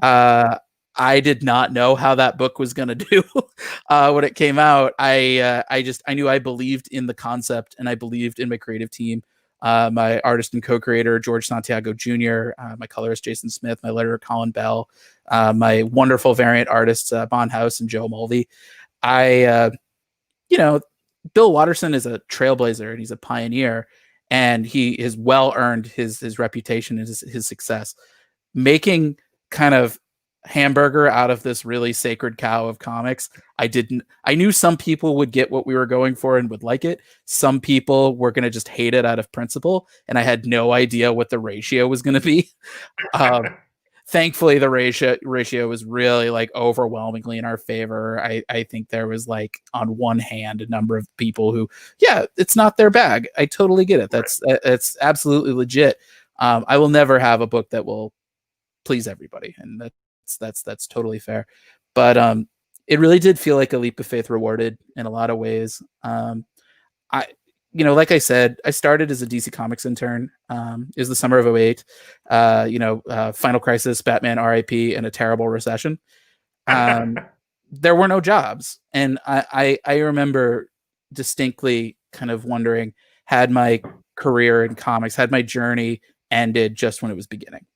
I did not know how that book was going to do when it came out. I knew I believed in the concept, and I believed in my creative team. My artist and co-creator, George Santiago Jr., my colorist, Jason Smith, my letterer, Colin Bell, my wonderful variant artists, Bon House and Joe Mulvey. You know, Bill Watterson is a trailblazer and he's a pioneer, and he has well earned his reputation and his success. Making kind of hamburger out of this really sacred cow of comics, I knew some people would get what we were going for and would like it. Some people were going to just hate it out of principle, and I had no idea what the ratio was going to be. Thankfully, the ratio was really like overwhelmingly in our favor. I think there was like on one hand a number of people who, yeah, it's not their bag. I totally get it. That's absolutely legit. I will never have a book that will please everybody, and that's totally fair. But it really did feel like a leap of faith rewarded in a lot of ways. You know, like I said, I started as a DC Comics intern. It was the summer of 2008. You know, Final Crisis, Batman, R.I.P., and a terrible recession. There were no jobs. And I remember distinctly kind of wondering, had my career in comics, had my journey ended just when it was beginning?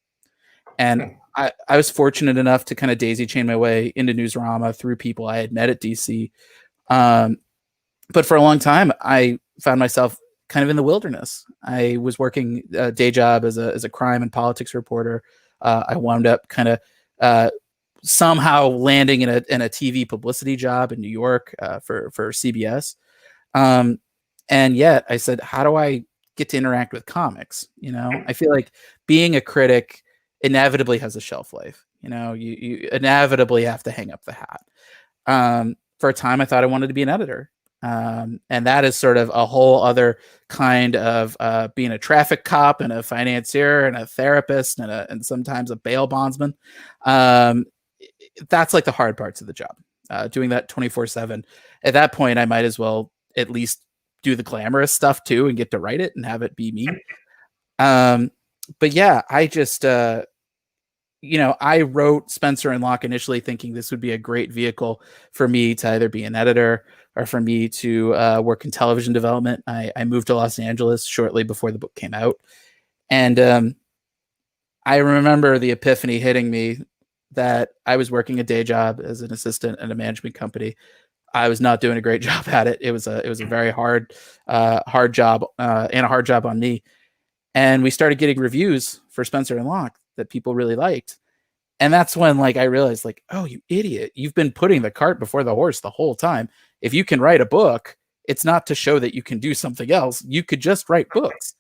And I was fortunate enough to kind of daisy chain my way into Newsarama through people I had met at DC. But for a long time, I found myself kind of in the wilderness. I was working a day job as a crime and politics reporter. I wound up kind of somehow landing in a TV publicity job in New York for CBS. And yet I said, how do I get to interact with comics? You know, I feel like being a critic inevitably has a shelf life. You know, you inevitably have to hang up the hat. For a time, I thought I wanted to be an editor. And that is sort of a whole other kind of being a traffic cop and a financier and a therapist and sometimes a bail bondsman. That's like the hard parts of the job, doing that 24/7. At that point, I might as well at least do the glamorous stuff too and get to write it and have it be me. But yeah, I just, you know, I wrote Spencer and Locke initially thinking this would be a great vehicle for me to either be an editor or for me to work in television development. I moved to Los Angeles shortly before the book came out. And I remember the epiphany hitting me that I was working a day job as an assistant at a management company. I was not doing a great job at it. It was a very hard job and a hard job on me. And we started getting reviews for Spencer and Locke that people really liked. And that's when like I realized like, oh, you idiot, you've been putting the cart before the horse the whole time. If you can write a book, it's not to show that you can do something else. You could just write books.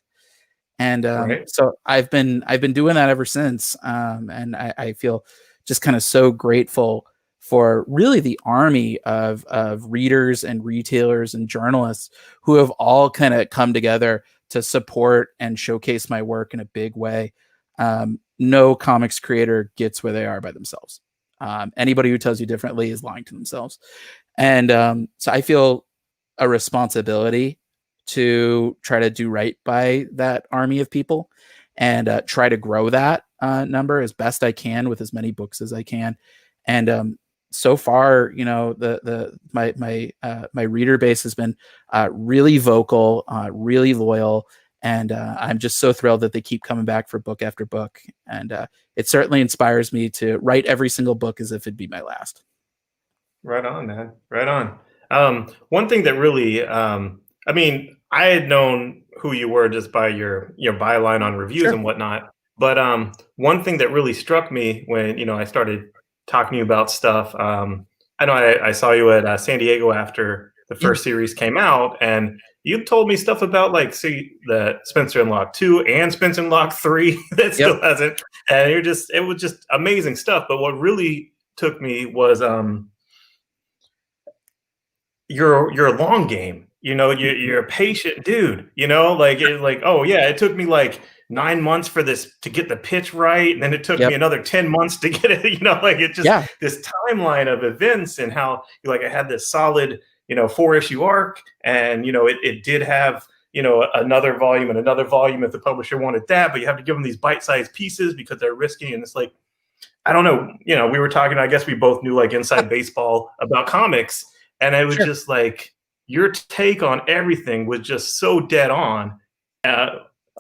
And so I've been doing that ever since. And I feel just kind of so grateful for really the army of readers and retailers and journalists who have all kind of come together to support and showcase my work in a big way. No comics creator gets where they are by themselves. Anybody who tells you differently is lying to themselves. And so I feel a responsibility to try to do right by that army of people and try to grow that number as best I can with as many books as I can. And so far, you know, my reader base has been really vocal, really loyal. And I'm just so thrilled that they keep coming back for book after book. And it certainly inspires me to write every single book as if it'd be my last. Right on, man. Right on. One thing that really, I mean, I had known who you were just by your byline on reviews and whatnot. But one thing that really struck me when, you know, I started talking to you about stuff, I know I saw you at San Diego after the first series came out, and you told me stuff about like the Spencer and Locke 2 and Spencer and Locke 3 that still hasn't, and it was just amazing stuff. But what really took me was your long game you're a patient dude, oh yeah, it took me like 9 months for this to get the pitch right, and then it took me another 10 months to get it, it just this timeline of events, and how I had this solid 4-issue arc, and it did have another volume and another volume if the publisher wanted that, but you have to give them these bite-sized pieces because they're risky, and it's like, I don't know, we were talking, I guess we both knew like inside baseball about comics, and it was just like, your take on everything was just so dead on.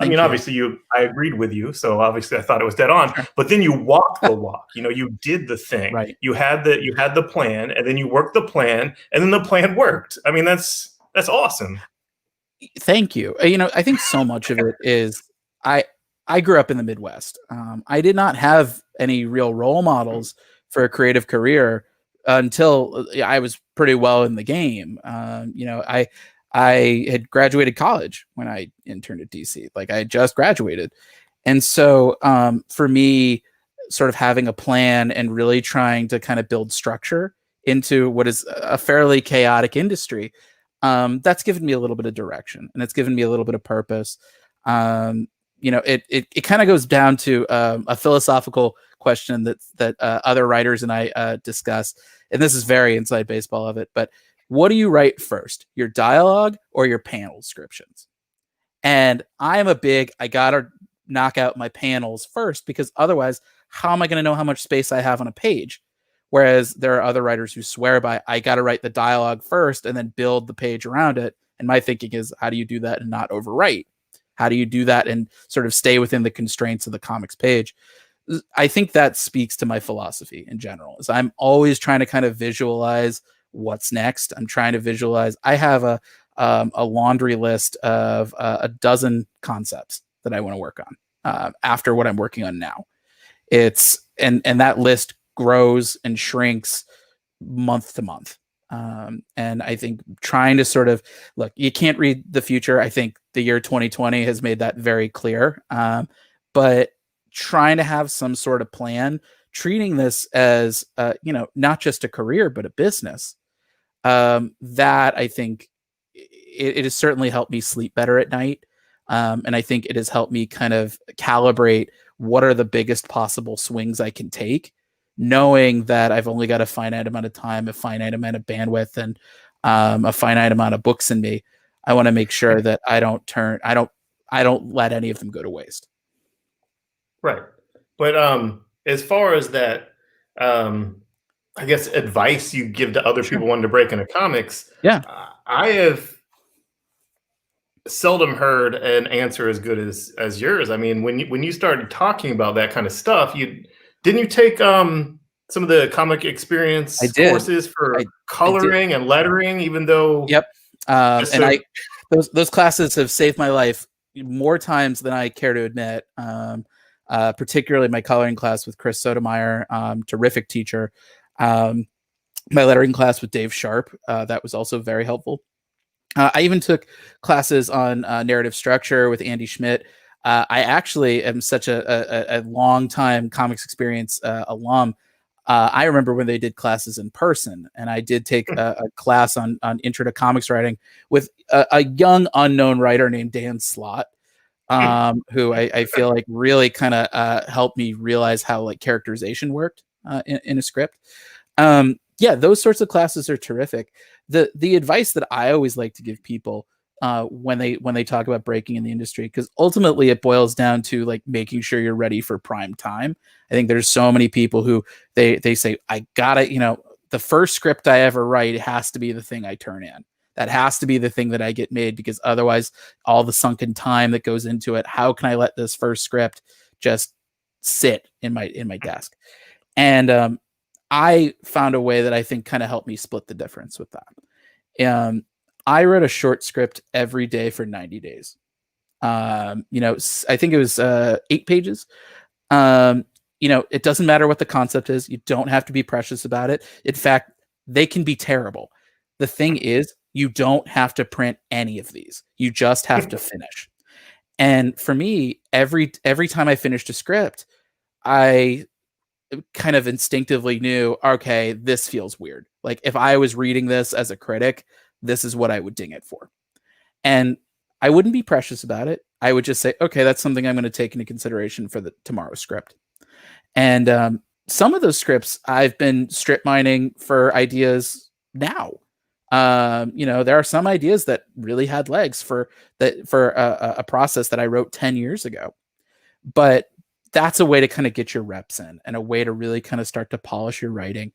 Obviously I agreed with you, so obviously I thought it was dead on. But then you walked the walk. You did the thing. Right. You had the plan, and then you worked the plan, and then the plan worked. I mean, that's awesome. Thank you. I think so much of it is I grew up in the Midwest. I did not have any real role models for a creative career until I was pretty well in the game. I had graduated college when I interned at DC. Like, I had just graduated. And so for me, sort of having a plan and really trying to kind of build structure into what is a fairly chaotic industry, that's given me a little bit of direction, and it's given me a little bit of purpose. It kind of goes down to a philosophical question that other writers and I discuss, and this is very inside baseball of it, but what do you write first, your dialogue or your panel descriptions? And I gotta knock out my panels first, because otherwise, how am I going to know how much space I have on a page? Whereas there are other writers who swear by, I got to write the dialogue first and then build the page around it. And my thinking is, how do you do that and not overwrite? How do you do that and sort of stay within the constraints of the comics page? I think that speaks to my philosophy in general, is I'm always trying to kind of visualize what's next. I'm trying to visualize. I have a laundry list of a dozen concepts that I want to work on after what I'm working on now. And that list grows and shrinks month to month. And I think trying to sort of look, you can't read the future. I think the year 2020 has made that very clear. But trying to have some sort of plan, treating this as, not just a career, but a business, that I think it has certainly helped me sleep better at night. And I think it has helped me kind of calibrate what are the biggest possible swings I can take, knowing that I've only got a finite amount of time, a finite amount of bandwidth, and a finite amount of books in me. I want to make sure that I don't let any of them go to waste. Right. But as far as that, I guess, advice you give to other people wanting to break into comics, I have seldom heard an answer as good as yours. I mean, when you started talking about that kind of stuff, didn't you take some of the comic experience courses for coloring and lettering, even though those classes have saved my life more times than I care to admit. Particularly my coloring class with Chris Sotomayor, terrific teacher. My lettering class with Dave Sharp, that was also very helpful. I even took classes on narrative structure with Andy Schmidt. I actually am such a long time comics experience alum. I remember when they did classes in person, and I did take a class on intro to comics writing with a young unknown writer named Dan Slott, who I feel like really kind of helped me realize how like characterization worked in a script. Those sorts of classes are terrific. The advice that I always like to give people when they talk about breaking in the industry, because ultimately it boils down to like making sure you're ready for prime time. I think there's so many people who they say, I gotta, the first script I ever write has to be the thing I turn in. That has to be the thing that I get made, because otherwise all the sunken time that goes into it, how can I let this first script just sit in my desk? And I found a way that I think kind of helped me split the difference with that. I wrote a short script every day for 90 days. I think it was 8 pages. It doesn't matter what the concept is. You don't have to be precious about it. In fact, they can be terrible. The thing is, you don't have to print any of these. You just have to finish. And for me, every time I finished a script, I kind of instinctively knew, okay, this feels weird. Like if I was reading this as a critic, this is what I would ding it for. And I wouldn't be precious about it. I would just say, okay, that's something I'm going to take into consideration for the tomorrow's script. And some of those scripts I've been strip mining for ideas now. There are some ideas that really had legs for a process that I wrote 10 years ago. But that's a way to kind of get your reps in and a way to really kind of start to polish your writing.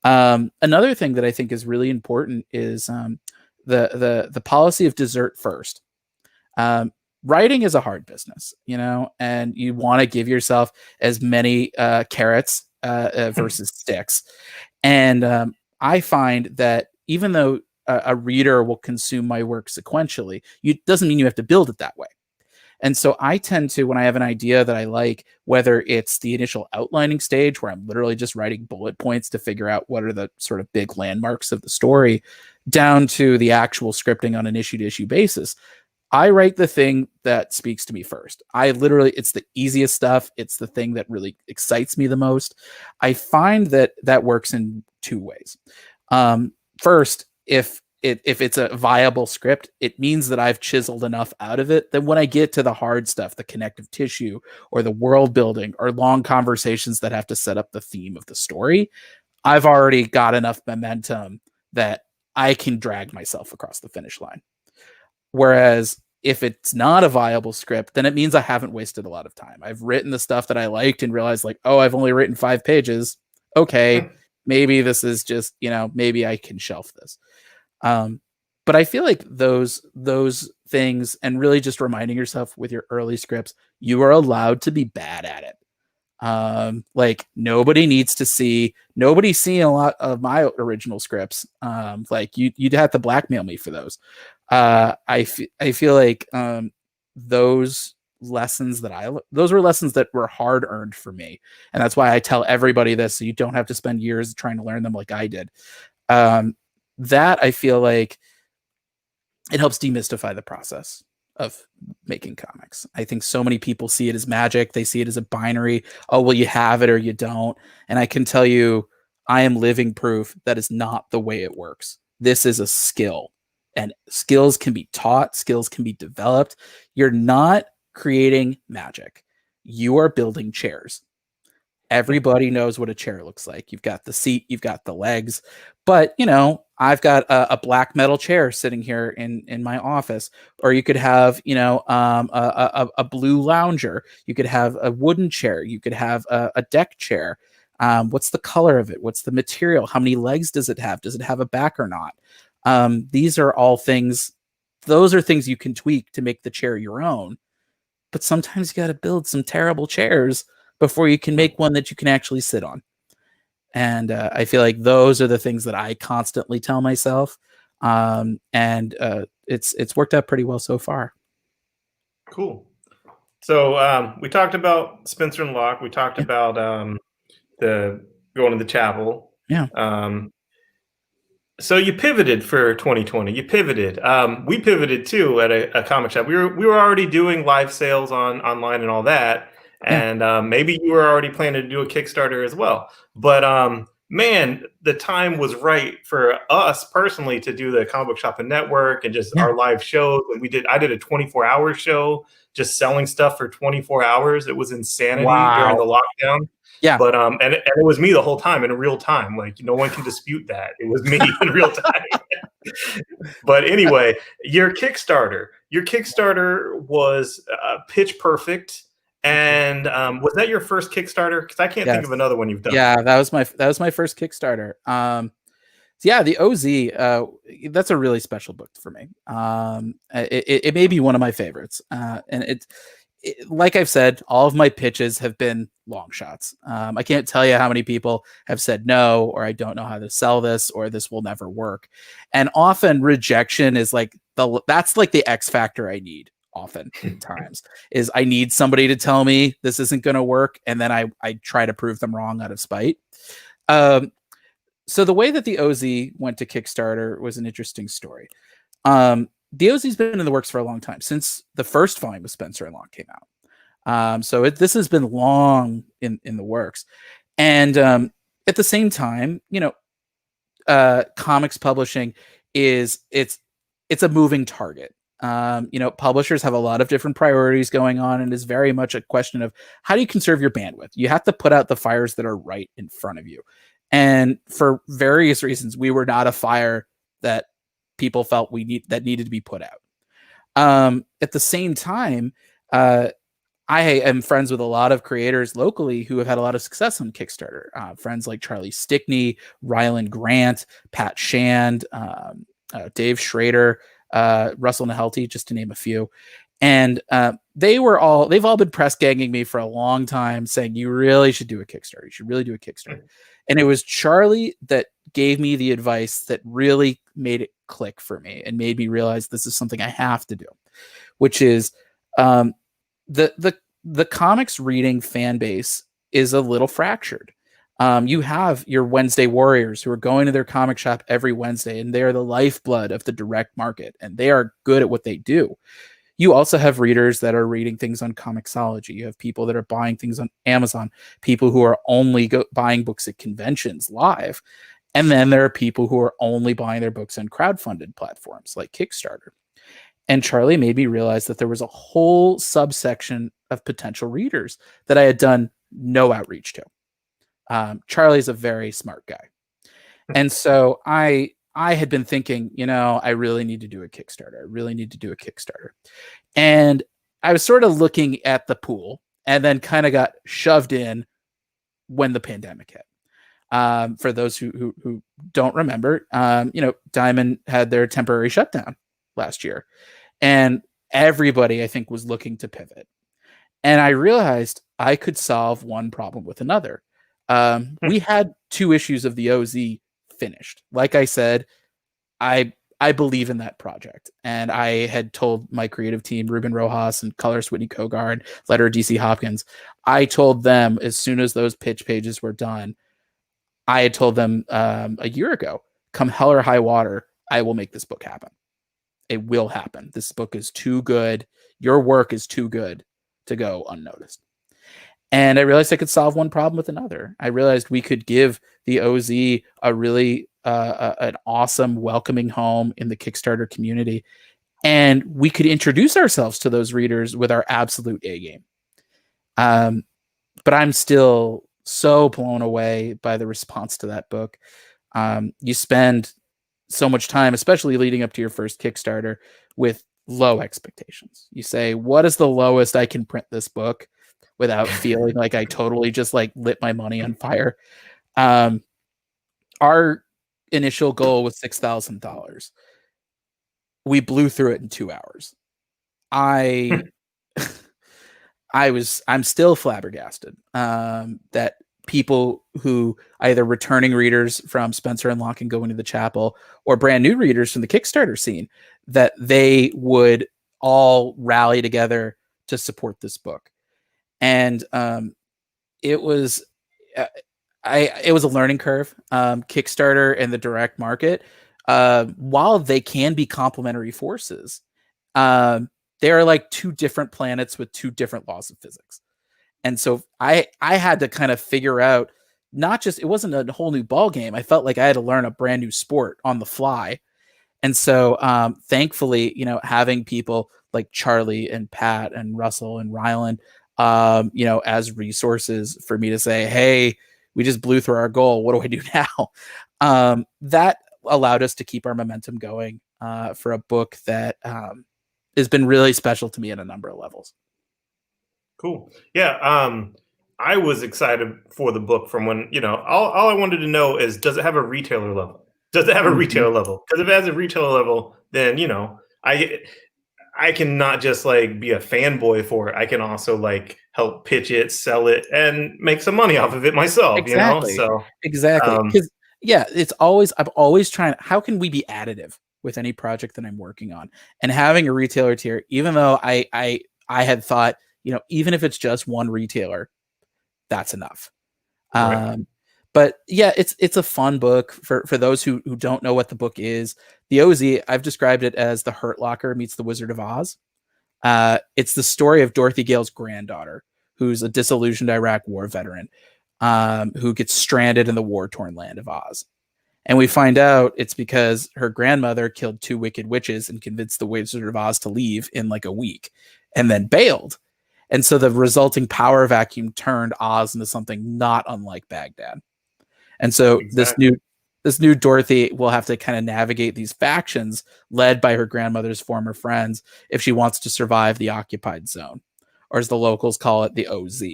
Another thing that I think is really important is the policy of dessert first. Writing is a hard business, and you want to give yourself as many carrots versus sticks. And I find that even though a reader will consume my work sequentially, it doesn't mean you have to build it that way. And so I tend to, when I have an idea that I like, whether it's the initial outlining stage where I'm literally just writing bullet points to figure out what are the sort of big landmarks of the story, down to the actual scripting on an issue-to-issue basis, I write the thing that speaks to me first. It's the easiest stuff. It's the thing that really excites me the most. I find that works in two ways. First, if it's a viable script, it means that I've chiseled enough out of it that when I get to the hard stuff, the connective tissue or the world building or long conversations that have to set up the theme of the story, I've already got enough momentum that I can drag myself across the finish line. Whereas if it's not a viable script, then it means I haven't wasted a lot of time. I've written the stuff that I liked and realized I've only written 5 pages. Okay, maybe this is just, maybe I can shelf this. But I feel like those things, and really just reminding yourself with your early scripts, you are allowed to be bad at it. Nobody's seeing a lot of my original scripts. You'd have to blackmail me for those. I feel like those lessons those were lessons that were hard earned for me, and that's why I tell everybody this, so you don't have to spend years trying to learn them like I did. That I feel like it helps demystify the process of making comics. I think so many people see it as magic. They see it as a binary. Oh, well, you have it or you don't. And I can tell you, I am living proof that is not the way it works. This is a skill, and skills can be taught. Skills can be developed. You're not creating magic. You are building chairs. Everybody knows what a chair looks like. You've got the seat, you've got the legs, but I've got a black metal chair sitting here in my office, or you could have, a blue lounger. You could have a wooden chair. You could have a deck chair. What's the color of it? What's the material? How many legs does it have? Does it have a back or not? These are all things. Those are things you can tweak to make the chair your own. But sometimes you got to build some terrible chairs before you can make one that you can actually sit on. And I feel like those are the things that I constantly tell myself. And it's worked out pretty well so far. Cool. So we talked about Spencer and Locke. We talked about the going to the chapel. Yeah. So you pivoted for 2020. You pivoted. We pivoted too at a comic shop. We were already doing live sales online and all that. And maybe you were already planning to do a Kickstarter as well. But man, the time was right for us personally to do the Comic Book Shopping Network and just our live shows. And I did a 24-hour show just selling stuff for 24 hours. It was insanity during the lockdown. Yeah. But and it was me the whole time in real time. Like no one can dispute that. It was me in real time. But anyway, your Kickstarter was pitch perfect. And was that your first Kickstarter? Because I can't think of another one you've done. Yeah, that was my first Kickstarter. The OZ, that's a really special book for me. It may be one of my favorites. And like I've said, all of my pitches have been long shots. I can't tell you how many people have said no, or I don't know how to sell this, or this will never work. And often rejection is that's like the X factor I need. Oftentimes is I need somebody to tell me this isn't going to work, and then I try to prove them wrong out of spite. So the way that the OZ went to Kickstarter was an interesting story. The OZ's been in the works for a long time, since the first volume of Spencer and Locke came out. This has been long in the works, and at the same time, comics publishing is it's a moving target. Publishers have a lot of different priorities going on, and it's very much a question of how do you conserve your bandwidth? You have to put out the fires that are right in front of you. And for various reasons, we were not a fire that people felt that needed to be put out. At the same time, I am friends with a lot of creators locally who have had a lot of success on Kickstarter. Friends like Charlie Stickney, Ryland Grant, Pat Shand, Dave Schrader, Russell Nohelty, just to name a few. And they've all been press ganging me for a long time, saying you really should do a Kickstarter. You should really do a Kickstarter. And it was Charlie that gave me the advice that really made it click for me and made me realize this is something I have to do, which is the comics reading fan base is a little fractured. You have your Wednesday warriors who are going to their comic shop every Wednesday, and they are the lifeblood of the direct market, and they are good at what they do. You also have readers that are reading things on Comixology. You have people that are buying things on Amazon, people who are only buying books at conventions live. And then there are people who are only buying their books on crowdfunded platforms like Kickstarter. And Charlie made me realize that there was a whole subsection of potential readers that I had done no outreach to. Charlie's a very smart guy. And so I had been thinking, I really need to do a Kickstarter. I really need to do a Kickstarter. And I was sort of looking at the pool and then kind of got shoved in when the pandemic hit. For those who don't remember, Diamond had their temporary shutdown last year, and everybody, I think, was looking to pivot. And I realized I could solve one problem with another. We had 2 issues of the OZ finished. Like I said, I believe in that project. And I had told my creative team, Ruben Rojas and colorist Whitney Kogard, letter DC Hopkins, I told them as soon as those pitch pages were done, I had told them a year ago, come hell or high water, I will make this book happen. It will happen. This book is too good. Your work is too good to go unnoticed. And I realized I could solve one problem with another. I realized we could give the OZ a really an awesome welcoming home in the Kickstarter community. And we could introduce ourselves to those readers with our absolute A game. But I'm still so blown away by the response to that book. You spend so much time, especially leading up to your first Kickstarter, with low expectations. You say, what is the lowest I can print this book without feeling like I totally just lit my money on fire? Our initial goal was $6,000. We blew through it in 2 hours. I'm still flabbergasted that people who either returning readers from Spencer and Locke and Go Into the Chapel or brand new readers from the Kickstarter scene, that they would all rally together to support this book. And it was a learning curve. Kickstarter and the direct market, while they can be complementary forces, they are like 2 different planets with 2 different laws of physics. And so I had to kind of figure out, it wasn't a whole new ball game. I felt like I had to learn a brand new sport on the fly. And so thankfully, having people like Charlie and Pat and Russell and Ryland, as resources for me to say, hey, we just blew through our goal. What do I do now? That allowed us to keep our momentum going for a book that has been really special to me at a number of levels. Cool. Yeah. I was excited for the book from when, all I wanted to know is, does it have a retailer level? Does it have a retailer level? Because if it has a retailer level, then, I can not just be a fanboy for it. I can also help pitch it, sell it, and make some money off of it myself. Exactly. So exactly. Because I'm always trying. How can we be additive with any project that I'm working on? And having a retailer tier, even though I had thought, even if it's just one retailer, that's enough. Right. But yeah, it's a fun book for those who don't know what the book is. The OZ, I've described it as the Hurt Locker meets the Wizard of Oz. It's the story of Dorothy Gale's granddaughter, who's a disillusioned Iraq war veteran, who gets stranded in the war-torn land of Oz. And we find out it's because her grandmother killed 2 wicked witches and convinced the Wizard of Oz to leave in like a week and then bailed. And so the resulting power vacuum turned Oz into something not unlike Baghdad. And so this new Dorothy will have to kind of navigate these factions led by her grandmother's former friends if she wants to survive the occupied zone, or as the locals call it, the OZ.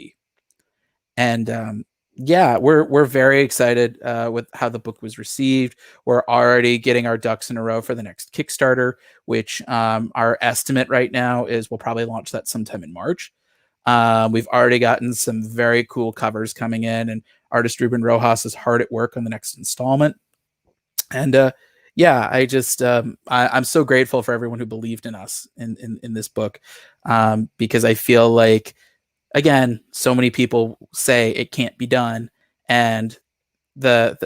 And yeah, we're very excited with how the book was received. We're already getting our ducks in a row for the next Kickstarter, which our estimate right now is we'll probably launch that sometime in March. We've already gotten some very cool covers coming in, and artist Ruben Rojas is hard at work on the next installment. And yeah, I'm so grateful for everyone who believed in us in this book, because I feel like, again, so many people say it can't be done, and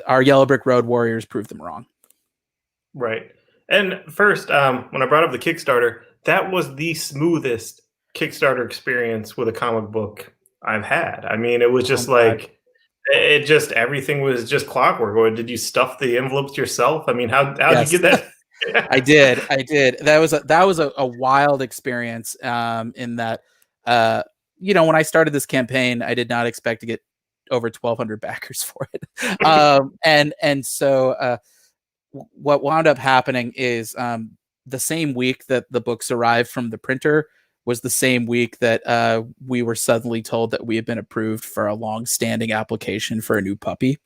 our Yellow Brick Road warriors proved them wrong. Right. And first, when I brought up the Kickstarter, that was the smoothest Kickstarter experience with a comic book I've had. I mean, it was just everything was just clockwork. Or did you stuff the envelopes yourself? I mean, how did you get that? I did. That was a wild experience. In that, when I started this campaign, I did not expect to get over 1,200 backers for it. And so what wound up happening is the same week that the books arrived from the printer was the same week that we were suddenly told that we had been approved for a long-standing application for a new puppy.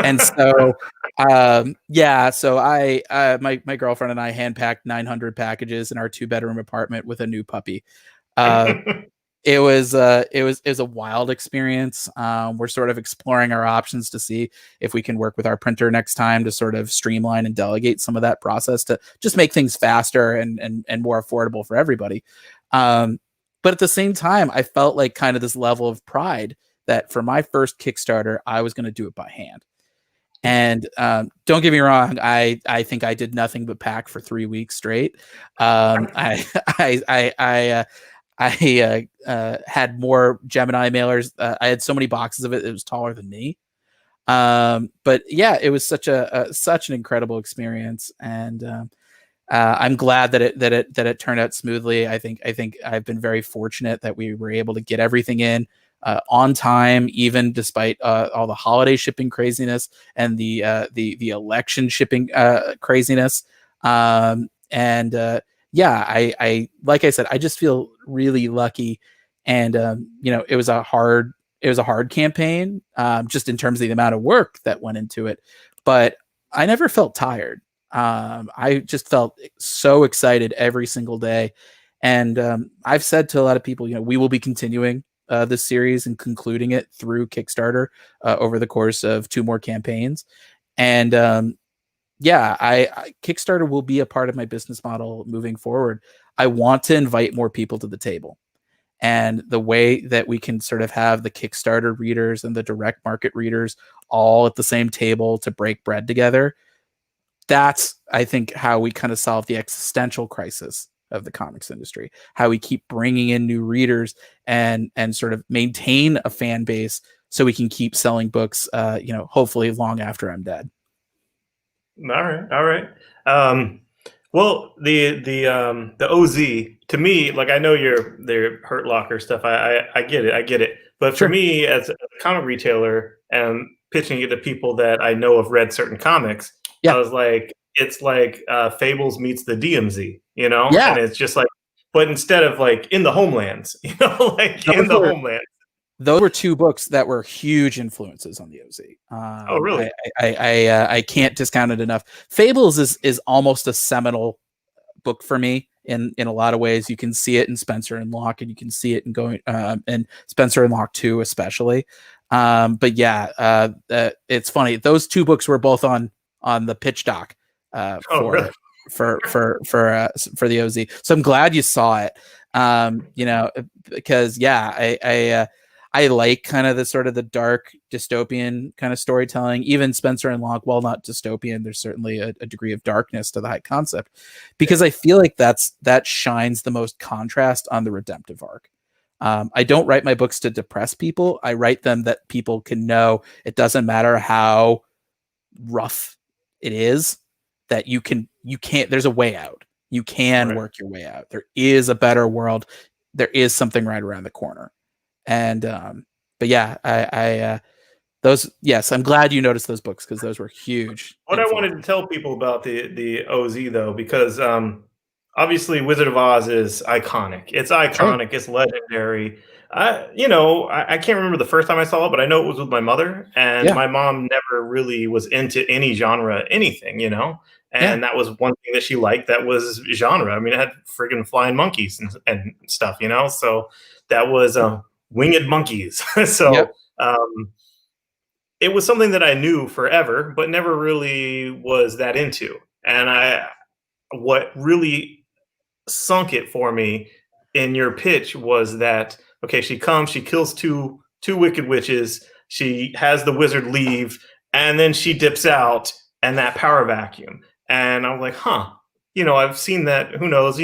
And so, so my girlfriend and I hand-packed 900 packages in our 2-bedroom apartment with a new puppy. It was a wild experience. We're sort of exploring our options to see if we can work with our printer next time to sort of streamline and delegate some of that process to just make things faster and more affordable for everybody. But at the same time, I felt like kind of this level of pride that for my first Kickstarter, I was going to do it by hand. And don't get me wrong, I think I did nothing but pack for 3 weeks straight. I had more Gemini mailers. I had so many boxes of it; it was taller than me. But yeah, it was such an incredible experience, and I'm glad that it turned out smoothly. I think I've been very fortunate that we were able to get everything in on time, even despite all the holiday shipping craziness and the election shipping craziness. Yeah, I like I said, I just feel really lucky, and it was a hard campaign, just in terms of the amount of work that went into it, but I never felt tired. I just felt so excited every single day, and I've said to a lot of people, we will be continuing this series and concluding it through Kickstarter over the course of 2 more campaigns, and Kickstarter will be a part of my business model moving forward. I want to invite more people to the table. And the way that we can sort of have the Kickstarter readers and the direct market readers all at the same table to break bread together, that's, I think, how we kind of solve the existential crisis of the comics industry, how we keep bringing in new readers and sort of maintain a fan base so we can keep selling books, hopefully long after I'm dead. All right. Well, the OZ, to me, like, I know their Hurt Locker stuff. I get it. But for me, as a comic retailer and pitching it to people that I know have read certain comics, I was like, it's like Fables meets the DMZ, Yeah. And it's just like, but instead of like in the homelands, homelands. Those were 2 books that were huge influences on the OZ. Oh, really? I can't discount it enough. Fables is almost a seminal book for me in a lot of ways. You can see it in Spencer and Locke, and you can see it in and Spencer and Locke 2 especially. But yeah, it's funny. Those 2 books were both on the pitch doc for the OZ. So I'm glad you saw it. Because I like kind of the sort of the dark dystopian kind of storytelling. Even Spencer and Locke, while not dystopian, there's certainly a degree of darkness to the high concept, because I feel like that shines the most contrast on the redemptive arc. I don't write my books to depress people. I write them that people can know it doesn't matter how rough it is, that you can't, there's a way out. You can work your way out. There is a better world. There is something right around the corner. And, but yeah, those, yes, I'm glad you noticed those books because those were huge. What I wanted to tell people about the OZ though, because obviously Wizard of Oz is iconic. It's iconic. It's legendary. I can't remember the first time I saw it, but I know it was with my mother, and my mom never really was into any genre, anything, and that was one thing that she liked. That was genre. I mean, it had friggin' flying monkeys and stuff, so that was winged monkeys. So, it was something that I knew forever, but never really was that into. And what really sunk it for me in your pitch was that, okay, she comes, she kills two wicked witches, she has the wizard leave, and then she dips out, and that power vacuum. And I'm like, I've seen that, who knows,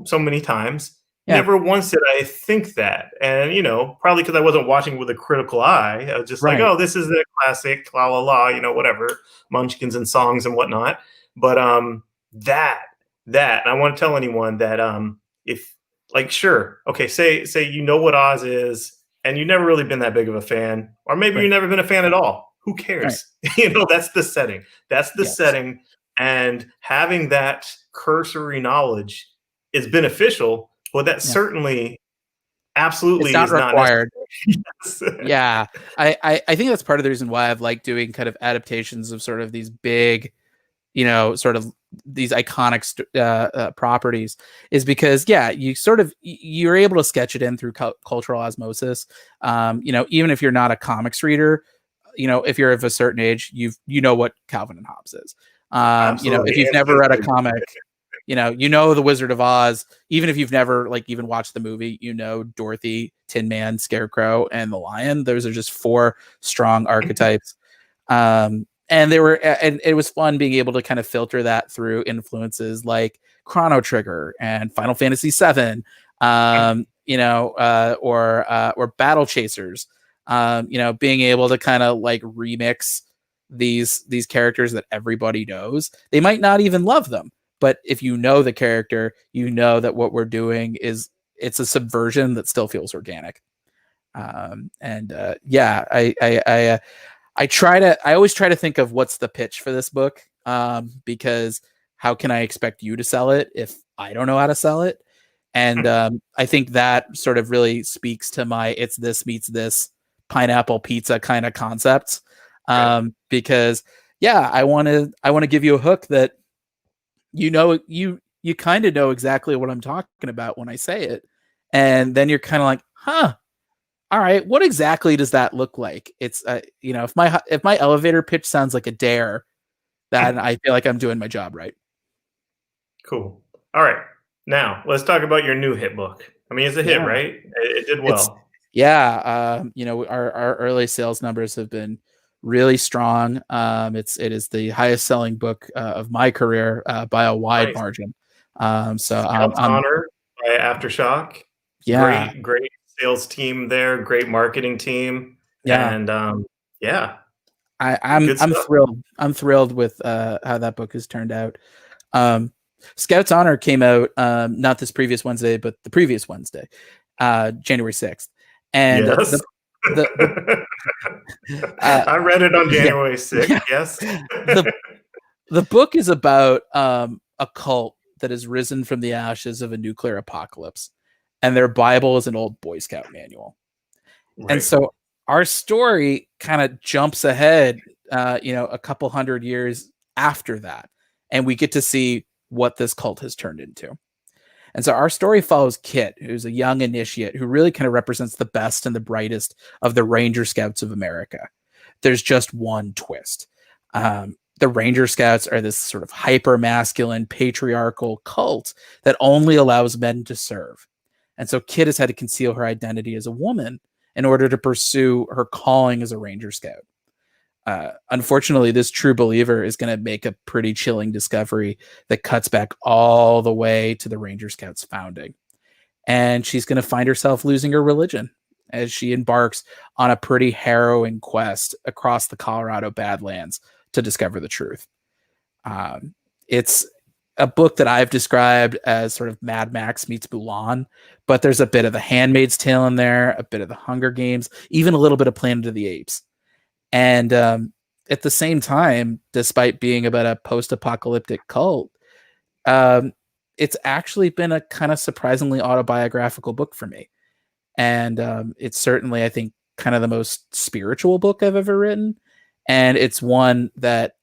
so many times. Never once did I think that. And, probably because I wasn't watching with a critical eye. I was just like, oh, this is the classic, la, la, la, whatever, munchkins and songs and whatnot. But that, and I want to tell anyone that if, like, sure, okay, say what Oz is, and you've never really been that big of a fan, or maybe you've never been a fan at all. Who cares? That's the setting. That's the setting. And having that cursory knowledge is beneficial. Well, that certainly, absolutely, it's not is required. Not yeah, I think that's part of the reason why I've liked doing kind of adaptations of sort of these big, sort of these iconic properties, is because you're able to sketch it in through cultural osmosis. Even if you're not a comics reader, if you're of a certain age, you know what Calvin and Hobbes is. If you've never read a comic. The Wizard of Oz, even if you've never even watched the movie, Dorothy, Tin Man, Scarecrow, and the Lion. Those are just 4 strong archetypes. And it was fun being able to kind of filter that through influences like Chrono Trigger and Final Fantasy VII, or Battle Chasers. Being able to kind of remix these characters that everybody knows. They might not even love them. But if you know the character, that what we're doing it's a subversion that still feels organic. I always try to think of what's the pitch for this book, because how can I expect you to sell it if I don't know how to sell it? And I think that sort of really speaks to my it's this meets this pineapple pizza kind of concepts, because I want to give you a hook that you kind of know exactly what I'm talking about when I say it. And then you're kind of like, all right, what exactly does that look like? It's, if my elevator pitch sounds like a dare, then I feel like I'm doing my job right. Cool. All right. Now let's talk about your new hit book. I mean, it's a hit, right? It did well. Our early sales numbers have been really strong. It is the highest selling book of my career by a wide margin. Honor by Aftershock. Yeah, great sales team there. Great marketing team. Yeah, and I'm thrilled. I'm thrilled with how that book has turned out. Scout's Honor came out not this previous Wednesday, but the previous Wednesday, January 6th, and I read it on January 6th. Yes. The book is about a cult that has risen from the ashes of a nuclear apocalypse, and their Bible is an old Boy Scout manual. Right. And so our story kind of jumps ahead, a couple hundred years after that, and we get to see what this cult has turned into. And so our story follows Kit, who's a young initiate who really kind of represents the best and the brightest of the Ranger Scouts of America. There's just one twist. The Ranger Scouts are this sort of hyper-masculine, patriarchal cult that only allows men to serve. And so Kit has had to conceal her identity as a woman in order to pursue her calling as a Ranger Scout. Unfortunately, this true believer is going to make a pretty chilling discovery that cuts back all the way to the Ranger Scouts founding. And she's going to find herself losing her religion as she embarks on a pretty harrowing quest across the Colorado Badlands to discover the truth. It's a book that I've described as sort of Mad Max meets Mulan, but there's a bit of The Handmaid's Tale in there, a bit of The Hunger Games, even a little bit of Planet of the Apes. And at the same time, despite being about a post-apocalyptic cult, it's actually been a kind of surprisingly autobiographical book for me. And it's certainly, I think, kind of the most spiritual book I've ever written. And it's one that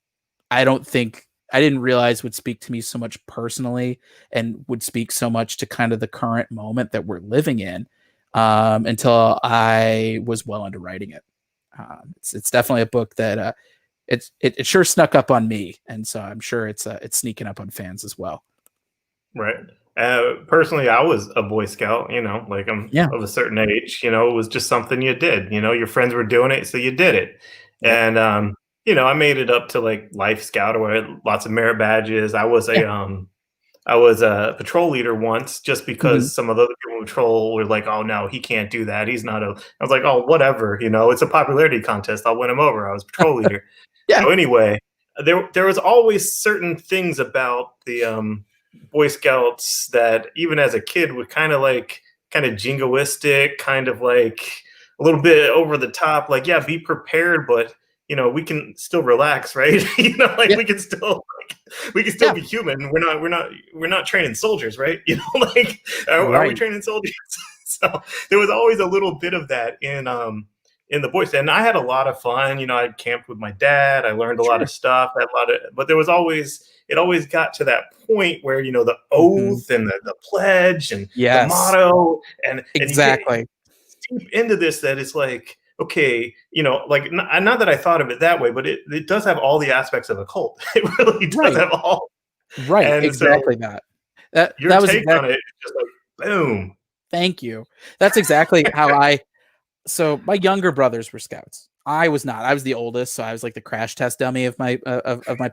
I didn't realize would speak to me so much personally and would speak so much to kind of the current moment that we're living in until I was well into writing it. It's definitely a book that it sure snuck up on me. And so I'm sure it's sneaking up on fans as well. Right. Personally, I was a Boy Scout, like I'm of a certain age, it was just something you did, your friends were doing it, so you did it. Yeah. And, I made it up to like Life Scout, or I had lots of merit badges. I was a patrol leader once, just because some of the other people in patrol were like, oh no, he can't do that. He's not I was like, oh, whatever, it's a popularity contest. I'll win him over. I was patrol leader. So anyway, there was always certain things about the, Boy Scouts that even as a kid were kind of jingoistic, kind of like a little bit over the top, like, yeah, be prepared, but we can still relax, right? we can still be human. We're not training soldiers, right? Are we training soldiers? So there was always a little bit of that in the Boy Scouts, and I had a lot of fun. I camped with my dad. I learned a lot of stuff. But there was always. It always got to that point where, the oath and the pledge and the motto and exactly you get deep into this, that it's like, okay, like not that I thought of it that way, but it does have all the aspects of a cult. It really does have all. Right. And exactly. So that your was take on it is just like, boom. Thank you. That's exactly how so my younger brothers were Scouts. I was not. I was the oldest, so I was like the crash test dummy of my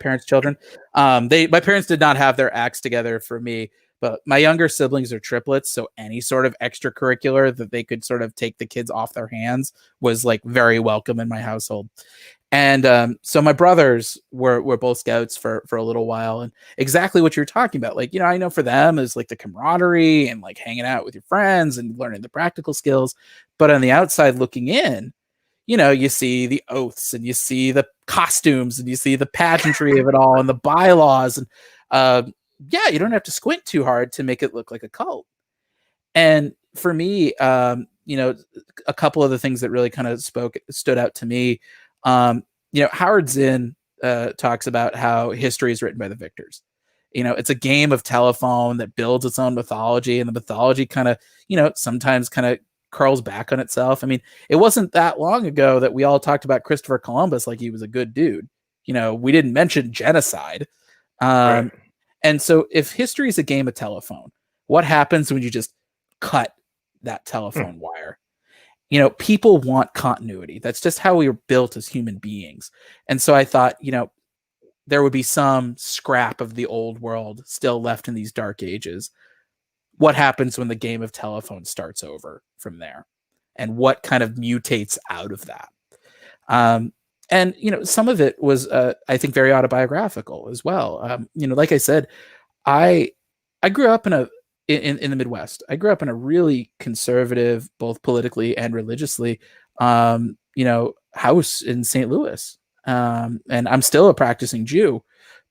parents' children. My parents did not have their acts together for me, but my younger siblings are triplets, so any sort of extracurricular that they could sort of take the kids off their hands was like very welcome in my household. And so my brothers were both Scouts for a little while, and exactly what you're talking about. Like, I know for them is like the camaraderie and like hanging out with your friends and learning the practical skills. But on the outside looking in, you see the oaths and you see the costumes and you see the pageantry of it all and the bylaws. And you don't have to squint too hard to make it look like a cult. And for me, a couple of the things that really kind of stood out to me, Howard Zinn talks about how history is written by the victors. It's a game of telephone that builds its own mythology, and the mythology kind of, sometimes kind of curls back on itself. I mean, it wasn't that long ago that we all talked about Christopher Columbus like he was a good dude. We didn't mention genocide. Right. And so if history is a game of telephone, what happens when you just cut that telephone wire? People want continuity. That's just how we were built as human beings. And so I thought, there would be some scrap of the old world still left in these dark ages. What happens when the game of telephone starts over from there, and what kind of mutates out of that? And some of it was, I think, very autobiographical as well. Like I said, I grew up in the Midwest. I grew up in a really conservative, both politically and religiously, house in St. Louis. And I'm still a practicing Jew,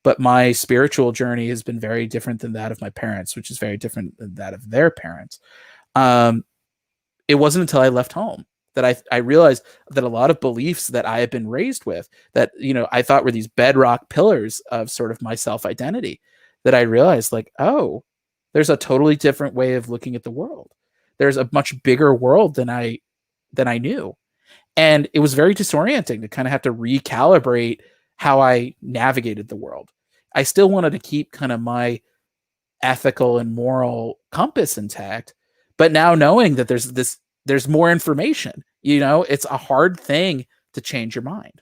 but my spiritual journey has been very different than that of my parents, which is very different than that of their parents. It wasn't until I left home that I realized that a lot of beliefs that I had been raised with, that, I thought were these bedrock pillars of sort of my self-identity, that I realized like, oh, there's a totally different way of looking at the world. There's a much bigger world than I knew. And it was very disorienting to kind of have to recalibrate how I navigated the world. I still wanted to keep kind of my ethical and moral compass intact, but now knowing that there's more information, it's a hard thing to change your mind.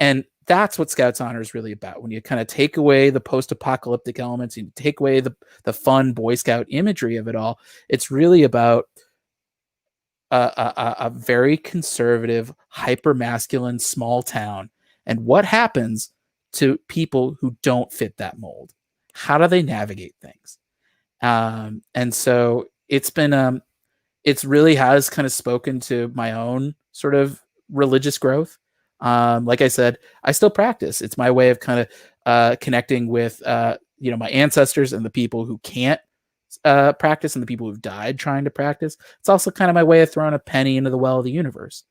And that's what Scouts Honor is really about. When you kind of take away the post-apocalyptic elements, you take away the fun Boy Scout imagery of it all, it's really about a very conservative, hyper-masculine small town, and what happens to people who don't fit that mold? How do they navigate things? And so it's been, it's really has kind of spoken to my own sort of religious growth. Like I said, I still practice. It's my way of kind of connecting with, my ancestors and the people who can't practice and the people who've died trying to practice. It's also kind of my way of throwing a penny into the well of the universe.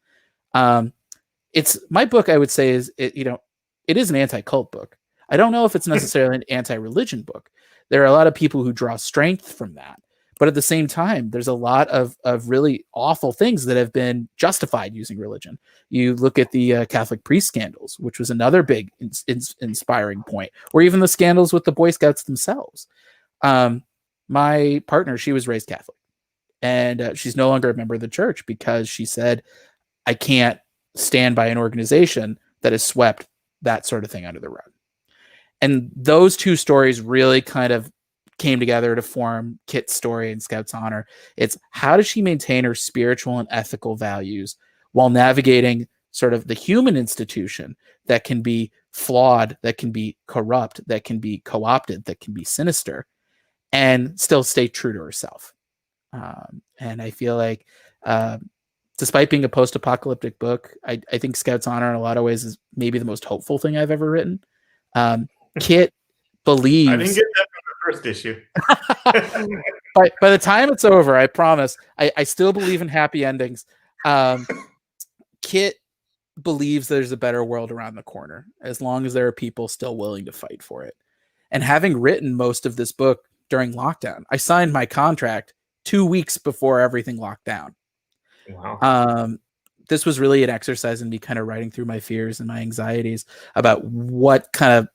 It's my book, I would say, it is an anti-cult book. I don't know if it's necessarily an anti-religion book. There are a lot of people who draw strength from that. But at the same time, there's a lot of really awful things that have been justified using religion. You look at the Catholic priest scandals, which was another big inspiring point, or even the scandals with the Boy Scouts themselves. My partner, she was raised Catholic, and she's no longer a member of the church because she said, I can't stand by an organization that has swept that sort of thing under the rug. And those two stories really kind of came together to form Kit's story in Scout's Honor. It's how does she maintain her spiritual and ethical values while navigating sort of the human institution that can be flawed, that can be corrupt, that can be co-opted, that can be sinister, and still stay true to herself. And I feel like despite being a post-apocalyptic book, I think Scout's Honor in a lot of ways is maybe the most hopeful thing I've ever written. Kit believes... I didn't get that from the first issue. By the time it's over, I promise, I still believe in happy endings. Kit believes there's a better world around the corner, as long as there are people still willing to fight for it. And having written most of this book during lockdown, I signed my contract 2 weeks before everything locked down. Wow. This was really an exercise in me kind of writing through my fears and my anxieties about what kind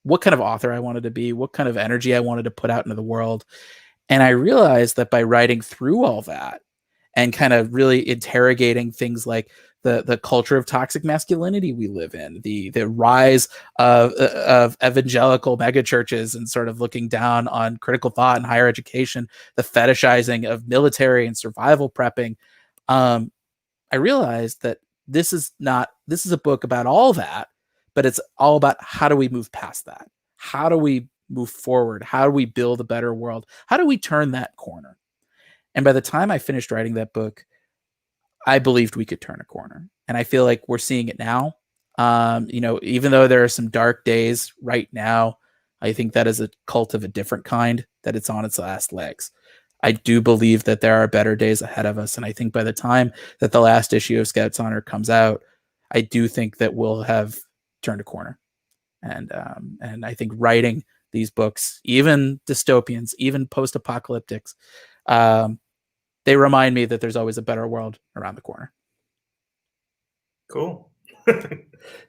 of author I wanted to be, what kind of energy I wanted to put out into the world. And I realized that by writing through all that and kind of really interrogating things like the culture of toxic masculinity we live in, the rise of evangelical megachurches and sort of looking down on critical thought and higher education, the fetishizing of military and survival prepping, I realized that this is a book about all that, but it's all about how do we move past that? How do we move forward? How do we build a better world? How do we turn that corner? And by the time I finished writing that book, I believed we could turn a corner. And I feel like we're seeing it now. Even though there are some dark days right now, I think that is a cult of a different kind, that it's on its last legs. I do believe that there are better days ahead of us. And I think by the time that the last issue of Scout's Honor comes out, I do think that we'll have turned a corner. And I think writing these books, even dystopians, even post-apocalyptics, they remind me that there's always a better world around the corner. Cool.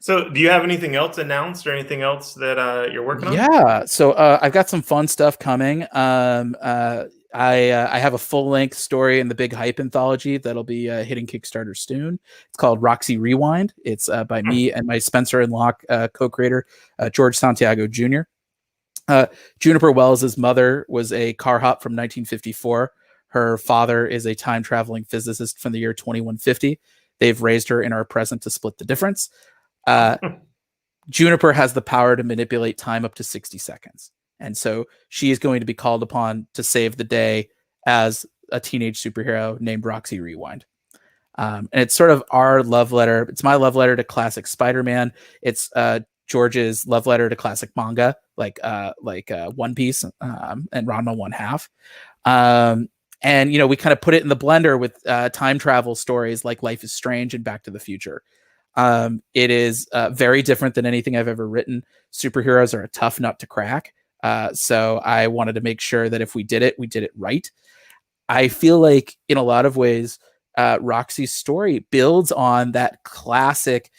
So do you have anything else announced or anything else that you're working on? Yeah. So I've got some fun stuff coming. I have a full-length story in the Big Hype anthology that'll be hitting Kickstarter soon. It's called Roxy Rewind. It's by me and my Spencer and Locke co-creator, George Santiago Jr. Juniper Wells' mother was a car hop from 1954. Her father is a time-traveling physicist from the year 2150. They've raised her in our present to split the difference. Juniper has the power to manipulate time up to 60 seconds. And so she is going to be called upon to save the day as a teenage superhero named Roxy Rewind. And it's sort of our love letter. It's my love letter to classic Spider-Man. It's George's love letter to classic manga, like One Piece and Ranma 1/2. And, we kind of put it in the blender with time travel stories like Life is Strange and Back to the Future. It is very different than anything I've ever written. Superheroes are a tough nut to crack. So I wanted to make sure that if we did it right. I feel like in a lot of ways, Roxy's story builds on that classic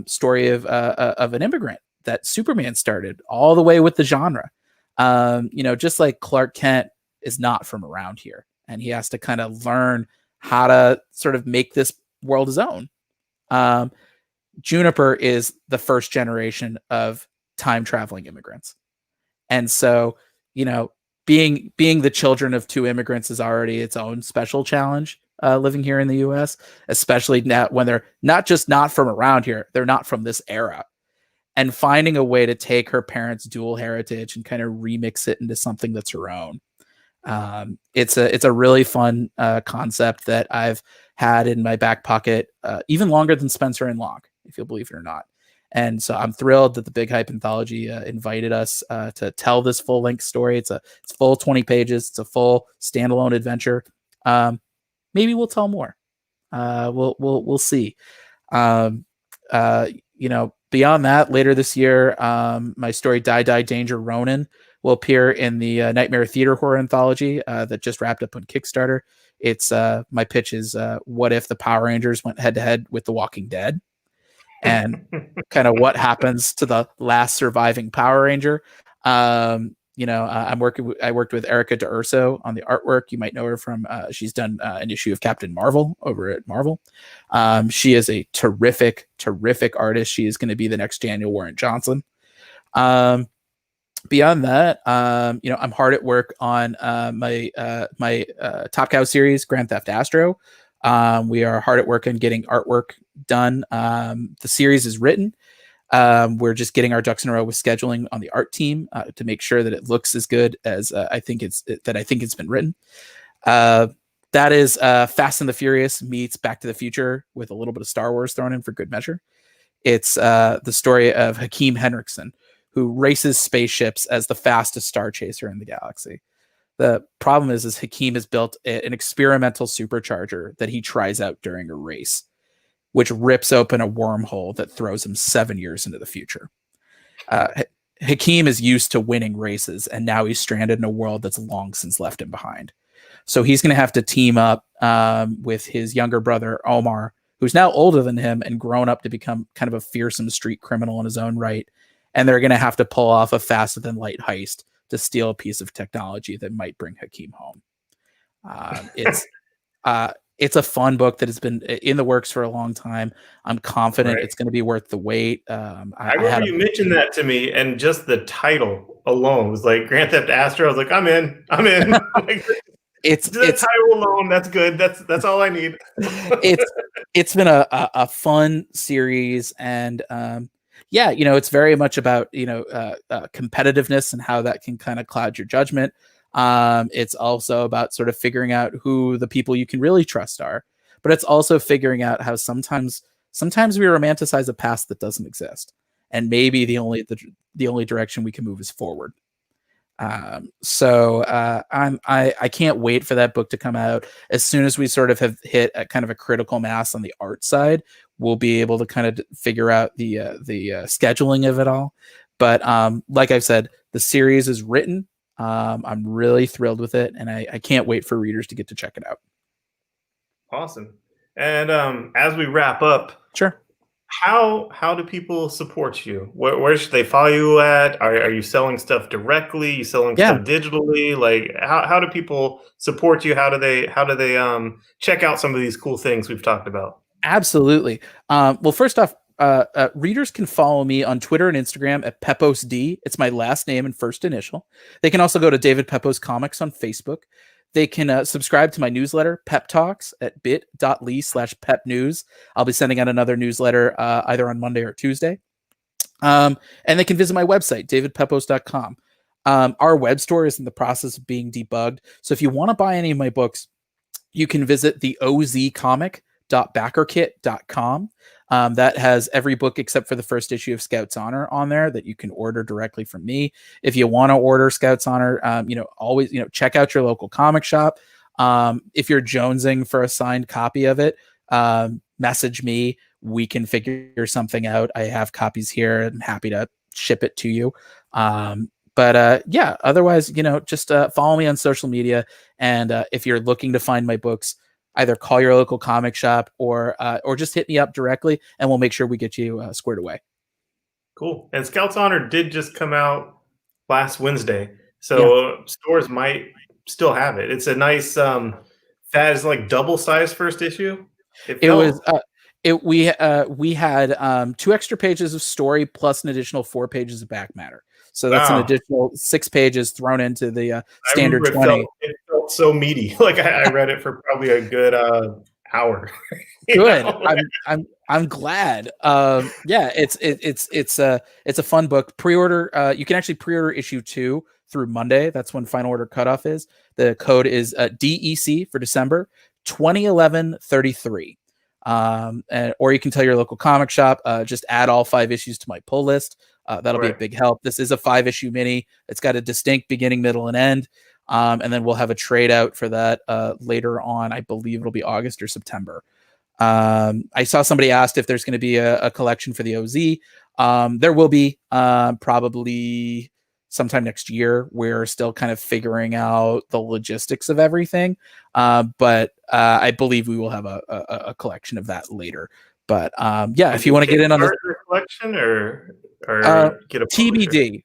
story of an immigrant that Superman started all the way with the genre. Just like Clark Kent is not from around here, and he has to kind of learn how to sort of make this world his own. Juniper is the first generation of time traveling immigrants. And so, being the children of two immigrants is already its own special challenge living here in the US, especially now when they're not just not from around here, they're not from this era. and finding a way to take her parents' dual heritage and kind of remix it into something that's her own. It's a really fun concept that I've had in my back pocket even longer than Spencer and Locke, if you'll believe it or not. And so I'm thrilled that the Big Hype Anthology invited us to tell this full length story. It's full 20 pages. It's a full standalone adventure. Maybe we'll tell more. We'll see. Beyond that, later this year, my story Die Die Danger Ronin will appear in the Nightmare Theater Horror Anthology that just wrapped up on Kickstarter. It's my pitch is what if the Power Rangers went head to head with the Walking Dead, and kind of what happens to the last surviving Power Ranger. I worked with Erica D'Urso on the artwork. You might know her from she's done an issue of Captain Marvel over at Marvel. She is a terrific artist. She is going to be the next Daniel Warren Johnson. Beyond that, I'm hard at work on my Top Cow series, Grand Theft Astro. We are hard at work on getting artwork done. The series is written. We're just getting our ducks in a row with scheduling on the art team to make sure that it looks as good as I think it's been written. That is Fast and the Furious meets Back to the Future with a little bit of Star Wars thrown in for good measure. It's the story of Hakeem Henriksen, who races spaceships as the fastest star chaser in the galaxy. The problem is Hakeem has built an experimental supercharger that he tries out during a race, which rips open a wormhole that throws him 7 years into the future. Hakeem is used to winning races, and now he's stranded in a world that's long since left him behind. So he's going to have to team up with his younger brother, Omar, who's now older than him and grown up to become kind of a fearsome street criminal in his own right. And they're going to have to pull off a faster than light heist to steal a piece of technology that might bring Hakeem home. It's a fun book that has been in the works for a long time. I'm confident it's going to be worth the wait. I remember you mentioned that to me, and just the title alone was like Grand Theft Astro. I was like, I'm in. Like, it's title alone. That's good. That's all I need. It's been a fun series, and it's very much about competitiveness and how that can kind of cloud your judgment. It's also about sort of figuring out who the people you can really trust are, but it's also figuring out how sometimes we romanticize a past that doesn't exist, and maybe the only direction we can move is forward. I can't wait for that book to come out. As soon as we sort of have hit a kind of a critical mass on the art side, we'll be able to kind of figure out the scheduling of it all. But like I've said, the series is written. I'm really thrilled with it, and I can't wait for readers to get to check it out. Awesome. And as we wrap up, sure. How do people support you? Where should they follow you at? Are you selling stuff directly? You selling stuff digitally? Like how do people support you? How do they check out some of these cool things we've talked about? Absolutely. Well, first off, readers can follow me on Twitter and Instagram at Pepose D. It's my last name and first initial. They can also go to David Pepose Comics on Facebook. They can subscribe to my newsletter, Pep Talks, at bit.ly/pepnews. I'll be sending out another newsletter either on Monday or Tuesday. And they can visit my website, davidpepose.com. Our web store is in the process of being debugged. So if you want to buy any of my books, you can visit the ozcomic.backerkit.com. That has every book except for the first issue of Scout's Honor on there that you can order directly from me. If you want to order Scout's Honor, always, check out your local comic shop. If you're jonesing for a signed copy of it, message me. We can figure something out. I have copies here. I'm happy to ship it to you. Otherwise, just follow me on social media. And if you're looking to find my books, either call your local comic shop or just hit me up directly, and we'll make sure we get you squared away. Cool. And Scout's Honor did just come out last Wednesday, so stores might still have it. It's a nice, that is like double-sized first issue. We had 2 extra pages of story plus an additional 4 pages of back matter. So that's an additional 6 pages thrown into the standard 20. It felt so meaty. Like I read it for probably a good hour. Good. I'm glad. Yeah, it's a fun book. Pre-order. You can actually pre-order issue 2 through Monday. That's when final order cutoff is. The code is DEC for December 2011-33. Or you can tell your local comic shop. Just add all 5 issues to my pull list. That'll be a big help. This is a 5-issue mini. It's got a distinct beginning, middle, and end. And then we'll have a trade out for that later on. I believe it'll be August or September. I saw somebody asked if there's going to be a collection for the OZ. There will be probably sometime next year. We're still kind of figuring out the logistics of everything. But I believe we will have a collection of that later. But yeah, if you want to get in on this collection or get a TBD.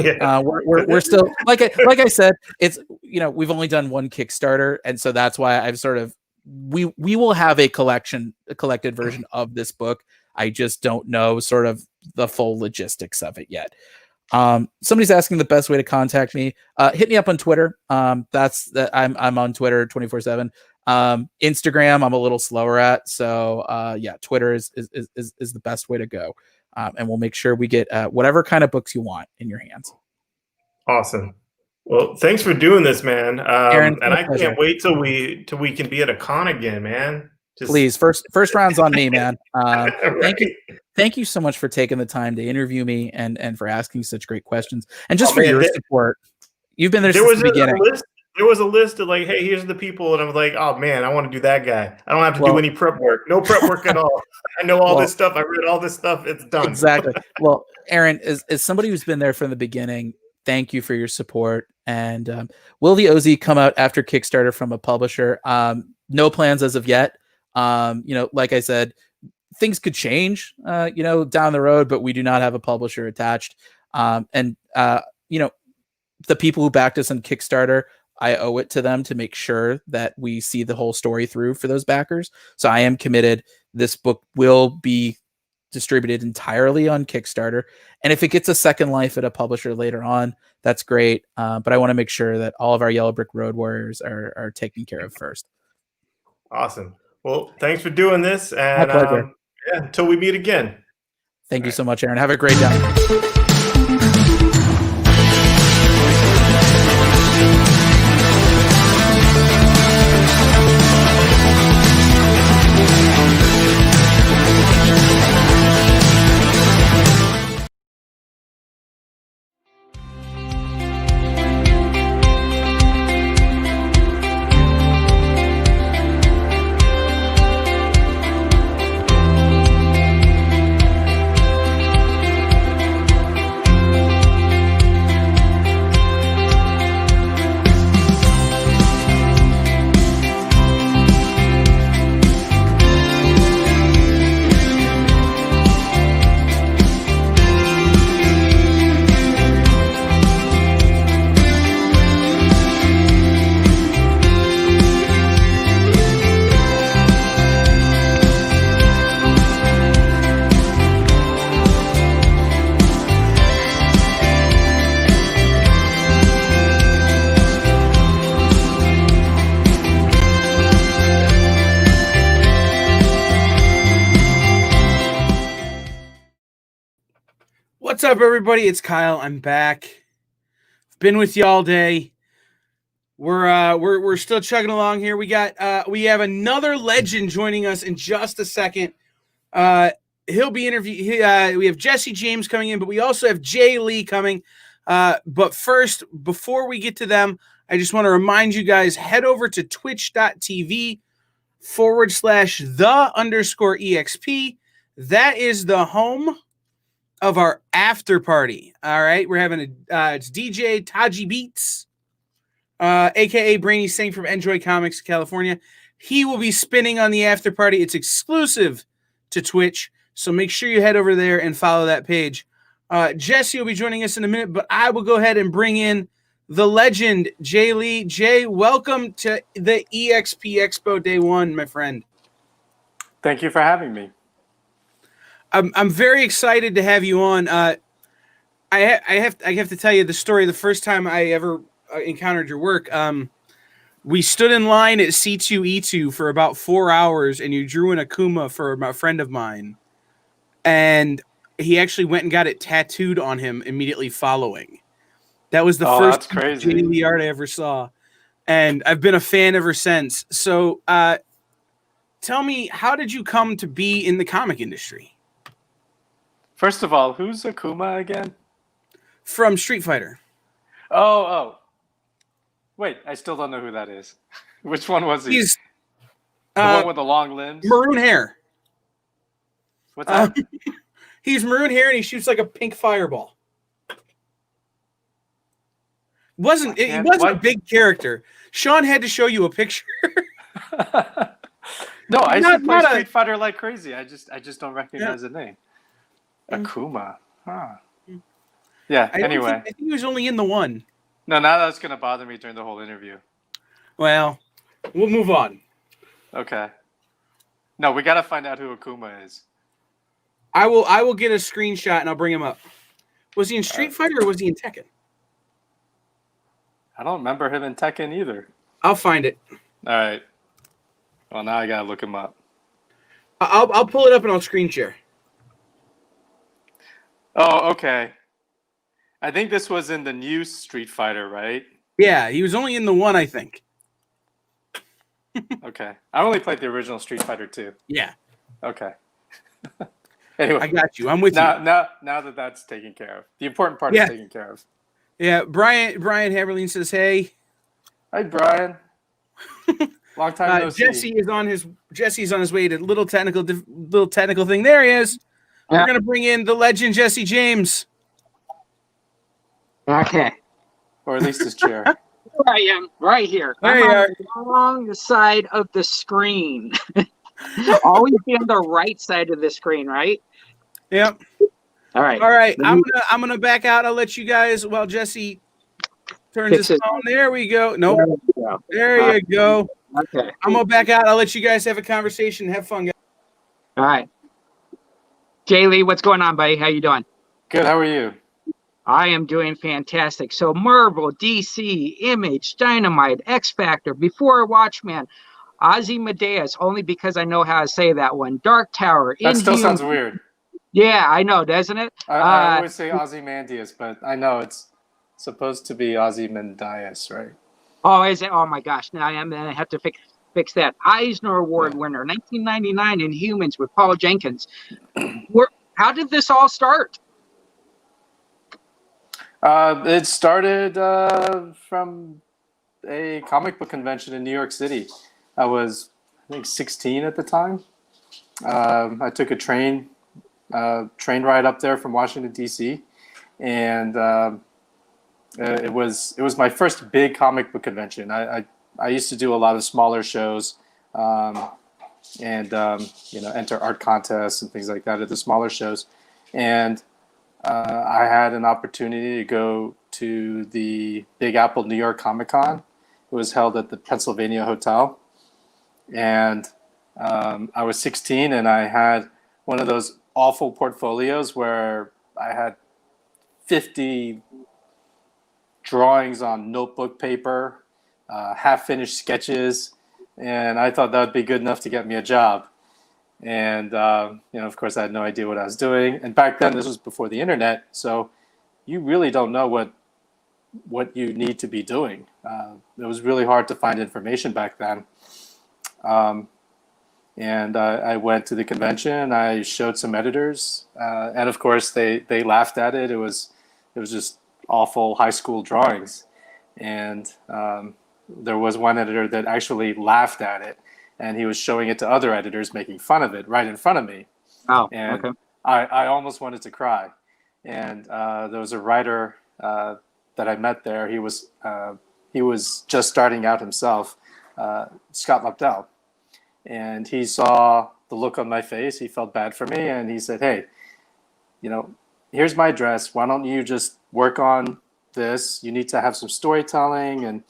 Yeah. We're still like I said, it's we've only done one Kickstarter, and so that's why I've sort of we will have a collected version of this book. I just don't know sort of the full logistics of it yet. Somebody's asking the best way to contact me. Hit me up on Twitter. I'm on Twitter 24/7. Instagram I'm a little slower at, so yeah, Twitter is the best way to go. And we'll make sure we get whatever kind of books you want in your hands. Awesome. Well, thanks for doing this, man. Aaron, and I can't wait till we can be at a con again, man. Please, first round's on me, man. Thank you so much for taking the time to interview me and for asking such great questions and just for your support. You've been there since the beginning. There was a list of like, hey, here's the people, and I was like, oh man, I want to do that guy. I don't have to do any prep work. No prep work at all. I know all this stuff. I read all this stuff. It's done. Exactly. Well, Aaron, as somebody who's been there from the beginning, thank you for your support. And will the OZ come out after Kickstarter from a publisher? No plans as of yet. Like I said, things could change, down the road, but we do not have a publisher attached. The people who backed us on Kickstarter, I owe it to them to make sure that we see the whole story through for those backers. So I am committed. This book will be distributed entirely on Kickstarter. And if it gets a second life at a publisher later on, that's great. But I want to make sure that all of our Yellow Brick Road Warriors are taken care of first. Awesome. Well, thanks for doing this. And my pleasure. Until we meet again. Thank you so much, Aaron. Have a great day. What's up, everybody? It's Kyle. I'm back. Been with you all day. We're still chugging along here. We have another legend joining us in just a second. He'll be interviewed. We have Jesse James coming in, but we also have Jae Lee coming. But first, before we get to them, I just want to remind you guys, head over to twitch.tv/the_EXP. That is the home of our after party. All right. We're having it's DJ Taji Beats, aka Brainy Singh from Enjoy Comics, California. He will be spinning on the after party. It's exclusive to Twitch. So make sure you head over there and follow that page. Jesse will be joining us in a minute, but I will go ahead and bring in the legend, Jae Lee. Jae, welcome to the EXP Expo Day 1, my friend. Thank you for having me. I'm very excited to have you on. I have to tell you the story. The first time I ever encountered your work, We stood in line at C2E2 for about 4 hours, and you drew an Akuma for a friend of mine. And he actually went and got it tattooed on him immediately following. That was the first That's crazy. Jae Lee art I ever saw. And I've been a fan ever since. So tell me, how did you come to be in the comic industry? First of all, who's Akuma again? From Street Fighter. Oh. Wait, I still don't know who that is. Which one was he? He's the one with the long limbs? Maroon hair. What's that? He's maroon hair and he shoots like a pink fireball. He wasn't a big character. Sean had to show you a picture. No, I used to play Street Fighter like crazy. I just don't recognize the name. Akuma. Huh. Yeah, anyway. I think he was only in the one. No, now that's going to bother me during the whole interview. Well, we'll move on. Okay. No, we got to find out who Akuma is. I will get a screenshot and I'll bring him up. Was he in Street Fighter or was he in Tekken? I don't remember him in Tekken either. I'll find it. All right. Well, now I got to look him up. I'll pull it up and I'll screen share. Oh, okay. I think this was in the new Street Fighter, right? Yeah, he was only in the one, I think. Okay. I only played the original Street Fighter 2. Yeah. Okay. Anyway. I got you. I'm with you. Now that that's taken care of. The important part is taken care of. Yeah, Brian Haberlin says, hey. Hi, Brian. Long time no see. Jesse's on his way to little technical thing. There he is. Yeah. We're going to bring in the legend, Jesse James. Okay. Or at least his chair. Here I am, right here. There you are. On the side of the screen. Always be on the right side of the screen, right? Yep. All right. I'm gonna back out. I'll let you guys while Jesse turns his phone. There we go. Nope. There you go. Okay. I'm gonna back out. I'll let you guys have a conversation. Have fun, guys. All right. Jae Lee, what's going on, buddy? How you doing? Good. How are you? I am doing fantastic. So Marvel, DC, Image, Dynamite, X Factor, Before Watchmen, Ozymandias, only because I know how to say that one. Dark Tower. That still sounds weird. Yeah, I know, doesn't it? I always say Ozymandias, but I know it's supposed to be Ozymandias, right? Oh, is it? Oh my gosh! Now I'm gonna have to fix that. Eisner Award winner, 1999 in Humans with Paul Jenkins. How did this all start? It started from a comic book convention in New York City. I was, I think, 16 at the time. I took a train ride up there from Washington, D.C., and it was my first big comic book convention. I used to do a lot of smaller shows, and enter art contests and things like that at the smaller shows, and I had an opportunity to go to the Big Apple New York Comic Con. It was held at the Pennsylvania Hotel, and I was 16, and I had one of those awful portfolios where I had 50 drawings on notebook paper, half-finished sketches, and I thought that would be good enough to get me a job. And of course, I had no idea what I was doing. And back then, this was before the internet, so you really don't know what you need to be doing. It was really hard to find information back then. And I went to the convention. I showed some editors, and of course, they laughed at it. It was just awful high school drawings, and there was one editor that actually laughed at it. And he was showing it to other editors, making fun of it right in front of me. Oh, and okay. I almost wanted to cry. And there was a writer that I met there. He was just starting out himself, Scott Lobdell. And he saw the look on my face. He felt bad for me, and he said, "Hey, here's my address. Why don't you just work on this? You need to have some storytelling and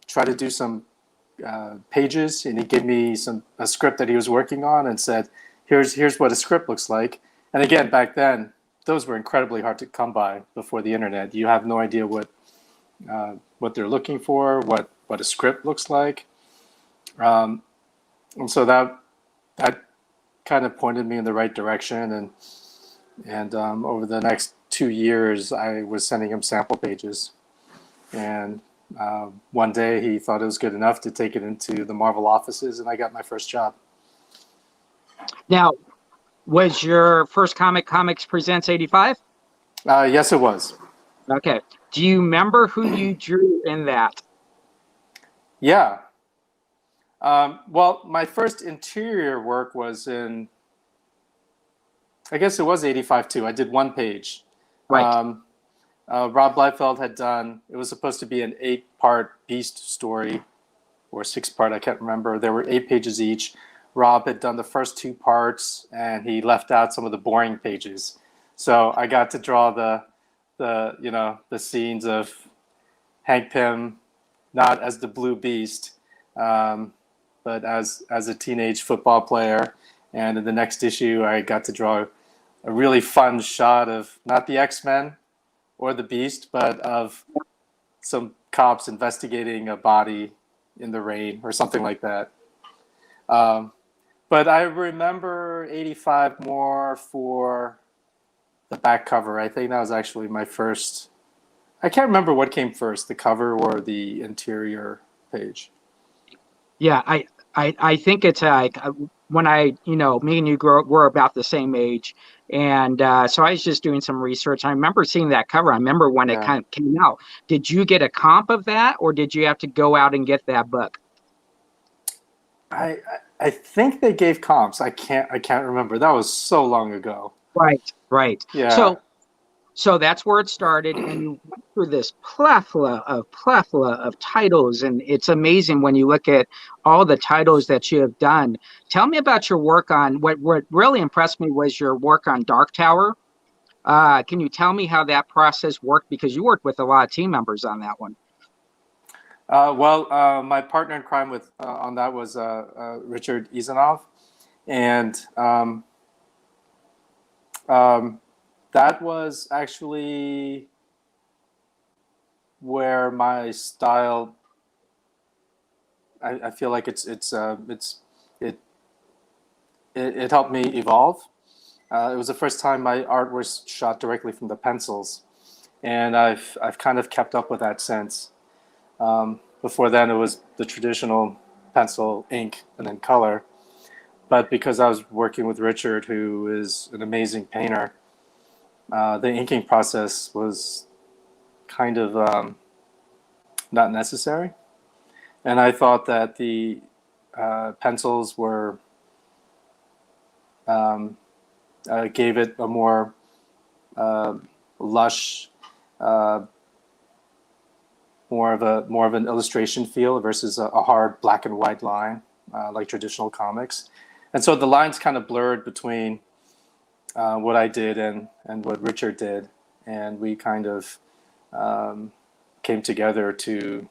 try to do some pages." And he gave me a script that he was working on and said, here's what a script looks like. And again, back then, those were incredibly hard to come by before the internet. You have no idea what they're looking for, what what a script looks like. And so that kind of pointed me in the right direction. And over the next 2 years, I was sending him sample pages. And one day he thought it was good enough to take it into the Marvel offices, and I got my first job. Now, was your first Comics Presents 85? Yes, it was. Okay. Do you remember who you drew in that? Yeah. Well, my first interior work was in, I guess it was 85 too. I did one page. Right. Rob Liefeld had done, it was supposed to be an 8-part Beast story, or 6-part, I can't remember. There were 8 pages each. Rob had done the first 2 parts, and he left out some of the boring pages. So I got to draw the scenes of Hank Pym, not as the Blue Beast, but as a teenage football player. And in the next issue, I got to draw a really fun shot of not the X-Men or the Beast, but of some cops investigating a body in the rain or something like that. But I remember 85 more for the back cover. I think that was actually my first. I can't remember what came first, the cover or the interior page. Yeah, I think it's like when me and you were about the same age, and so I was just doing some research. I remember seeing that cover. I remember when it kind of came out. Did you get a comp of that, or did you have to go out and get that book? I think they gave comps. I can't remember. That was so long ago. Right. Yeah. So that's where it started, and you went through this plethora of titles, and it's amazing when you look at all the titles that you have done. Tell me about your work on what really impressed me was your work on Dark Tower. Can you tell me how that process worked? Because you worked with a lot of team members on that one. My partner in crime on that was Richard Izanov, and that was actually where my style. I feel like it helped me evolve. It was the first time my art was shot directly from the pencils, and I've kind of kept up with that since. Before then, it was the traditional pencil, ink, and then color. But because I was working with Richard, who is an amazing painter, the inking process was kind of not necessary. And I thought that the pencils gave it a more lush, more of an illustration feel versus a hard black and white line like traditional comics. And so the lines kind of blurred between what I did and what Richard did, and we kind of came together to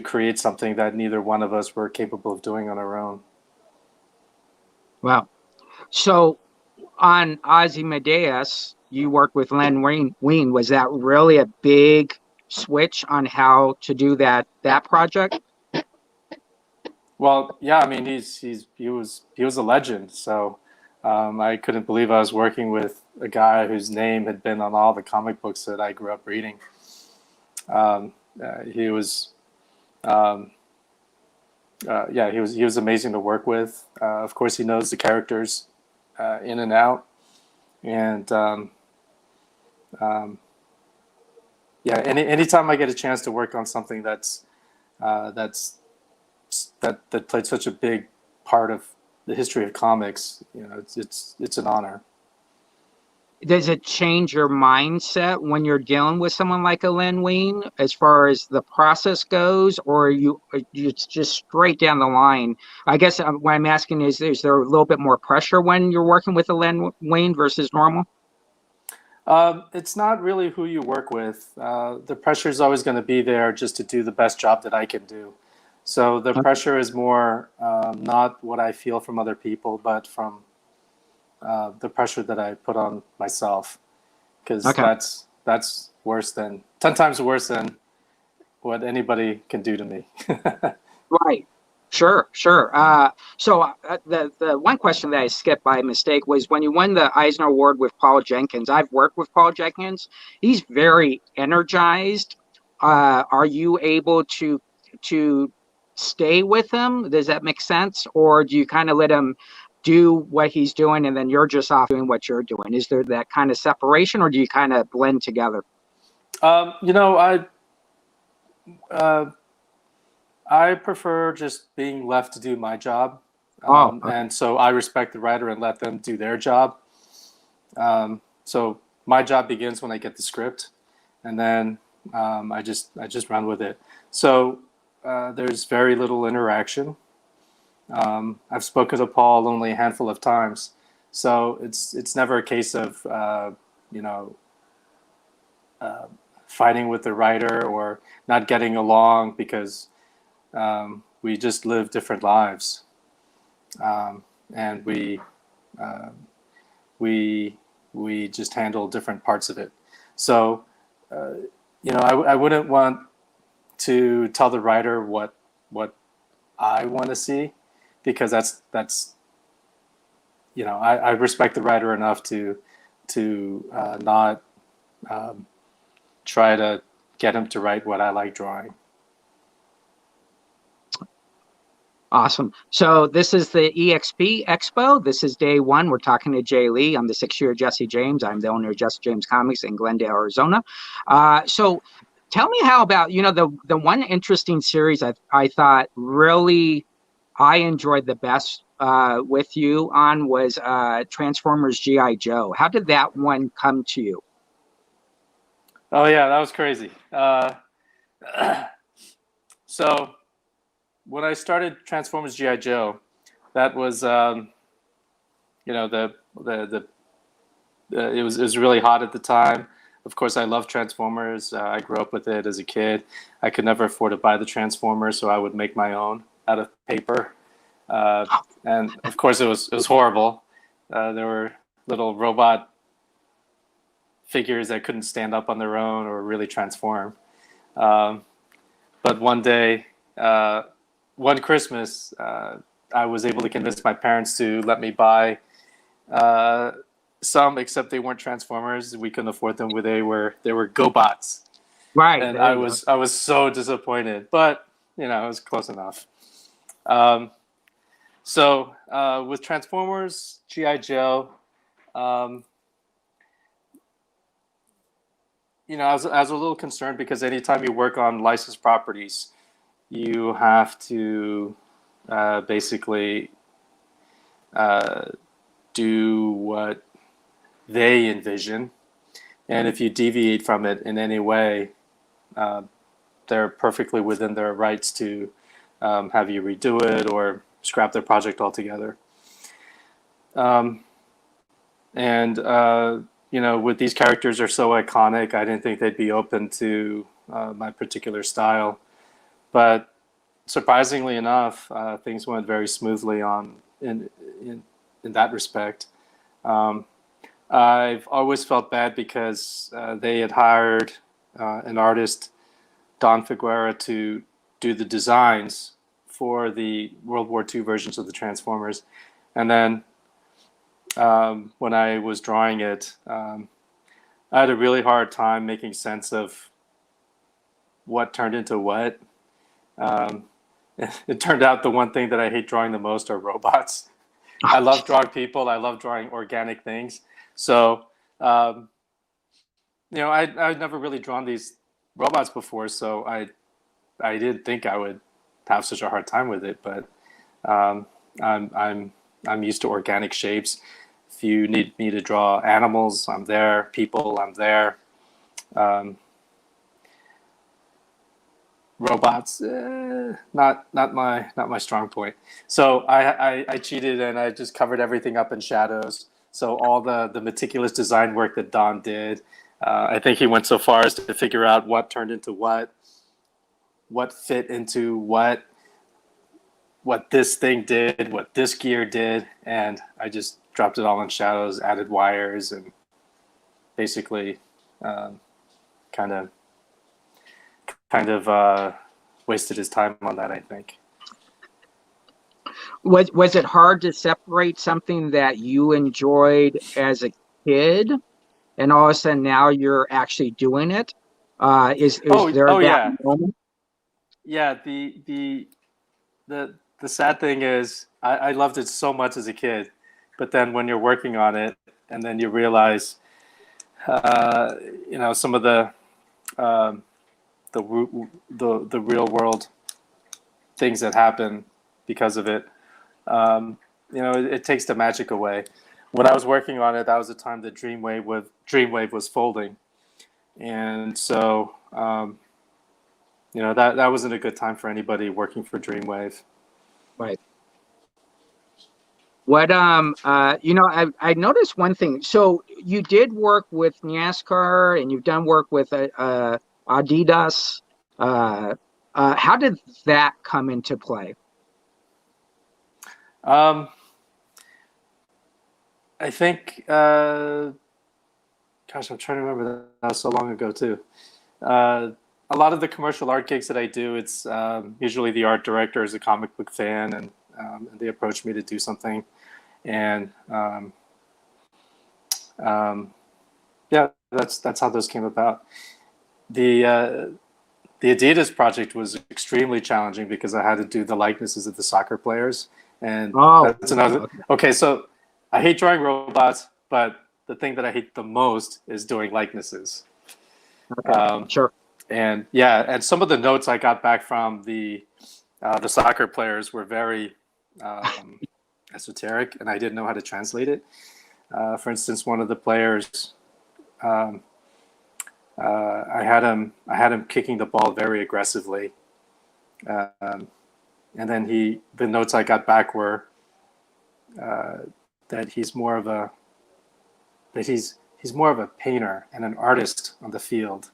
create something that neither one of us were capable of doing on our own. Wow. So on Ozymandias, you worked with Len Wein. Was that really a big switch on how to do that project? Well, yeah, I mean, he was a legend. So I couldn't believe I was working with a guy whose name had been on all the comic books that I grew up reading. He was amazing to work with. Of course, he knows the characters in and out, and anytime I get a chance to work on something that played such a big part of the history of comics, it's an honor. Does it change your mindset when you're dealing with someone like a Len Wein as far as the process goes, or it's just straight down the line? I guess what I'm asking is there a little bit more pressure when you're working with a Len Wein versus normal? It's not really who you work with. The pressure is always going to be there just to do the best job that I can do. So the pressure is more not what I feel from other people, but from the pressure that I put on myself, because that's 10 times worse than anybody can do to me. Right. Sure, sure. So the one question that I skipped by mistake was when you won the Eisner Award with Paul Jenkins. I've worked with Paul Jenkins. He's very energized. Are you able to stay with him? Does that make sense? Or do you kind of let him do what he's doing and then you're just off doing what you're doing? Is there that kind of separation, or do you kind of blend together? I prefer just being left to do my job. And so I respect the writer and let them do their job. So my job begins when I get the script, and then I just run with it. So there's very little interaction. I've spoken to Paul only a handful of times, so it's never a case of fighting with the writer or not getting along, because we just live different lives, and we just handle different parts of it. So I wouldn't want to tell the writer what I want to see, because that's I respect the writer enough to not try to get him to write what I like drawing. Awesome. So this is the EXP Expo. This is day one. We're talking to Jae Lee. I'm the 6-year Jesse James. I'm the owner of Jesse James Comics in Glendale, Arizona. So tell me how about, the one interesting series I thought really I enjoyed the best with you on was Transformers G.I. Joe. How did that one come to you? Oh yeah, that was crazy. So when I started Transformers G.I. Joe, that was it was really hot at the time. Of course, I love Transformers. I grew up with it as a kid. I could never afford to buy the Transformers, so I would make my own out of paper. And of course, it was horrible. There were little robot figures that couldn't stand up on their own or really transform. But one day, one Christmas, I was able to convince my parents to let me buy some, except they weren't Transformers. We couldn't afford them. They were GoBots. Right. And I was so disappointed, but it was close enough. So with Transformers G.I. Joe, I was a little concerned, because anytime you work on licensed properties, you have to basically do what they envision. And if you deviate from it in any way, they're perfectly within their rights to have you redo it or scrap their project altogether. With these characters are so iconic, I didn't think they'd be open to my particular style. But surprisingly enough, things went very smoothly in that respect. I've always felt bad because they had hired an artist, Don Figuera, to do the designs for the World War II versions of the Transformers. And then when I was drawing it, I had a really hard time making sense of what turned into what. It turned out the one thing that I hate drawing the most are robots. I love drawing people. I love drawing organic things. So, I'd never really drawn these robots before, so I didn't think I would have such a hard time with it. But I'm used to organic shapes. If you need me to draw animals, I'm there. People, I'm there. Robots, not my strong point. So I cheated, and I just covered everything up in shadows. So all the meticulous design work that Don did, I think he went so far as to figure out what turned into what fit into what this thing did, what this gear did, and I just dropped it all in shadows, added wires, and basically kind of kind of wasted his time on that, I think. Was it hard to separate something that you enjoyed as a kid, and all of a sudden now you're actually doing it? Is there that yeah. moment? Yeah, the sad thing is I loved it so much as a kid, but then when you're working on it and then you realize some of the real world things that happen because of it, it takes the magic away. When I was working on it, that was the time that Dreamwave was folding, and so that wasn't a good time for anybody working for Dreamwave. Right. What I noticed one thing. So you did work with NASCAR, and you've done work with Adidas. How did that come into play? I think, gosh, I'm trying to remember. That was so long ago too. A lot of the commercial art gigs that I do, it's usually the art director is a comic book fan, and they approach me to do something, and yeah, that's how those came about. The Adidas project was extremely challenging because I had to do the likenesses of the soccer players, and that's another. Okay, so I hate drawing robots, but the thing that I hate the most is doing likenesses. Okay, sure. And yeah, and some of the notes I got back from the soccer players were very esoteric, and I didn't know how to translate it. For instance, one of the players, I had him kicking the ball very aggressively, and then the notes I got back were that he's more of a painter and an artist on the field.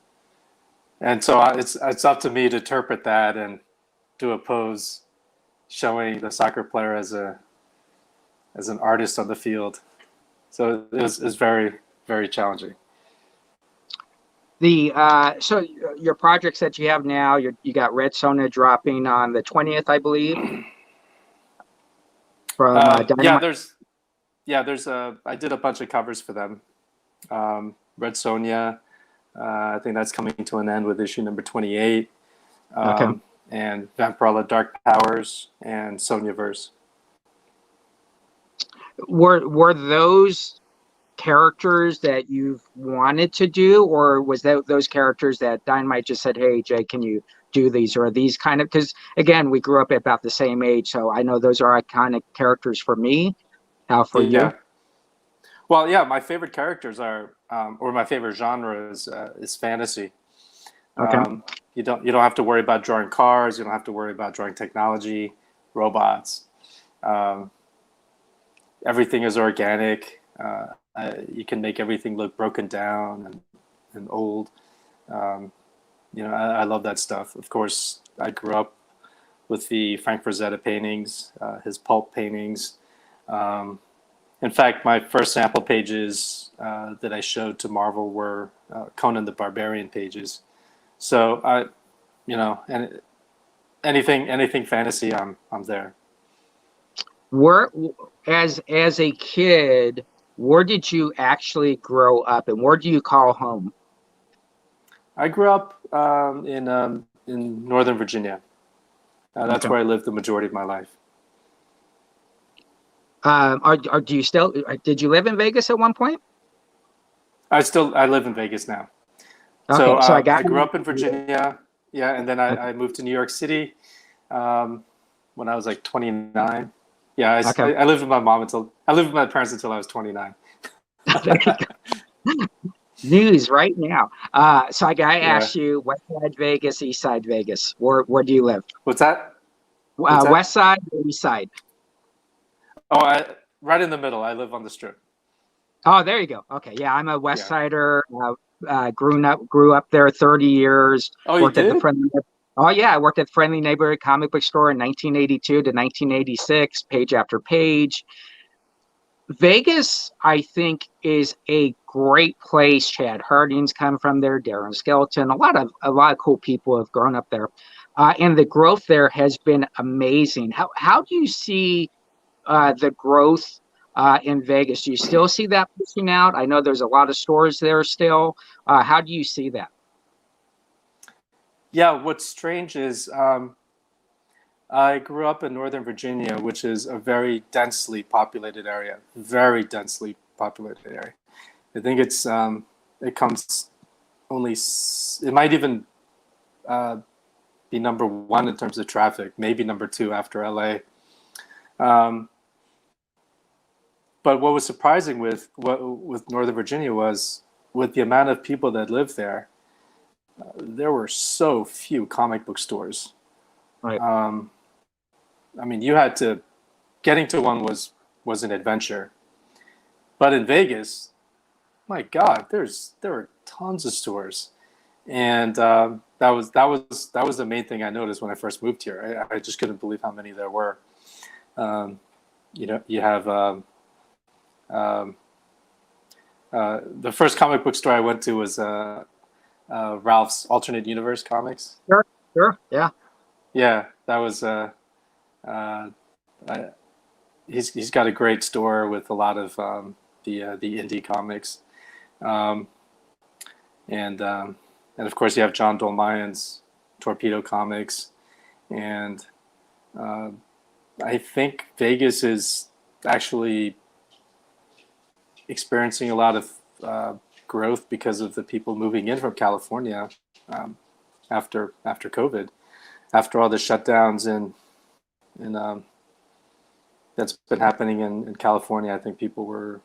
And so it's up to me to interpret that and do a pose showing the soccer player as an artist on the field. So it was very, very challenging. So your projects that you have now, you got Red Sonja dropping on the 20th, I believe. From there's I did a bunch of covers for them. Red Sonja. I think that's coming to an end with issue number 28. Okay. And Vampirella Dark Powers and Sonjaverse. Were those characters that you've wanted to do, or was that those characters that Dynamite just said, "Hey, Jay, can you do these?" Or are these kind of, because again, we grew up at about the same age, so I know those are iconic characters for me. How for you? Well, yeah, my favorite characters are, or my favorite genre is fantasy. Okay. You don't have to worry about drawing cars. You don't have to worry about drawing technology, robots. Everything is organic. You can make everything look broken down and old. I love that stuff. Of course, I grew up with the Frank Frazetta paintings, his pulp paintings. In fact, my first sample pages that I showed to Marvel were Conan the Barbarian pages. So and anything fantasy, I'm there. As a kid, where did you actually grow up, and where do you call home? I grew up in Northern Virginia. That's where I lived the majority of my life. Do you still? Did you live in Vegas at one point? I live in Vegas now. Okay, so I grew up in Virginia, and then I moved to New York City when I was like 29. Yeah, I lived with my parents until I was 29. News right now. So I asked you, West Side Vegas, East Side Vegas. Where do you live? What's that? West Side or East Side? Oh, right in the middle. I live on the Strip. Oh, there you go. Okay, yeah, I'm a West Sider. Grew up there 30 years. Oh, you did? I worked at the Friendly Neighborhood Comic Book Store in 1982 to 1986, page after page. Vegas, I think, is a great place. Chad Harding's come from there, Darren Skelton, a lot of cool people have grown up there. And the growth there has been amazing. How do you see the growth in Vegas? Do you still see that pushing out? I know there's a lot of stores there still. How do you see that? Yeah, what's strange is I grew up in Northern Virginia, which is a very densely populated area, very densely populated area. I think it's it comes only, it might even be number one in terms of traffic, maybe number two after LA. But what was surprising with Northern Virginia was with the amount of people that lived there, there were so few comic book stores. Right. I mean, you had to, getting to one was an adventure. But in Vegas, my God, there were tons of stores, and that was the main thing I noticed when I first moved here. I just couldn't believe how many there were. You know, you have the first comic book store I went to was Ralph's Alternate Universe Comics. Sure, yeah. Yeah, that was he's got a great store with a lot of the indie comics, and of course you have John Dolmayan's Torpedo Comics, and I think Vegas is actually experiencing a lot of growth because of the people moving in from California after COVID, after all the shutdowns and that's been happening in California. I think people were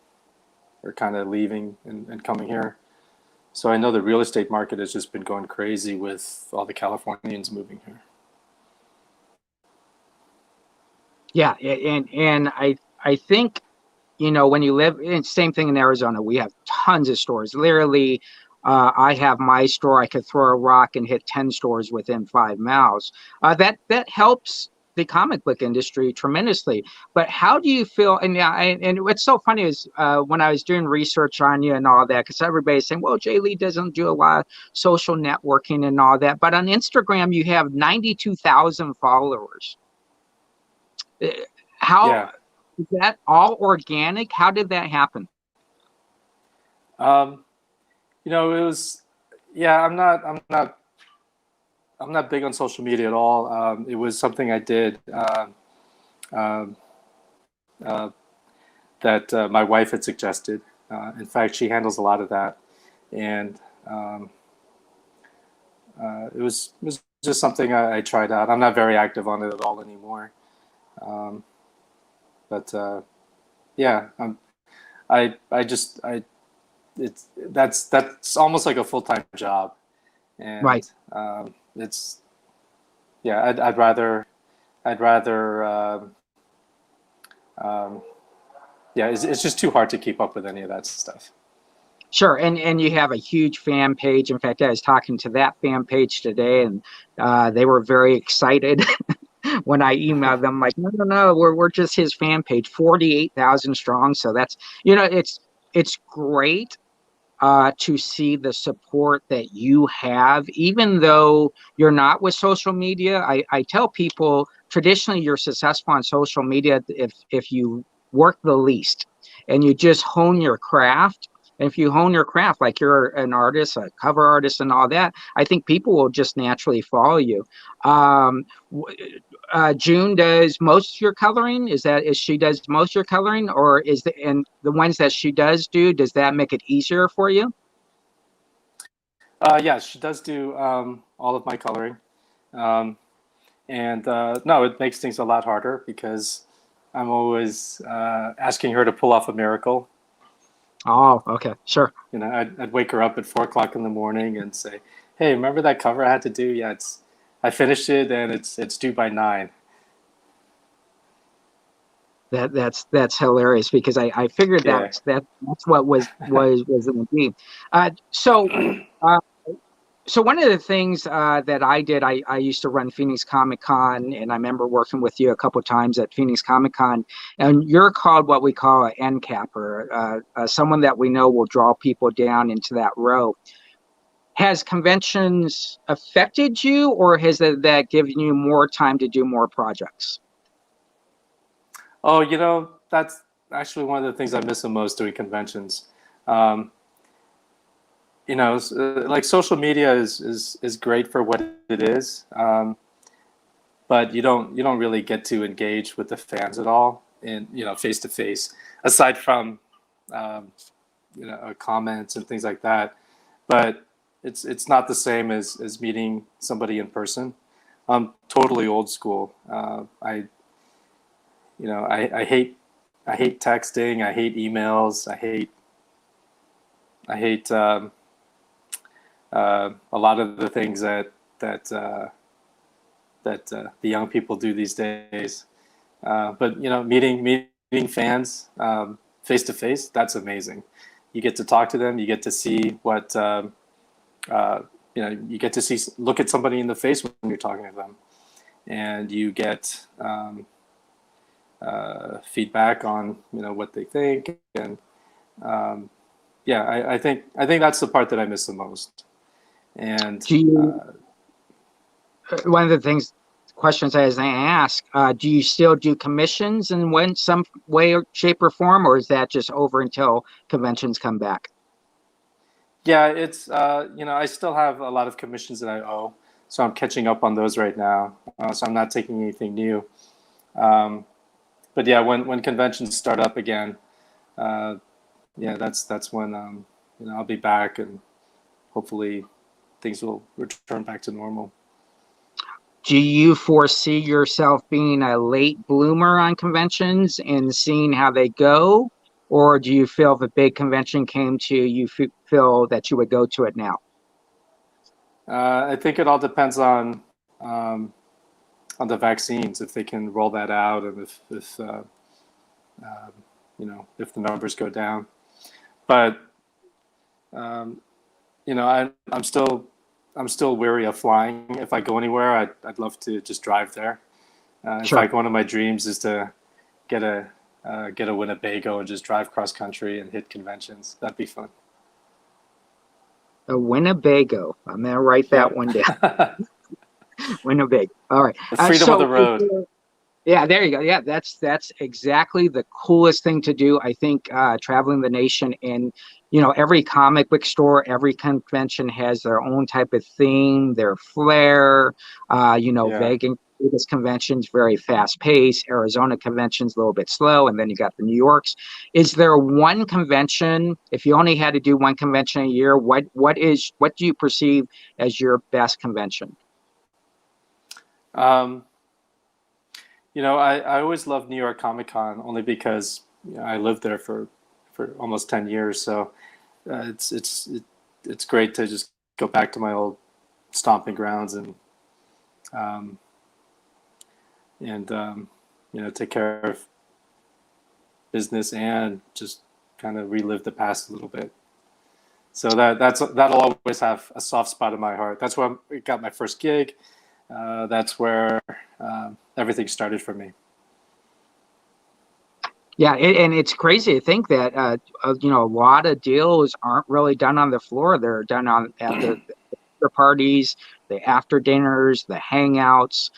kind of leaving and coming here. So I know the real estate market has just been going crazy with all the Californians moving here. Yeah, and I think, you know, when you live in, same thing in Arizona, we have tons of stores. Literally, I have my store. I could throw a rock and hit 10 stores within 5 miles. That helps the comic book industry tremendously. But how do you feel? And and what's so funny is when I was doing research on you and all that, because everybody's saying, well, Jae Lee doesn't do a lot of social networking and all that. But on Instagram, you have 92,000 followers. How is that all organic? How did that happen? You know, it was, yeah, I'm not big on social media at all. It was something I did that my wife had suggested. In fact, she handles a lot of that, and it was just something I tried out. I'm not very active on it at all anymore. But yeah, that's almost like a full-time job, and right. It's, yeah, I'd rather yeah, it's just too hard to keep up with any of that stuff. Sure, and you have a huge fan page. In fact, I was talking to that fan page today, and they were very excited when I emailed them. Like, no, we're just his fan page, 48,000 strong. So that's, you know, it's great to see the support that you have, even though you're not with social media. I tell people traditionally you're successful on social media if you work the least and you just hone your craft. And if you hone your craft, like you're an artist, a cover artist and all that, I think people will just naturally follow you. June does most of your coloring. Is she does most of your coloring, or and the ones that she does does that make it easier for you? Yeah, she does do all of my coloring. No, it makes things a lot harder because I'm always asking her to pull off a miracle. Oh, okay, sure. You know, I'd wake her up at 4 o'clock in the morning and say, "Hey, remember that cover I had to do? Yeah, I finished it and it's due by 9." That's hilarious because I figured that's what was in the game. So one of the things that I did, I used to run Phoenix Comic Con, and I remember working with you a couple of times at Phoenix Comic Con, and you're called what we call an end capper, someone that we know will draw people down into that row. Has conventions affected you, or has that given you more time to do more projects? Oh, that's actually one of the things I miss the most doing conventions. Like social media is great for what it is, but you don't really get to engage with the fans at all, in face to face, aside from comments and things like that. But it's not the same as meeting somebody in person. I'm totally old school. I hate texting. I hate emails. I hate a lot of the things that the young people do these days. But meeting fans face to face, that's amazing. You get to talk to them. You get to see what you get to look at somebody in the face when you're talking to them, and you get feedback on what they think. And I think that's the part that I miss the most. And one of the questions I was going to ask, do you still do commissions in some way or shape or form, or is that just over until conventions come back? Yeah, it's I still have a lot of commissions that I owe, so I'm catching up on those right now. So I'm not taking anything new. But yeah, when conventions start up again, that's when I'll be back, and hopefully things will return back to normal. Do you foresee yourself being a late bloomer on conventions and seeing how they go? Or do you feel if a big convention came to you, feel that you would go to it now? I think it all depends on the vaccines, if they can roll that out, and if the numbers go down. But I'm still wary of flying. If I go anywhere, I'd love to just drive there. In fact, one of my dreams is to get a Winnebago and just drive cross country and hit conventions. That'd be fun. A Winnebago. I'm gonna write that one down. Winnebago. All right. The freedom of the road. Yeah, there you go. Yeah, that's exactly the coolest thing to do. I think traveling the nation, and every comic book store, every convention has their own type of theme, their flair. Vegas convention's very fast paced. Arizona convention's a little bit slow, and then you got the New Yorks. Is there one convention? If you only had to do one convention a year, what do you perceive as your best convention? I always loved New York Comic Con, only because I lived there for almost 10 years. So it's great to just go back to my old stomping grounds and take care of business and just kind of relive the past a little bit. So that'll always have a soft spot in my heart. That's where I got my first gig. That's where everything started for me. Yeah, and it's crazy to think that a lot of deals aren't really done on the floor. They're done at the after parties, the after dinners, the hangouts.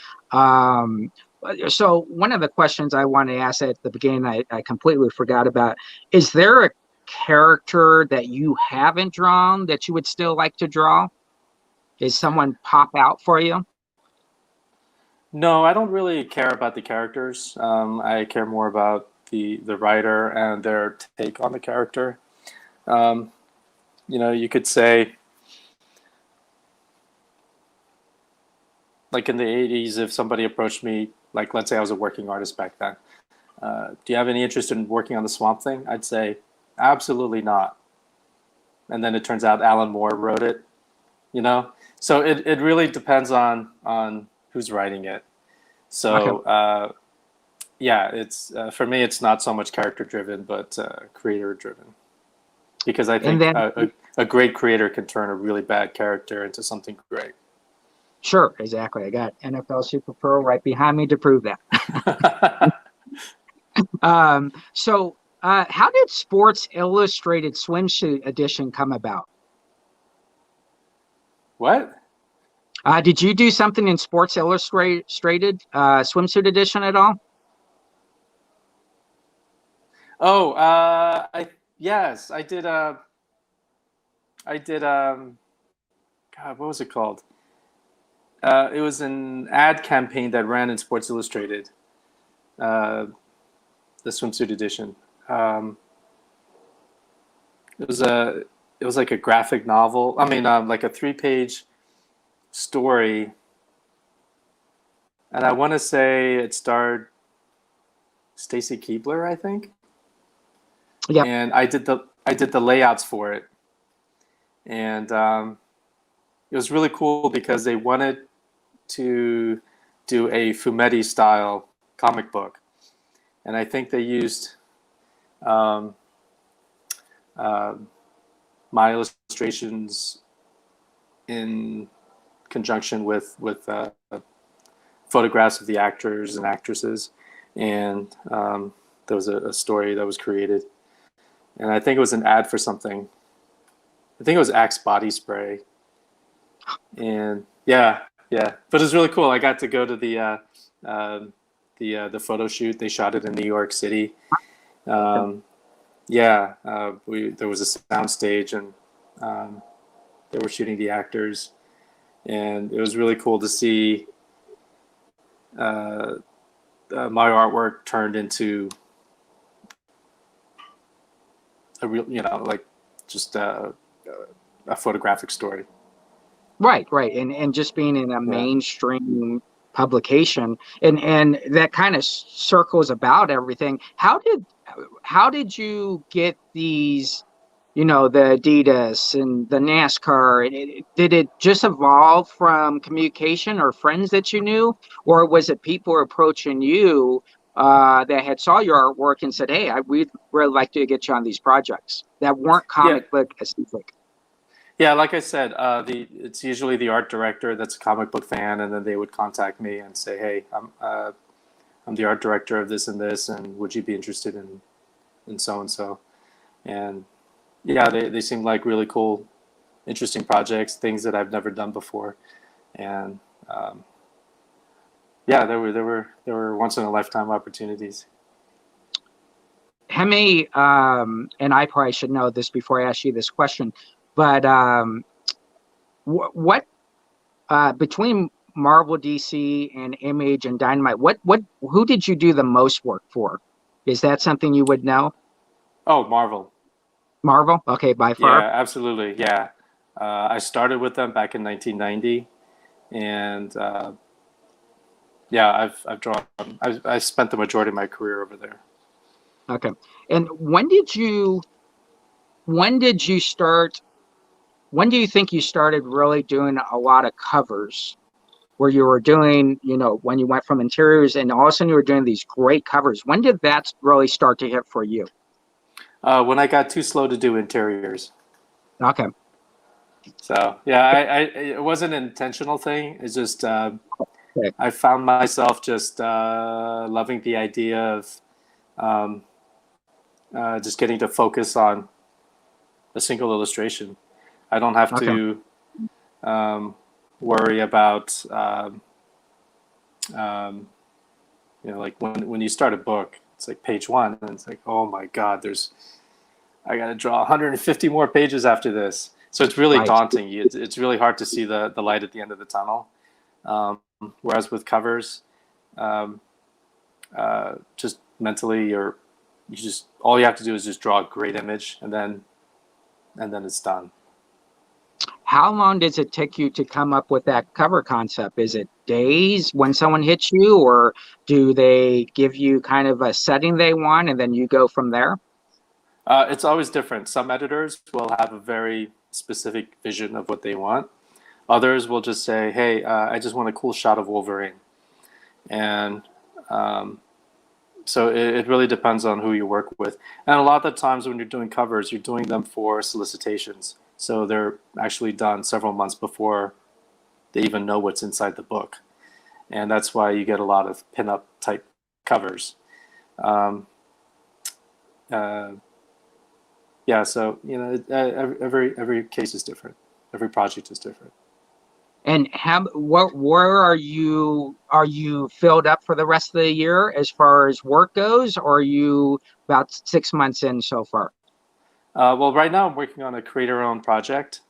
So one of the questions I wanted to ask at the beginning, I completely forgot about. Is there a character that you haven't drawn that you would still like to draw? Is someone pop out for you? No, I don't really care about the characters. I care more about the writer and their take on the character. You could say, like in the 80s, if somebody approached me, like let's say I was a working artist back then, do you have any interest in working on the Swamp Thing? I'd say, absolutely not. And then it turns out Alan Moore wrote it, So it really depends on who's writing it. So Okay. it's for me, it's not so much character driven, but creator driven, because I think a great creator can turn a really bad character into something great. Sure, exactly. I got NFL Super Pro right behind me to prove that. So how did Sports Illustrated Swimsuit Edition come about? What? Did you do something in Sports Illustrated Swimsuit Edition at all? Oh, yes, I did. God, what was it called? It was an ad campaign that ran in Sports Illustrated, the swimsuit edition. It was like a graphic novel. I mean, like a 3-page story, and I want to say it starred Stacy Keibler, I think. Yeah. And I did the layouts for it, and it was really cool because they wanted to do a Fumetti style comic book, and I think they used my illustrations in conjunction with photographs of the actors and actresses, and there was a story that was created, and I think it was an ad for something. I think it was Axe body spray, and yeah, but it was really cool. I got to go to the photo shoot. They shot it in New York City. There was a sound stage, and they were shooting the actors, and it was really cool to see my artwork turned into a real, like just a photographic story. Right. And just being in a mainstream publication, and that kind of circles about everything. How did you get these, the Adidas and the NASCAR? Did it just evolve from communication or friends that you knew, or was it people approaching you that had saw your artwork and said, "Hey, we'd really like to get you on these projects," that weren't comic book specific? Yeah, like I said, it's usually the art director that's a comic book fan, and then they would contact me and say, "Hey, I'm the art director of this, and would you be interested in so and so?" And yeah, they seemed like really cool, interesting projects, things that I've never done before, and there were once in a lifetime opportunities. How many? And I probably should know this before I ask you this question. But what between Marvel, DC, and Image and Dynamite, who did you do the most work for? Is that something you would know? Oh, Marvel. Marvel? Okay, by far. Yeah, absolutely. Yeah, I started with them back in 1990, and I've drawn. I spent the majority of my career over there. Okay, and when did you start? When do you think you started really doing a lot of covers, where you were doing, when you went from interiors and all of a sudden you were doing these great covers? When did that really start to hit for you? When I got too slow to do interiors. Okay. So yeah, it wasn't an intentional thing. It's just I found myself just loving the idea of just getting to focus on a single illustration. I don't have to worry about like when you start a book, it's like page 1, and it's like, oh my God, I got to draw 150 more pages after this. So it's really daunting. It's really hard to see the light at the end of the tunnel. Whereas with covers, just mentally, all you have to do is just draw a great image, and then it's done. How long does it take you to come up with that cover concept? Is it days when someone hits you, or do they give you kind of a setting they want and then you go from there? It's always different. Some editors will have a very specific vision of what they want. Others will just say, "Hey, I just want a cool shot of Wolverine," and so it really depends on who you work with. And a lot of the times when you're doing covers, you're doing them for solicitations. So they're actually done several months before they even know what's inside the book. And that's why you get a lot of pinup type covers. Yeah, so every case is different. Every project is different. And where are you? Are you filled up for the rest of the year as far as work goes, or are you about 6 months in so far? Well, right now I'm working on a creator-owned project.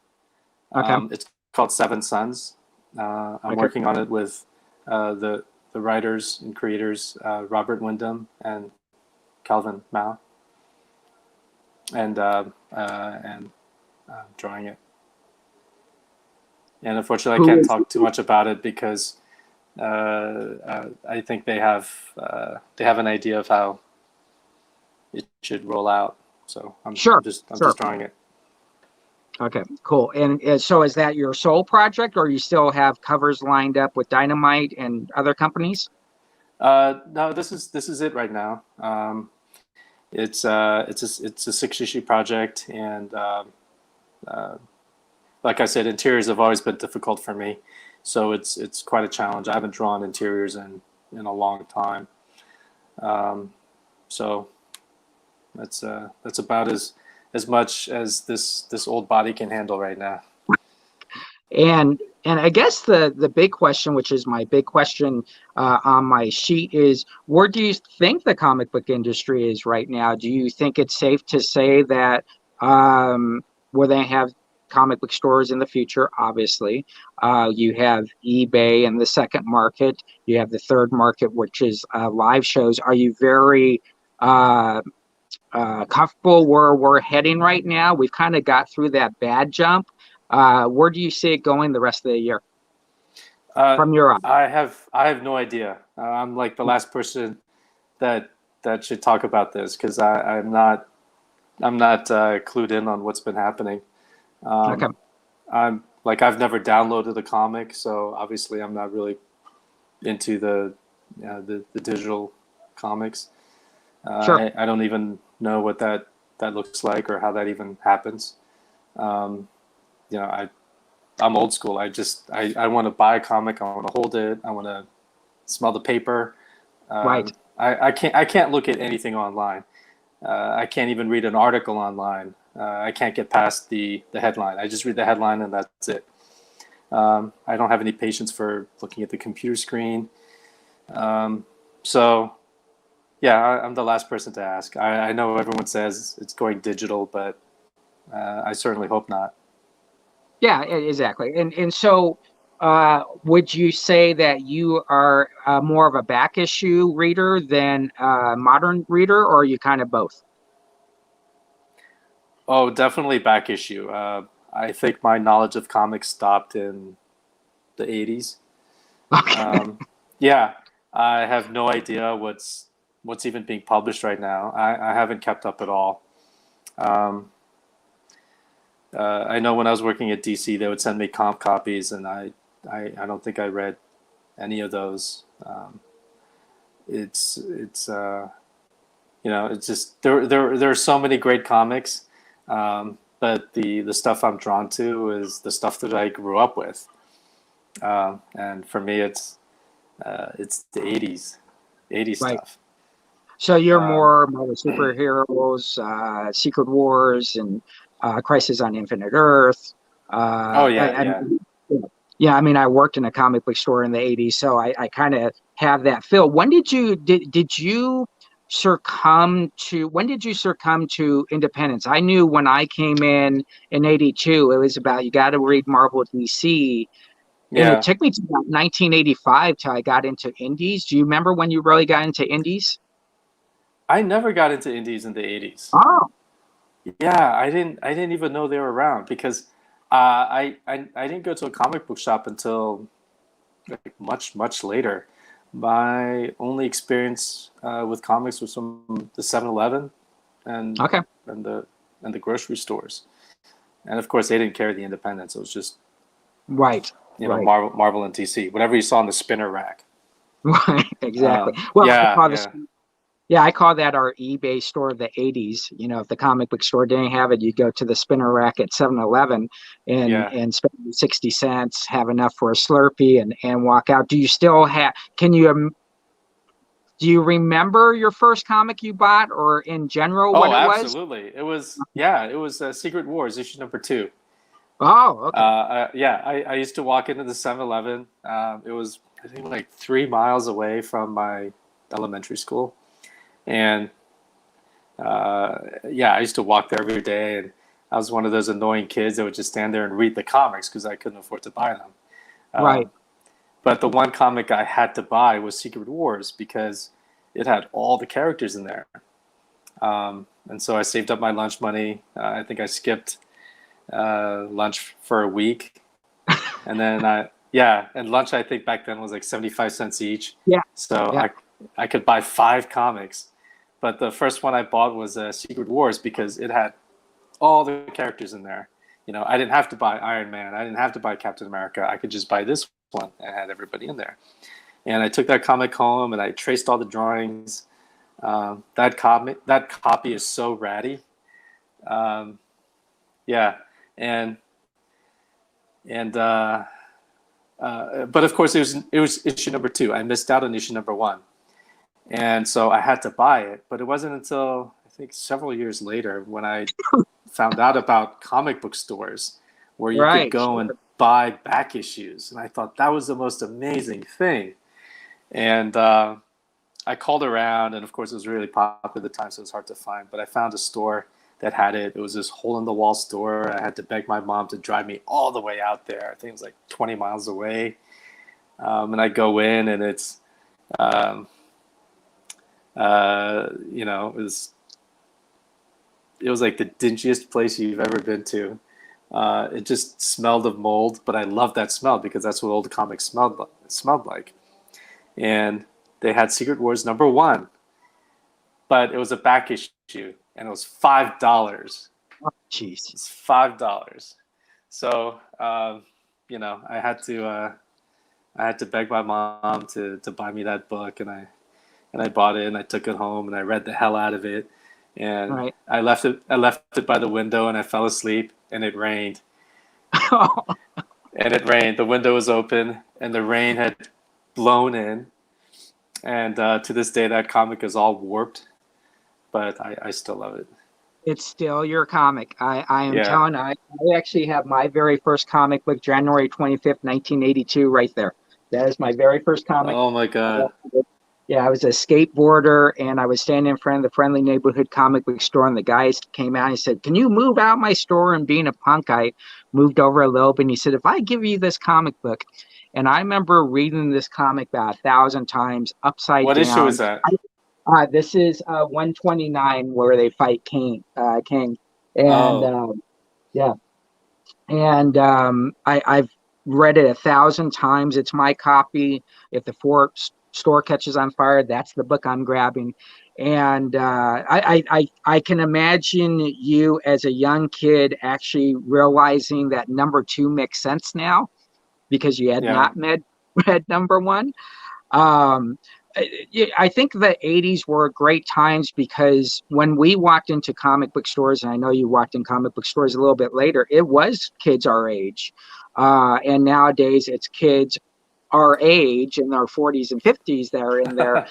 Okay. It's called Seven Suns. I'm working on it with the writers and creators Robert Wyndham and Calvin Mao, and drawing it. And unfortunately, I can't talk too much about it because I think they have an idea of how it should roll out. So I'm just drawing it. Okay, cool. And so is that your sole project, or you still have covers lined up with Dynamite and other companies? No, this is it right now. It's a 6-issue project, and like I said, interiors have always been difficult for me, so it's quite a challenge. I haven't drawn interiors in a long time, so that's about as much as this old body can handle right now. And I guess the big question, which is my big question on my sheet, is where do you think the comic book industry is right now? Do you think it's safe to say that where they have comic book stores in the future, obviously, you have eBay and the second market, you have the third market, which is live shows. Are you very comfortable where we're heading right now? We've kind of got through that bad jump. Where do you see it going the rest of the year? From your eye? I have no idea. I'm like the last person that should talk about this because I'm not clued in on what's been happening. Okay. I've never downloaded a comic, so obviously I'm not really into the digital comics. Sure. I don't even know what that looks like or how that even happens. I'm old school. I want to buy a comic. I want to hold it. I want to smell the paper. Right. I can't look at anything online. I can't even read an article online. I can't get past the headline. I just read the headline and that's it. I don't have any patience for looking at the computer screen. So, yeah, I'm the last person to ask. I know everyone says it's going digital, but I certainly hope not. Yeah, exactly. And so would you say that you are more of a back issue reader than a modern reader, or are you kind of both? Oh, definitely back issue. I think my knowledge of comics stopped in the 80s. Okay. Yeah, I have no idea what's even being published right now. I haven't kept up at all. I know when I was working at DC, they would send me comp copies, and I don't think I read any of those. It's just there are so many great comics, but the stuff I'm drawn to is the stuff that I grew up with, and for me it's the 80s Right. stuff. So you're more the superheroes, Secret Wars, and Crisis on Infinite Earth. Yeah. Yeah, I mean, I worked in a comic book store in the 80s, so I kind of have that feel. When did you succumb to independence? I knew when I came in 82, it was about, you got to read Marvel, DC. Yeah. And it took me to about 1985 till I got into indies. Do you remember when you really got into indies? I never got into indies in the 80s. Oh. Yeah, I didn't even know they were around because I didn't go to a comic book shop until like much later. My only experience with comics was from the 7-Eleven and the grocery stores, and of course they didn't carry the independents. It was just Marvel and DC, whatever you saw on the spinner rack. Right, exactly. Yeah, I call that our eBay store of the 80s. You know, if the comic book store didn't have it, you go to the spinner rack at 7-Eleven and spend 60 cents, have enough for a Slurpee and walk out. Do you still have, do you remember your first comic you bought, or in general what Oh, it was? absolutely. It was Secret Wars issue number 2. Oh, okay. I used to walk into the 7-Eleven. It was, I think, like 3 miles away from my elementary school. And I used to walk there every day, and I was one of those annoying kids that would just stand there and read the comics because I couldn't afford to buy them. Right. But the one comic I had to buy was Secret Wars because it had all the characters in there. And so I saved up my lunch money. I think I skipped lunch for a week. And then and lunch I think back then was like 75 cents each. Yeah. So I could buy 5 comics. But the first one I bought was Secret Wars because it had all the characters in there. You know, I didn't have to buy Iron Man. I didn't have to buy Captain America. I could just buy this one and had everybody in there. And I took that comic home and I traced all the drawings. That copy is so ratty. But of course it was issue number 2. I missed out on issue number 1. And so I had to buy it, but it wasn't until I think several years later when I found out about comic book stores where you could go and buy back issues. And I thought that was the most amazing thing. And I called around, and of course it was really popular at the time, so it was hard to find. But I found a store that had it. It was this hole-in-the-wall store. I had to beg my mom to drive me all the way out there. I think it was like 20 miles away. And I go in, and it's... it was like the dingiest place you've ever been to. It just smelled of mold, but I loved that smell because that's what old comics smelled like. And they had Secret Wars number 1, but it was a back issue, and it was $5. Oh, jeez, it's $5. So I had to beg my mom to buy me that book, and I bought it, and I took it home, and I read the hell out of it. And I left it by the window, and I fell asleep, and it rained. And it rained. The window was open, and the rain had blown in. And to this day, that comic is all warped, but I still love it. It's still your comic. I am telling you, I actually have my very first comic book, January 25th, 1982, right there. That is my very first comic. Oh, my God. Yeah, I was a skateboarder, and I was standing in front of the Friendly Neighborhood comic book store, and the guys came out and he said, "Can you move out my store?" And being a punk, I moved over a little bit, and he said, "If I give you this comic book," and I remember reading this comic about 1,000 times upside down. What issue is that? This is 129, where they fight King. And I've read it 1,000 times. It's my copy. If the store catches on fire, that's the book I'm grabbing. And I can imagine you as a young kid actually realizing that number 2 makes sense now because you had not read number 1. I think the 80s were great times because when we walked into comic book stores, and I know you walked in comic book stores a little bit later, it was kids our age. And nowadays it's kids our age in their 40s and 50s that are in there.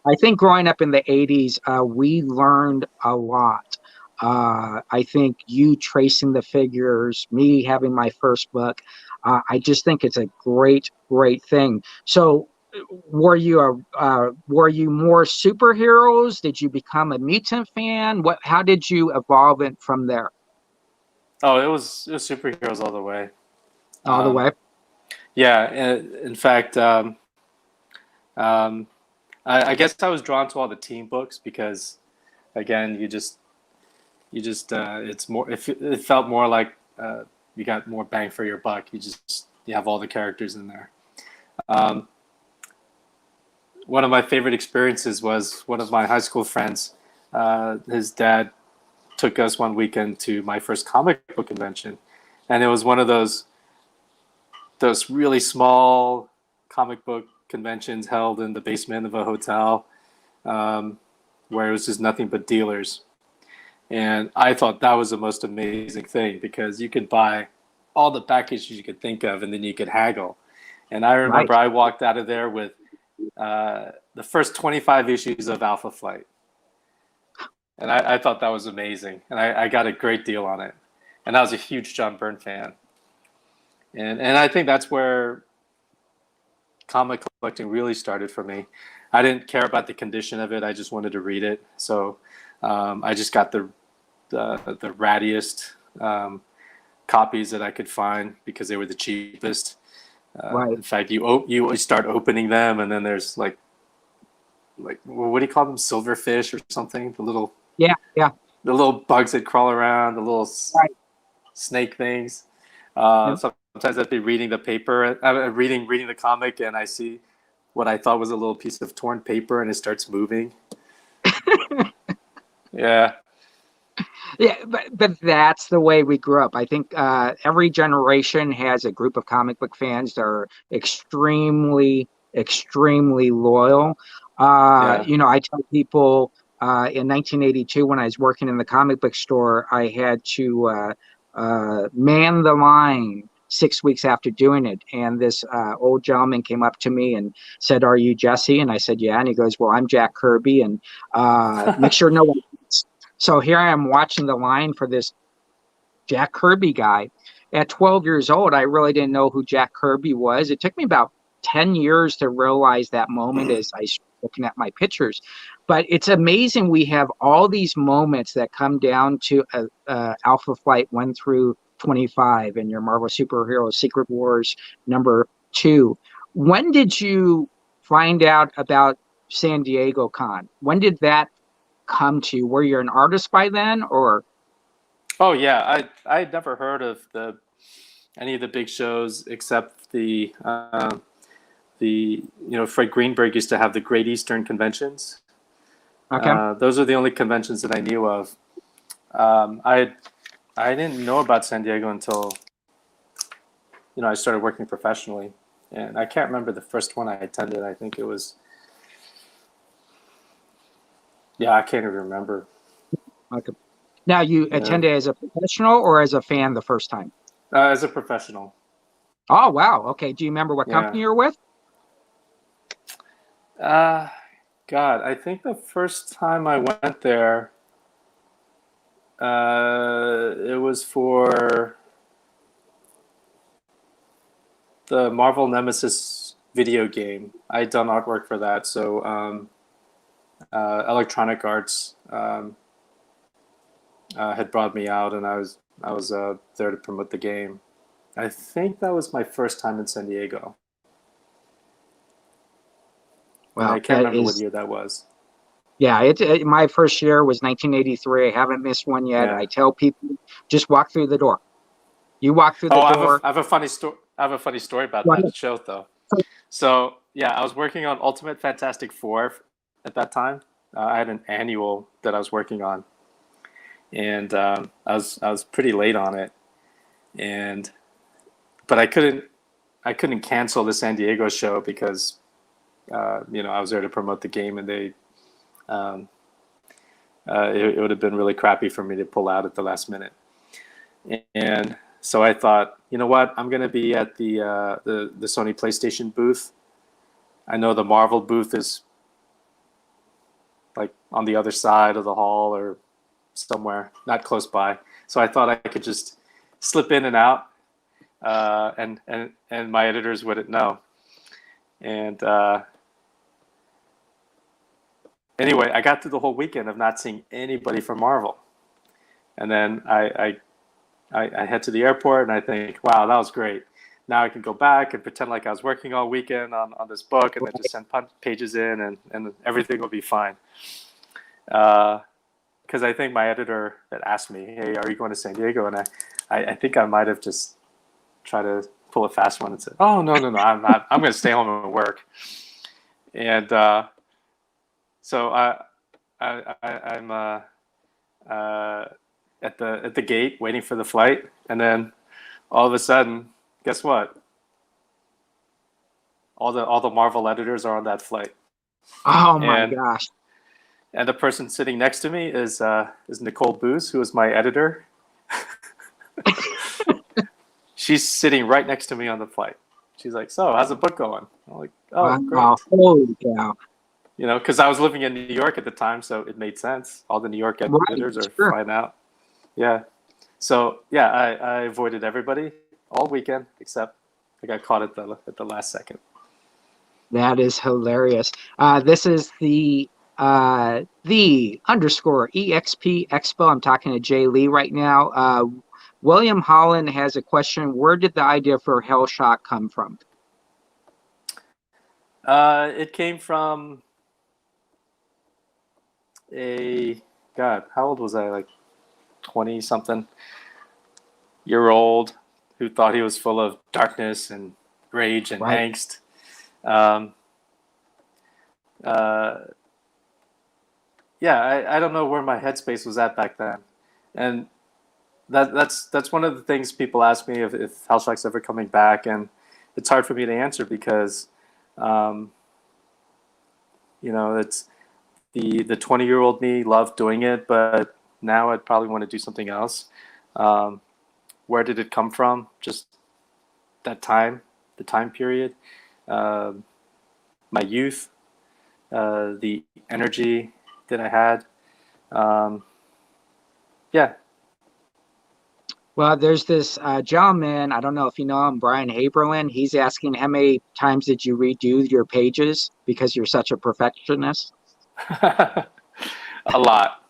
I think growing up in the 80s, we learned a lot. I think you tracing the figures, me having my first book, I just think it's a great thing. So were you more superheroes? Did you become a mutant fan? How did you evolve it from there? Oh, it was superheroes all the way. All the way? Yeah. In fact, I guess I was drawn to all the team books because, again, it's more. It felt more like you got more bang for your buck. You have all the characters in there. One of my favorite experiences was one of my high school friends. His dad took us one weekend to my first comic book convention, and it was one of those really small comic book conventions held in the basement of a hotel. where it was just nothing but dealers. And I thought that was the most amazing thing because you could buy all the packages you could think of and then you could haggle. And I remember I walked out of there with the first 25 issues of Alpha Flight. And I thought that was amazing. And I got a great deal on it. And I was a huge John Byrne fan. And I think that's where comic collecting really started for me. I didn't care about the condition of it. I just wanted to read it. So I just got the rattiest copies that I could find because they were the cheapest. In fact, you start opening them, and then there's like what do you call them? Silverfish or something? The little the little bugs that crawl around, the little snake things. Sometimes I'd be reading the paper, reading the comic, and I see what I thought was a little piece of torn paper, and it starts moving. Yeah, but that's the way we grew up. I think every generation has a group of comic book fans that are extremely loyal. You know, I tell people in 1982 when I was working in the comic book store, I had to man the line 6 weeks after doing it, and this old gentleman came up to me and said, "Are you Jesse?" And I said, "Yeah." And he goes, "Well, I'm Jack Kirby, and make sure no one." So here I am watching the line for this Jack Kirby guy. At 12 years old, I really didn't know who Jack Kirby was. It took me about 10 years to realize that moment as I started looking at my pictures. But it's amazing we have all these moments that come down to Alpha Flight 1 through 25 and your Marvel Superhero Secret Wars #2. When did you find out about San Diego Con? When did that come to you? Were you an artist by then, or? Oh yeah, I had never heard of any of the big shows except the Fred Greenberg used to have the Great Eastern conventions. Okay. Those are the only conventions that I knew of. I didn't know about San Diego until I started working professionally, and I can't remember the first one I attended. I think it was. Yeah, I can't even remember. Okay. Now, you attended as a professional or as a fan the first time? As a professional. Oh, wow. Okay. Do you remember what company you were with? God, I think the first time I went there, it was for the Marvel Nemesis video game. I had done artwork for that, so Electronic Arts had brought me out, and I was there to promote the game. I think that was my first time in San Diego. Wow, I can't remember what year that was. Yeah, my first year was 1983. I haven't missed one yet. Yeah. I tell people, just walk through the door. You walk through the door. I have a funny story. I have a funny story about that show, though. So yeah, I was working on Ultimate Fantastic Four at that time. I had an annual that I was working on, and I was pretty late on it, but I couldn't cancel the San Diego show because I was there to promote the game, and they it would have been really crappy for me to pull out at the last minute. And so I thought, you know what, I'm going to be at the Sony PlayStation booth. I know the Marvel booth is like on the other side of the hall or somewhere, not close by. So I thought I could just slip in and out, and my editors wouldn't know. And anyway, I got through the whole weekend of not seeing anybody from Marvel. And then I head to the airport and I think, wow, that was great. Now I can go back and pretend like I was working all weekend on this book, and then just send pages in, and everything will be fine. Because I think my editor had asked me, hey, are you going to San Diego? And I think I might have just tried to pull a fast one and said, oh, no, I'm not. I'm going to stay home and work. And so I'm at the gate waiting for the flight, and then all of a sudden, guess what? All the Marvel editors are on that flight. Oh my gosh! And the person sitting next to me is Nicole Booz, who is my editor. She's sitting right next to me on the flight. She's like, "So, how's the book going?" I'm like, "Oh, Wow, great." holy cow. You know, because I was living in New York at the time, so it made sense. All the New York editors are sure. flying out. Yeah. So yeah, I avoided everybody all weekend except I got caught at the last second. That is hilarious. This is the _ EXP Expo. I'm talking to Jae Lee right now. William Holland has a question. Where did the idea for Hellshock come from? It came from God, how old was I? Like 20 something year old who thought he was full of darkness and rage and angst. Yeah, I don't know where my headspace was at back then, and that's one of the things people ask me if Hellshock's ever coming back, and it's hard for me to answer because, you know, it's the 20-year-old me loved doing it, but now I'd probably want to do something else. Where did it come from? Just that time, the time period, my youth, the energy that I had. Yeah. Well, there's this gentleman, I don't know if you know him, Brian Haberlin. He's asking how many times did you redo your pages because you're such a perfectionist? A lot.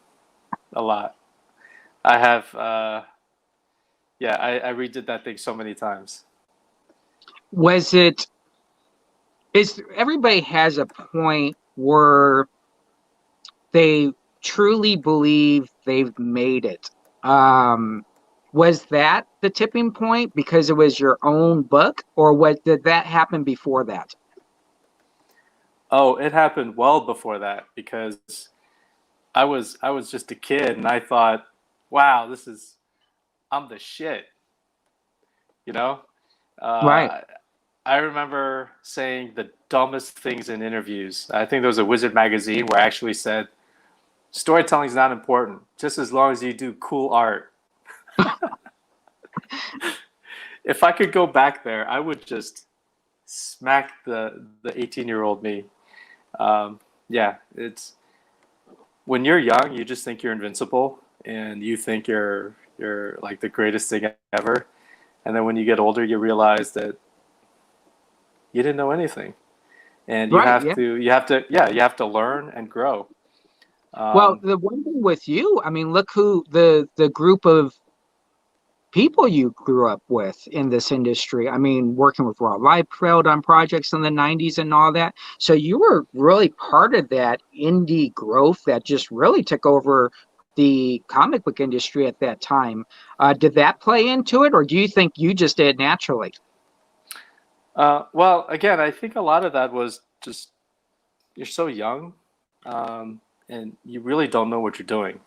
I have, I redid that thing so many times. Everybody has a point where they truly believe they've made it. Was that the tipping point because it was your own book, or did that happen before that? Oh, it happened well before that because I was just a kid and I thought, wow, I'm the shit. You know? Right. I remember saying the dumbest things in interviews. I think there was a Wizard magazine where I actually said, storytelling is not important, just as long as you do cool art. If I could go back there, I would just smack the 18-year-old me. Yeah, it's when you're young, you just think you're invincible and you think you're like the greatest thing ever. And then when you get older, you realize that you didn't know anything, and you have to learn and grow. Well, the one thing with you, I mean, look who the group of people you grew up with in this industry. I mean, working with Rob Liefeld on projects in the 90s and all that. So you were really part of that indie growth that just really took over the comic book industry at that time. Did that play into it, or do you think you just did naturally? Well, again, I think a lot of that was just you're so young, and you really don't know what you're doing.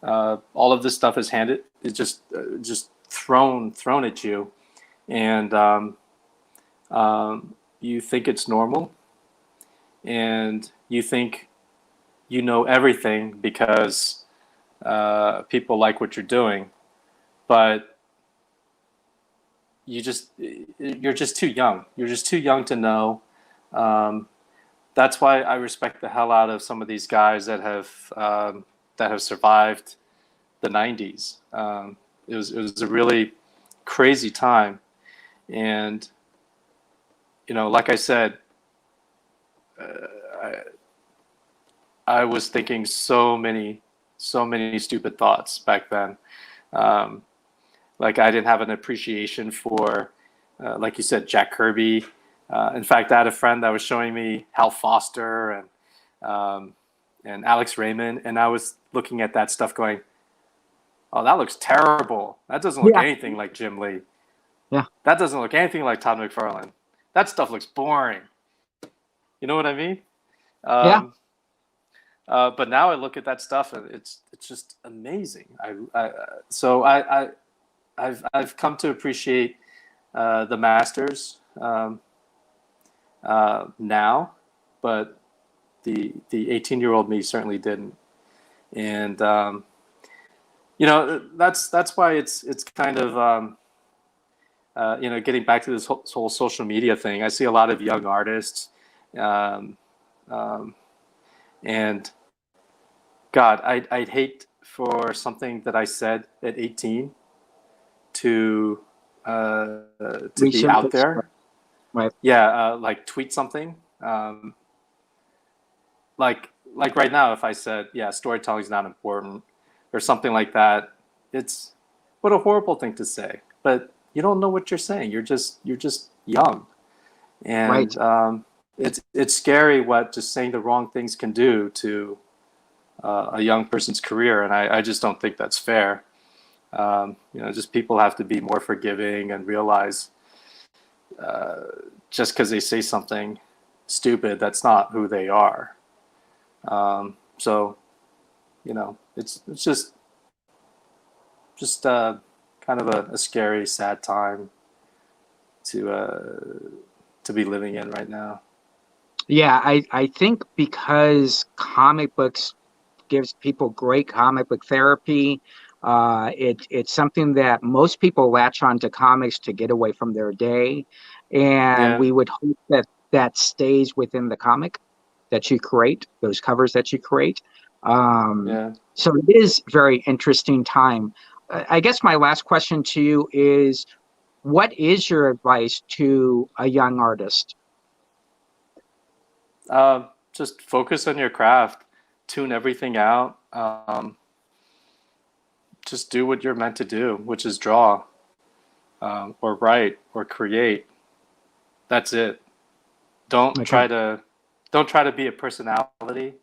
All of this stuff is just thrown at you, and you think it's normal, and you think you know everything because people like what you're doing, but you're just too young. You're just too young to know. That's why I respect the hell out of some of these guys that have survived the 90s. It was a really crazy time, and you know, like I said, I was thinking so many stupid thoughts back then. Like I didn't have an appreciation for, like you said, Jack Kirby. In fact, I had a friend that was showing me Hal Foster and Alex Raymond, and I was looking at that stuff going, oh, that looks terrible. That doesn't look anything like Jim Lee. Yeah. That doesn't look anything like Todd McFarlane. That stuff looks boring. You know what I mean? Yeah. But now I look at that stuff and it's just amazing. I've come to appreciate the masters now, but the 18-year-old me certainly didn't. And you know, that's why it's kind of you know, getting back to this whole social media thing. I see a lot of young artists, and God, I'd hate for something that I said at 18 to be out there. Right. Yeah, like tweet something. Like right now, if I said, yeah, storytelling is not important or something like that, it's what a horrible thing to say. But you don't know what you're saying. You're just young, and it's scary what just saying the wrong things can do to a young person's career, and I just don't think that's fair. You know, just people have to be more forgiving and realize just because they say something stupid, that's not who they are. So, you know, it's just kind of a scary, sad time to be living in right now. Yeah, I think because comic books gives people great comic book therapy. It's something that most people latch on to comics to get away from their day, and we would hope that stays within the comic that you create, those covers that you create. So it is very interesting time. I guess my last question to you is, what is your advice to a young artist? Just focus on your craft, tune everything out. Just do what you're meant to do, which is draw, or write, or create. That's it. Don't try to be a personality.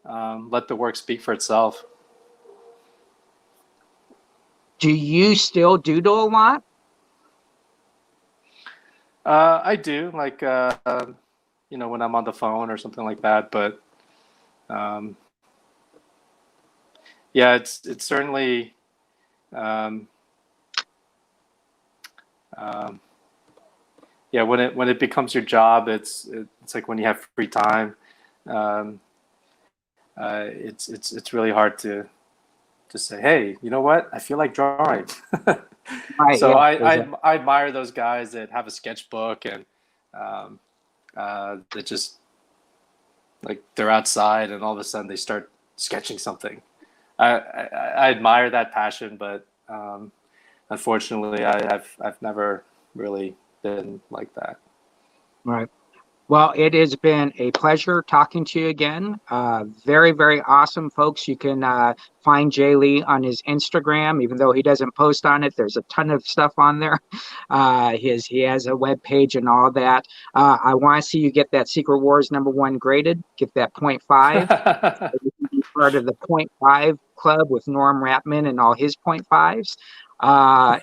Let the work speak for itself. Do you still doodle a lot? I do, like you know, when I'm on the phone or something like that. But yeah, it's certainly yeah, when it becomes your job, it's like when you have free time. It's really hard to say, hey, you know what? I feel like drawing. So I admire those guys that have a sketchbook and that just, like, they're outside and all of a sudden they start sketching something. I admire that passion, but unfortunately, I've never really been like that. Right. Well, it has been a pleasure talking to you again. Very, very awesome, folks. You can find Jae Lee on his Instagram, even though he doesn't post on it. There's a ton of stuff on there. He has a web page and all that. I want to see you get that Secret Wars #1 graded. Get that 0.5. So you can be part of the 0.5 club with Norm Ratman and all his 0.5s.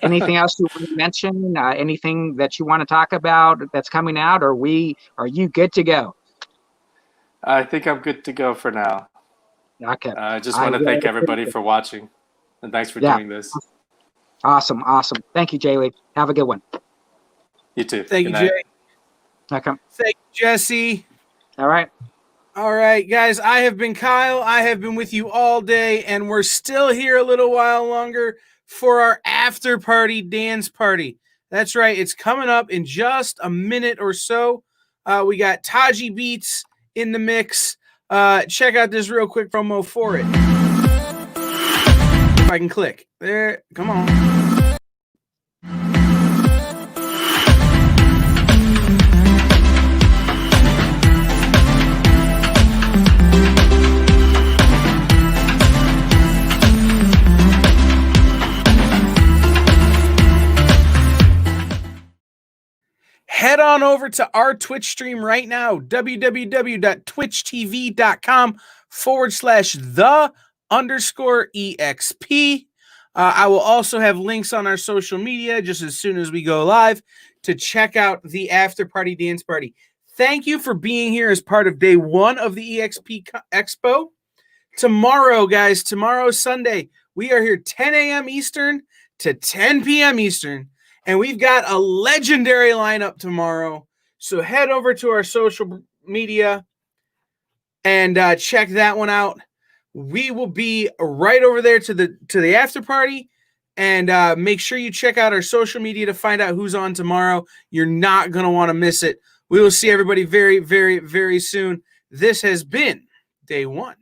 Anything else you want to mention? Anything that you want to talk about that's coming out? Are you good to go? I think I'm good to go for now. Okay. I just want to thank everybody for watching, and thanks for doing this. Awesome. Thank you, Jae Lee. Have a good one. You too. Thank you, Jay. Okay. Thank you, Jesse. All right, guys. I have been Kyle. I have been with you all day, and we're still here a little while longer for our after party dance party. That's right. It's coming up in just a minute or so. We got Taji Beats in the mix. Check out this real quick promo for it. If I can click. There. Come on. Head on over to our Twitch stream right now, www.twitchtv.com/the_EXP. I will also have links on our social media just as soon as we go live to check out the after party dance party. Thank you for being here as part of day 1 of the EXP Expo. Tomorrow, guys, Sunday, we are here 10 a.m. Eastern to 10 p.m. Eastern. And we've got a legendary lineup tomorrow. So head over to our social media. and check that one out. We will be right over there to the after party, and make sure you check out our social media to find out who's on tomorrow. You're not going to want to miss it. We will see everybody very, very, very soon. This has been day one.